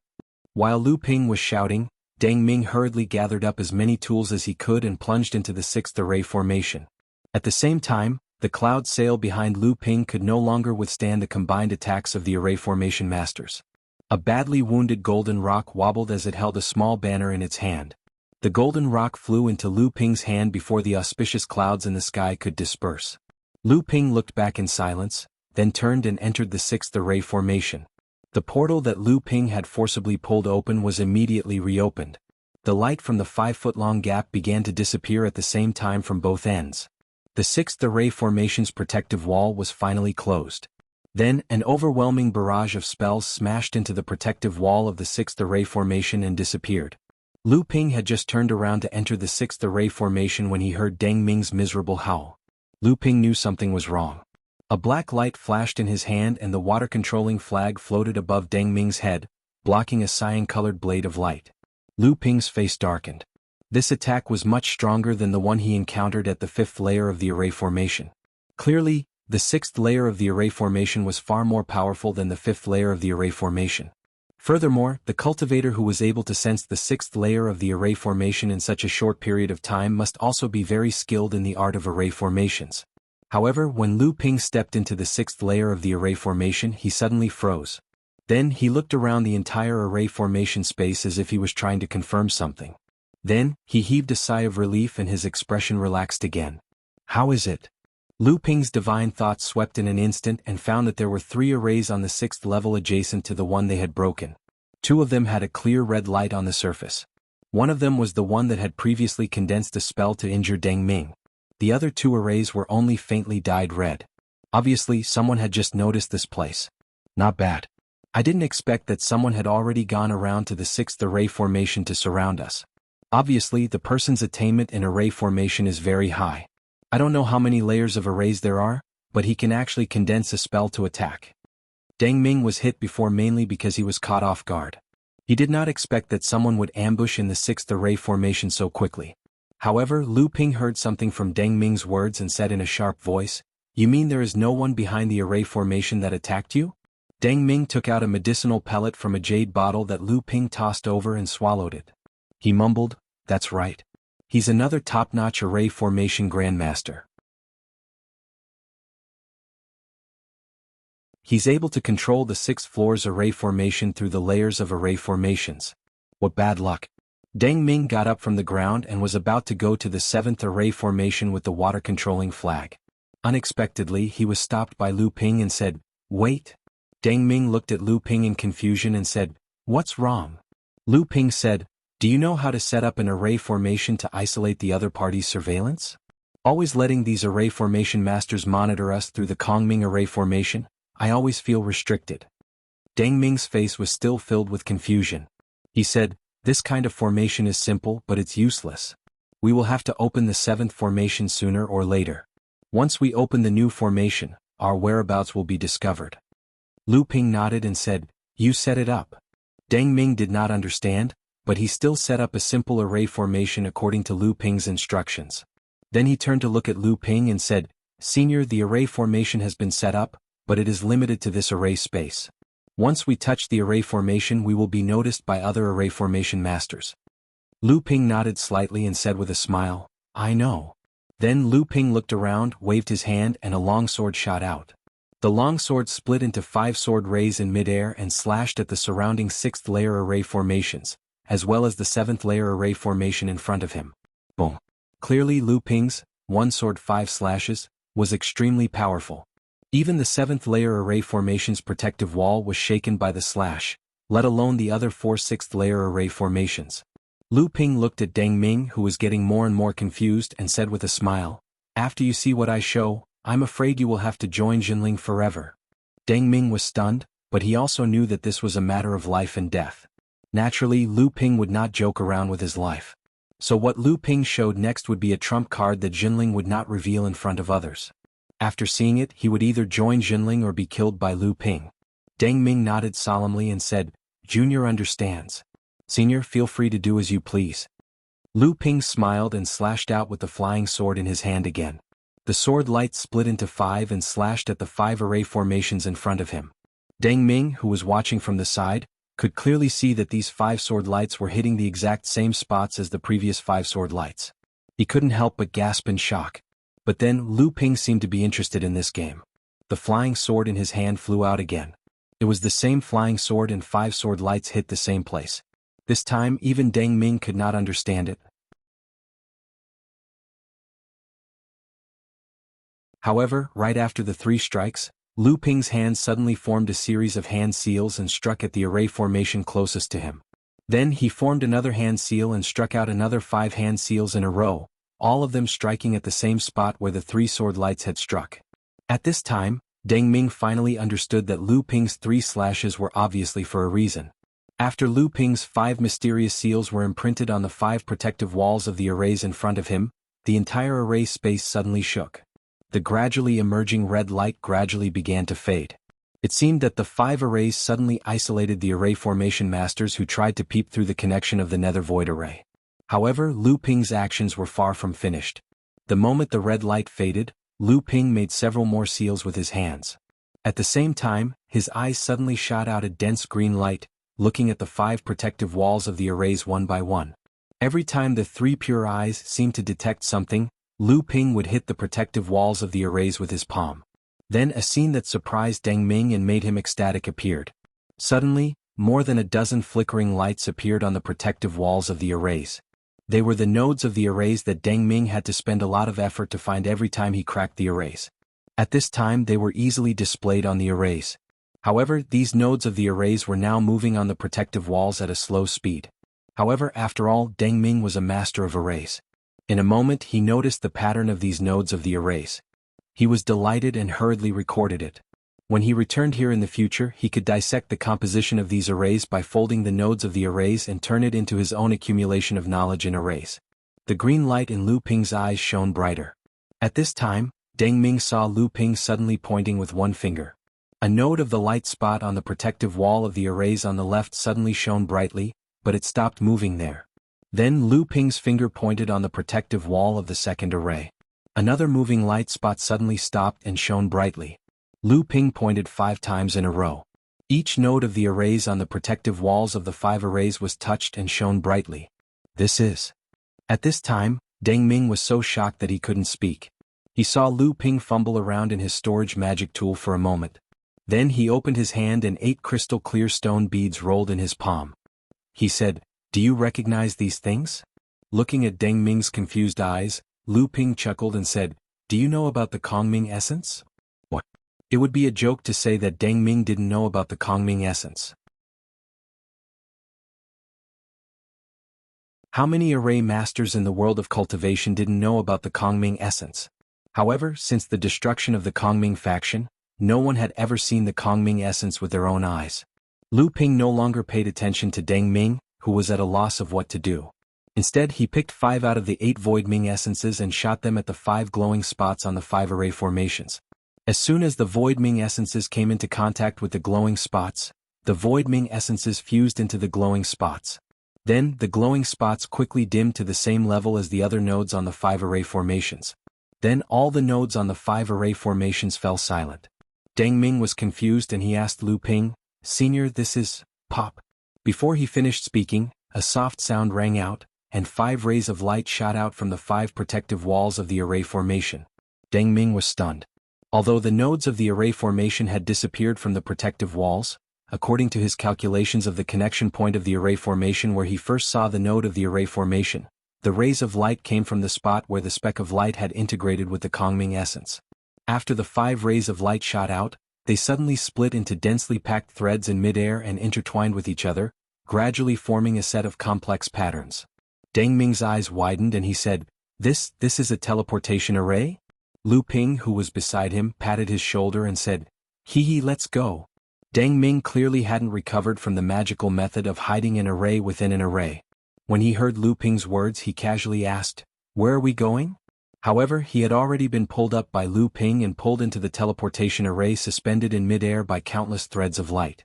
While Lu Ping was shouting, Deng Ming hurriedly gathered up as many tools as he could and plunged into the 6th array formation. At the same time, the cloud sail behind Lu Ping could no longer withstand the combined attacks of the array formation masters. A badly wounded golden rock wobbled as it held a small banner in its hand. The golden rock flew into Lu Ping's hand before the auspicious clouds in the sky could disperse. Lu Ping looked back in silence, then turned and entered the 6th array formation. The portal that Lu Ping had forcibly pulled open was immediately reopened. The light from the 5-foot-long gap began to disappear at the same time from both ends. The 6th array formation's protective wall was finally closed. Then, an overwhelming barrage of spells smashed into the protective wall of the 6th array formation and disappeared. Lu Ping had just turned around to enter the 6th array formation when he heard Deng Ming's miserable howl. Lu Ping knew something was wrong. A black light flashed in his hand and the water-controlling flag floated above Deng Ming's head, blocking a cyan-colored blade of light. Lu Ping's face darkened. This attack was much stronger than the one he encountered at the 5th layer of the array formation. Clearly, the 6th layer of the array formation was far more powerful than the 5th layer of the array formation. Furthermore, the cultivator who was able to sense the 6th layer of the array formation in such a short period of time must also be very skilled in the art of array formations. However, when Lu Ping stepped into the 6th layer of the array formation, he suddenly froze. Then, he looked around the entire array formation space as if he was trying to confirm something. Then, he heaved a sigh of relief and his expression relaxed again. How is it? Lu Ping's divine thoughts swept in an instant and found that there were 3 arrays on the 6th level adjacent to the one they had broken. 2 of them had a clear red light on the surface. One of them was the one that had previously condensed a spell to injure Deng Ming. The other 2 arrays were only faintly dyed red. Obviously, someone had just noticed this place. Not bad. I didn't expect that someone had already gone around to the 6th array formation to surround us. Obviously, the person's attainment in array formation is very high. I don't know how many layers of arrays there are, but he can actually condense a spell to attack. Deng Ming was hit before mainly because he was caught off guard. He did not expect that someone would ambush in the 6th array formation so quickly. However, Lu Ping heard something from Deng Ming's words and said in a sharp voice, "You mean there is no one behind the array formation that attacked you?" Deng Ming took out a medicinal pellet from a jade bottle that Lu Ping tossed over and swallowed it. He mumbled, "That's right. He's another top-notch array formation grandmaster. He's able to control the 6 floors array formation through the layers of array formations. What bad luck." Deng Ming got up from the ground and was about to go to the 7th array formation with the water-controlling flag. Unexpectedly, he was stopped by Lu Ping and said, "Wait." Deng Ming looked at Lu Ping in confusion and said, "What's wrong?" Lu Ping said, "Do you know how to set up an array formation to isolate the other party's surveillance? Always letting these array formation masters monitor us through the Kongming array formation, I always feel restricted." Deng Ming's face was still filled with confusion. He said, "This kind of formation is simple but it's useless. We will have to open the 7th formation sooner or later. Once we open the new formation, our whereabouts will be discovered." Lu Ping nodded and said, "You set it up." Deng Ming did not understand, but he still set up a simple array formation according to Lu Ping's instructions. Then he turned to look at Lu Ping and said, "Senior, the array formation has been set up, but it is limited to this array space. Once we touch the array formation we will be noticed by other array formation masters." Lu Ping nodded slightly and said with a smile, "I know." Then Lu Ping looked around, waved his hand and a longsword shot out. The longsword split into 5 sword rays in midair and slashed at the surrounding 6th layer array formations, as well as the 7th layer array formation in front of him. Boom. Clearly Lu Ping's, 1 sword 5 slashes, was extremely powerful. Even the 7th layer array formation's protective wall was shaken by the slash, let alone the other 4 sixth-layer array formations. Lu Ping looked at Deng Ming, who was getting more and more confused, and said with a smile, "After you see what I show, I'm afraid you will have to join Jinling forever." Deng Ming was stunned, but he also knew that this was a matter of life and death. Naturally, Lu Ping would not joke around with his life. So what Lu Ping showed next would be a trump card that Jinling would not reveal in front of others. After seeing it, he would either join Jinling or be killed by Lu Ping. Deng Ming nodded solemnly and said, "Junior understands. Senior, feel free to do as you please." Lu Ping smiled and slashed out with the flying sword in his hand again. The sword light split into 5 and slashed at the 5 array formations in front of him. Deng Ming, who was watching from the side, could clearly see that these 5 sword lights were hitting the exact same spots as the previous 5 sword lights. He couldn't help but gasp in shock. But then, Lu Ping seemed to be interested in this game. The flying sword in his hand flew out again. It was the same flying sword and 5 sword lights hit the same place. This time, even Deng Ming could not understand it. However, right after the 3 strikes, Lu Ping's hand suddenly formed a series of hand seals and struck at the array formation closest to him. Then he formed another hand seal and struck out another 5 hand seals in a row, all of them striking at the same spot where the 3 sword lights had struck. At this time, Deng Ming finally understood that Lu Ping's 3 slashes were obviously for a reason. After Lu Ping's 5 mysterious seals were imprinted on the 5 protective walls of the arrays in front of him, the entire array space suddenly shook. The gradually emerging red light gradually began to fade. It seemed that the 5 arrays suddenly isolated the array formation masters who tried to peep through the connection of the nether void array. However, Lu Ping's actions were far from finished. The moment the red light faded, Lu Ping made several more seals with his hands. At the same time, his eyes suddenly shot out a dense green light, looking at the 5 protective walls of the arrays one by one. Every time the 3 pure eyes seemed to detect something, Lu Ping would hit the protective walls of the arrays with his palm. Then a scene that surprised Deng Ming and made him ecstatic appeared. Suddenly, more than a dozen flickering lights appeared on the protective walls of the arrays. They were the nodes of the arrays that Deng Ming had to spend a lot of effort to find every time he cracked the arrays. At this time they were easily displayed on the arrays. However, these nodes of the arrays were now moving on the protective walls at a slow speed. However, after all, Deng Ming was a master of arrays. In a moment he noticed the pattern of these nodes of the arrays. He was delighted and hurriedly recorded it. When he returned here in the future, he could dissect the composition of these arrays by folding the nodes of the arrays and turn it into his own accumulation of knowledge in arrays. The green light in Lu Ping's eyes shone brighter. At this time, Deng Ming saw Lu Ping suddenly pointing with one finger. A node of the light spot on the protective wall of the arrays on the left suddenly shone brightly, but it stopped moving there. Then Lu Ping's finger pointed on the protective wall of the second array. Another moving light spot suddenly stopped and shone brightly. Lu Ping pointed 5 times in a row. Each node of the arrays on the protective walls of the 5 arrays was touched and shone brightly. This is. At this time, Deng Ming was so shocked that he couldn't speak. He saw Lu Ping fumble around in his storage magic tool for a moment. Then he opened his hand and 8 crystal clear stone beads rolled in his palm. He said, "Do you recognize these things?" Looking at Deng Ming's confused eyes, Lu Ping chuckled and said, "Do you know about the Kongming essence?" What? It would be a joke to say that Deng Ming didn't know about the Kongming essence. How many array masters in the world of cultivation didn't know about the Kongming essence? However, since the destruction of the Kongming faction, no one had ever seen the Kongming essence with their own eyes. Lu Ping no longer paid attention to Deng Ming, who was at a loss of what to do. Instead, he picked 5 out of the 8 Void Ming essences and shot them at the 5 glowing spots on the 5 array formations. As soon as the Void Ming essences came into contact with the glowing spots, the Void Ming essences fused into the glowing spots. Then, the glowing spots quickly dimmed to the same level as the other nodes on the 5 array formations. Then all the nodes on the 5 array formations fell silent. Deng Ming was confused and he asked Lu Ping, "Senior, this is, pop." Before he finished speaking, a soft sound rang out, and 5 rays of light shot out from the 5 protective walls of the array formation. Deng Ming was stunned. Although the nodes of the array formation had disappeared from the protective walls, according to his calculations of the connection point of the array formation where he first saw the node of the array formation, the rays of light came from the spot where the speck of light had integrated with the Kongming essence. After the 5 rays of light shot out, They suddenly split into densely packed threads in midair and intertwined with each other, gradually forming a set of complex patterns. Deng Ming's eyes widened and he said, This is a teleportation array? Lu Ping, who was beside him, patted his shoulder and said, Hee, let's go. Deng Ming clearly hadn't recovered from the magical method of hiding an array within an array. When he heard Lu Ping's words, he casually asked, Where are we going? However, he had already been pulled up by Lu Ping and pulled into the teleportation array suspended in midair by countless threads of light.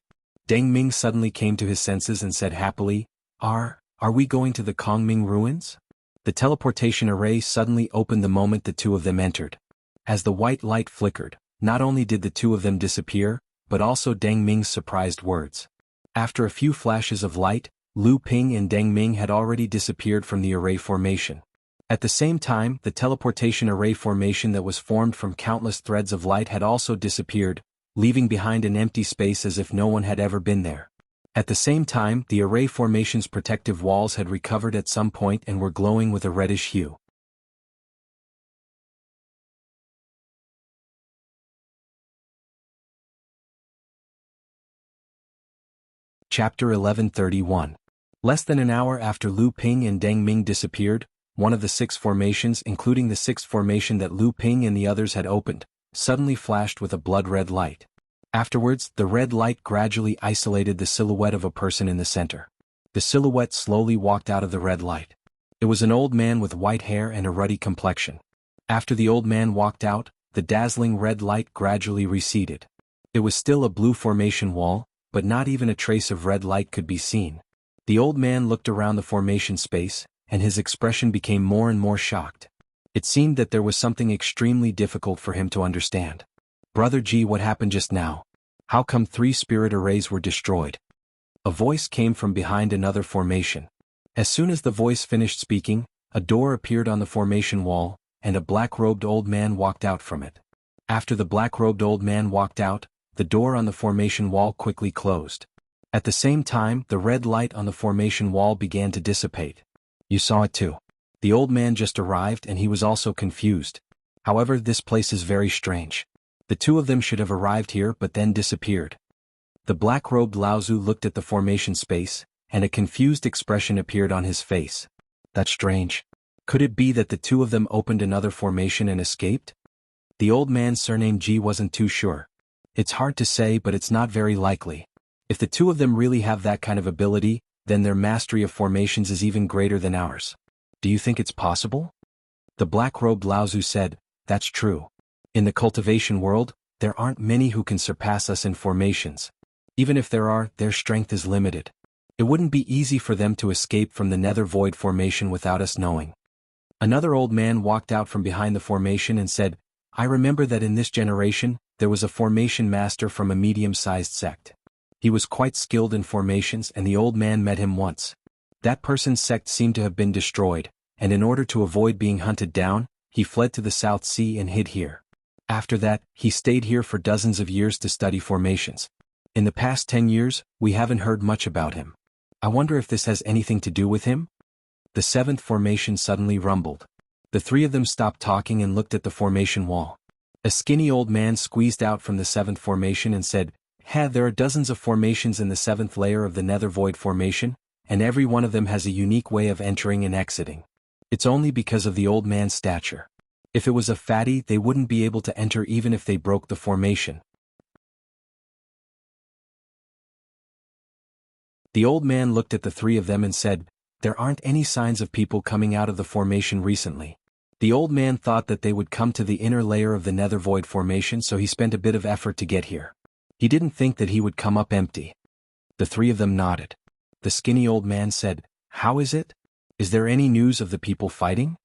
Deng Ming suddenly came to his senses and said happily, Are we going to the Kongming ruins? The teleportation array suddenly opened the moment the two of them entered. As the white light flickered, not only did the two of them disappear, but also Deng Ming's surprised words. After a few flashes of light, Lu Ping and Deng Ming had already disappeared from the array formation. At the same time, the teleportation array formation that was formed from countless threads of light had also disappeared, leaving behind an empty space as if no one had ever been there. At the same time, the array formation's protective walls had recovered at some point and were glowing with a reddish hue. Chapter 1131. Less than an hour after Lu Ping and Deng Ming disappeared, one of the 6 formations, including the 6th formation that Lu Ping and the others had opened, suddenly flashed with a blood-red light. Afterwards, the red light gradually isolated the silhouette of a person in the center. The silhouette slowly walked out of the red light. It was an old man with white hair and a ruddy complexion. After the old man walked out, the dazzling red light gradually receded. It was still a blue formation wall, but not even a trace of red light could be seen. The old man looked around the formation space, and his expression became more and more shocked. It seemed that there was something extremely difficult for him to understand. Brother Ji, what happened just now? How come 3 spirit arrays were destroyed? A voice came from behind another formation. As soon as the voice finished speaking, a door appeared on the formation wall, and a black-robed old man walked out from it. After the black-robed old man walked out, the door on the formation wall quickly closed. At the same time, the red light on the formation wall began to dissipate. You saw it too. The old man just arrived and he was also confused. However, this place is very strange. The two of them should have arrived here but then disappeared. The black-robed Laozu looked at the formation space, and a confused expression appeared on his face. That's strange. Could it be that the two of them opened another formation and escaped? The old man surnamed Ji wasn't too sure. It's hard to say, but it's not very likely. If the two of them really have that kind of ability, then their mastery of formations is even greater than ours. Do you think it's possible? The black-robed Laozu said, That's true. In the cultivation world, there aren't many who can surpass us in formations. Even if there are, their strength is limited. It wouldn't be easy for them to escape from the nether void formation without us knowing. Another old man walked out from behind the formation and said, I remember that in this generation, there was a formation master from a medium-sized sect. He was quite skilled in formations and the old man met him once. That person's sect seemed to have been destroyed, and in order to avoid being hunted down, he fled to the South Sea and hid here. After that, he stayed here for dozens of years to study formations. In the past 10 years, we haven't heard much about him. I wonder if this has anything to do with him? The 7th formation suddenly rumbled. The 3 of them stopped talking and looked at the formation wall. A skinny old man squeezed out from the 7th formation and said, There are dozens of formations in the 7th layer of the nether void formation, and every one of them has a unique way of entering and exiting. It's only because of the old man's stature. If it was a fatty, they wouldn't be able to enter even if they broke the formation. The old man looked at the 3 of them and said, There aren't any signs of people coming out of the formation recently. The old man thought that they would come to the inner layer of the nether void formation, so he spent a bit of effort to get here. He didn't think that he would come up empty. The 3 of them nodded. The skinny old man said, How is it? Is there any news of the people fighting?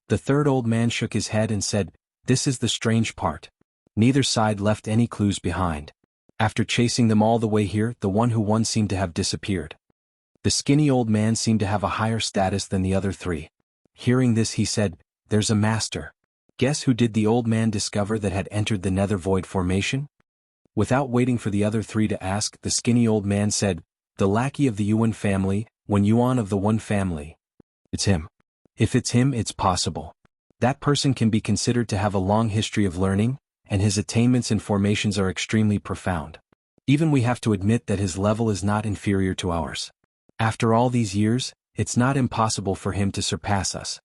The 3rd old man shook his head and said, This is the strange part. Neither side left any clues behind. After chasing them all the way here, the one who won seemed to have disappeared. The skinny old man seemed to have a higher status than the other 3. Hearing this, he said, There's a master. Guess who did the old man discover that had entered the nether void formation? Without waiting for the other 3 to ask, the skinny old man said, The lackey of the Yuan family, Wen Yuan of the One family. It's him. If it's him, it's possible. That person can be considered to have a long history of learning, and his attainments in formations are extremely profound. Even we have to admit that his level is not inferior to ours. After all these years, it's not impossible for him to surpass us.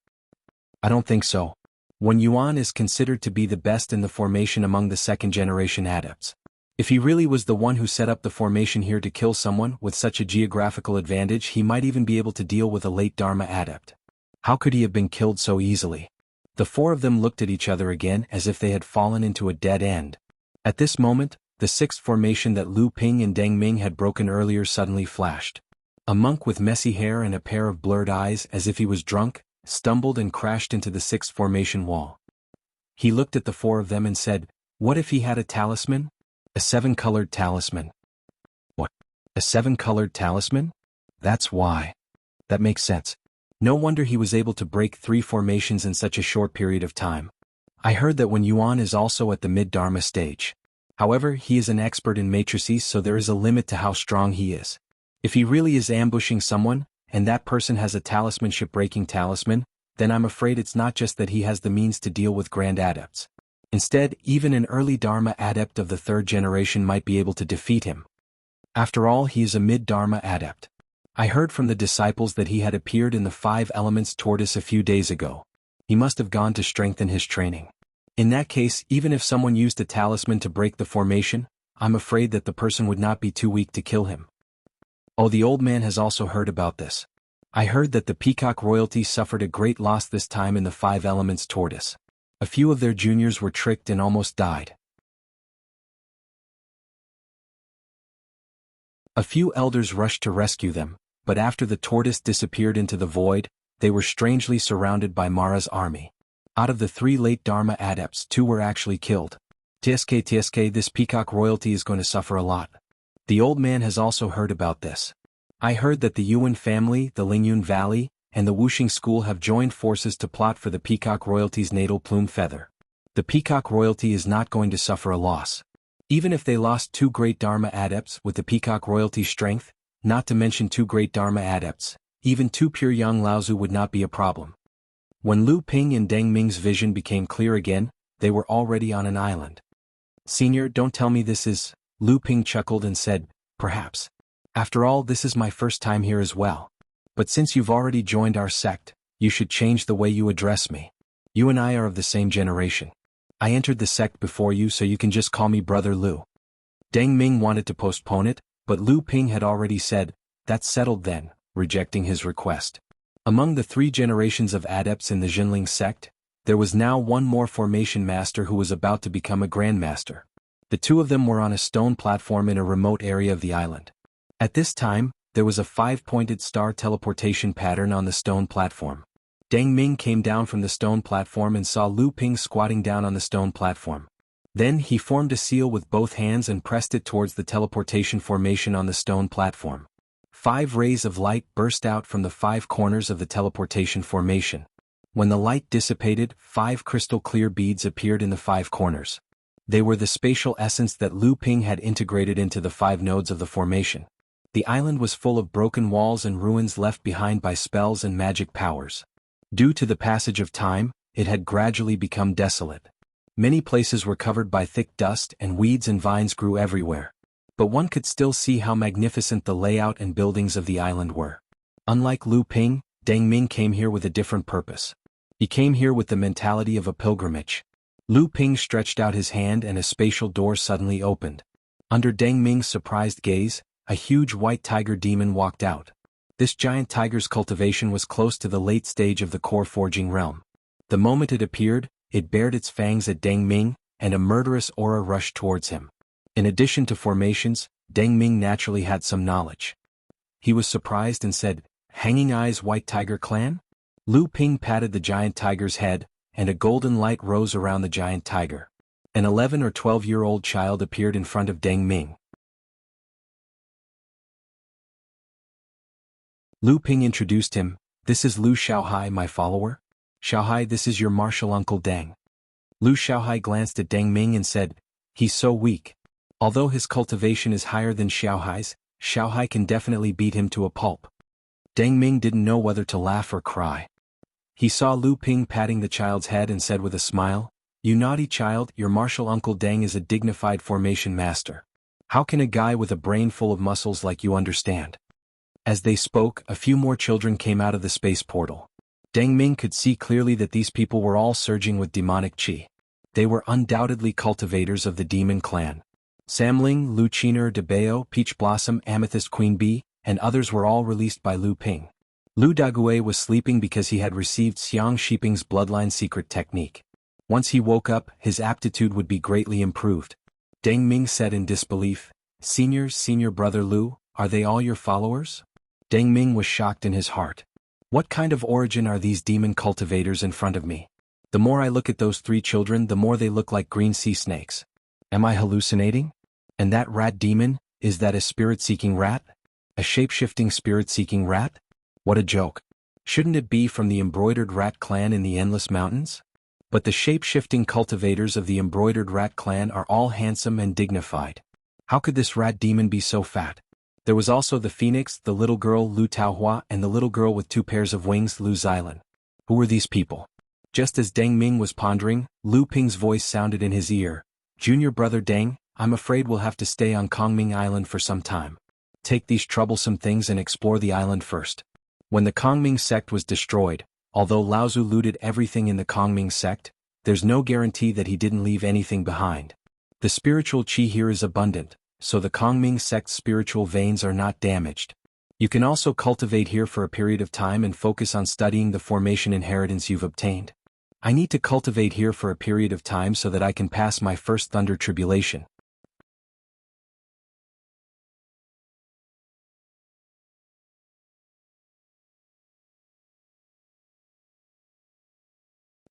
I don't think so. When Yuan is considered to be the best in the formation among the second-generation adepts. If he really was the one who set up the formation here to kill someone with such a geographical advantage, he might even be able to deal with a late Dharma adept. How could he have been killed so easily? The four of them looked at each other again as if they had fallen into a dead end. At this moment, the sixth formation that Lu Ping and Deng Ming had broken earlier suddenly flashed. A monk with messy hair and a pair of blurred eyes, as if he was drunk, stumbled and crashed into the sixth formation wall. He looked at the four of them and said, "What if he had a talisman? A seven-colored talisman." "What? A seven-colored talisman? That's why. That makes sense. No wonder he was able to break 3 formations in such a short period of time. I heard that when Yuan is also at the mid-Dharma stage. However, he is an expert in matrices, so there is a limit to how strong he is. If he really is ambushing someone, and that person has a talismanship-breaking talisman, then I'm afraid it's not just that he has the means to deal with grand adepts. Instead, even an early Dharma adept of the 3rd generation might be able to defeat him. After all, he is a mid-Dharma adept. I heard from the disciples that he had appeared in the 5 elements tortoise a few days ago. He must have gone to strengthen his training. In that case, even if someone used a talisman to break the formation, I'm afraid that the person would not be too weak to kill him. Oh, the old man has also heard about this. I heard that the Peacock royalty suffered a great loss this time in the 5 elements tortoise. A few of their juniors were tricked and almost died. A few elders rushed to rescue them, but after the tortoise disappeared into the void, they were strangely surrounded by Mara's army. Out of the 3 late Dharma adepts, 2 were actually killed. TSK, this Peacock royalty is going to suffer a lot. The old man has also heard about this. I heard that the Yuan family, the Lingyun Valley, and the Wuxing school have joined forces to plot for the Peacock royalty's natal plume feather. The Peacock royalty is not going to suffer a loss. Even if they lost 2 great Dharma adepts with the Peacock royalty's strength, not to mention 2 great Dharma adepts, even 2 pure Yang Laozu would not be a problem. When Lu Ping and Deng Ming's vision became clear again, they were already on an island. "Senior, don't tell me this is..." Lu Ping chuckled and said, "Perhaps. After all, this is my first time here as well. But since you've already joined our sect, you should change the way you address me. You and I are of the same generation. I entered the sect before you, so you can just call me Brother Lu." Deng Ming wanted to postpone it, but Lu Ping had already said, "That's settled then," rejecting his request. Among the 3 generations of adepts in the Jinling sect, there was now one more formation master who was about to become a grandmaster. The 2 of them were on a stone platform in a remote area of the island. At this time, there was a 5-pointed star teleportation pattern on the stone platform. Deng Ming came down from the stone platform and saw Lu Ping squatting down on the stone platform. Then he formed a seal with both hands and pressed it towards the teleportation formation on the stone platform. 5 rays of light burst out from the 5 corners of the teleportation formation. When the light dissipated, 5 crystal-clear beads appeared in the 5 corners. They were the spatial essence that Lu Ping had integrated into the 5 nodes of the formation. The island was full of broken walls and ruins left behind by spells and magic powers. Due to the passage of time, it had gradually become desolate. Many places were covered by thick dust and weeds and vines grew everywhere. But one could still see how magnificent the layout and buildings of the island were. Unlike Lu Ping, Deng Ming came here with a different purpose. He came here with the mentality of a pilgrimage. Lu Ping stretched out his hand and a spatial door suddenly opened. Under Deng Ming's surprised gaze, a huge white tiger demon walked out. This giant tiger's cultivation was close to the late stage of the core forging realm. The moment it appeared, it bared its fangs at Deng Ming, and a murderous aura rushed towards him. In addition to formations, Deng Ming naturally had some knowledge. He was surprised and said, "Hanging Eyes White Tiger Clan?" Lu Ping patted the giant tiger's head, and a golden light rose around the giant tiger. An 11 or 12-year-old child appeared in front of Deng Ming. Lu Ping introduced him, "This is Lu Xiaohai, my follower. Xiaohai, this is your martial uncle Deng." Lu Xiaohai glanced at Deng Ming and said, "He's so weak. Although his cultivation is higher than Xiaohai's, Xiaohai can definitely beat him to a pulp." Deng Ming didn't know whether to laugh or cry. He saw Lu Ping patting the child's head and said with a smile, You naughty child, your martial uncle Deng is a dignified formation master. How can a guy with a brain full of muscles like you understand? As they spoke, a few more children came out of the space portal. Deng Ming could see clearly that these people were all surging with demonic qi. They were undoubtedly cultivators of the demon clan. Samling, Lu Qiner de Bao, Peach Blossom, Amethyst Queen Bee, and others were all released by Lu Ping. Lu Daguay was sleeping because he had received Xiang Shiping's bloodline secret technique. Once he woke up, his aptitude would be greatly improved. Deng Ming said in disbelief, Senior brother Lu, are they all your followers? Deng Ming was shocked in his heart. What kind of origin are these demon cultivators in front of me? The more I look at those 3 children, the more they look like green sea snakes. Am I hallucinating? And that rat demon, is that a spirit-seeking rat? A shape-shifting spirit-seeking rat? What a joke. Shouldn't it be from the embroidered rat clan in the Endless Mountains? But the shape-shifting cultivators of the embroidered rat clan are all handsome and dignified. How could this rat demon be so fat? There was also the phoenix, the little girl Lu Taohua, and the little girl with 2 pairs of wings Lu Xilan. Who were these people? Just as Deng Ming was pondering, Lu Ping's voice sounded in his ear. Junior brother Deng, I'm afraid we'll have to stay on Kongming Island for some time. Take these troublesome things and explore the island first. When the Kongming sect was destroyed, although Laozu looted everything in the Kongming sect, there's no guarantee that he didn't leave anything behind. The spiritual qi here is abundant, so the Kongming sect's spiritual veins are not damaged. You can also cultivate here for a period of time and focus on studying the formation inheritance you've obtained. I need to cultivate here for a period of time so that I can pass my first thunder tribulation.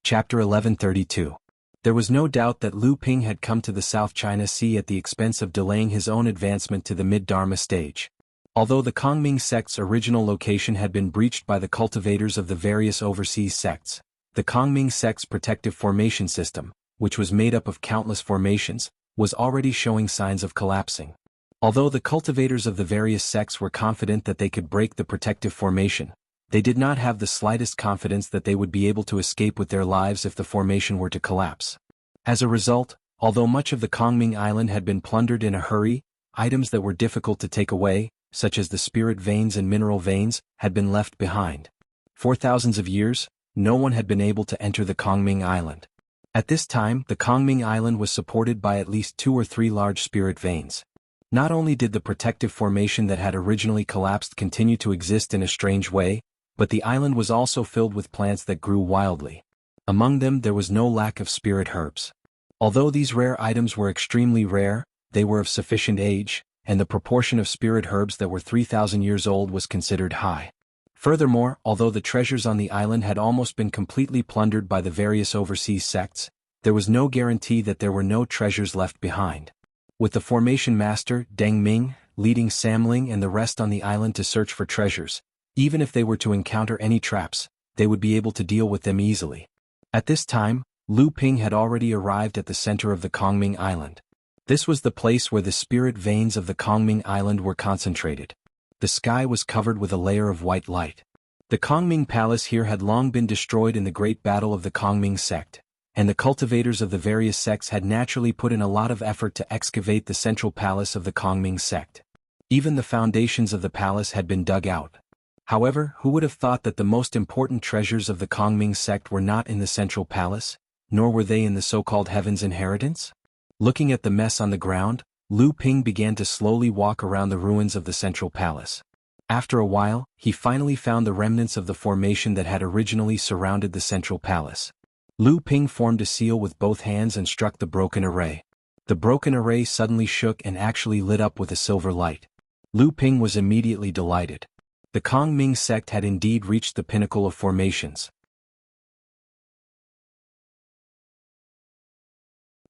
Chapter 1132. There was no doubt that Lu Ping had come to the South China Sea at the expense of delaying his own advancement to the mid-Dharma stage. Although the Kongming sect's original location had been breached by the cultivators of the various overseas sects, the Kongming sect's protective formation system, which was made up of countless formations, was already showing signs of collapsing. Although the cultivators of the various sects were confident that they could break the protective formation, they did not have the slightest confidence that they would be able to escape with their lives if the formation were to collapse. As a result, although much of the Kongming island had been plundered in a hurry, items that were difficult to take away, such as the spirit veins and mineral veins, had been left behind. For thousands of years, no one had been able to enter the Kongming island. At this time, the Kongming island was supported by at least 2 or 3 large spirit veins. Not only did the protective formation that had originally collapsed continue to exist in a strange way, but the island was also filled with plants that grew wildly. Among them there was no lack of spirit herbs. Although these rare items were extremely rare, they were of sufficient age, and the proportion of spirit herbs that were 3,000 years old was considered high. Furthermore, although the treasures on the island had almost been completely plundered by the various overseas sects, there was no guarantee that there were no treasures left behind. With the formation master, Deng Ming, leading Samling and the rest on the island to search for treasures, even if they were to encounter any traps, they would be able to deal with them easily. At this time, Lu Ping had already arrived at the center of the Kongming Island. This was the place where the spirit veins of the Kongming Island were concentrated. The sky was covered with a layer of white light. The Kongming Palace here had long been destroyed in the Great Battle of the Kongming sect, and the cultivators of the various sects had naturally put in a lot of effort to excavate the central palace of the Kongming sect. Even the foundations of the palace had been dug out. However, who would have thought that the most important treasures of the Kongming sect were not in the central palace, nor were they in the so-called Heaven's Inheritance? Looking at the mess on the ground, Lu Ping began to slowly walk around the ruins of the central palace. After a while, he finally found the remnants of the formation that had originally surrounded the central palace. Lu Ping formed a seal with both hands and struck the broken array. The broken array suddenly shook and actually lit up with a silver light. Lu Ping was immediately delighted. The Kongming sect had indeed reached the pinnacle of formations.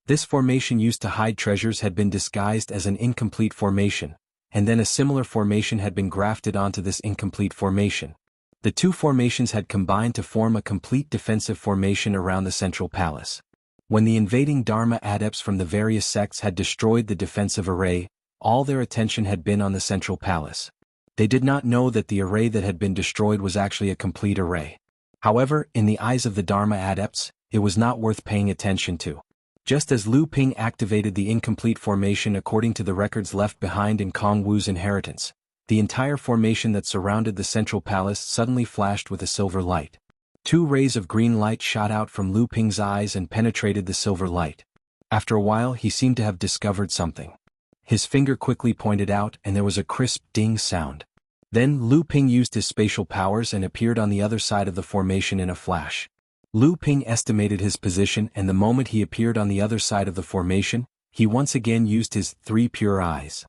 This formation used to hide treasures had been disguised as an incomplete formation, and then a similar formation had been grafted onto this incomplete formation. The 2 formations had combined to form a complete defensive formation around the central palace. When the invading Dharma adepts from the various sects had destroyed the defensive array, all their attention had been on the central palace. They did not know that the array that had been destroyed was actually a complete array. However, in the eyes of the Dharma adepts, it was not worth paying attention to. Just as Lu Ping activated the incomplete formation according to the records left behind in Kong Wu's inheritance, the entire formation that surrounded the central palace suddenly flashed with a silver light. 2 rays of green light shot out from Lu Ping's eyes and penetrated the silver light. After a while he seemed to have discovered something. His finger quickly pointed out and there was a crisp ding sound. Then Lu Ping used his spatial powers and appeared on the other side of the formation in a flash. Lu Ping estimated his position, and the moment he appeared on the other side of the formation, he once again used his 3 pure eyes.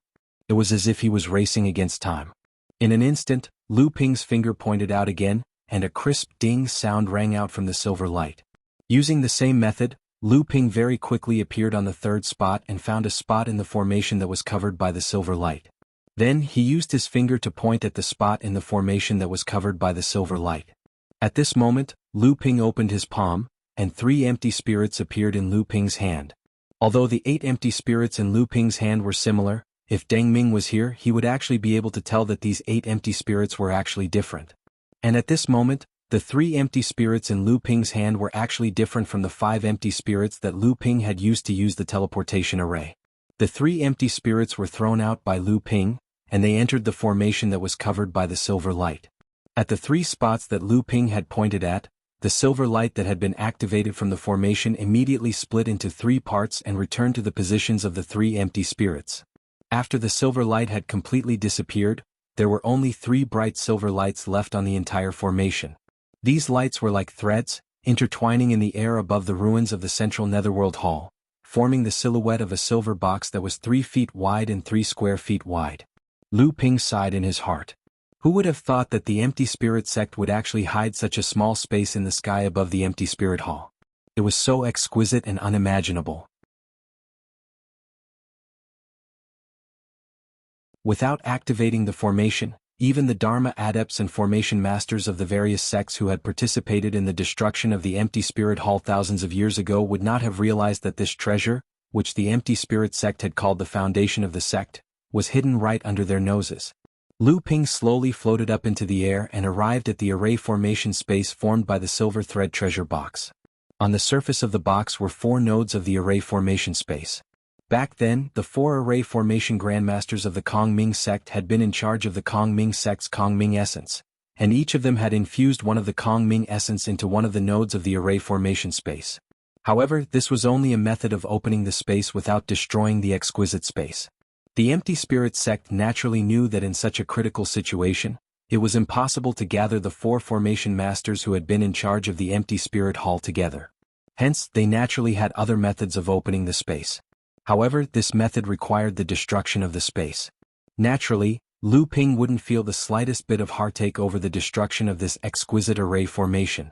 It was as if he was racing against time. In an instant, Lu Ping's finger pointed out again, and a crisp ding sound rang out from the silver light. Using the same method, Lu Ping very quickly appeared on the 3rd spot and found a spot in the formation that was covered by the silver light. Then he used his finger to point at the spot in the formation that was covered by the silver light. At this moment, Lu Ping opened his palm, and 3 empty spirits appeared in Lu Ping's hand. Although the 8 empty spirits in Lu Ping's hand were similar, if Deng Ming was here he would actually be able to tell that these 8 empty spirits were actually different. And at this moment, the 3 empty spirits in Lu Ping's hand were actually different from the 5 empty spirits that Lu Ping had used to use the teleportation array. The 3 empty spirits were thrown out by Lu Ping, and they entered the formation that was covered by the silver light. At the 3 spots that Lu Ping had pointed at, the silver light that had been activated from the formation immediately split into 3 parts and returned to the positions of the 3 empty spirits. After the silver light had completely disappeared, there were only 3 bright silver lights left on the entire formation. These lights were like threads, intertwining in the air above the ruins of the central netherworld hall, forming the silhouette of a silver box that was 3 feet wide and 3 square feet wide. Lu Ping sighed in his heart. Who would have thought that the empty spirit sect would actually hide such a small space in the sky above the empty spirit hall? It was so exquisite and unimaginable. Without activating the formation, even the Dharma adepts and formation masters of the various sects who had participated in the destruction of the empty spirit hall thousands of years ago would not have realized that this treasure, which the empty spirit sect had called the foundation of the sect, was hidden right under their noses. Lu Ping slowly floated up into the air and arrived at the array formation space formed by the silver thread treasure box. On the surface of the box were 4 nodes of the array formation space. Back then, the 4 array formation grandmasters of the Kong Ming sect had been in charge of the Kong Ming sect's Kong Ming essence, and each of them had infused one of the Kong Ming essence into one of the nodes of the array formation space. However, this was only a method of opening the space without destroying the exquisite space. The empty spirit sect naturally knew that in such a critical situation, it was impossible to gather the 4 formation masters who had been in charge of the empty spirit hall together. Hence, they naturally had other methods of opening the space. However, this method required the destruction of the space. Naturally, Lu Ping wouldn't feel the slightest bit of heartache over the destruction of this exquisite array formation.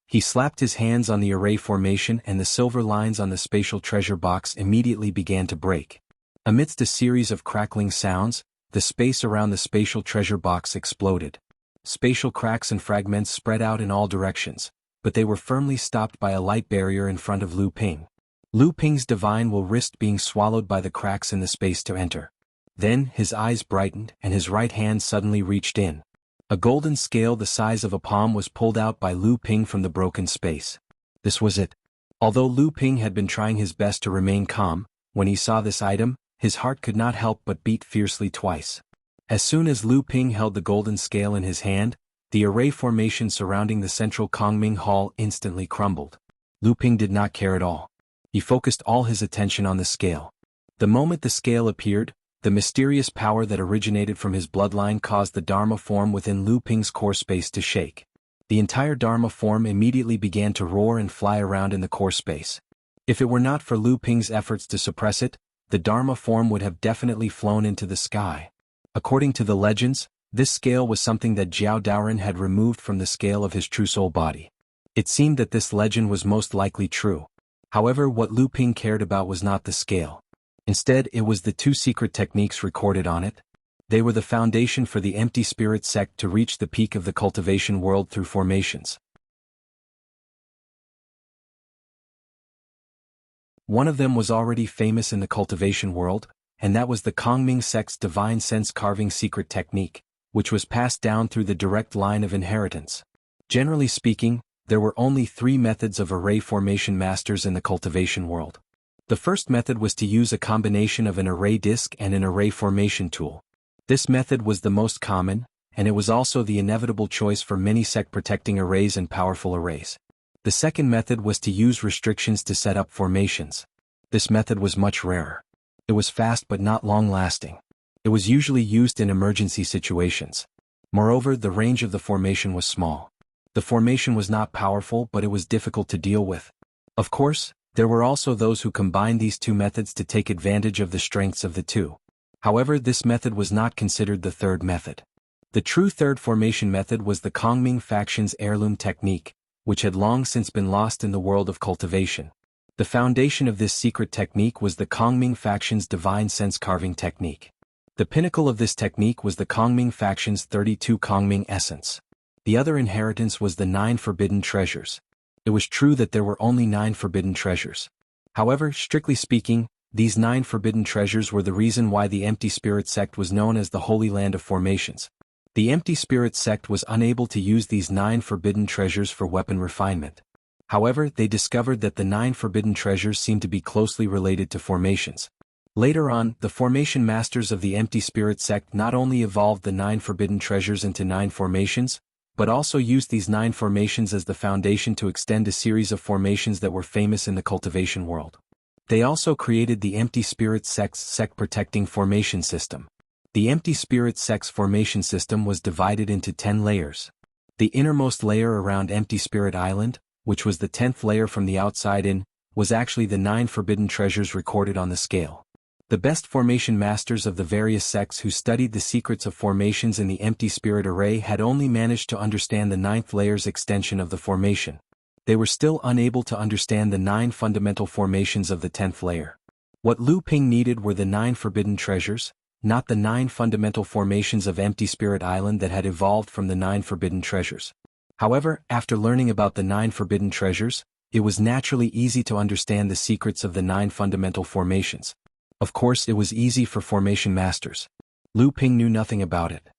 He slapped his hands on the array formation and the silver lines on the spatial treasure box immediately began to break. Amidst a series of crackling sounds, the space around the spatial treasure box exploded. Spatial cracks and fragments spread out in all directions, but they were firmly stopped by a light barrier in front of Lu Ping. Lu Ping's divine will risked being swallowed by the cracks in the space to enter. Then, his eyes brightened and his right hand suddenly reached in. A golden scale the size of a palm was pulled out by Lu Ping from the broken space. This was it. Although Lu Ping had been trying his best to remain calm, when he saw this item, his heart could not help but beat fiercely twice. As soon as Lu Ping held the golden scale in his hand, the array formation surrounding the central Kongming Hall instantly crumbled. Lu Ping did not care at all. He focused all his attention on the scale. The moment the scale appeared, the mysterious power that originated from his bloodline caused the Dharma form within Lu Ping's core space to shake. The entire Dharma form immediately began to roar and fly around in the core space. If it were not for Lu Ping's efforts to suppress it, the Dharma form would have definitely flown into the sky. According to the legends, this scale was something that Jiao Daoren had removed from the scale of his true soul body. It seemed that this legend was most likely true. However, what Lu Ping cared about was not the scale. Instead, it was the 2 secret techniques recorded on it. They were the foundation for the empty spirit sect to reach the peak of the cultivation world through formations. One of them was already famous in the cultivation world, and that was the Kongming sect's divine sense carving secret technique, which was passed down through the direct line of inheritance. Generally speaking, there were only 3 methods of array formation masters in the cultivation world. The first method was to use a combination of an array disk and an array formation tool. This method was the most common, and it was also the inevitable choice for many sect-protecting arrays and powerful arrays. The second method was to use restrictions to set up formations. This method was much rarer. It was fast but not long-lasting. It was usually used in emergency situations. Moreover, the range of the formation was small. The formation was not powerful, but it was difficult to deal with. Of course, there were also those who combined these 2 methods to take advantage of the strengths of the 2. However, this method was not considered the third method. The true third formation method was the Kongming faction's heirloom technique, which had long since been lost in the world of cultivation. The foundation of this secret technique was the Kongming faction's divine sense carving technique. The pinnacle of this technique was the Kongming faction's 32 Kongming essence. The other inheritance was the 9 forbidden treasures. It was true that there were only 9 forbidden treasures. However, strictly speaking, these 9 forbidden treasures were the reason why the Empty Spirit sect was known as the Holy Land of Formations. The Empty Spirit sect was unable to use these 9 forbidden treasures for weapon refinement. However, they discovered that the 9 forbidden treasures seemed to be closely related to formations. Later on, the formation masters of the Empty Spirit sect not only evolved the 9 forbidden treasures into 9 formations, but also used these 9 formations as the foundation to extend a series of formations that were famous in the cultivation world. They also created the Empty Spirit sect's sect-protecting formation system. The Empty Spirit sect's formation system was divided into 10 layers. The innermost layer around Empty Spirit Island, which was the 10th layer from the outside in, was actually the 9 forbidden treasures recorded on the scale. The best formation masters of the various sects who studied the secrets of formations in the Empty Spirit array had only managed to understand the 9th layer's extension of the formation. They were still unable to understand the 9 fundamental formations of the 10th layer. What Lu Ping needed were the 9 forbidden treasures, not the 9 fundamental formations of Empty Spirit Island that had evolved from the 9 forbidden treasures. However, after learning about the 9 forbidden treasures, it was naturally easy to understand the secrets of the 9 fundamental formations. Of course, it was easy for formation masters. Lu Ping knew nothing about it.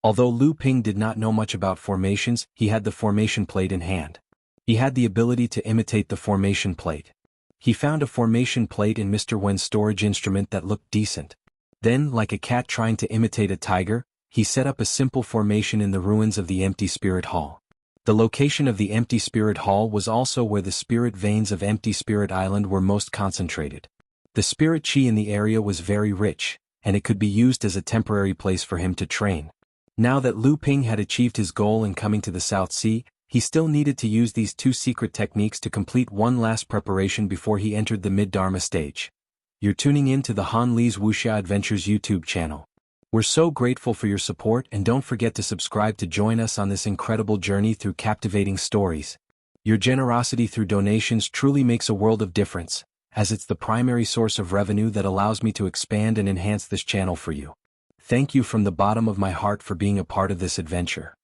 Although Lu Ping did not know much about formations, he had the formation plate in hand. He had the ability to imitate the formation plate. He found a formation plate in Mr. Wen's storage instrument that looked decent. Then, like a cat trying to imitate a tiger, he set up a simple formation in the ruins of the Empty Spirit Hall. The location of the Empty Spirit Hall was also where the spirit veins of Empty Spirit Island were most concentrated. The spirit chi in the area was very rich, and it could be used as a temporary place for him to train. Now that Lu Ping had achieved his goal in coming to the South Sea, he still needed to use these 2 secret techniques to complete one last preparation before he entered the mid-Dharma stage. You're tuning in to the Han Li's Wuxia Adventures YouTube channel. We're so grateful for your support, and don't forget to subscribe to join us on this incredible journey through captivating stories. Your generosity through donations truly makes a world of difference, as it's the primary source of revenue that allows me to expand and enhance this channel for you. Thank you from the bottom of my heart for being a part of this adventure.